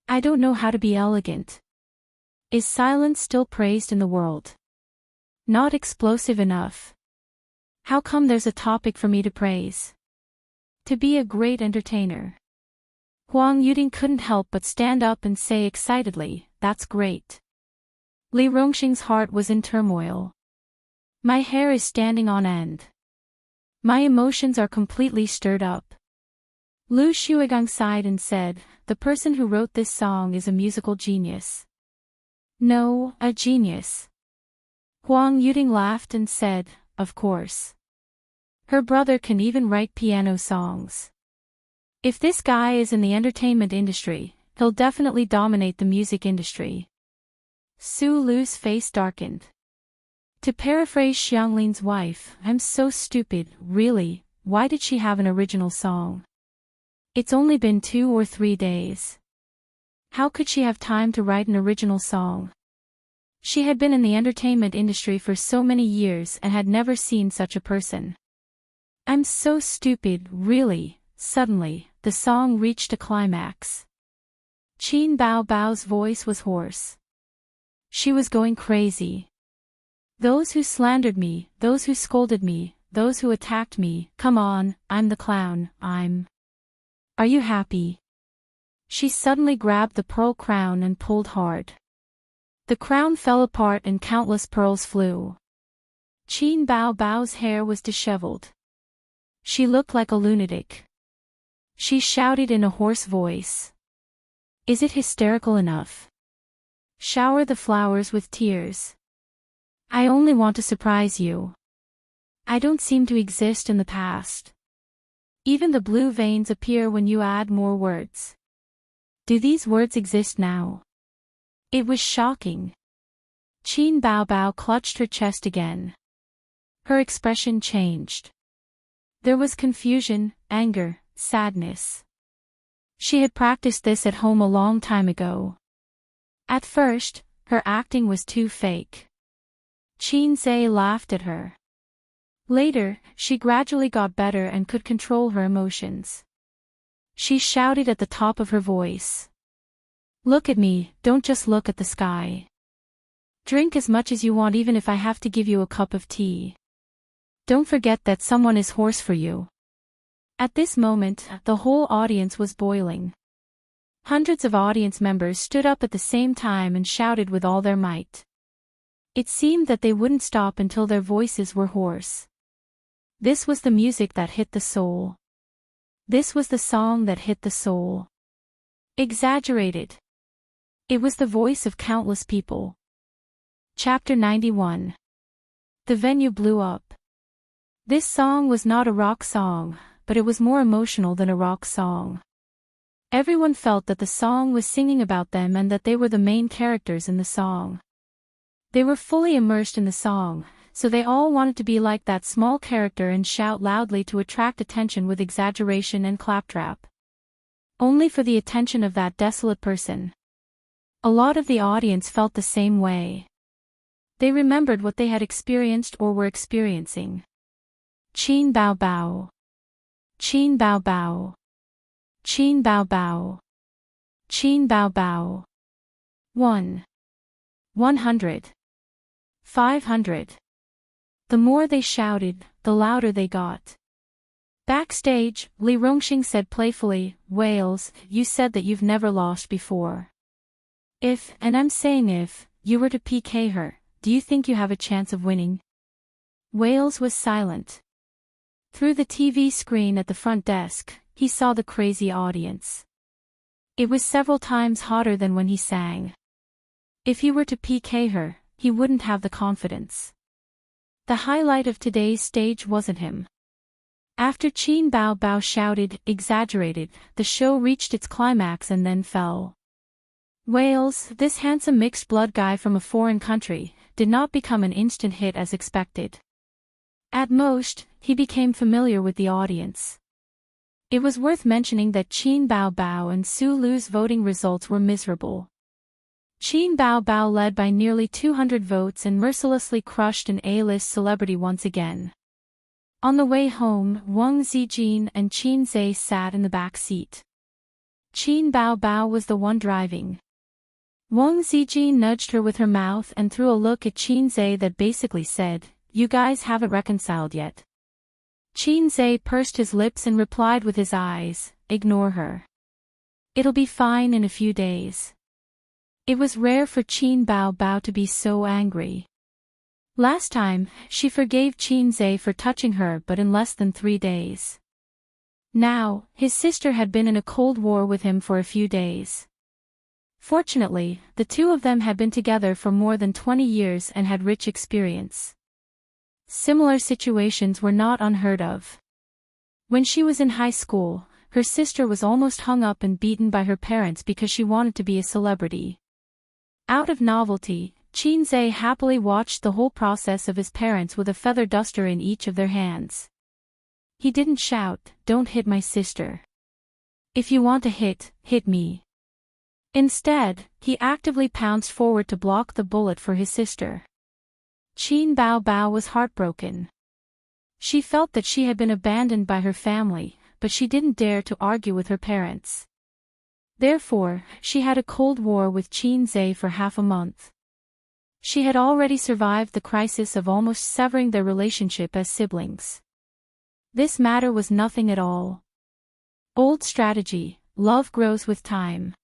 [SPEAKER 1] I don't know how to be elegant. Is silence still praised in the world? Not explosive enough. How come there's a topic for me to praise? To be a great entertainer. Huang Yuding couldn't help but stand up and say excitedly, that's great. Li Rongxing's heart was in turmoil. My hair is standing on end. My emotions are completely stirred up. Lu Shuigang sighed and said, the person who wrote this song is a musical genius. No, a genius. Huang Yuding laughed and said, of course. Her brother can even write piano songs. If this guy is in the entertainment industry, he'll definitely dominate the music industry. Su Lu's face darkened. To paraphrase Xianglin's wife, I'm so stupid, really, why did she have an original song? It's only been 2 or 3 days. How could she have time to write an original song? She had been in the entertainment industry for so many years and had never seen such a person. I'm so stupid, really. Suddenly, the song reached a climax. Qin Bao Bao's voice was hoarse. She was going crazy. Those who slandered me, those who scolded me, those who attacked me, come on, I'm the clown, Are you happy? She suddenly grabbed the pearl crown and pulled hard. The crown fell apart and countless pearls flew. Qin Bao Bao's hair was disheveled. She looked like a lunatic. She shouted in a hoarse voice. Is it hysterical enough? Shower the flowers with tears. I only want to surprise you. I don't seem to exist in the past. Even the blue veins appear when you add more words. Do these words exist now? It was shocking. Qin Bao Bao clutched her chest again. Her expression changed. There was confusion, anger, sadness. She had practiced this at home a long time ago. At first, her acting was too fake. Qin Zhe laughed at her. Later, she gradually got better and could control her emotions. She shouted at the top of her voice. Look at me, don't just look at the sky. Drink as much as you want even if I have to give you a cup of tea. Don't forget that someone is hoarse for you. At this moment, the whole audience was boiling. Hundreds of audience members stood up at the same time and shouted with all their might. It seemed that they wouldn't stop until their voices were hoarse. This was the music that hit the soul. This was the song that hit the soul. Exaggerated. It was the voice of countless people. Chapter 91. The venue blew up. This song was not a rock song, but it was more emotional than a rock song. Everyone felt that the song was singing about them and that they were the main characters in the song. They were fully immersed in the song, so they all wanted to be like that small character and shout loudly to attract attention with exaggeration and claptrap. Only for the attention of that desolate person. A lot of the audience felt the same way. They remembered what they had experienced or were experiencing. Qin Bao Bao. Qin Bao Bao. Qin Bao Bao. Qin Bao Bao. 1. 100. 500. The more they shouted, the louder they got. Backstage, Li Rongxing said playfully, Wales, you said that you've never lost before. If, and I'm saying if, you were to PK her, do you think you have a chance of winning? Wales was silent. Through the TV screen at the front desk, he saw the crazy audience. It was several times hotter than when he sang. If he were to PK her, he wouldn't have the confidence. The highlight of today's stage wasn't him. After Qin Bao Bao shouted, exaggerated, the show reached its climax and then fell. Wales, this handsome mixed-blood guy from a foreign country, did not become an instant hit as expected. At most, he became familiar with the audience. It was worth mentioning that Qin Bao Bao and Su Lu's voting results were miserable. Qin Bao Bao led by nearly 200 votes and mercilessly crushed an A-list celebrity once again. On the way home, Wang Zijin and Qin Zhe sat in the back seat. Qin Bao Bao was the one driving. Wang Zijin nudged her with her mouth and threw a look at Qin Zhe that basically said, you guys haven't reconciled yet. Qin Zhe pursed his lips and replied with his eyes, ignore her. It'll be fine in a few days. It was rare for Qin Bao Bao to be so angry. Last time, she forgave Qin Zhe for touching her but in less than 3 days. Now, his sister had been in a cold war with him for a few days. Fortunately, the two of them had been together for more than 20 years and had rich experience. Similar situations were not unheard of. When she was in high school, her sister was almost hung up and beaten by her parents because she wanted to be a celebrity. Out of novelty, Qin Zhe happily watched the whole process of his parents with a feather duster in each of their hands. He didn't shout, don't hit my sister. If you want to hit, hit me. Instead, he actively pounced forward to block the bullet for his sister. Qin Bao Bao was heartbroken. She felt that she had been abandoned by her family, but she didn't dare to argue with her parents. Therefore, she had a cold war with Qin Zhe for half a month. She had already survived the crisis of almost severing their relationship as siblings. This matter was nothing at all. Old strategy, love grows with time.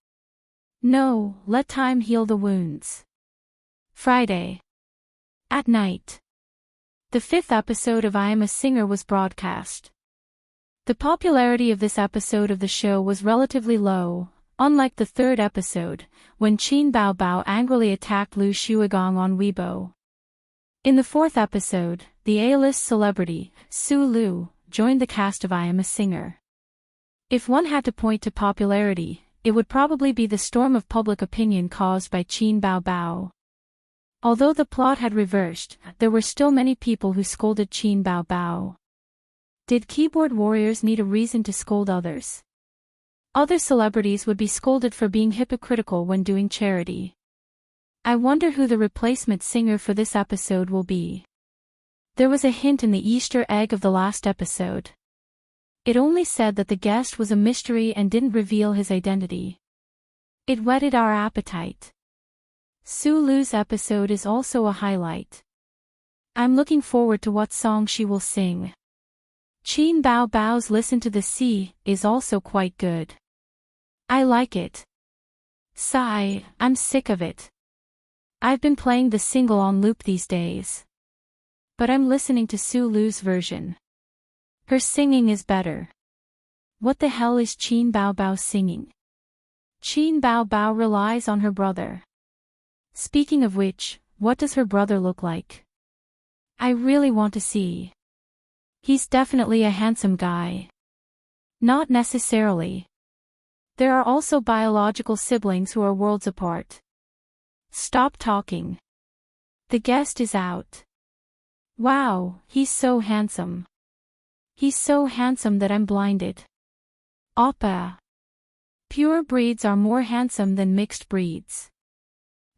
[SPEAKER 1] No, let time heal the wounds. Friday. At night. The 5th episode of I Am a Singer was broadcast. The popularity of this episode of the show was relatively low, unlike the 3rd episode, when Qin Bao Bao angrily attacked Lu Shuigong on Weibo. In the 4th episode, the A-list celebrity, Su Lu, joined the cast of I Am a Singer. If one had to point to popularity, it would probably be the storm of public opinion caused by Qin Bao Bao. Although the plot had reversed, there were still many people who scolded Qin Bao Bao. Did keyboard warriors need a reason to scold others? Other celebrities would be scolded for being hypocritical when doing charity. I wonder who the replacement singer for this episode will be. There was a hint in the Easter egg of the last episode. It only said that the guest was a mystery and didn't reveal his identity. It whetted our appetite. Su Lu's episode is also a highlight. I'm looking forward to what song she will sing. Qin Bao Bao's Listen to the Sea is also quite good. I like it. Sigh, I'm sick of it. I've been playing the single on loop these days. But I'm listening to Su Lu's version. Her singing is better. What the hell is Qin Bao Bao singing? Qin Bao Bao relies on her brother. Speaking of which, what does her brother look like? I really want to see. He's definitely a handsome guy. Not necessarily. There are also biological siblings who are worlds apart. Stop talking. The guest is out. Wow, he's so handsome. He's so handsome that I'm blinded. Oppa. Pure breeds are more handsome than mixed breeds.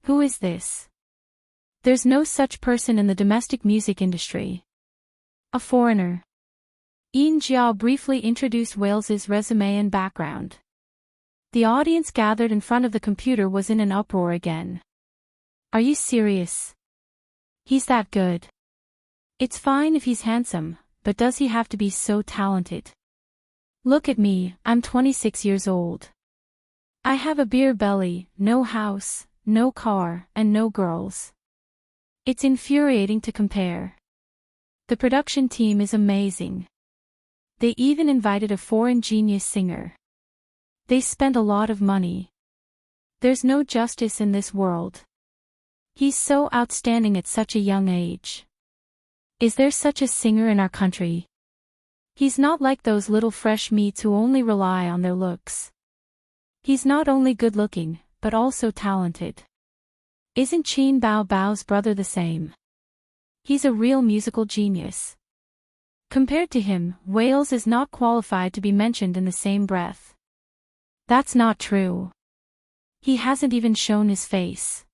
[SPEAKER 1] Who is this? There's no such person in the domestic music industry. A foreigner. Ian Jiao briefly introduced Wales's resume and background. The audience gathered in front of the computer was in an uproar again. Are you serious? He's that good. It's fine if he's handsome, but does he have to be so talented? Look at me, I'm 26 years old. I have a beer belly, no house, no car, and no girls. It's infuriating to compare. The production team is amazing. They even invited a foreign genius singer. They spent a lot of money. There's no justice in this world. He's so outstanding at such a young age. Is there such a singer in our country? He's not like those little fresh meats who only rely on their looks. He's not only good-looking, but also talented. Isn't Qin Bao Bao's brother the same? He's a real musical genius. Compared to him, Wales is not qualified to be mentioned in the same breath. That's not true. He hasn't even shown his face.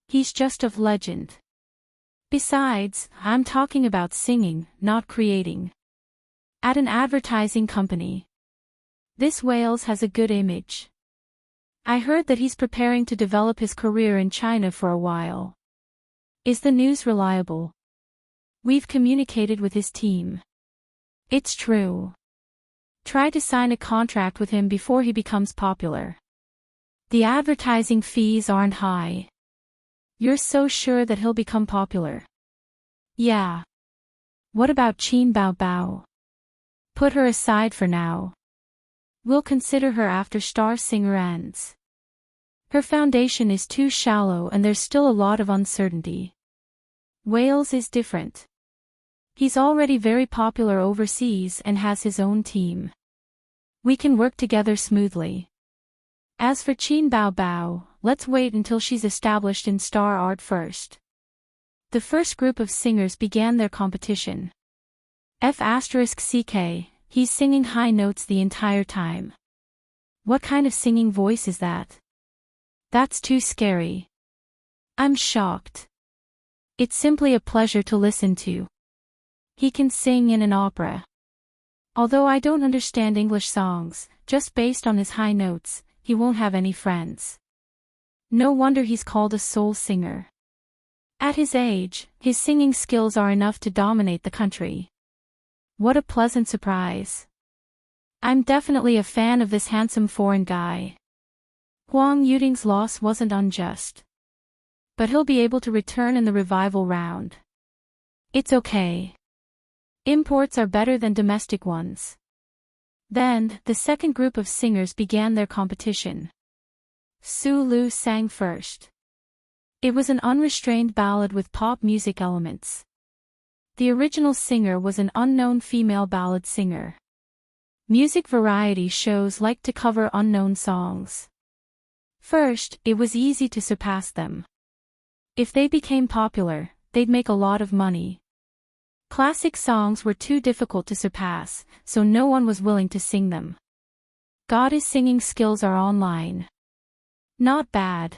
[SPEAKER 1] He's just of legend. Besides, I'm talking about singing, not creating. At an advertising company. This Wales has a good image. I heard that he's preparing to develop his career in China for a while. Is the news reliable? We've communicated with his team. It's true. Try to sign a contract with him before he becomes popular. The advertising fees aren't high. You're so sure that he'll become popular? Yeah. What about Qin Bao Bao? Put her aside for now. We'll consider her after Star Singer ends. Her foundation is too shallow and there's still a lot of uncertainty. Wales is different. He's already very popular overseas and has his own team. We can work together smoothly. As for Qin Bao Bao, let's wait until she's established in star art first. The first group of singers began their competition. F*CK, he's singing high notes the entire time. What kind of singing voice is that? That's too scary. I'm shocked. It's simply a pleasure to listen to. He can sing in an opera. Although I don't understand English songs, just based on his high notes, he won't have any friends. No wonder he's called a soul singer. At his age, his singing skills are enough to dominate the country. What a pleasant surprise. I'm definitely a fan of this handsome foreign guy. Huang Yuding's loss wasn't unjust. But he'll be able to return in the revival round. It's okay. Imports are better than domestic ones. Then, the second group of singers began their competition. Su Lu sang first. It was an unrestrained ballad with pop music elements. The original singer was an unknown female ballad singer. Music variety shows like to cover unknown songs. First, it was easy to surpass them. If they became popular, they'd make a lot of money. Classic songs were too difficult to surpass, so no one was willing to sing them. Goddess singing skills are online. Not bad.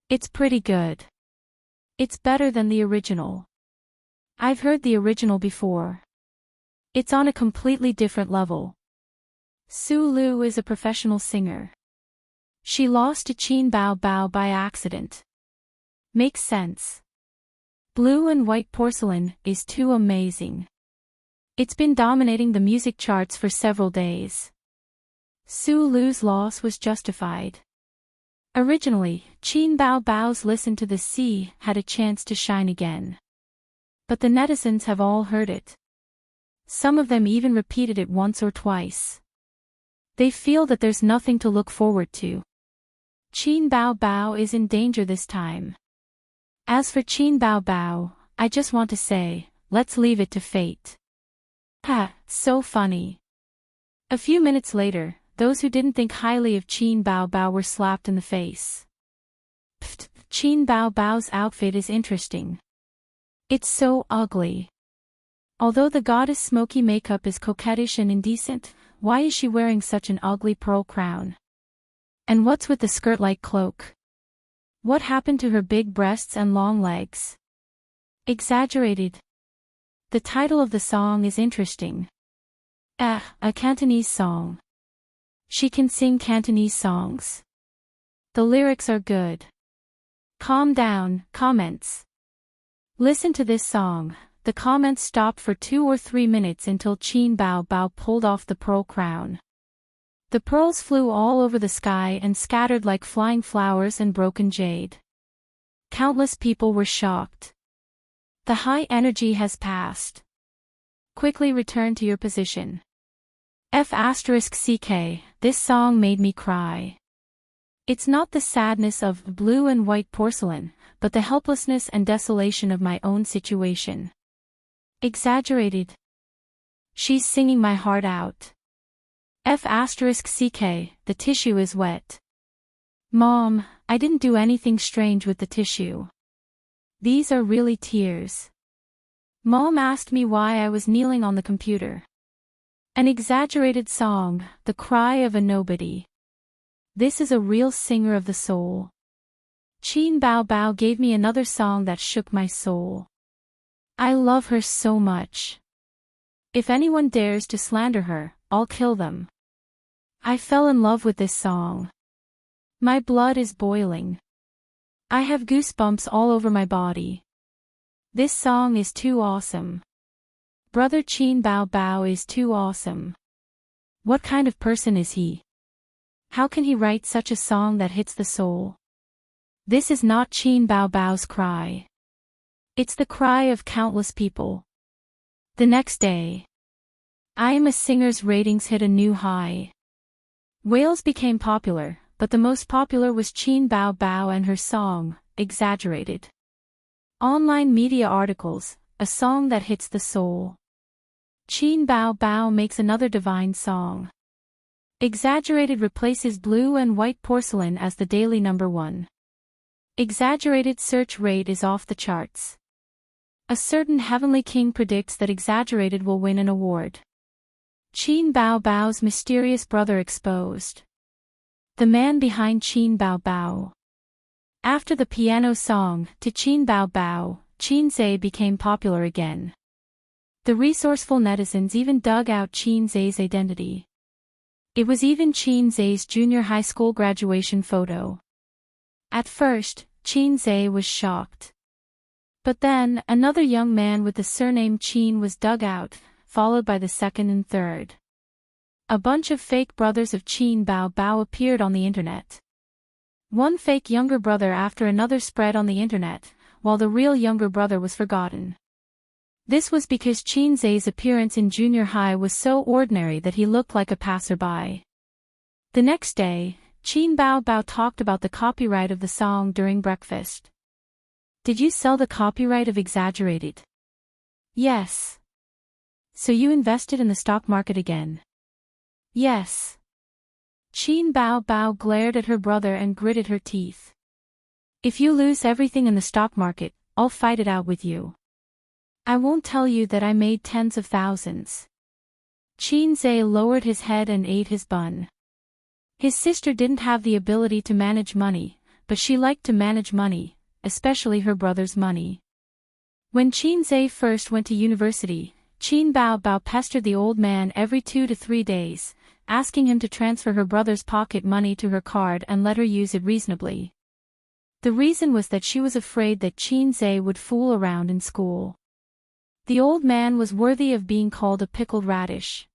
[SPEAKER 1] It's pretty good. It's better than the original. I've heard the original before. It's on a completely different level. Su Lu is a professional singer. She lost to Qin Bao Bao by accident. Makes sense. Blue and White Porcelain is too amazing. It's been dominating the music charts for several days. Su Lu's loss was justified. Originally, Qin Bao Bao's Listen to the Sea had a chance to shine again. But the netizens have all heard it. Some of them even repeated it once or twice. They feel that there's nothing to look forward to. Qin Bao Bao is in danger this time. As for Qin Bao Bao, I just want to say, let's leave it to fate. Ha, so funny. A few minutes later, those who didn't think highly of Qin Bao Bao were slapped in the face. Pfft, Qin Bao Bao's outfit is interesting. It's so ugly. Although the goddess' smoky makeup is coquettish and indecent, why is she wearing such an ugly pearl crown? And what's with the skirt-like cloak? What happened to her big breasts and long legs? Exaggerated. The title of the song is interesting. A Cantonese song. She can sing Cantonese songs. The lyrics are good. Calm down, comments. Listen to this song. The comments stopped for 2 or 3 minutes until Qin Bao Bao pulled off the pearl crown. The pearls flew all over the sky and scattered like flying flowers and broken jade. Countless people were shocked. The high energy has passed. Quickly return to your position. *CK, this song made me cry. It's not the sadness of Blue and White Porcelain, but the helplessness and desolation of my own situation. Exaggerated. She's singing my heart out. *CK, the tissue is wet. Mom, I didn't do anything strange with the tissue. These are really tears. Mom asked me why I was kneeling on the computer. An exaggerated song, the cry of a nobody. This is a real singer of the soul. Qin Bao Bao gave me another song that shook my soul. I love her so much. If anyone dares to slander her, I'll kill them. I fell in love with this song. My blood is boiling. I have goosebumps all over my body. This song is too awesome. Brother Qin Bao Bao is too awesome. What kind of person is he? How can he write such a song that hits the soul? This is not Qin Bao Bao's cry. It's the cry of countless people. The next day, I Am a Singer's ratings hit a new high. Whales became popular, but the most popular was Qin Bao Bao and her song, Exaggerated. Online media articles, a song that hits the soul. Qin Bao Bao makes another divine song. Exaggerated replaces Blue and White Porcelain as the daily #1. Exaggerated search rate is off the charts. A certain heavenly king predicts that Exaggerated will win an award. Qin Bao Bao's mysterious brother exposed. The man behind Qin Bao Bao. After the piano song, To Qin Bao Bao, Qin Zhe became popular again. The resourceful netizens even dug out Qin Zhe's identity. It was even Qin Zhe's junior high school graduation photo. At first, Qin Zhe was shocked. But then, another young man with the surname Qin was dug out, followed by the second and third. A bunch of fake brothers of Qin Bao Bao appeared on the internet. One fake younger brother after another spread on the internet, while the real younger brother was forgotten. This was because Qin Zai's appearance in junior high was so ordinary that he looked like a passerby. The next day, Qin Bao Bao talked about the copyright of the song during breakfast. Did you sell the copyright of Exaggerated? Yes. So you invested in the stock market again? Yes. Qin Bao Bao glared at her brother and gritted her teeth. If you lose everything in the stock market, I'll fight it out with you. I won't tell you that I made tens of thousands. Qin Zai lowered his head and ate his bun. His sister didn't have the ability to manage money, but she liked to manage money, especially her brother's money. When Qin Zai first went to university, Qin Bao Bao pestered the old man every 2 to 3 days, asking him to transfer her brother's pocket money to her card and let her use it reasonably. The reason was that she was afraid that Qin Zai would fool around in school. The old man was worthy of being called a pickled radish.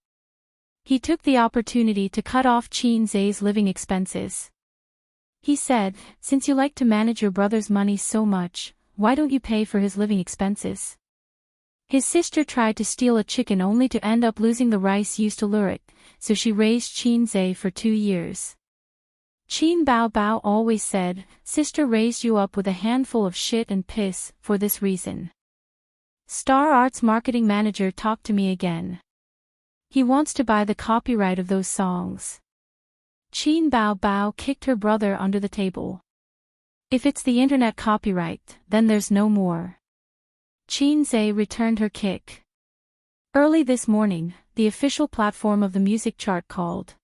[SPEAKER 1] He took the opportunity to cut off Qin Zai's living expenses. He said, "Since you like to manage your brother's money so much, why don't you pay for his living expenses?" His sister tried to steal a chicken only to end up losing the rice used to lure it, so she raised Qin Zai for 2 years. Qin Bao Bao always said, "Sister raised you up with a handful of shit and piss, for this reason." Star Arts marketing manager talked to me again. He wants to buy the copyright of those songs. Qin Bao Bao kicked her brother under the table. If it's the internet copyright, then there's no more. Qin Zai returned her kick. Early this morning, the official platform of the music chart called.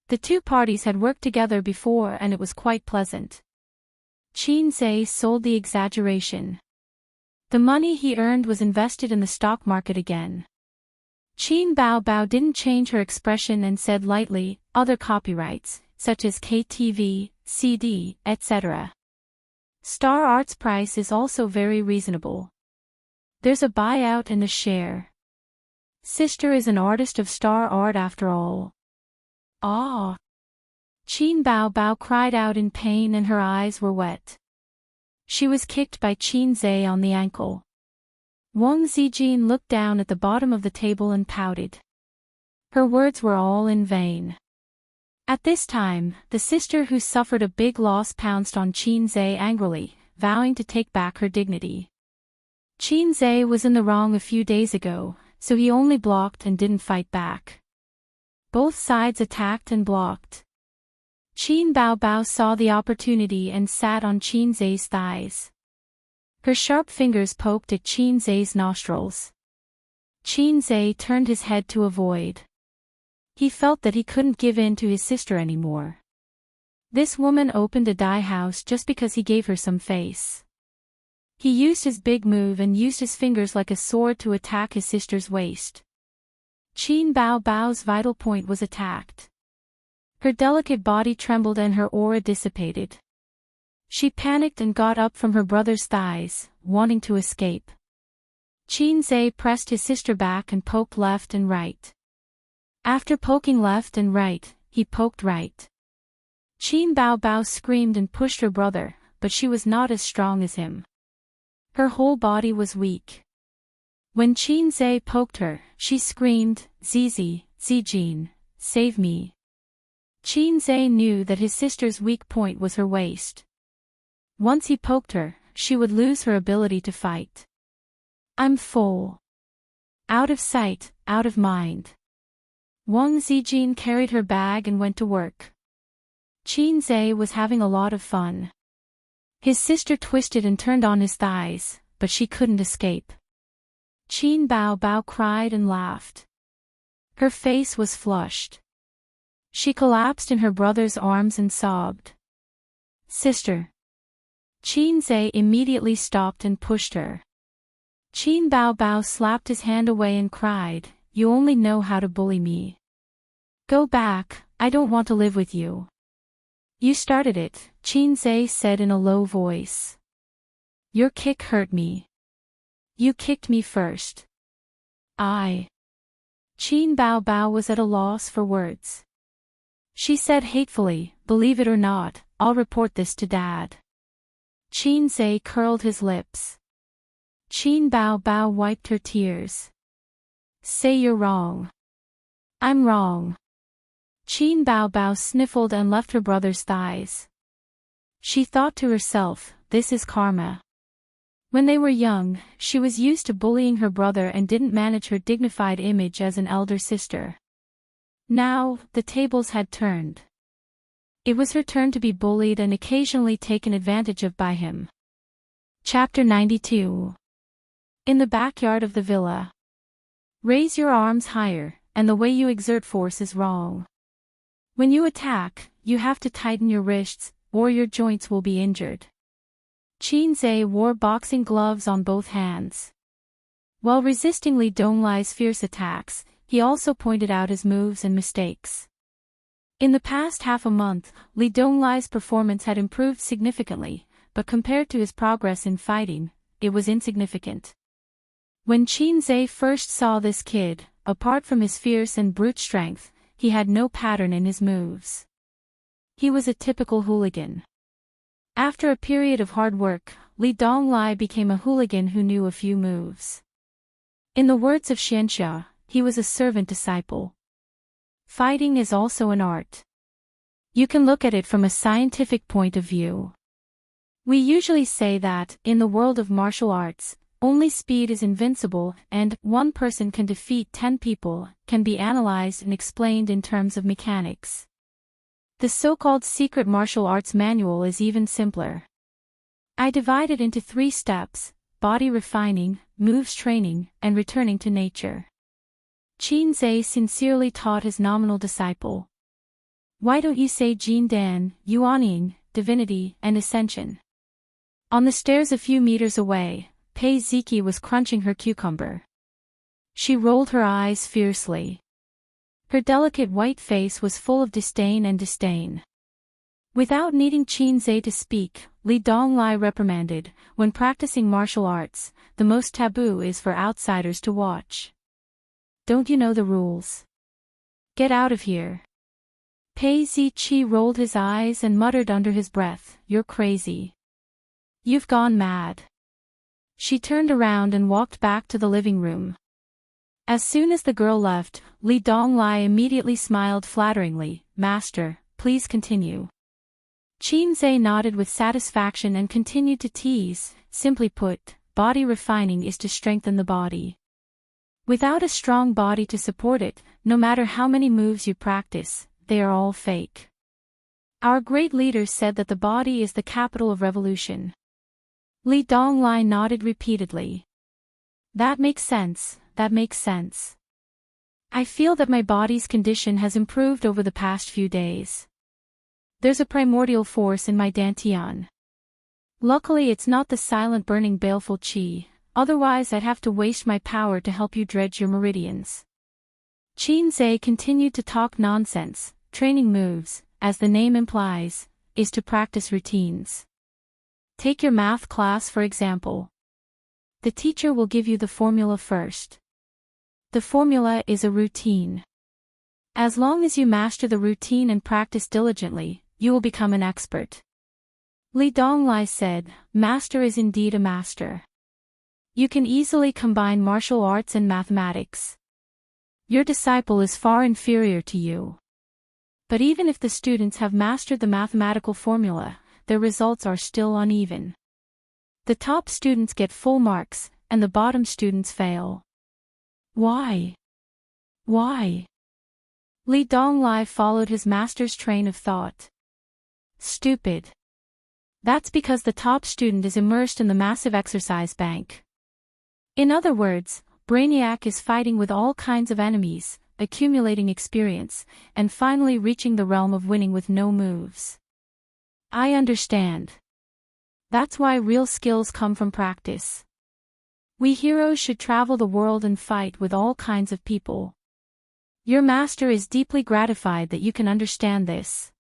[SPEAKER 1] The two parties had worked together before and it was quite pleasant. Qin Zai sold the Exaggeration. The money he earned was invested in the stock market again. Qin Bao Bao didn't change her expression and said lightly, "Other copyrights, such as KTV, CD, etc. Star Art's price is also very reasonable. There's a buyout and a share. Sister is an artist of Star Art after all." Ah! Qin Bao Bao cried out in pain and her eyes were wet. She was kicked by Qin Zai on the ankle. Wang Zijin looked down at the bottom of the table and pouted. Her words were all in vain. At this time, the sister who suffered a big loss pounced on Qin Zai angrily, vowing to take back her dignity. Qin Zai was in the wrong a few days ago, so he only blocked and didn't fight back. Both sides attacked and blocked. Qin Bao Bao saw the opportunity and sat on Qin Zai's thighs. Her sharp fingers poked at Qin Zai's nostrils. Qin Zai turned his head to avoid. He felt that he couldn't give in to his sister anymore. This woman opened a dye house just because he gave her some face. He used his big move and used his fingers like a sword to attack his sister's waist. Qin Bao Bao's vital point was attacked. Her delicate body trembled and her aura dissipated. She panicked and got up from her brother's thighs, wanting to escape. Qin Zai pressed his sister back and poked left and right. After poking left and right, he poked right. Qin Bao Bao screamed and pushed her brother, but she was not as strong as him. Her whole body was weak. When Qin Zai poked her, she screamed, "Zizi, Zijin, save me." Qin Zai knew that his sister's weak point was her waist. Once he poked her, she would lose her ability to fight. "I'm full. Out of sight, out of mind." Wang Zijin carried her bag and went to work. Qin Zai was having a lot of fun. His sister twisted and turned on his thighs, but she couldn't escape. Qin Bao Bao cried and laughed. Her face was flushed. She collapsed in her brother's arms and sobbed. "Sister." Qin Zai immediately stopped and pushed her. Qin Bao Bao slapped his hand away and cried, "You only know how to bully me. Go back, I don't want to live with you." "You started it," Qin Zai said in a low voice. Your kick hurt me. You kicked me first. I. Qin Bao Bao was at a loss for words. She said hatefully, believe it or not, I'll report this to Dad. Qin Zhe curled his lips. Qin Bao Bao wiped her tears. Say you're wrong. I'm wrong. Qin Bao Bao sniffled and left her brother's thighs. She thought to herself, this is karma. When they were young, she was used to bullying her brother and didn't manage her dignified image as an elder sister. Now, the tables had turned. It was her turn to be bullied and occasionally taken advantage of by him. Chapter 92. In the backyard of the villa. Raise your arms higher, and the way you exert force is wrong. When you attack, you have to tighten your wrists, or your joints will be injured. Qin Zhe wore boxing gloves on both hands. While resisting Li Donglai's fierce attacks, he also pointed out his moves and mistakes. In the past half a month, Li Donglai's performance had improved significantly, but compared to his progress in fighting, it was insignificant. When Qin Zhe first saw this kid, apart from his fierce and brute strength, he had no pattern in his moves. He was a typical hooligan. After a period of hard work, Li Donglai became a hooligan who knew a few moves. In the words of Xianxia, he was a servant disciple. Fighting is also an art. You can look at it from a scientific point of view. We usually say that, in the world of martial arts, only speed is invincible and one person can defeat 10 people, can be analyzed and explained in terms of mechanics. The so-called secret martial arts manual is even simpler. I divide it into 3 steps: body refining, moves training, and returning to nature. Qin Zhe sincerely taught his nominal disciple. Why don't you say Jin Dan, Yuanying, divinity, and ascension? On the stairs a few meters away, Pei Ziki was crunching her cucumber. She rolled her eyes fiercely. Her delicate white face was full of disdain and disdain. Without needing Qin Zhe to speak, Li Donglai reprimanded, when practicing martial arts, the most taboo is for outsiders to watch. Don't you know the rules? Get out of here. Pei Ziqi rolled his eyes and muttered under his breath, you're crazy. You've gone mad. She turned around and walked back to the living room. As soon as the girl left, Li Donglai immediately smiled flatteringly, Master, please continue. Qin Zhe nodded with satisfaction and continued to tease, simply put, body refining is to strengthen the body. Without a strong body to support it, no matter how many moves you practice, they are all fake. Our great leaders said that the body is the capital of revolution. Li Donglai nodded repeatedly. That makes sense. That makes sense. I feel that my body's condition has improved over the past few days. There's a primordial force in my dantian. Luckily it's not the silent burning baleful qi, otherwise I'd have to waste my power to help you dredge your meridians. Qin Zhe continued to talk nonsense. Training moves, as the name implies, is to practice routines. Take your math class for example. The teacher will give you the formula first. The formula is a routine. As long as you master the routine and practice diligently, you will become an expert. Li Donglai said, Master is indeed a master. You can easily combine martial arts and mathematics. Your disciple is far inferior to you. But even if the students have mastered the mathematical formula, their results are still uneven. The top students get full marks, and the bottom students fail. Why? Why? Li Donglai followed his master's train of thought. Stupid. That's because the top student is immersed in the massive exercise bank. In other words, Brainiac is fighting with all kinds of enemies, accumulating experience, and finally reaching the realm of winning with no moves. I understand. That's why real skills come from practice. We heroes should travel the world and fight with all kinds of people. Your master is deeply gratified that you can understand this.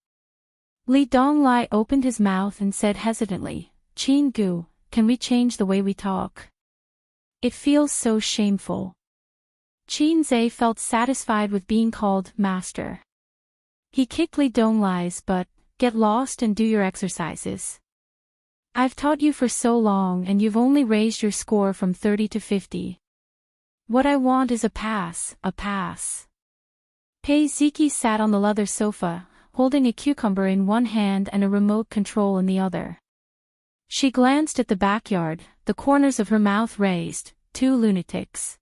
[SPEAKER 1] Li Donglai opened his mouth and said hesitantly, Qin Gu, can we change the way we talk? It feels so shameful. Qinze felt satisfied with being called master. He kicked Li Donglai's butt. Get lost and do your exercises. I've taught you for so long and you've only raised your score from 30 to 50. What I want is a pass, a pass. Pei Ziki sat on the leather sofa, holding a cucumber in one hand and a remote control in the other. She glanced at the backyard, the corners of her mouth raised, 2 lunatics.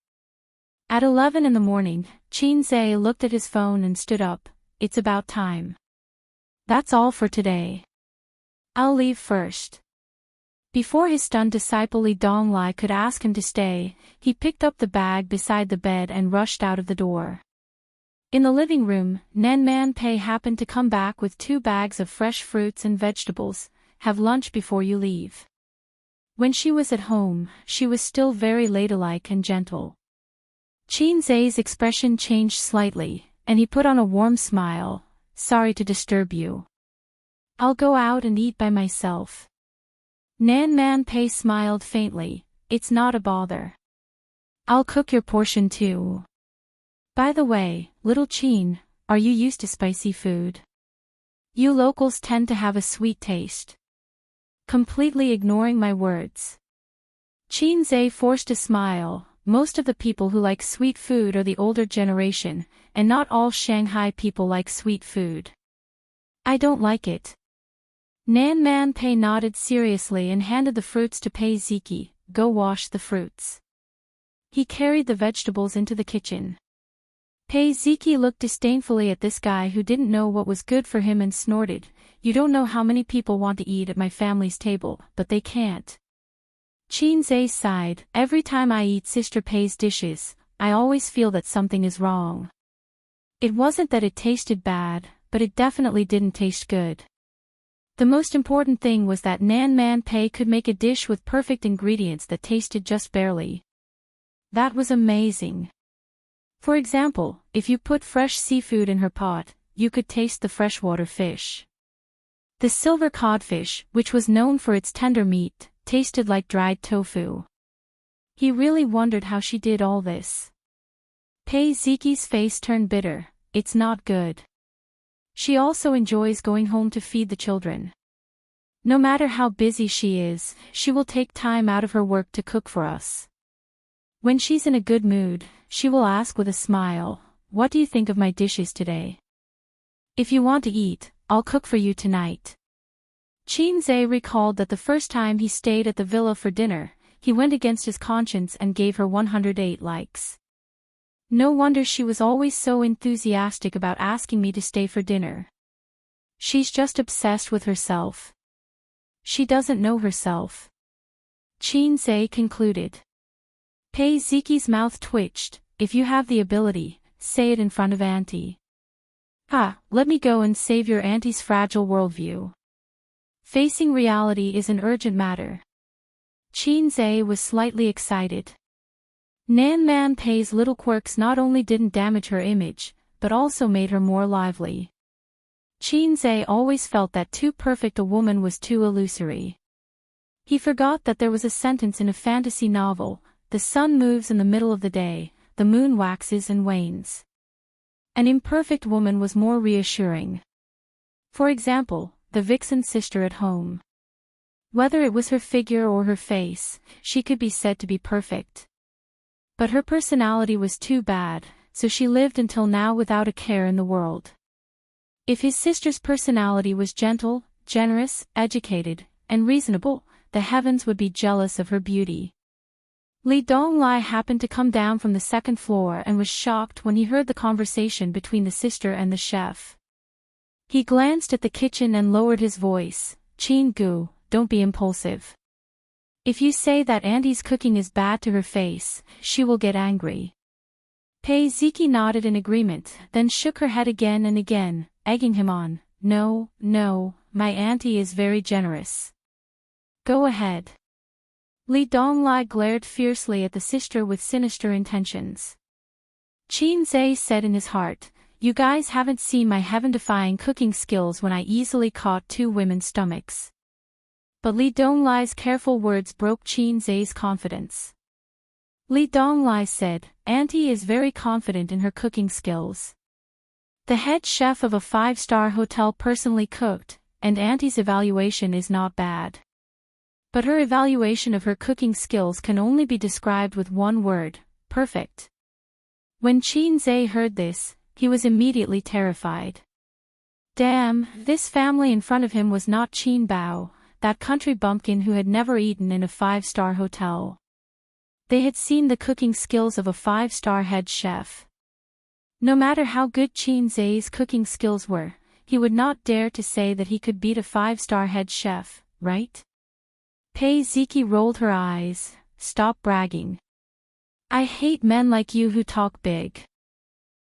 [SPEAKER 1] At 11 in the morning, Qinze looked at his phone and stood up. It's about time. That's all for today. I'll leave first. Before his stunned disciple Li Donglai could ask him to stay, he picked up the bag beside the bed and rushed out of the door. In the living room, Nanman Pei happened to come back with 2 bags of fresh fruits and vegetables. Have lunch before you leave. When she was at home, she was still very ladylike and gentle. Qinze's expression changed slightly, and he put on a warm smile. Sorry to disturb you. I'll go out and eat by myself. Nanman Pei smiled faintly. It's not a bother. I'll cook your portion too. By the way, little Qin, are you used to spicy food? You locals tend to have a sweet taste. Completely ignoring my words. Qinze forced a smile. Most of the people who like sweet food are the older generation, and not all Shanghai people like sweet food. I don't like it. Nanman Pei nodded seriously and handed the fruits to Pei Ziki. Go wash the fruits. He carried the vegetables into the kitchen. Pei Ziki looked disdainfully at this guy who didn't know what was good for him and snorted. You don't know how many people want to eat at my family's table, but they can't. Qinze sighed. Every time I eat Sister Pei's dishes, I always feel that something is wrong. It wasn't that it tasted bad, but it definitely didn't taste good. The most important thing was that Nanman Pei could make a dish with perfect ingredients that tasted just barely. That was amazing. For example, if you put fresh seafood in her pot, you could taste the freshwater fish. The silver codfish, which was known for its tender meat, tasted like dried tofu. He really wondered how she did all this. Pei Ziki's face turned bitter. It's not good. She also enjoys going home to feed the children. No matter how busy she is, she will take time out of her work to cook for us. When she's in a good mood, she will ask with a smile, "What do you think of my dishes today? If you want to eat, I'll cook for you tonight." Qinze recalled that the first time he stayed at the villa for dinner, he went against his conscience and gave her 108 likes. No wonder she was always so enthusiastic about asking me to stay for dinner. She's just obsessed with herself. She doesn't know herself. Qinze concluded. Pei Ziki's mouth twitched. If you have the ability, say it in front of Auntie. Let me go and save your auntie's fragile worldview. Facing reality is an urgent matter. Qinze was slightly excited. Nanman Pei's little quirks not only didn't damage her image, but also made her more lively. Qinze always felt that too perfect a woman was too illusory. He forgot that there was a sentence in a fantasy novel, the sun moves in the middle of the day, the moon waxes and wanes. An imperfect woman was more reassuring. For example, the vixen sister at home. Whether it was her figure or her face, she could be said to be perfect. But her personality was too bad, so she lived until now without a care in the world. If his sister's personality was gentle, generous, educated, and reasonable, the heavens would be jealous of her beauty. Li Donglai happened to come down from the second floor and was shocked when he heard the conversation between the sister and the chef. He glanced at the kitchen and lowered his voice. "Qin Gu, don't be impulsive. If you say that Auntie's cooking is bad to her face, she will get angry." Pei Ziki nodded in agreement, then shook her head again and again, egging him on. No, my auntie is very generous. Go ahead." Li Donglai glared fiercely at the sister with sinister intentions. Qinze said in his heart, "You guys haven't seen my heaven-defying cooking skills when I easily caught 2 women's stomachs. But Li Donglai's careful words broke Qin Zai's confidence. Li Donglai said, "Auntie is very confident in her cooking skills. The head chef of a 5-star hotel personally cooked, and Auntie's evaluation is not bad. But her evaluation of her cooking skills can only be described with one word: perfect." When Qin Zai heard this, he was immediately terrified. Damn, this family in front of him was not Qin Bao, that country bumpkin who had never eaten in a 5-star hotel. They had seen the cooking skills of a 5-star head chef. No matter how good Qin Zai's cooking skills were, he would not dare to say that he could beat a 5-star head chef, right? Pei Ziki rolled her eyes. "Stop bragging. I hate men like you who talk big.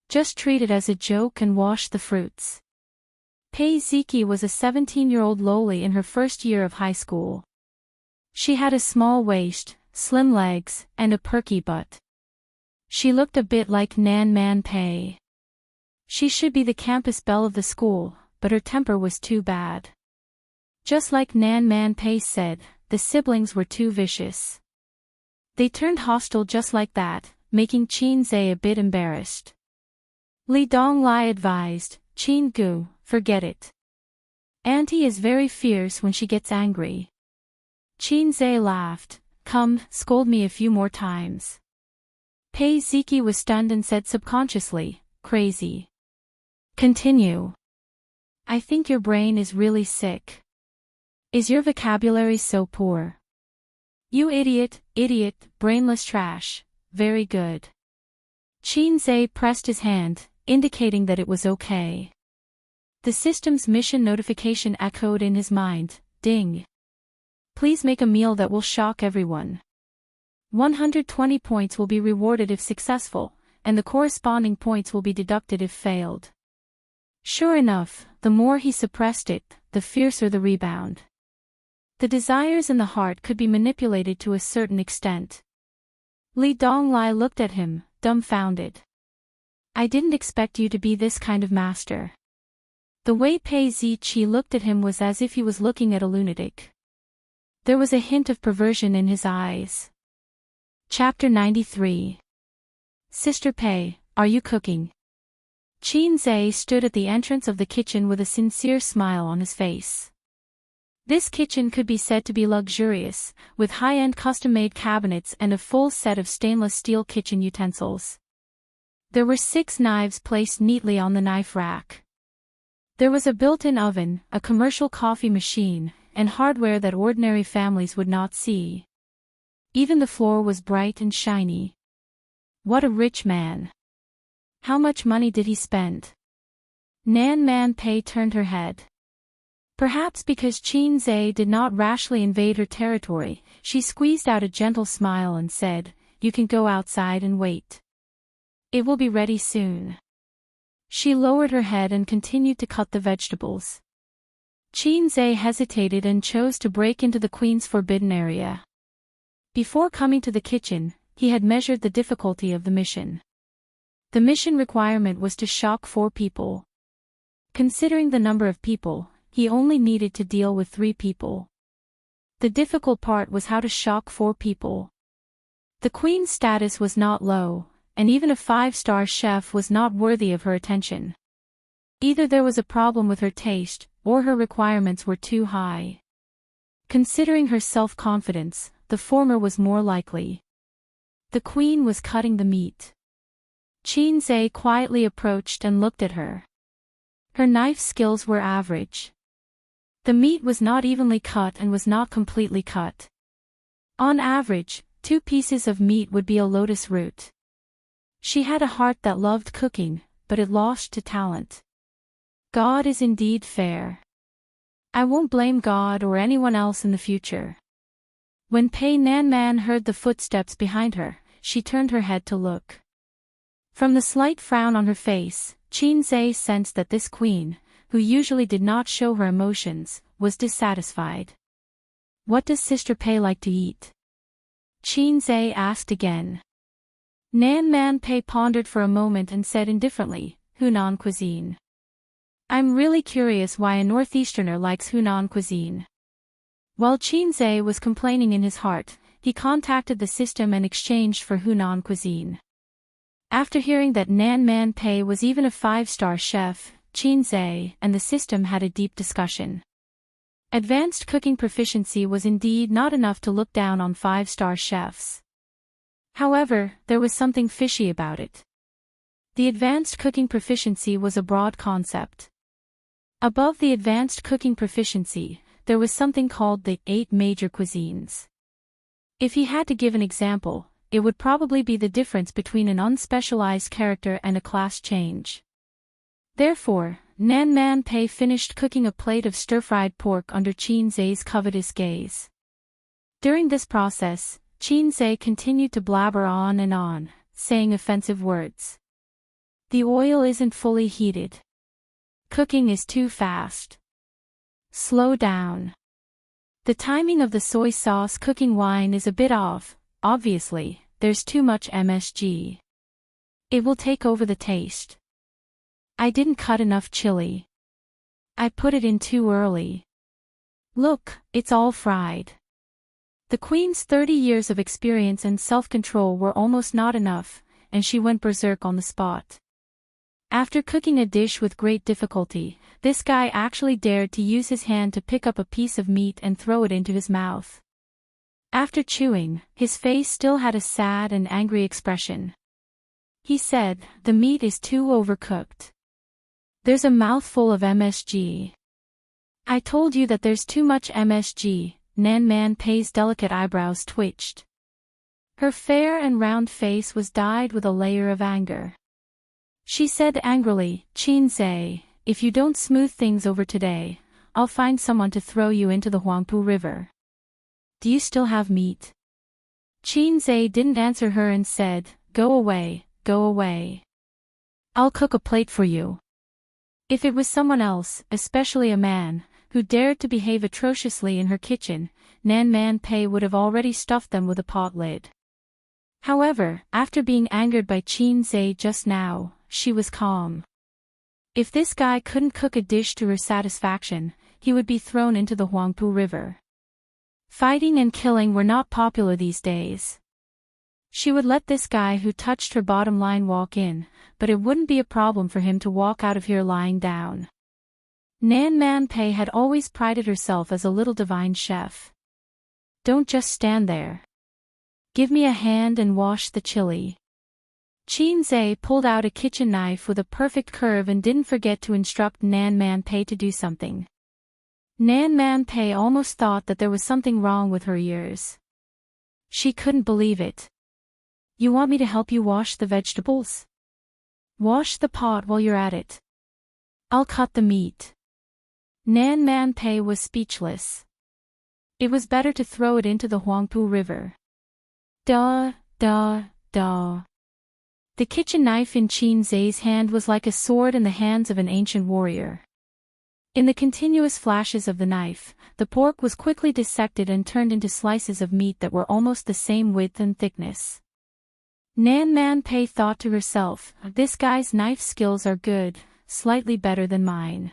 [SPEAKER 1] Just treat it as a joke and wash the fruits." Pei Ziki was a 17-year-old loli in her first year of high school. She had a small waist, slim legs, and a perky butt. She looked a bit like Nan Man Pei. She should be the campus belle of the school, but her temper was too bad. Just like Nan Man Pei said, the siblings were too vicious. They turned hostile just like that, making Qin Zai a bit embarrassed. Li Donglai advised, "Qin Gu, forget it. Auntie is very fierce when she gets angry." Qin Zai laughed. "Come, scold me a few more times." Pei Ziki was stunned and said subconsciously, "Crazy. Continue. I think your brain is really sick. Is your vocabulary so poor? You idiot, brainless trash. Very good." Qin Zai pressed his hand, indicating that it was okay. The system's mission notification echoed in his mind. Ding. Please make a meal that will shock everyone. 120 points will be rewarded if successful, and the corresponding points will be deducted if failed. Sure enough, the more he suppressed it, the fiercer the rebound. The desires in the heart could be manipulated to a certain extent. Li Donglai looked at him, dumbfounded. "I didn't expect you to be this kind of master." The way Pei Ziqi looked at him was as if he was looking at a lunatic. There was a hint of perversion in his eyes. Chapter 93. "Sister Pei, are you cooking?" Qin Zai stood at the entrance of the kitchen with a sincere smile on his face. This kitchen could be said to be luxurious, with high-end custom-made cabinets and a full set of stainless steel kitchen utensils. There were 6 knives placed neatly on the knife rack. There was a built-in oven, a commercial coffee machine, and hardware that ordinary families would not see. Even the floor was bright and shiny. What a rich man. How much money did he spend? Nan Man Pei turned her head. Perhaps because Qin Zai did not rashly invade her territory, she squeezed out a gentle smile and said, "You can go outside and wait. It will be ready soon." She lowered her head and continued to cut the vegetables. Qin Zai hesitated and chose to break into the queen's forbidden area. Before coming to the kitchen, he had measured the difficulty of the mission. The mission requirement was to shock 4 people. Considering the number of people, he only needed to deal with 3 people. The difficult part was how to shock 4 people. The queen's status was not low, and even a 5-star chef was not worthy of her attention. Either there was a problem with her taste, or her requirements were too high. Considering her self-confidence, the former was more likely. The queen was cutting the meat. Qin Zai quietly approached and looked at her. Her knife skills were average. The meat was not evenly cut and was not completely cut. On average, 2 pieces of meat would be a lotus root. She had a heart that loved cooking, but it lost to talent. God is indeed fair. I won't blame God or anyone else in the future. When Pei Nanman heard the footsteps behind her, she turned her head to look. From the slight frown on her face, Qin Zai sensed that this queen, who usually did not show her emotions, was dissatisfied. "What does Sister Pei like to eat?" Qin Zai asked again. Nan Man Pei pondered for a moment and said indifferently, "Hunan cuisine." "I'm really curious why a northeasterner likes Hunan cuisine." While Qinze was complaining in his heart, he contacted the system and exchanged for Hunan cuisine. After hearing that Nan Man Pei was even a 5-star chef, Qinze and the system had a deep discussion. Advanced cooking proficiency was indeed not enough to look down on 5-star chefs. However, there was something fishy about it. The advanced cooking proficiency was a broad concept. Above the advanced cooking proficiency, there was something called the 8 major cuisines. If he had to give an example, it would probably be the difference between an unspecialized character and a class change. Therefore, Nan Man Pei finished cooking a plate of stir-fried pork under Qinze's covetous gaze. During this process, Qinze continued to blabber on, saying offensive words. The oil isn't fully heated. Cooking is too fast. Slow down. The timing of the soy sauce cooking wine is a bit off, obviously, there's too much MSG. It will take over the taste. I didn't cut enough chili. I put it in too early. Look, it's all fried. The queen's 30 years of experience and self-control were almost not enough, and she went berserk on the spot. After cooking a dish with great difficulty, this guy actually dared to use his hand to pick up a piece of meat and throw it into his mouth. After chewing, his face still had a sad and angry expression. He said, "The meat is too overcooked. There's a mouthful of MSG. I told you that there's too much MSG." Nan Man Pei's delicate eyebrows twitched. Her fair and round face was dyed with a layer of anger. She said angrily, "Qinze, if you don't smooth things over today, I'll find someone to throw you into the Huangpu River. Do you still have meat?" Qinze didn't answer her and said, "Go away, go away. I'll cook a plate for you." If it was someone else, especially a man, who dared to behave atrociously in her kitchen, Nan Man Pei would have already stuffed them with a pot lid. However, after being angered by Qinze just now, she was calm. If this guy couldn't cook a dish to her satisfaction, he would be thrown into the Huangpu River. Fighting and killing were not popular these days. She would let this guy who touched her bottom line walk in, but it wouldn't be a problem for him to walk out of here lying down. Nan Man Pei had always prided herself as a little divine chef. Don't just stand there. Give me a hand and wash the chili. Qinze pulled out a kitchen knife with a perfect curve and didn't forget to instruct Nan Man Pei to do something. Nan Man Pei almost thought that there was something wrong with her ears. She couldn't believe it. You want me to help you wash the vegetables? Wash the pot while you're at it. I'll cut the meat. Nan Man Pei was speechless. It was better to throw it into the Huangpu River. Duh. The kitchen knife in Qinze's hand was like a sword in the hands of an ancient warrior. In the continuous flashes of the knife, the pork was quickly dissected and turned into slices of meat that were almost the same width and thickness. Nan Man Pei thought to herself, "This guy's knife skills are good, slightly better than mine."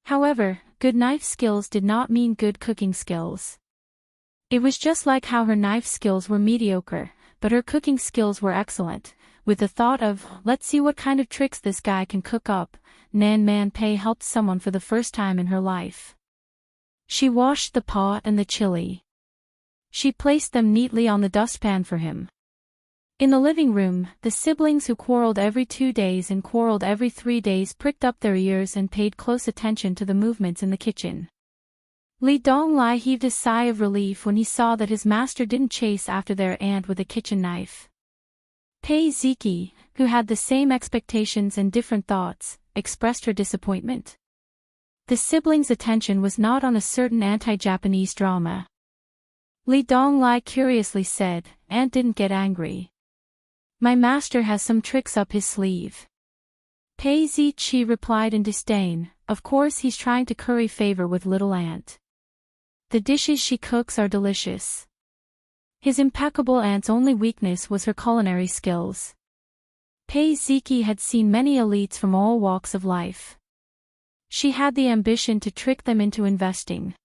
[SPEAKER 1] However, good knife skills did not mean good cooking skills. It was just like how her knife skills were mediocre, but her cooking skills were excellent. With the thought of, "Let's see what kind of tricks this guy can cook up," Nan Man Pei helped someone for the first time in her life. She washed the pot and the chili. She placed them neatly on the dustpan for him. In the living room, the siblings who quarreled every 2 days and quarreled every 3 days pricked up their ears and paid close attention to the movements in the kitchen. Li Donglai heaved a sigh of relief when he saw that his master didn't chase after their aunt with a kitchen knife. Pei Ziki, who had the same expectations and different thoughts, expressed her disappointment. The siblings' attention was not on a certain anti-Japanese drama. Li Donglai curiously said, "Aunt didn't get angry. My master has some tricks up his sleeve." Pei Zichi replied in disdain, "Of course he's trying to curry favor with little aunt. The dishes she cooks are delicious." His impeccable aunt's only weakness was her culinary skills. Pei Ziki had seen many elites from all walks of life. She had the ambition to trick them into investing.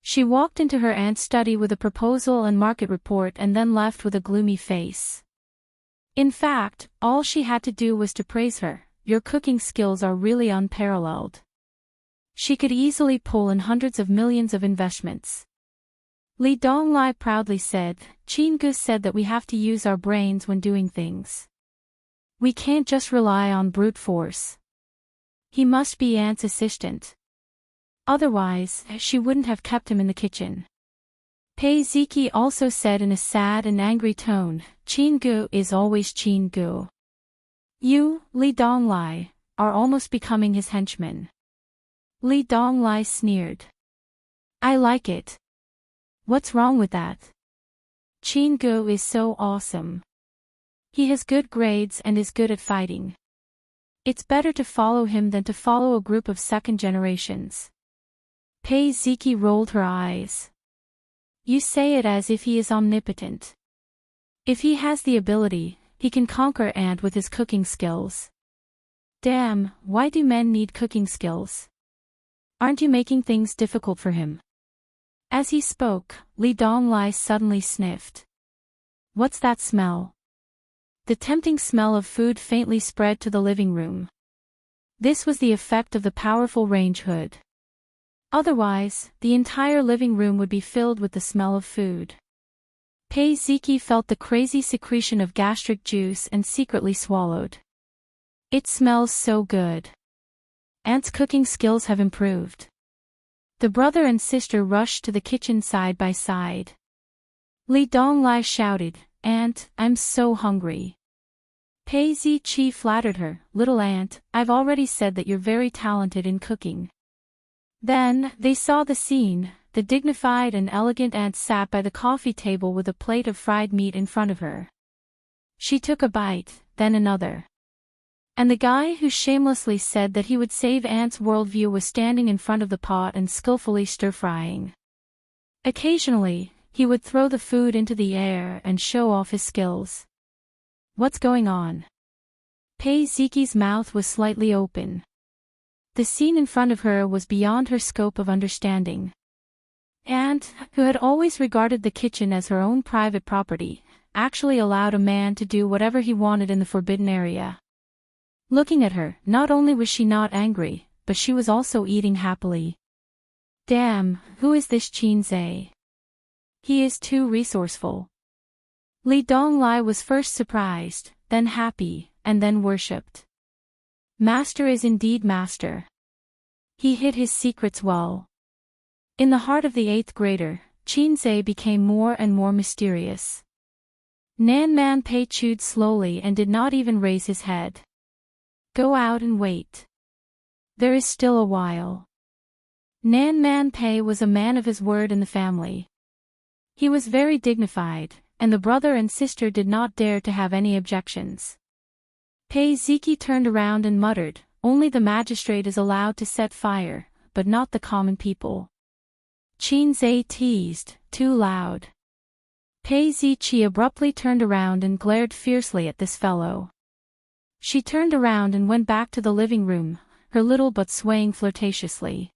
[SPEAKER 1] She walked into her aunt's study with a proposal and market report and then left with a gloomy face. In fact, all she had to do was to praise her. Your cooking skills are really unparalleled. She could easily pull in hundreds of millions of investments. Li Donglai proudly said, Qin Gu said that we have to use our brains when doing things. We can't just rely on brute force. He must be Aunt's assistant. Otherwise, she wouldn't have kept him in the kitchen. Pei Ziki also said in a sad and angry tone, Qin Gu is always Qin Gu. You, Li Donglai, are almost becoming his henchman. Li Donglai sneered. I like it. What's wrong with that? Qin Gu is so awesome. He has good grades and is good at fighting. It's better to follow him than to follow a group of second generations. Pei Ziki rolled her eyes. You say it as if he is omnipotent. If he has the ability, he can conquer Ant with his cooking skills. Damn, why do men need cooking skills? Aren't you making things difficult for him? As he spoke, Li Donglai suddenly sniffed. What's that smell? The tempting smell of food faintly spread to the living room. This was the effect of the powerful range hood. Otherwise, the entire living room would be filled with the smell of food. Pei Ziki felt the crazy secretion of gastric juice and secretly swallowed. It smells so good. Aunt's cooking skills have improved. The brother and sister rushed to the kitchen side by side. Li Donglai shouted, Aunt, I'm so hungry. Pei Ziqi flattered her, Little Aunt, I've already said that you're very talented in cooking. Then, they saw the scene. The dignified and elegant aunt sat by the coffee table with a plate of fried meat in front of her. She took a bite, then another. And the guy who shamelessly said that he would save Aunt's worldview was standing in front of the pot and skillfully stir-frying. Occasionally, he would throw the food into the air and show off his skills. What's going on? Pei Ziki's mouth was slightly open. The scene in front of her was beyond her scope of understanding. Aunt, who had always regarded the kitchen as her own private property, actually allowed a man to do whatever he wanted in the forbidden area. Looking at her, not only was she not angry, but she was also eating happily. Damn, who is this Qin Zhe? He is too resourceful. Li Donglai was first surprised, then happy, and then worshipped. Master is indeed master. He hid his secrets well. In the heart of the 8th grader, Qin Zhe became more and more mysterious. Nan Man Pei chewed slowly and did not even raise his head. Go out and wait. There is still a while. Nan Man Pei was a man of his word in the family. He was very dignified, and the brother and sister did not dare to have any objections. Pei Ziki turned around and muttered, Only the magistrate is allowed to set fire, but not the common people. Qin Zhe teased, too loud. Pei Ziqi abruptly turned around and glared fiercely at this fellow. She turned around and went back to the living room, her little butt swaying flirtatiously.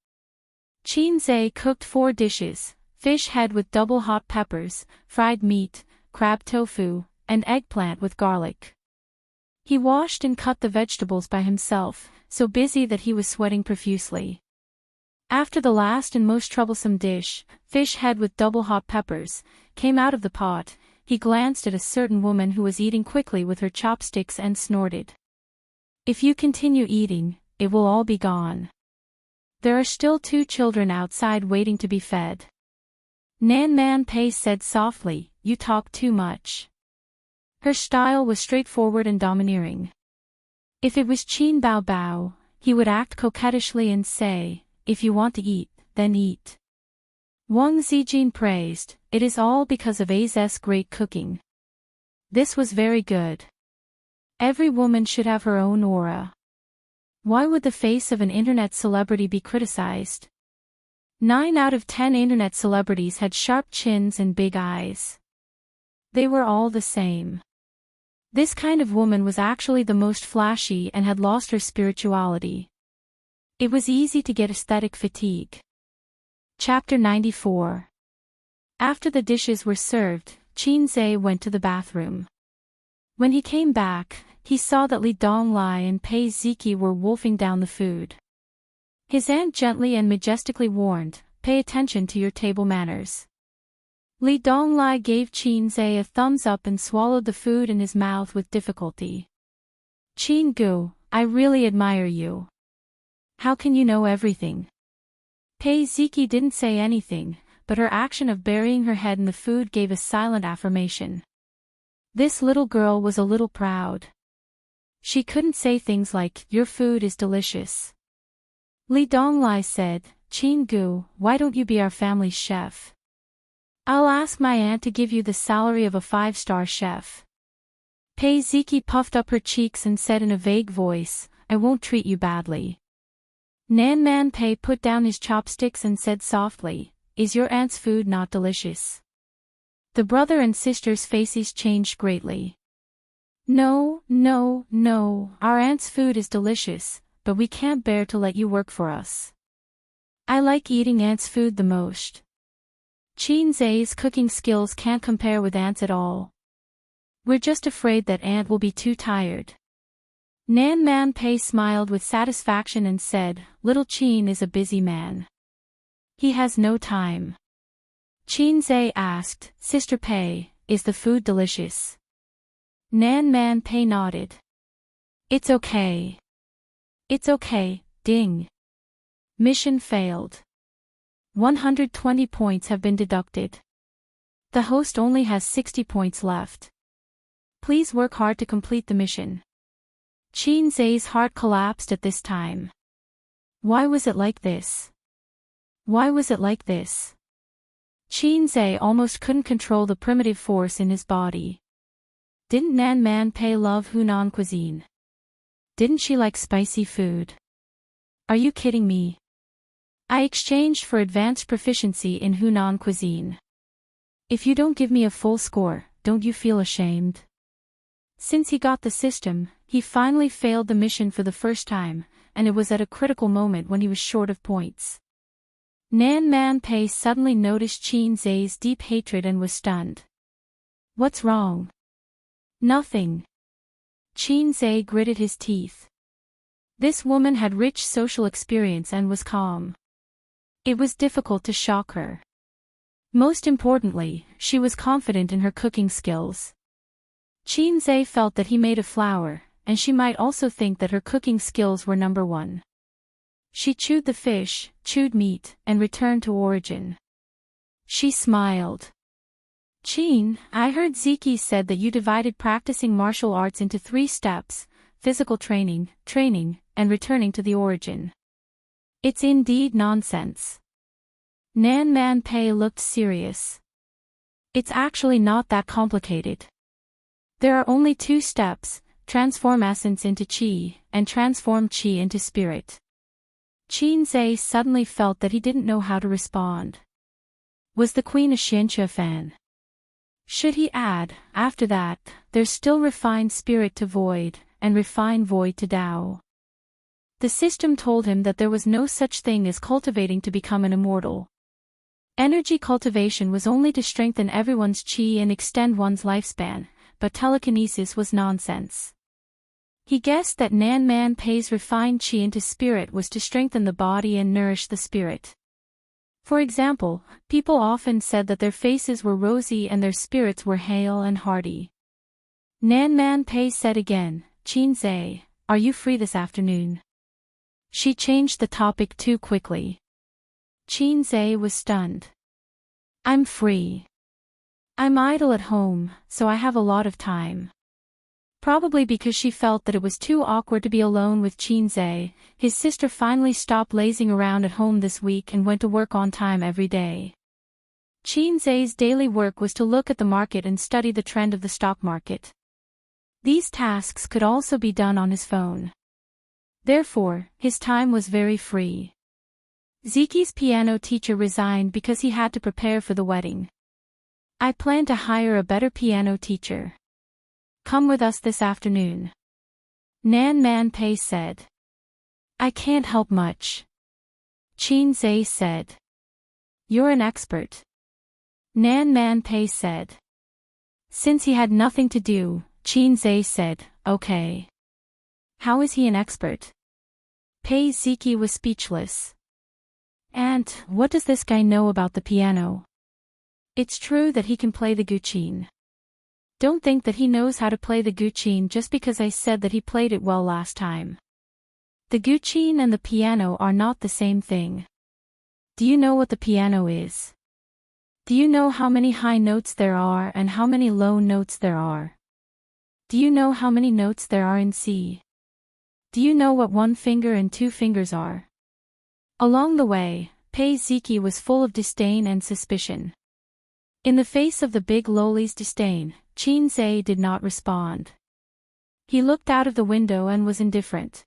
[SPEAKER 1] Qin Zhe cooked 4 dishes, fish head with double hot peppers, fried meat, crab tofu, and eggplant with garlic. He washed and cut the vegetables by himself, so busy that he was sweating profusely. After the last and most troublesome dish, fish head with double hot peppers, came out of the pot, he glanced at a certain woman who was eating quickly with her chopsticks and snorted. If you continue eating, it will all be gone. There are still 2 children outside waiting to be fed. Nan Man Pei said softly, You talk too much. Her style was straightforward and domineering. If it was Qin Bao Bao, he would act coquettishly and say, If you want to eat, then eat. Wang Zijin praised, It is all because of Az's great cooking. This was very good. Every woman should have her own aura. Why would the face of an internet celebrity be criticized? 9 out of 10 internet celebrities had sharp chins and big eyes. They were all the same. This kind of woman was actually the most flashy and had lost her spirituality. It was easy to get aesthetic fatigue. Chapter 94. After the dishes were served, Qinzhe went to the bathroom. When he came back, he saw that Li Donglai and Pei Ziki were wolfing down the food. His aunt gently and majestically warned, "Pay attention to your table manners." Li Donglai gave Qinzhe a thumbs up and swallowed the food in his mouth with difficulty. "Qin Gu, I really admire you. How can you know everything?" Pei Ziki didn't say anything, but her action of burying her head in the food gave a silent affirmation. This little girl was a little proud. She couldn't say things like, "Your food is delicious." Li Donglai said, "Qin Gu, why don't you be our family's chef? I'll ask my aunt to give you the salary of a 5-star chef." Pei Ziki puffed up her cheeks and said in a vague voice, "I won't treat you badly." Nan Man Pei put down his chopsticks and said softly, "Is your aunt's food not delicious?" The brother and sister's faces changed greatly. "No, no, no, our aunt's food is delicious, but we can't bear to let you work for us. I like eating aunt's food the most. Qinzhe's cooking skills can't compare with aunt's at all. We're just afraid that aunt will be too tired." Nan Man Pei smiled with satisfaction and said, "Little Qin is a busy man. He has no time." Qinzhe asked, "Sister Pei, is the food delicious?" Nan Man Pei nodded. "It's okay. It's okay, ding. Mission failed. 120 points have been deducted. The host only has 60 points left. Please work hard to complete the mission." Qinzhe's heart collapsed at this time. Why was it like this? Why was it like this? Qinzhe almost couldn't control the primitive force in his body. Didn't Nan Man Pei love Hunan cuisine? Didn't she like spicy food? Are you kidding me? I exchanged for advanced proficiency in Hunan cuisine. If you don't give me a full score, don't you feel ashamed? Since he got the system, he finally failed the mission for the first time, and it was at a critical moment when he was short of points. Nan Man Pei suddenly noticed Qinzhe's deep hatred and was stunned. "What's wrong?" "Nothing." Qinzhe gritted his teeth. This woman had rich social experience and was calm. It was difficult to shock her. Most importantly, she was confident in her cooking skills. Qinzhe felt that he made a flower, and she might also think that her cooking skills were number one. She chewed the fish, chewed meat, and returned to origin. She smiled. "Qin, I heard Ziki said that you divided practicing martial arts into 3 steps, physical training, and returning to the origin. It's indeed nonsense." Nan Man Pei looked serious. "It's actually not that complicated. There are only 2 steps, transform essence into qi, and transform qi into spirit." Qinzhe suddenly felt that he didn't know how to respond. Was the queen a Xianxia fan? Should he add, after that, there's still refined spirit to void, and refined void to Tao? The system told him that there was no such thing as cultivating to become an immortal. Energy cultivation was only to strengthen everyone's qi and extend one's lifespan, but telekinesis was nonsense. He guessed that Nan Man Pei's refined qi into spirit was to strengthen the body and nourish the spirit. For example, people often said that their faces were rosy and their spirits were hale and hearty. Nan Man Pei said again, "Qinzhe, are you free this afternoon?" She changed the topic too quickly. Qinzhe was stunned. "I'm free. I'm idle at home, so I have a lot of time." Probably because she felt that it was too awkward to be alone with Qinzhe, his sister finally stopped lazing around at home this week and went to work on time every day. Qinzhe's daily work was to look at the market and study the trend of the stock market. These tasks could also be done on his phone. Therefore, his time was very free. Ziki's piano teacher resigned because he had to prepare for the wedding. "I plan to hire a better piano teacher. Come with us this afternoon," Nan Man Pei said. "I can't help much," Qinzhe said. You're an expert. Nan Man Pei said. Since he had nothing to do, Qin Zhe said, okay. How is he an expert? Pei Ziki was speechless. And, what does this guy know about the piano? It's true that he can play the guqin. Don't think that he knows how to play the guqin just because I said that he played it well last time. The guqin and the piano are not the same thing. Do you know what the piano is? Do you know how many high notes there are and how many low notes there are? Do you know how many notes there are in C? Do you know what 1 finger and 2 fingers are? Along the way, Pei Ziki was full of disdain and suspicion. In the face of the big lowly's disdain, Qin Zhe did not respond. He looked out of the window and was indifferent.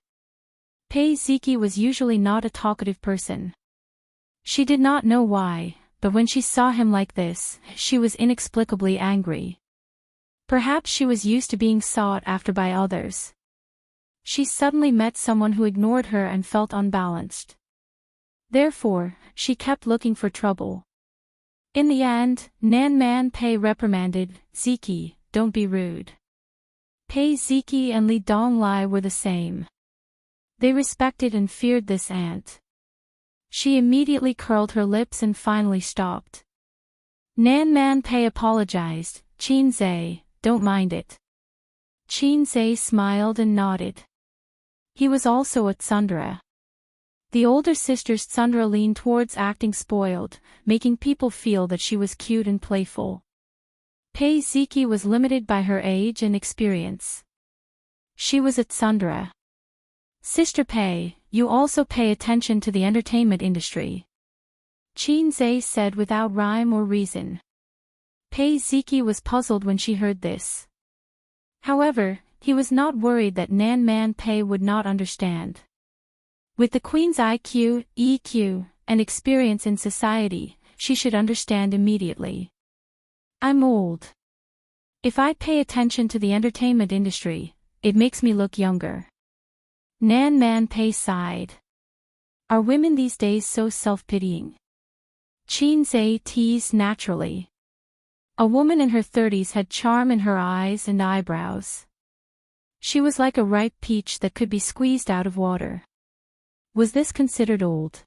[SPEAKER 1] Pei Ziki was usually not a talkative person. She did not know why, but when she saw him like this, she was inexplicably angry. Perhaps she was used to being sought after by others. She suddenly met someone who ignored her and felt unbalanced. Therefore, she kept looking for trouble. In the end, Nan Man Pei reprimanded, Ziki, don't be rude. Pei Ziki and Li Donglai were the same. They respected and feared this aunt. She immediately curled her lips and finally stopped. Nan Man Pei apologized, Qin Zhe, don't mind it. Qin Zhe smiled and nodded. He was also a tsundere. The older sister's tsundere leaned towards acting spoiled, making people feel that she was cute and playful. Pei Ziki was limited by her age and experience. She was a tsundere. Sister Pei, you also pay attention to the entertainment industry. Qin Zhe said without rhyme or reason. Pei Ziki was puzzled when she heard this. However, he was not worried that Nan Man Pei would not understand. With the Queen's IQ, EQ, and experience in society, she should understand immediately. I'm old. If I pay attention to the entertainment industry, it makes me look younger. Nan Man Pei sighed. Are women these days so self-pitying? Qin Zhe teased naturally. A woman in her 30s had charm in her eyes and eyebrows. She was like a ripe peach that could be squeezed out of water. Was this considered old?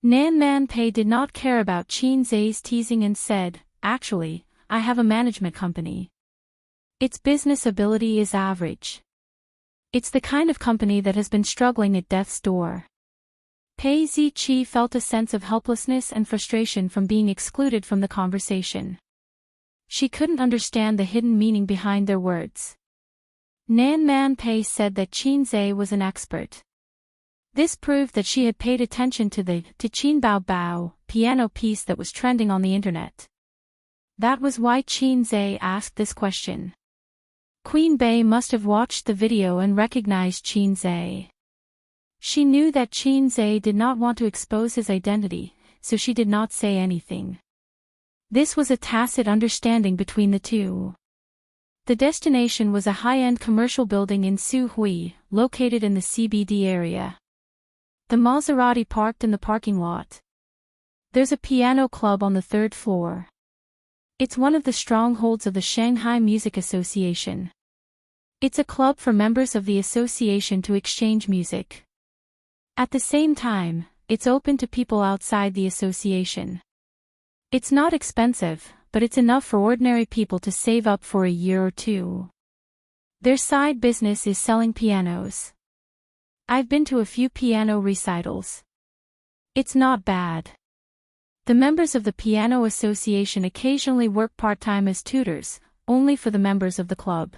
[SPEAKER 1] Nan Man Pei did not care about Qin Zhe's teasing and said, actually, I have a management company. Its business ability is average. It's the kind of company that has been struggling at death's door. Pei Ziqi felt a sense of helplessness and frustration from being excluded from the conversation. She couldn't understand the hidden meaning behind their words. Nan Man Pei said that Qin Zhe was an expert. This proved that she had paid attention to the Qin Bao Bao piano piece that was trending on the internet. That was why Qin Zhe asked this question. Queen Bei must have watched the video and recognized Qin Zhe. She knew that Qin Zhe did not want to expose his identity, so she did not say anything. This was a tacit understanding between the two. The destination was a high-end commercial building in Suhui, located in the CBD area. The Maserati parked in the parking lot. There's a piano club on the 3rd floor. It's one of the strongholds of the Shanghai Music Association. It's a club for members of the association to exchange music. At the same time, it's open to people outside the association. It's not expensive, but it's enough for ordinary people to save up for a year or two. Their side business is selling pianos. I've been to a few piano recitals. It's not bad. The members of the Piano Association occasionally work part-time as tutors, only for the members of the club.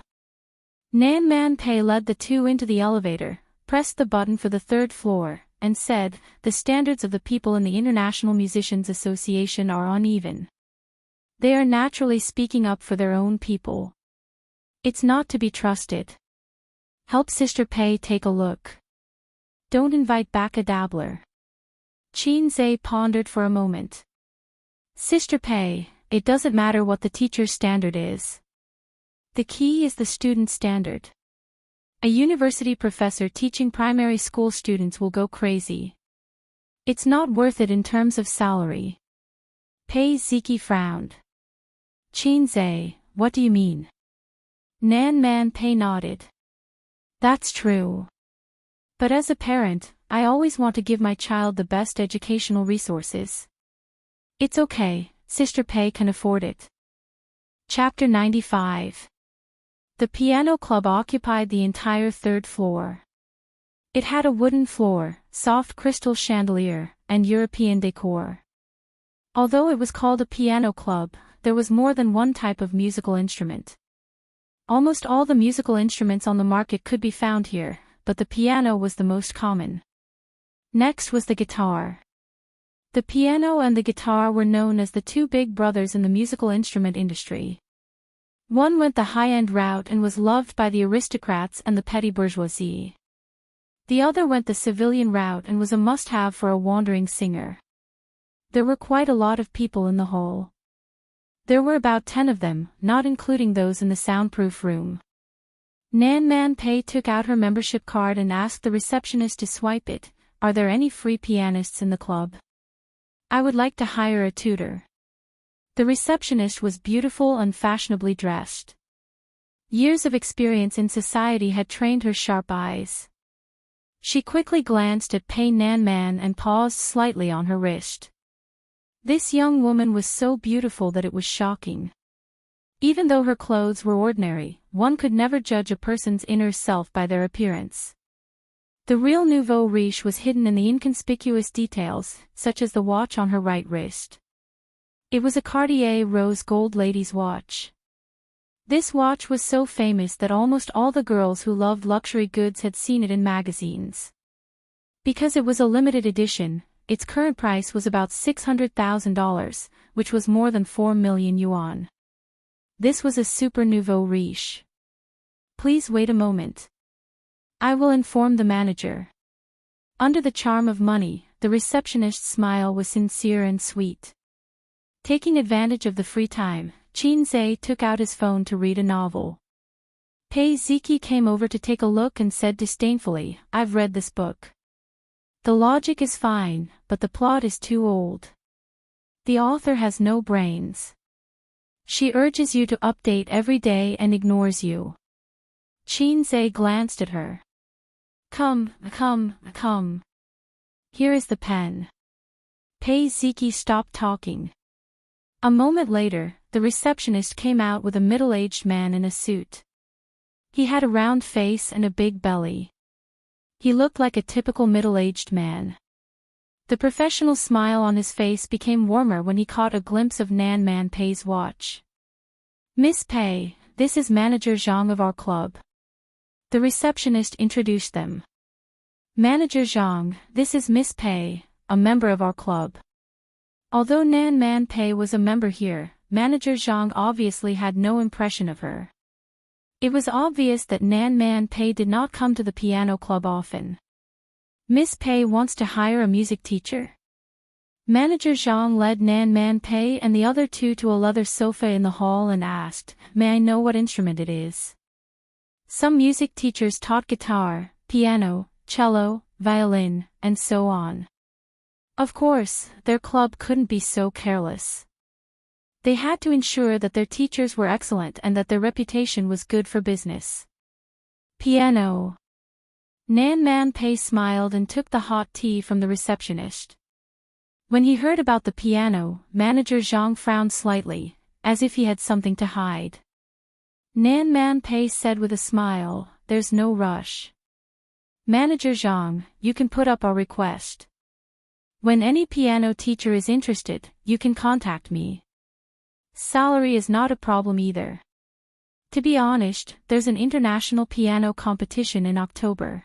[SPEAKER 1] Nan Man Pei led the two into the elevator, pressed the button for the 3rd floor, and said, the standards of the people in the International Musicians Association are uneven. They are naturally speaking up for their own people. It's not to be trusted. Help Sister Pei take a look. Don't invite back a dabbler. Qin Zhe pondered for a moment. Sister Pei, it doesn't matter what the teacher's standard is. The key is the student standard. A university professor teaching primary school students will go crazy. It's not worth it in terms of salary. Pei Ziki frowned. Qinze, what do you mean? Nan Man Pei nodded. That's true. But as a parent, I always want to give my child the best educational resources. It's okay, Sister Pei can afford it. Chapter 95. The piano club occupied the entire third floor. It had a wooden floor, soft crystal chandelier, and European decor. Although it was called a piano club, there was more than one type of musical instrument. Almost all the musical instruments on the market could be found here, but the piano was the most common. Next was the guitar. The piano and the guitar were known as the two big brothers in the musical instrument industry. One went the high-end route and was loved by the aristocrats and the petty bourgeoisie. The other went the civilian route and was a must-have for a wandering singer. There were quite a lot of people in the hall. There were about 10 of them, not including those in the soundproof room. Nan Man Pei took out her membership card and asked the receptionist to swipe it. Are there any free pianists in the club? I would like to hire a tutor. The receptionist was beautiful and fashionably dressed. Years of experience in society had trained her sharp eyes. She quickly glanced at Pei Nan Man and paused slightly on her wrist. This young woman was so beautiful that it was shocking. Even though her clothes were ordinary, one could never judge a person's inner self by their appearance. The real nouveau riche was hidden in the inconspicuous details, such as the watch on her right wrist. It was a Cartier rose gold lady's watch. This watch was so famous that almost all the girls who loved luxury goods had seen it in magazines. Because it was a limited edition, its current price was about $600,000, which was more than 4 million yuan. This was a super nouveau riche. Please wait a moment. I will inform the manager. Under the charm of money, the receptionist's smile was sincere and sweet. Taking advantage of the free time, Qinze took out his phone to read a novel. Pei Ziki came over to take a look and said disdainfully, I've read this book. The logic is fine, but the plot is too old. The author has no brains. She urges you to update every day and ignores you. Qinze glanced at her. Come. Here is the pen. Pei Ziki stopped talking. A moment later, the receptionist came out with a middle-aged man in a suit. He had a round face and a big belly. He looked like a typical middle-aged man. The professional smile on his face became warmer when he caught a glimpse of Nan Man Pei's watch. Miss Pei, this is Manager Zhang of our club. The receptionist introduced them. Manager Zhang, this is Miss Pei, a member of our club. Although Nan Man Pei was a member here, Manager Zhang obviously had no impression of her. It was obvious that Nan Man Pei did not come to the piano club often. Miss Pei wants to hire a music teacher? Manager Zhang led Nan Man Pei and the other two to a leather sofa in the hall and asked, May I know what instrument it is? Some music teachers taught guitar, piano, cello, violin, and so on. Of course, their club couldn't be so careless. They had to ensure that their teachers were excellent and that their reputation was good for business. Piano. Nan Man Pei smiled and took the hot tea from the receptionist. When he heard about the piano, Manager Zhang frowned slightly, as if he had something to hide. Nan Man Pei said with a smile, There's no rush. Manager Zhang, you can put up our request. When any piano teacher is interested, you can contact me. Salary is not a problem either. To be honest, there's an international piano competition in October.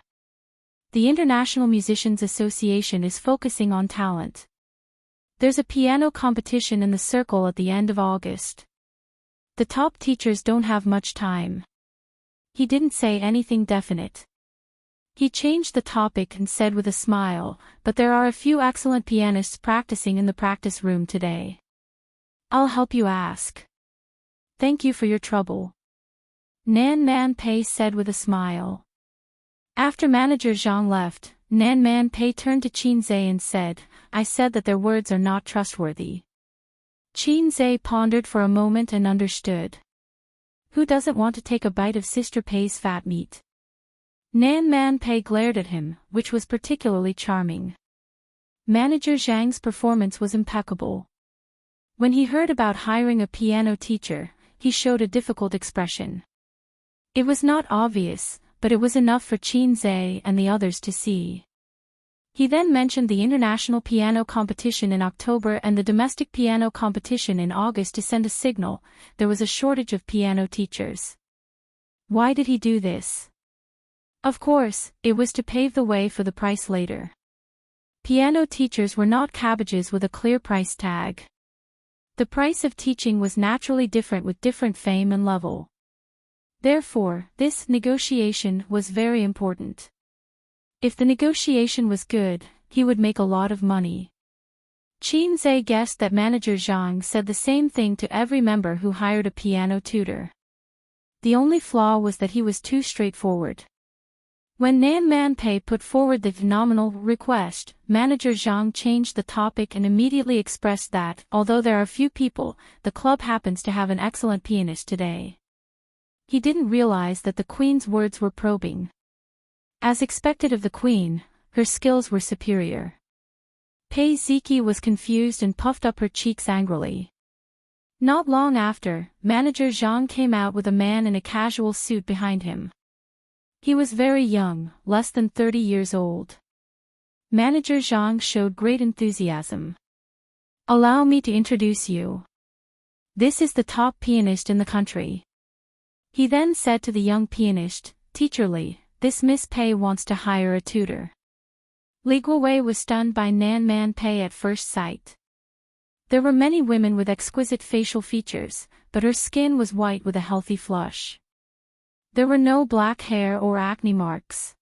[SPEAKER 1] The International Musicians Association is focusing on talent. There's a piano competition in the circle at the end of August. The top teachers don't have much time. He didn't say anything definite. He changed the topic and said with a smile, but there are a few excellent pianists practicing in the practice room today. I'll help you ask. Thank you for your trouble. Nan Man Pei said with a smile. After Manager Zhang left, Nan Man Pei turned to Qinze and said, I said that their words are not trustworthy. Qin Zhe pondered for a moment and understood. Who doesn't want to take a bite of Sister Pei's fat meat? Nan Man Pei glared at him, which was particularly charming. Manager Zhang's performance was impeccable. When he heard about hiring a piano teacher, he showed a difficult expression. It was not obvious, but it was enough for Qin Zhe and the others to see. He then mentioned the international piano competition in October and the domestic piano competition in August to send a signal. There was a shortage of piano teachers. Why did he do this? Of course, it was to pave the way for the price later. Piano teachers were not cabbages with a clear price tag. The price of teaching was naturally different with different fame and level. Therefore, this negotiation was very important. If the negotiation was good, he would make a lot of money. Qin Zhe guessed that Manager Zhang said the same thing to every member who hired a piano tutor. The only flaw was that he was too straightforward. When Nan Man Pei put forward the phenomenal request, Manager Zhang changed the topic and immediately expressed that, although there are few people, the club happens to have an excellent pianist today. He didn't realize that the Queen's words were probing. As expected of the Queen, her skills were superior. Pei Ziki was confused and puffed up her cheeks angrily. Not long after, Manager Zhang came out with a man in a casual suit behind him. He was very young, less than 30 years old. Manager Zhang showed great enthusiasm. Allow me to introduce you. This is the top pianist in the country. He then said to the young pianist, Teacher Li, this Miss Pei wants to hire a tutor. Li Guowei was stunned by Nan Man Pei at first sight. There were many women with exquisite facial features, but her skin was white with a healthy flush. There were no black hair or acne marks.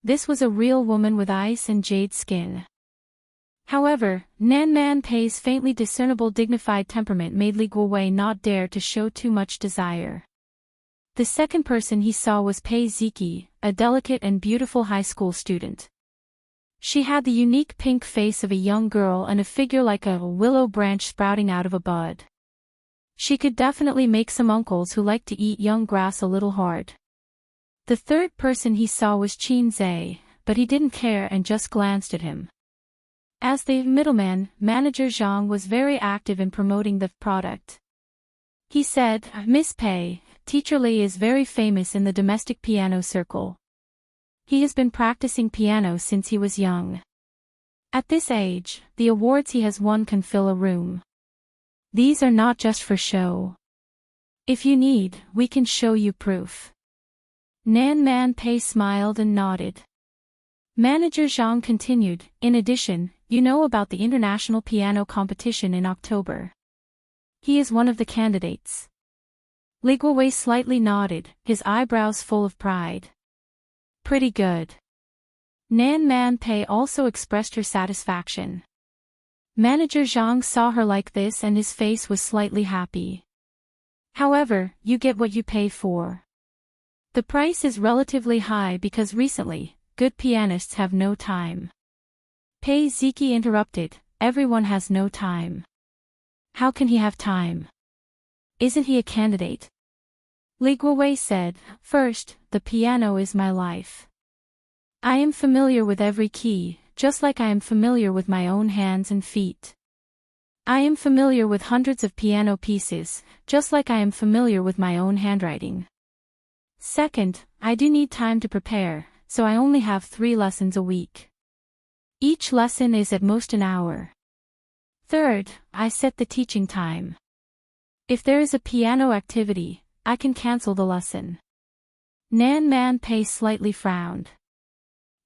[SPEAKER 1] This was a real woman with ice and jade skin. However, Nan Man Pei's faintly discernible dignified temperament made Li Guowei not dare to show too much desire. The second person he saw was Pei Ziki, a delicate and beautiful high school student. She had the unique pink face of a young girl and a figure like a willow branch sprouting out of a bud. She could definitely make some uncles who liked to eat young grass a little hard. The third person he saw was Qin Zhe, but he didn't care and just glanced at him. As the middleman, Manager Zhang was very active in promoting the product. He said, Miss Pei, Teacher Li is very famous in the domestic piano circle. He has been practicing piano since he was young. At this age, the awards he has won can fill a room. These are not just for show. If you need, we can show you proof. Nan Man Pei smiled and nodded. Manager Zhang continued, in addition, you know about the international piano competition in October. He is one of the candidates. Li Guowei slightly nodded, his eyebrows full of pride. Pretty good. Nan Man Pei also expressed her satisfaction. Manager Zhang saw her like this and his face was slightly happy. However, you get what you pay for. The price is relatively high because recently, good pianists have no time. Pei Ziki interrupted, everyone has no time. How can he have time? Isn't he a candidate? Li Guowei said, First, the piano is my life. I am familiar with every key, just like I am familiar with my own hands and feet. I am familiar with hundreds of piano pieces, just like I am familiar with my own handwriting. Second, I do need time to prepare, so I only have 3 lessons a week. Each lesson is at most an hour. Third, I set the teaching time. If there is a piano activity, I can cancel the lesson. Nan Man Pei slightly frowned.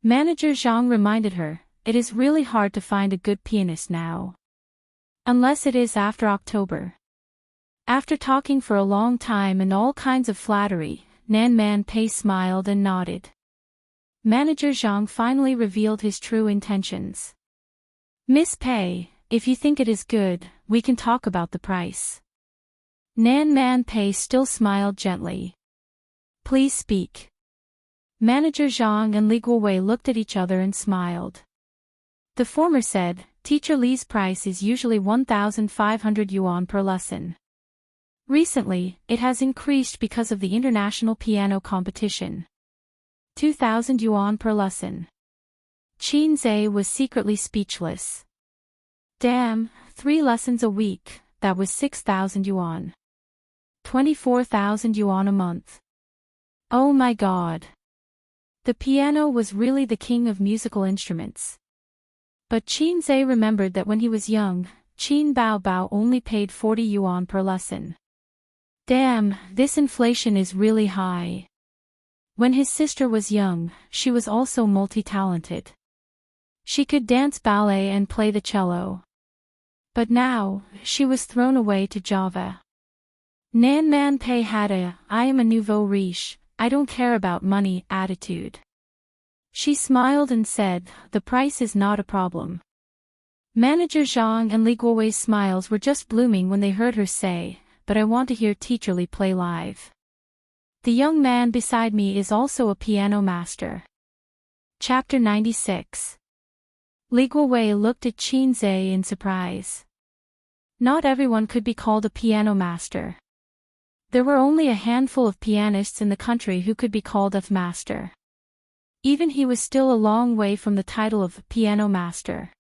[SPEAKER 1] Manager Zhang reminded her, it is really hard to find a good pianist now. Unless it is after October. After talking for a long time and all kinds of flattery, Nan Man Pei smiled and nodded. Manager Zhang finally revealed his true intentions. Miss Pei, if you think it is good, we can talk about the price. Nan Man Pei still smiled gently. Please speak. Manager Zhang and Li Guowei looked at each other and smiled. The former said, Teacher Li's price is usually 1,500 yuan per lesson. Recently, it has increased because of the international piano competition. 2,000 yuan per lesson. Qin Zhe was secretly speechless. Damn, 3 lessons a week, that was 6,000 yuan. 24,000 yuan a month. Oh my god. The piano was really the king of musical instruments. But Qin Zhe remembered that when he was young, Qin Bao Bao only paid 40 yuan per lesson. Damn, this inflation is really high. When his sister was young, she was also multi-talented. She could dance ballet and play the cello. But now, she was thrown away to Java. Nan Man Pei had a, I am a nouveau riche, I don't care about money, attitude. She smiled and said, the price is not a problem. Manager Zhang and Li Guowei's smiles were just blooming when they heard her say, but I want to hear Teacher Li play live. The young man beside me is also a piano master. Chapter 96. Li Guowei looked at Qin Zhe in surprise. Not everyone could be called a piano master. There were only a handful of pianists in the country who could be called a master. Even he was still a long way from the title of piano master.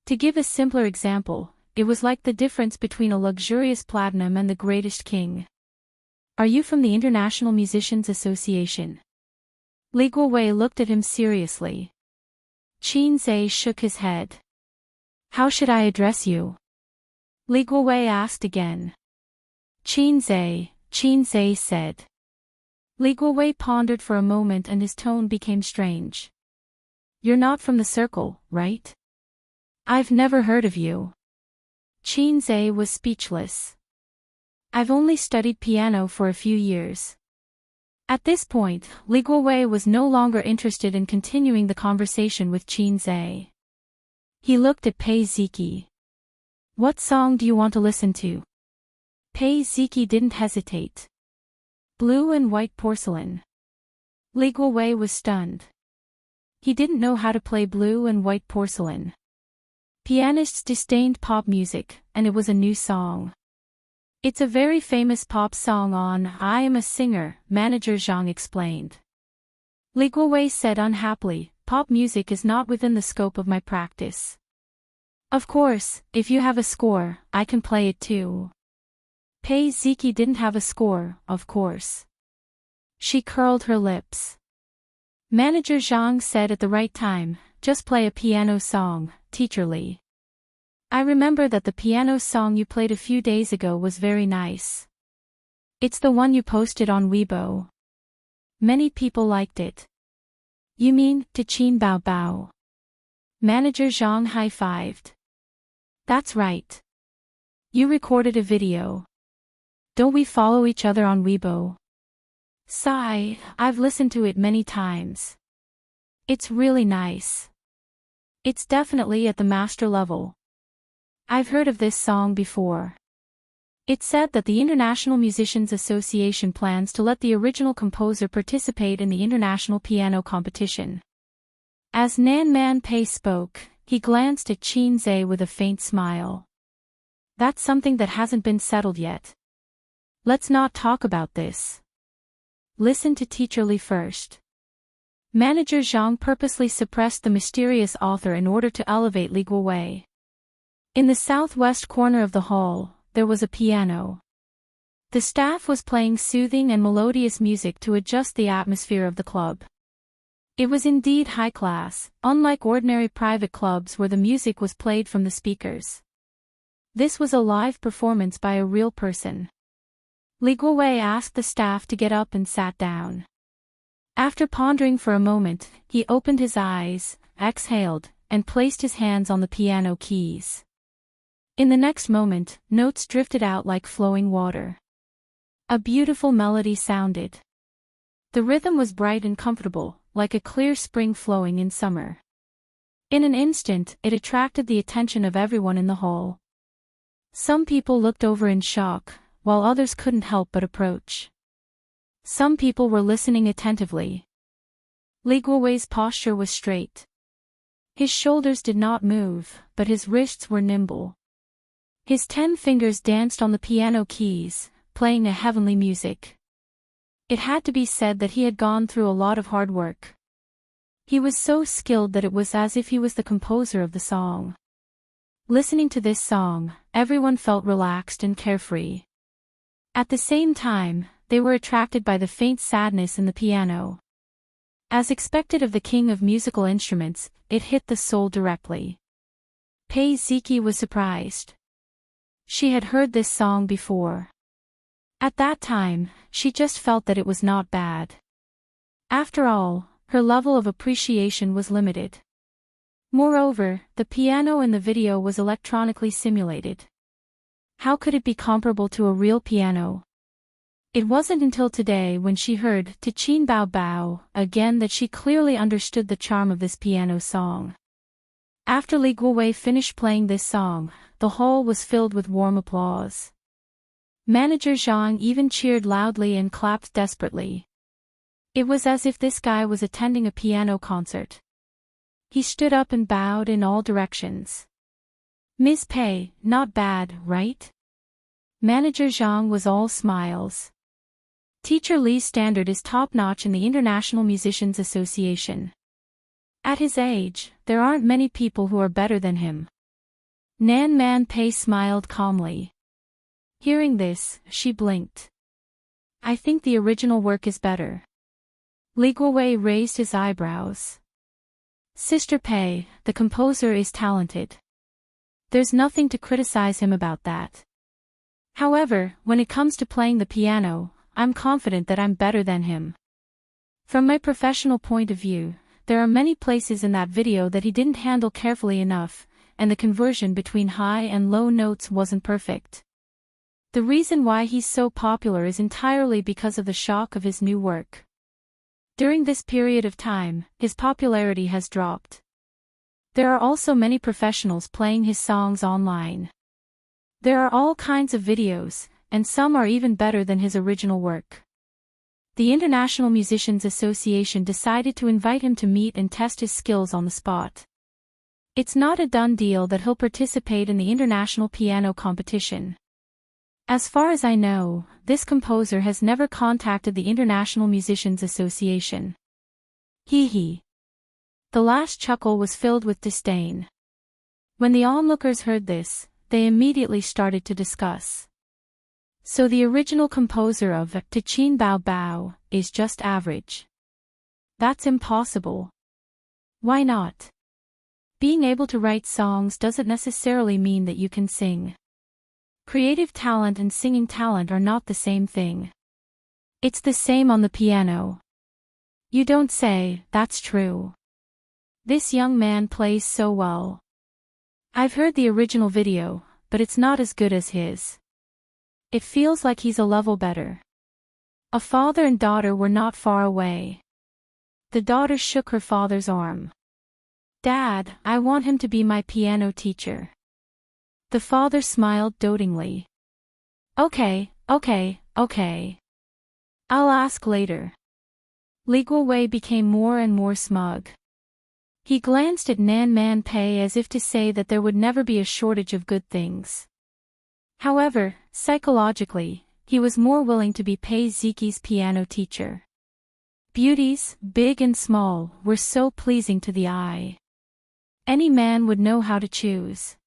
[SPEAKER 1] To give a simpler example, it was like the difference between a luxurious platinum and the greatest king. Are you from the International Musicians Association? Li Guowei looked at him seriously. Qin Zhe shook his head. How should I address you? Li Guowei asked again. Qin Zhe said. Li Guowei pondered for a moment and his tone became strange. You're not from the circle, right? I've never heard of you. Qin Zhe was speechless. I've only studied piano for a few years. At this point, Li Guowei was no longer interested in continuing the conversation with Qin Zhe. He looked at Pei Ziki. What song do you want to listen to? Pei Ziki didn't hesitate. Blue and White Porcelain. Li Guowei was stunned. He didn't know how to play Blue and White Porcelain. Pianists disdained pop music, and it was a new song. It's a very famous pop song on I Am a Singer, Manager Zhang explained. Li Guowei said unhappily, pop music is not within the scope of my practice. Of course, if you have a score, I can play it too. Pei Ziki didn't have a score, of course. She curled her lips. Manager Zhang said at the right time, just play a piano song, Teacher Li. I remember that the piano song you played a few days ago was very nice. It's the one you posted on Weibo. Many people liked it. You mean, to Qin Bao Bao? Manager Zhang high-fived. That's right. You recorded a video. Don't we follow each other on Weibo? Sigh, I've listened to it many times. It's really nice. It's definitely at the master level. I've heard of this song before. It's said that the International Musicians Association plans to let the original composer participate in the international piano competition. As Nan Man Pei spoke, he glanced at Qin Zhe with a faint smile. That's something that hasn't been settled yet. Let's not talk about this. Listen to Teacher Li first. Manager Zhang purposely suppressed the mysterious author in order to elevate Li Guowei. In the southwest corner of the hall, there was a piano. The staff was playing soothing and melodious music to adjust the atmosphere of the club. It was indeed high class, unlike ordinary private clubs where the music was played from the speakers. This was a live performance by a real person. Li Guowei asked the staff to get up and sat down. After pondering for a moment, he opened his eyes, exhaled, and placed his hands on the piano keys. In the next moment, notes drifted out like flowing water. A beautiful melody sounded. The rhythm was bright and comfortable, like a clear spring flowing in summer. In an instant, it attracted the attention of everyone in the hall. Some people looked over in shock, while others couldn't help but approach. Some people were listening attentively. Li Guowei's posture was straight. His shoulders did not move, but his wrists were nimble. His 10 fingers danced on the piano keys, playing a heavenly music. It had to be said that he had gone through a lot of hard work. He was so skilled that it was as if he was the composer of the song. Listening to this song, everyone felt relaxed and carefree. At the same time, they were attracted by the faint sadness in the piano. As expected of the king of musical instruments, it hit the soul directly. Pei Ziki was surprised. She had heard this song before. At that time, she just felt that it was not bad. After all, her level of appreciation was limited. Moreover, the piano in the video was electronically simulated. How could it be comparable to a real piano? It wasn't until today when she heard Tichin Bao Bao again that she clearly understood the charm of this piano song. After Li Guowei finished playing this song, the hall was filled with warm applause. Manager Zhang even cheered loudly and clapped desperately. It was as if this guy was attending a piano concert. He stood up and bowed in all directions. Ms. Pei, not bad, right? Manager Zhang was all smiles. Teacher Li's standard is top-notch in the International Musicians Association. At his age, there aren't many people who are better than him. Nan Man Pei smiled calmly. Hearing this, she blinked. I think the original work is better. Li Guowei raised his eyebrows. Sister Pei, the composer is talented. There's nothing to criticize him about that. However, when it comes to playing the piano, I'm confident that I'm better than him. From my professional point of view, there are many places in that video that he didn't handle carefully enough, and the conversion between high and low notes wasn't perfect. The reason why he's so popular is entirely because of the shock of his new work. During this period of time, his popularity has dropped. There are also many professionals playing his songs online. There are all kinds of videos, and some are even better than his original work. The International Musicians Association decided to invite him to meet and test his skills on the spot. It's not a done deal that he'll participate in the international piano competition. As far as I know, this composer has never contacted the International Musicians Association. Hee hee. The last chuckle was filled with disdain. When the onlookers heard this, they immediately started to discuss. So the original composer of Tichin Bao Bao is just average. That's impossible. Why not? Being able to write songs doesn't necessarily mean that you can sing. Creative talent and singing talent are not the same thing. It's the same on the piano. You don't say, that's true. This young man plays so well. I've heard the original video, but it's not as good as his. It feels like he's a level better. A father and daughter were not far away. The daughter shook her father's arm. Dad, I want him to be my piano teacher. The father smiled dotingly. Okay. I'll ask later. Li Guowei became more and more smug. He glanced at Nan Man Pei as if to say that there would never be a shortage of good things. However, psychologically, he was more willing to be Pei Ziki's piano teacher. Beauties, big and small, were so pleasing to the eye. Any man would know how to choose.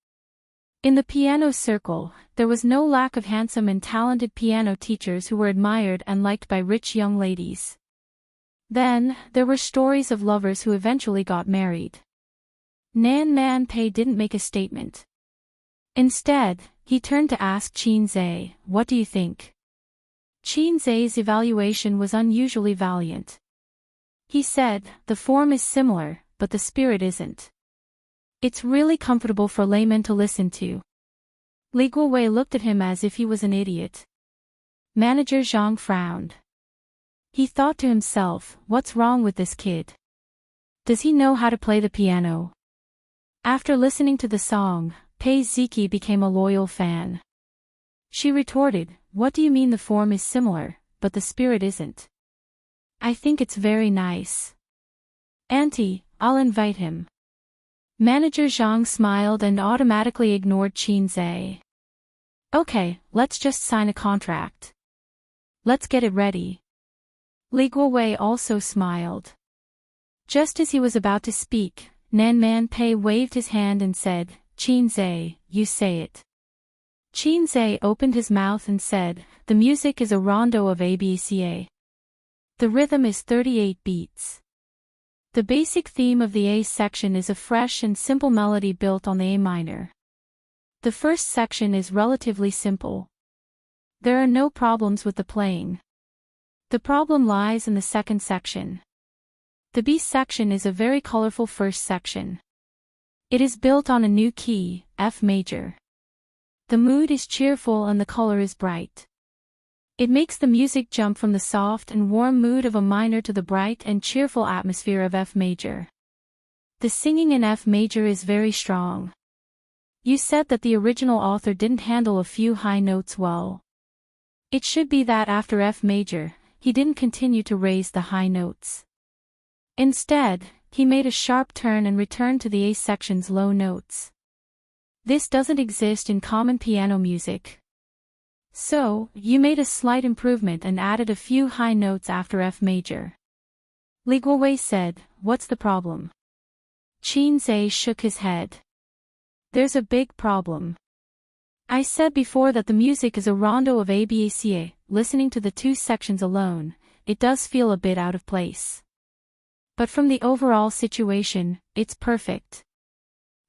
[SPEAKER 1] In the piano circle, there was no lack of handsome and talented piano teachers who were admired and liked by rich young ladies. Then, there were stories of lovers who eventually got married. Nan Man Pei didn't make a statement. Instead, he turned to ask Qin Zhe, what do you think? Qin Zhe's evaluation was unusually valiant. He said, the form is similar, but the spirit isn't. It's really comfortable for laymen to listen to. Li Guowei looked at him as if he was an idiot. Manager Zhang frowned. He thought to himself, what's wrong with this kid? Does he know how to play the piano? After listening to the song, Pei Ziki became a loyal fan. She retorted, what do you mean the form is similar, but the spirit isn't? I think it's very nice. Auntie, I'll invite him. Manager Zhang smiled and automatically ignored Qin Zhe. Okay, let's just sign a contract. Let's get it ready. Li Guowei also smiled. Just as he was about to speak, Nan Man Pei waved his hand and said, Qin Zhe, you say it. Qin Zhe opened his mouth and said, the music is a rondo of ABCA. The rhythm is 38 beats. The basic theme of the A section is a fresh and simple melody built on the A minor. The first section is relatively simple. There are no problems with the playing. The problem lies in the second section. The B section is a very colorful first section. It is built on a new key, F major. The mood is cheerful and the color is bright. It makes the music jump from the soft and warm mood of a minor to the bright and cheerful atmosphere of F major. The singing in F major is very strong. You said that the original author didn't handle a few high notes well. It should be that after F major, he didn't continue to raise the high notes. Instead, he made a sharp turn and returned to the A section's low notes. This doesn't exist in common piano music. So, you made a slight improvement and added a few high notes after F major. Li Guowei said, what's the problem? Qin Zhe shook his head. There's a big problem. I said before that the music is a rondo of ABACA, listening to the two sections alone, it does feel a bit out of place. But from the overall situation, it's perfect.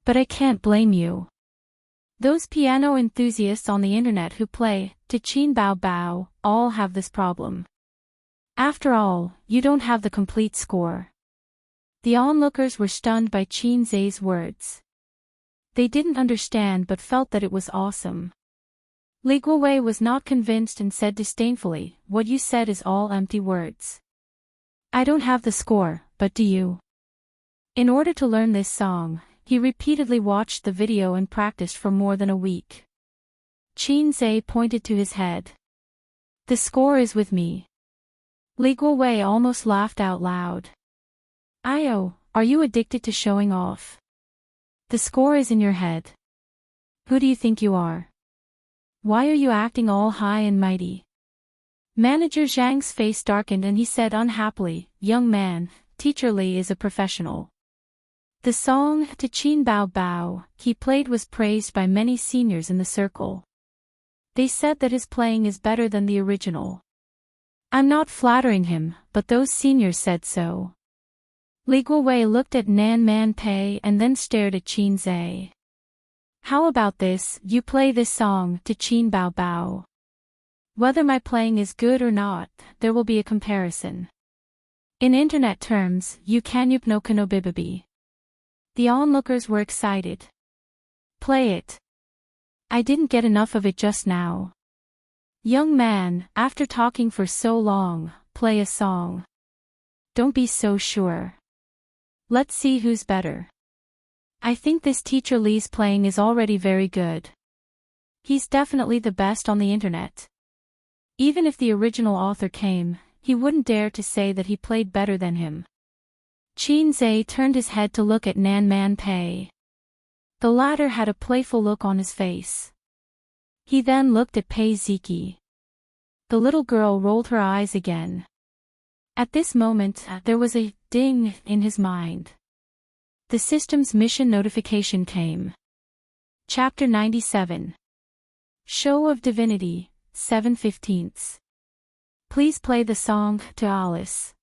[SPEAKER 1] But I can't blame you. Those piano enthusiasts on the internet who play to Qin Bao Bao all have this problem. After all, you don't have the complete score. The onlookers were stunned by Qin Zhe's words. They didn't understand but felt that it was awesome. Li Guowei was not convinced and said disdainfully, what you said is all empty words. I don't have the score, but do you? In order to learn this song, he repeatedly watched the video and practiced for more than a week. Qin Zhe pointed to his head. The score is with me. Li Guowei almost laughed out loud. Io, are you addicted to showing off? The score is in your head. Who do you think you are? Why are you acting all high and mighty? Manager Zhang's face darkened and he said unhappily, young man, Teacher Li is a professional. The song, to Qin Bao Bao, he played was praised by many seniors in the circle. They said that his playing is better than the original. I'm not flattering him, but those seniors said so. Li Guowei looked at Nan Man Pei and then stared at Qin Zhe. How about this, you play this song, to Qin Bao Bao. Whether my playing is good or not, there will be a comparison. In internet terms, you kanyup no kanobibibi. The onlookers were excited. Play it. I didn't get enough of it just now. Young man, after talking for so long, play a song. Don't be so sure. Let's see who's better. I think this Teacher Li's playing is already very good. He's definitely the best on the internet. Even if the original author came, he wouldn't dare to say that he played better than him. Qin Zhe turned his head to look at Nan Man Pei. The latter had a playful look on his face. He then looked at Pei Ziki. The little girl rolled her eyes again. At this moment, there was a ding in his mind. The system's mission notification came. Chapter 97. Show of Divinity, 7/15. Please play the song, to Alice.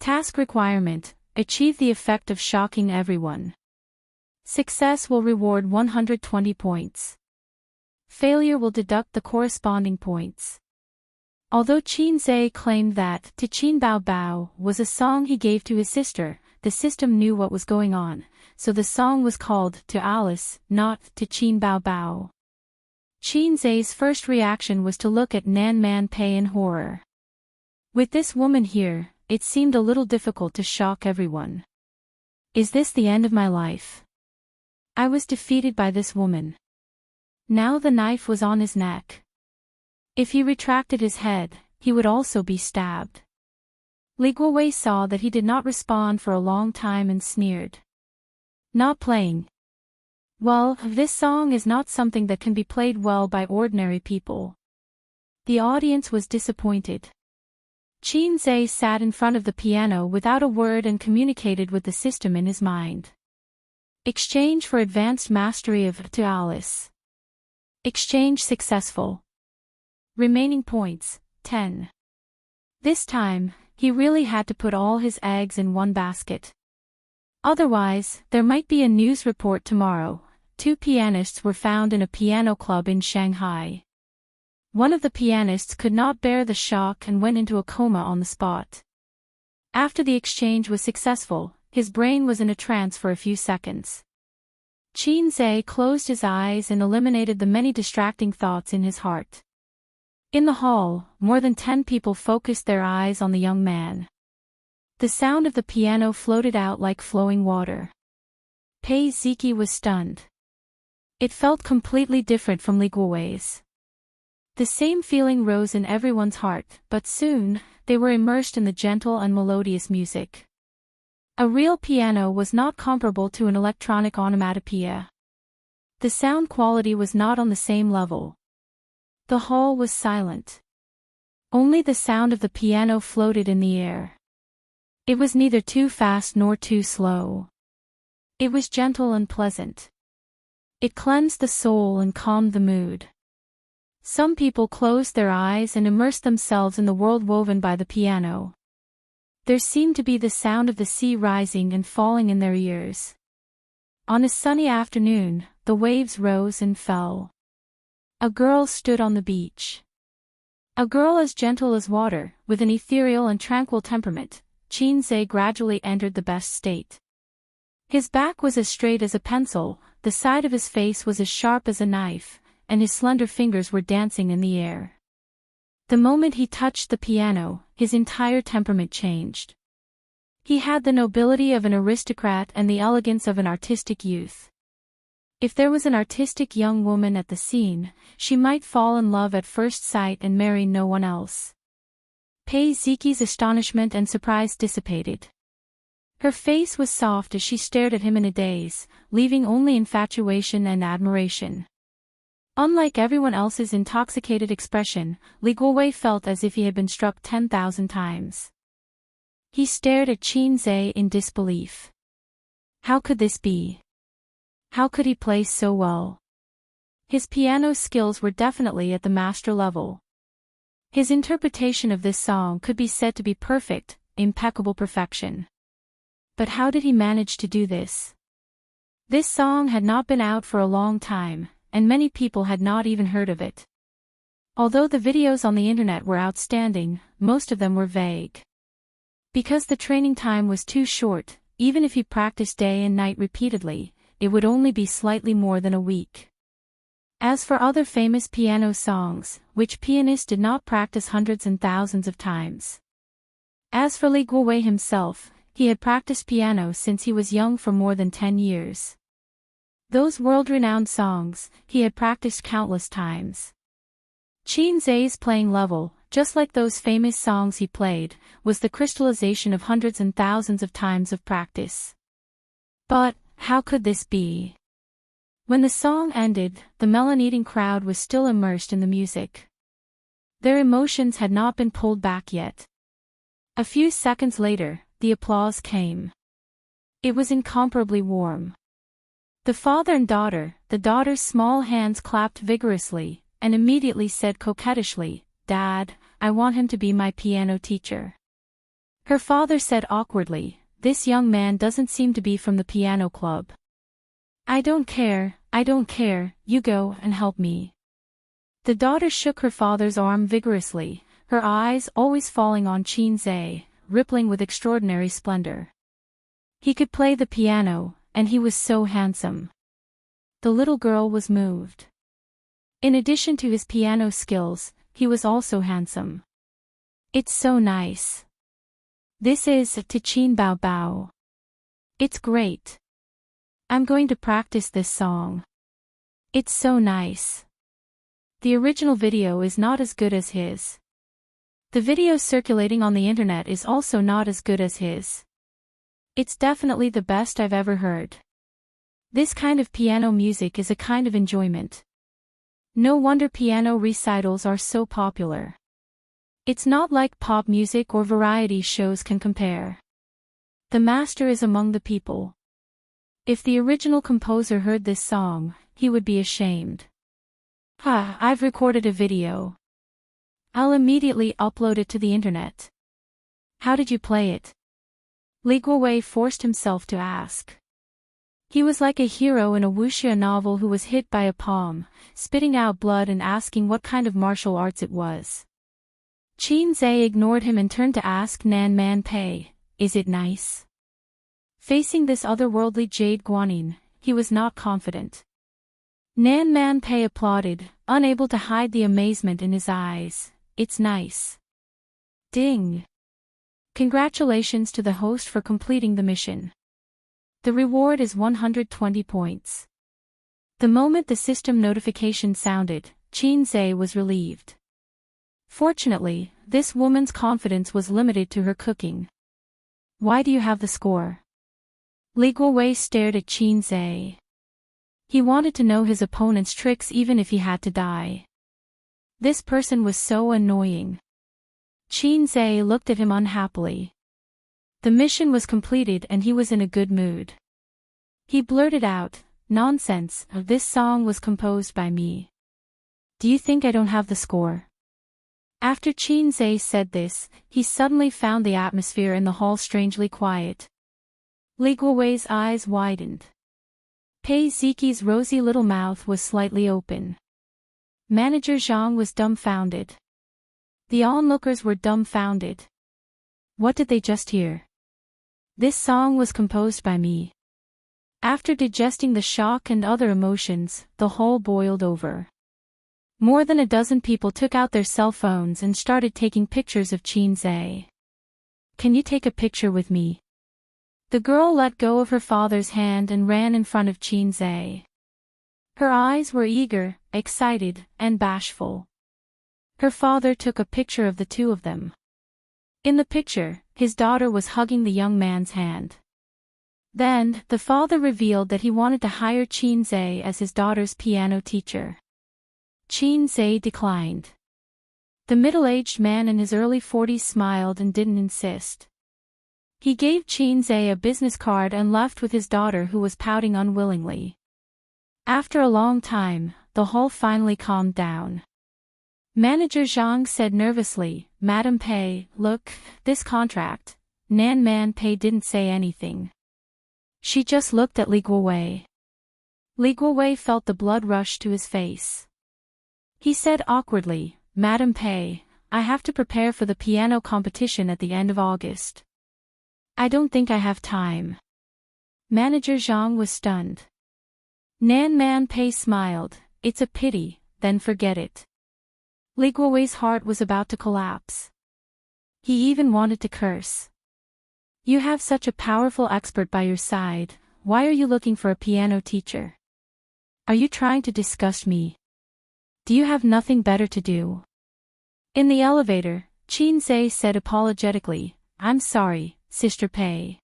[SPEAKER 1] Task requirement, achieve the effect of shocking everyone. Success will reward 120 points. Failure will deduct the corresponding points. Although Qin Zhe claimed that to Qin Bao Bao was a song he gave to his sister, the system knew what was going on, so the song was called to Alice, not to Qin Bao Bao. Qin Zhe's first reaction was to look at Nan Man Pei in horror. With this woman here, it seemed a little difficult to shock everyone. Is this the end of my life? I was defeated by this woman. Now the knife was on his neck. If he retracted his head, he would also be stabbed. Li Guowei saw that he did not respond for a long time and sneered. Not playing. Well, this song is not something that can be played well by ordinary people. The audience was disappointed. Qin sat in front of the piano without a word and communicated with the system in his mind. Exchange for advanced mastery of to Alice. Exchange successful. Remaining points, 10. This time, he really had to put all his eggs in one basket. Otherwise, there might be a news report tomorrow. 2 pianists were found in a piano club in Shanghai. One of the pianists could not bear the shock and went into a coma on the spot. After the exchange was successful, his brain was in a trance for a few seconds. Qin closed his eyes and eliminated the many distracting thoughts in his heart. In the hall, more than 10 people focused their eyes on the young man. The sound of the piano floated out like flowing water. Pei Ziki was stunned. It felt completely different from Li Guowei's. The same feeling rose in everyone's heart, but soon, they were immersed in the gentle and melodious music. A real piano was not comparable to an electronic onomatopoeia. The sound quality was not on the same level. The hall was silent. Only the sound of the piano floated in the air. It was neither too fast nor too slow. It was gentle and pleasant. It cleansed the soul and calmed the mood. Some people closed their eyes and immersed themselves in the world woven by the piano. There seemed to be the sound of the sea rising and falling in their ears. On a sunny afternoon, the waves rose and fell. A girl stood on the beach. A girl as gentle as water, with an ethereal and tranquil temperament. Qin gradually entered the best state. His back was as straight as a pencil, the side of his face was as sharp as a knife, and his slender fingers were dancing in the air. The moment he touched the piano, his entire temperament changed. He had the nobility of an aristocrat and the elegance of an artistic youth. If there was an artistic young woman at the scene, she might fall in love at first sight and marry no one else. Pei Ziki's astonishment and surprise dissipated. Her face was soft as she stared at him in a daze, leaving only infatuation and admiration. Unlike everyone else's intoxicated expression, Li Guowei felt as if he had been struck 10,000 times. He stared at Qin in disbelief. How could this be? How could he play so well? His piano skills were definitely at the master level. His interpretation of this song could be said to be perfect, impeccable perfection. But how did he manage to do this? This song had not been out for a long time, and many people had not even heard of it. Although the videos on the internet were outstanding, most of them were vague. Because the training time was too short, even if he practiced day and night repeatedly, it would only be slightly more than a week. As for other famous piano songs, which pianist did not practice hundreds and thousands of times? As for Li Guowei himself, he had practiced piano since he was young for more than 10 years. Those world-renowned songs, he had practiced countless times. Qin's playing level, just like those famous songs he played, was the crystallization of hundreds and thousands of times of practice. But, how could this be? When the song ended, the melon-eating crowd was still immersed in the music. Their emotions had not been pulled back yet. A few seconds later, the applause came. It was incomparably warm. The father and daughter, the daughter's small hands clapped vigorously, and immediately said coquettishly, "Dad, I want him to be my piano teacher." Her father said awkwardly, "This young man doesn't seem to be from the piano club." I don't care, you go and help me." The daughter shook her father's arm vigorously, her eyes always falling on Qin, rippling with extraordinary splendor. He could play the piano, and he was so handsome. The little girl was moved. In addition to his piano skills, he was also handsome. "It's so nice. This is to Qin Bao Bao. It's great. I'm going to practice this song. It's so nice." The original video is not as good as his. The video circulating on the internet is also not as good as his. It's definitely the best I've ever heard. This kind of piano music is a kind of enjoyment. No wonder piano recitals are so popular. It's not like pop music or variety shows can compare. The master is among the people. If the original composer heard this song, he would be ashamed. I've recorded a video. I'll immediately upload it to the internet. How did you play it? Li Guowei forced himself to ask. He was like a hero in a Wuxia novel who was hit by a palm, spitting out blood and asking what kind of martial arts it was. Qin Zhe ignored him and turned to ask Nan Man Pei, "Is it nice?" Facing this otherworldly Jade Guanyin, he was not confident. Nan Man Pei applauded, unable to hide the amazement in his eyes. "It's nice." Ding! Congratulations to the host for completing the mission. The reward is 120 points. The moment the system notification sounded, Qin Zhe was relieved. Fortunately, this woman's confidence was limited to her cooking. "Why do you have the score?" Li Guowei stared at Qin Zhe. He wanted to know his opponent's tricks even if he had to die. This person was so annoying. Qin Zhe looked at him unhappily. The mission was completed and he was in a good mood. He blurted out, "Nonsense, this song was composed by me. Do you think I don't have the score?" After Qin Zhe said this, he suddenly found the atmosphere in the hall strangely quiet. Li Guowei's eyes widened. Pei Ziqi's rosy little mouth was slightly open. Manager Zhang was dumbfounded. The onlookers were dumbfounded. What did they just hear? This song was composed by me. After digesting the shock and other emotions, the hall boiled over. More than a dozen people took out their cell phones and started taking pictures of Qin Zhe. "Can you take a picture with me?" The girl let go of her father's hand and ran in front of Qin Zhe. Her eyes were eager, excited, and bashful. Her father took a picture of the two of them. In the picture, his daughter was hugging the young man's hand. Then, the father revealed that he wanted to hire Qin Zhe as his daughter's piano teacher. Qin Zhe declined. The middle-aged man in his early 40s smiled and didn't insist. He gave Qin Zhe a business card and left with his daughter who was pouting unwillingly. After a long time, the hall finally calmed down. Manager Zhang said nervously, "Madam Pei, look, this contract." Nan Man Pei didn't say anything. She just looked at Li Guowei. Li Guowei felt the blood rush to his face. He said awkwardly, "Madam Pei, I have to prepare for the piano competition at the end of August. I don't think I have time." Manager Zhang was stunned. Nan Man Pei smiled, "It's a pity, then forget it." Li Guowei's heart was about to collapse. He even wanted to curse. "You have such a powerful expert by your side, why are you looking for a piano teacher? Are you trying to disgust me? Do you have nothing better to do?" In the elevator, Qin Zhe said apologetically, "I'm sorry, Sister Pei.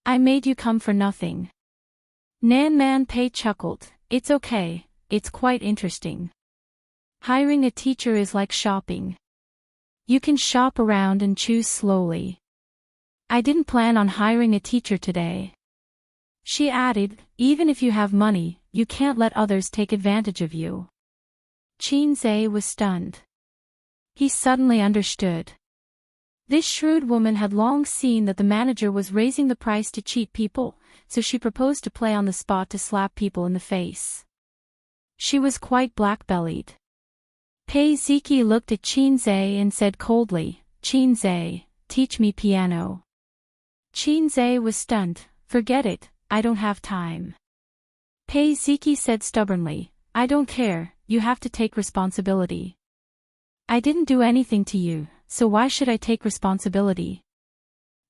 [SPEAKER 1] I made you come for nothing." Nan Man Pei chuckled, "It's okay, it's quite interesting. Hiring a teacher is like shopping. You can shop around and choose slowly. I didn't plan on hiring a teacher today." She added, "Even if you have money, you can't let others take advantage of you." Qin Zhe was stunned. He suddenly understood. This shrewd woman had long seen that the manager was raising the price to cheat people, so she proposed to play on the spot to slap people in the face. She was quite black-bellied. Pei Ziqi looked at Qin Zhe and said coldly, "Qin Zhe, teach me piano." Qin Zhe was stunned, "Forget it, I don't have time." Pei Ziqi said stubbornly, "I don't care, you have to take responsibility. I didn't do anything to you, so why should I take responsibility?"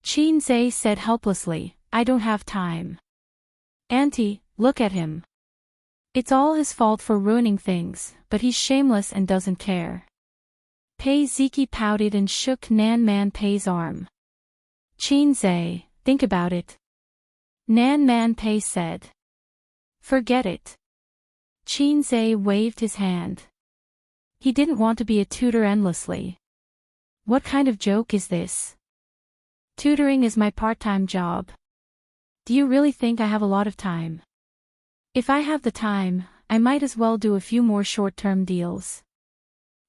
[SPEAKER 1] Qin Zhe said helplessly, "I don't have time. Auntie, look at him. It's all his fault for ruining things, but he's shameless and doesn't care." Pei Ziqi pouted and shook Nan Man Pei's arm. "Qin Zhe, think about it." Nan Man Pei said. Forget it. Qin Zhe waved his hand. He didn't want to be a tutor endlessly. What kind of joke is this? Tutoring is my part-time job. Do you really think I have a lot of time? If I have the time, I might as well do a few more short-term deals.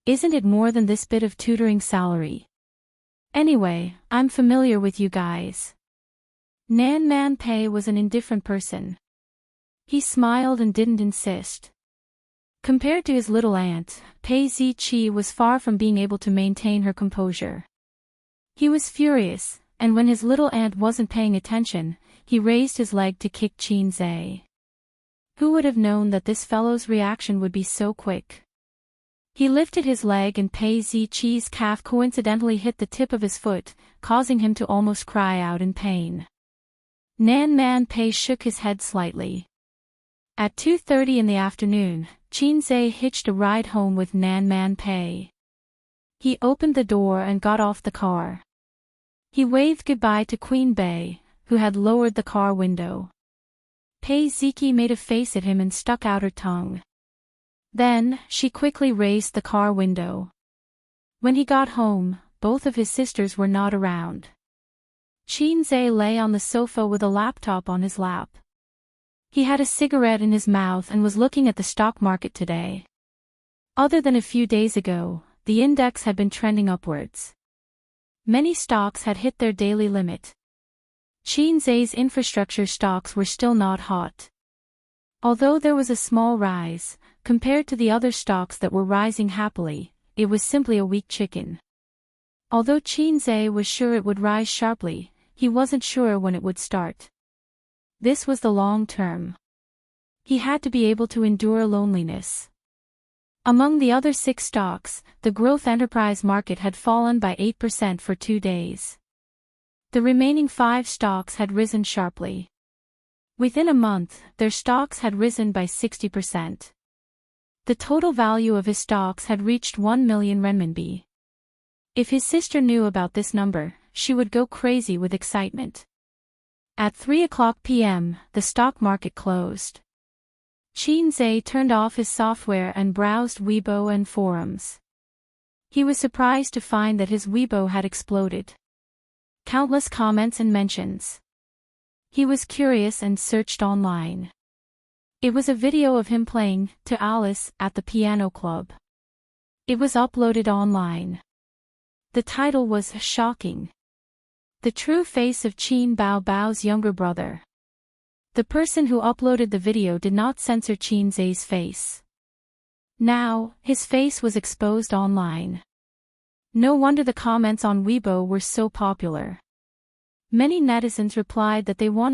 [SPEAKER 1] Isn't it more than this bit of tutoring salary? Anyway, I'm familiar with you guys. Nan Man Pei was an indifferent person. He smiled and didn't insist. Compared to his little aunt, Pei Ziqi was far from being able to maintain her composure. He was furious, and when his little aunt wasn't paying attention, he raised his leg to kick Qin Zhe. Who would have known that this fellow's reaction would be so quick? He lifted his leg and Pei Ziqi's calf coincidentally hit the tip of his foot, causing him to almost cry out in pain. Nan Man Pei shook his head slightly. At 2:30 in the afternoon, Qin Zhe hitched a ride home with Nan Man Pei. He opened the door and got off the car. He waved goodbye to Queen Bei, who had lowered the car window. Pei Ziqi made a face at him and stuck out her tongue. Then, she quickly raised the car window. When he got home, both of his sisters were not around. Qin Zhe lay on the sofa with a laptop on his lap. He had a cigarette in his mouth and was looking at the stock market today. Other than a few days ago, the index had been trending upwards. Many stocks had hit their daily limit. Qin Zhe's infrastructure stocks were still not hot. Although there was a small rise, compared to the other stocks that were rising happily, it was simply a weak chicken. Although Qin Zhe was sure it would rise sharply, he wasn't sure when it would start. This was the long term. He had to be able to endure loneliness. Among the other 6 stocks, the growth enterprise market had fallen by 8% for 2 days. The remaining 5 stocks had risen sharply. Within a month, their stocks had risen by 60%. The total value of his stocks had reached 1 million renminbi. If his sister knew about this number, she would go crazy with excitement. At 3:00 p.m., the stock market closed. Qin Zhe turned off his software and browsed Weibo and forums. He was surprised to find that his Weibo had exploded. Countless comments and mentions. He was curious and searched online. It was a video of him playing to Alice at the piano club. It was uploaded online. The title was shocking. The true face of Qin Bao Bao's younger brother. The person who uploaded the video did not censor Qin Zhe's face. Now, his face was exposed online. No wonder the comments on Weibo were so popular. Many netizens replied that they wanted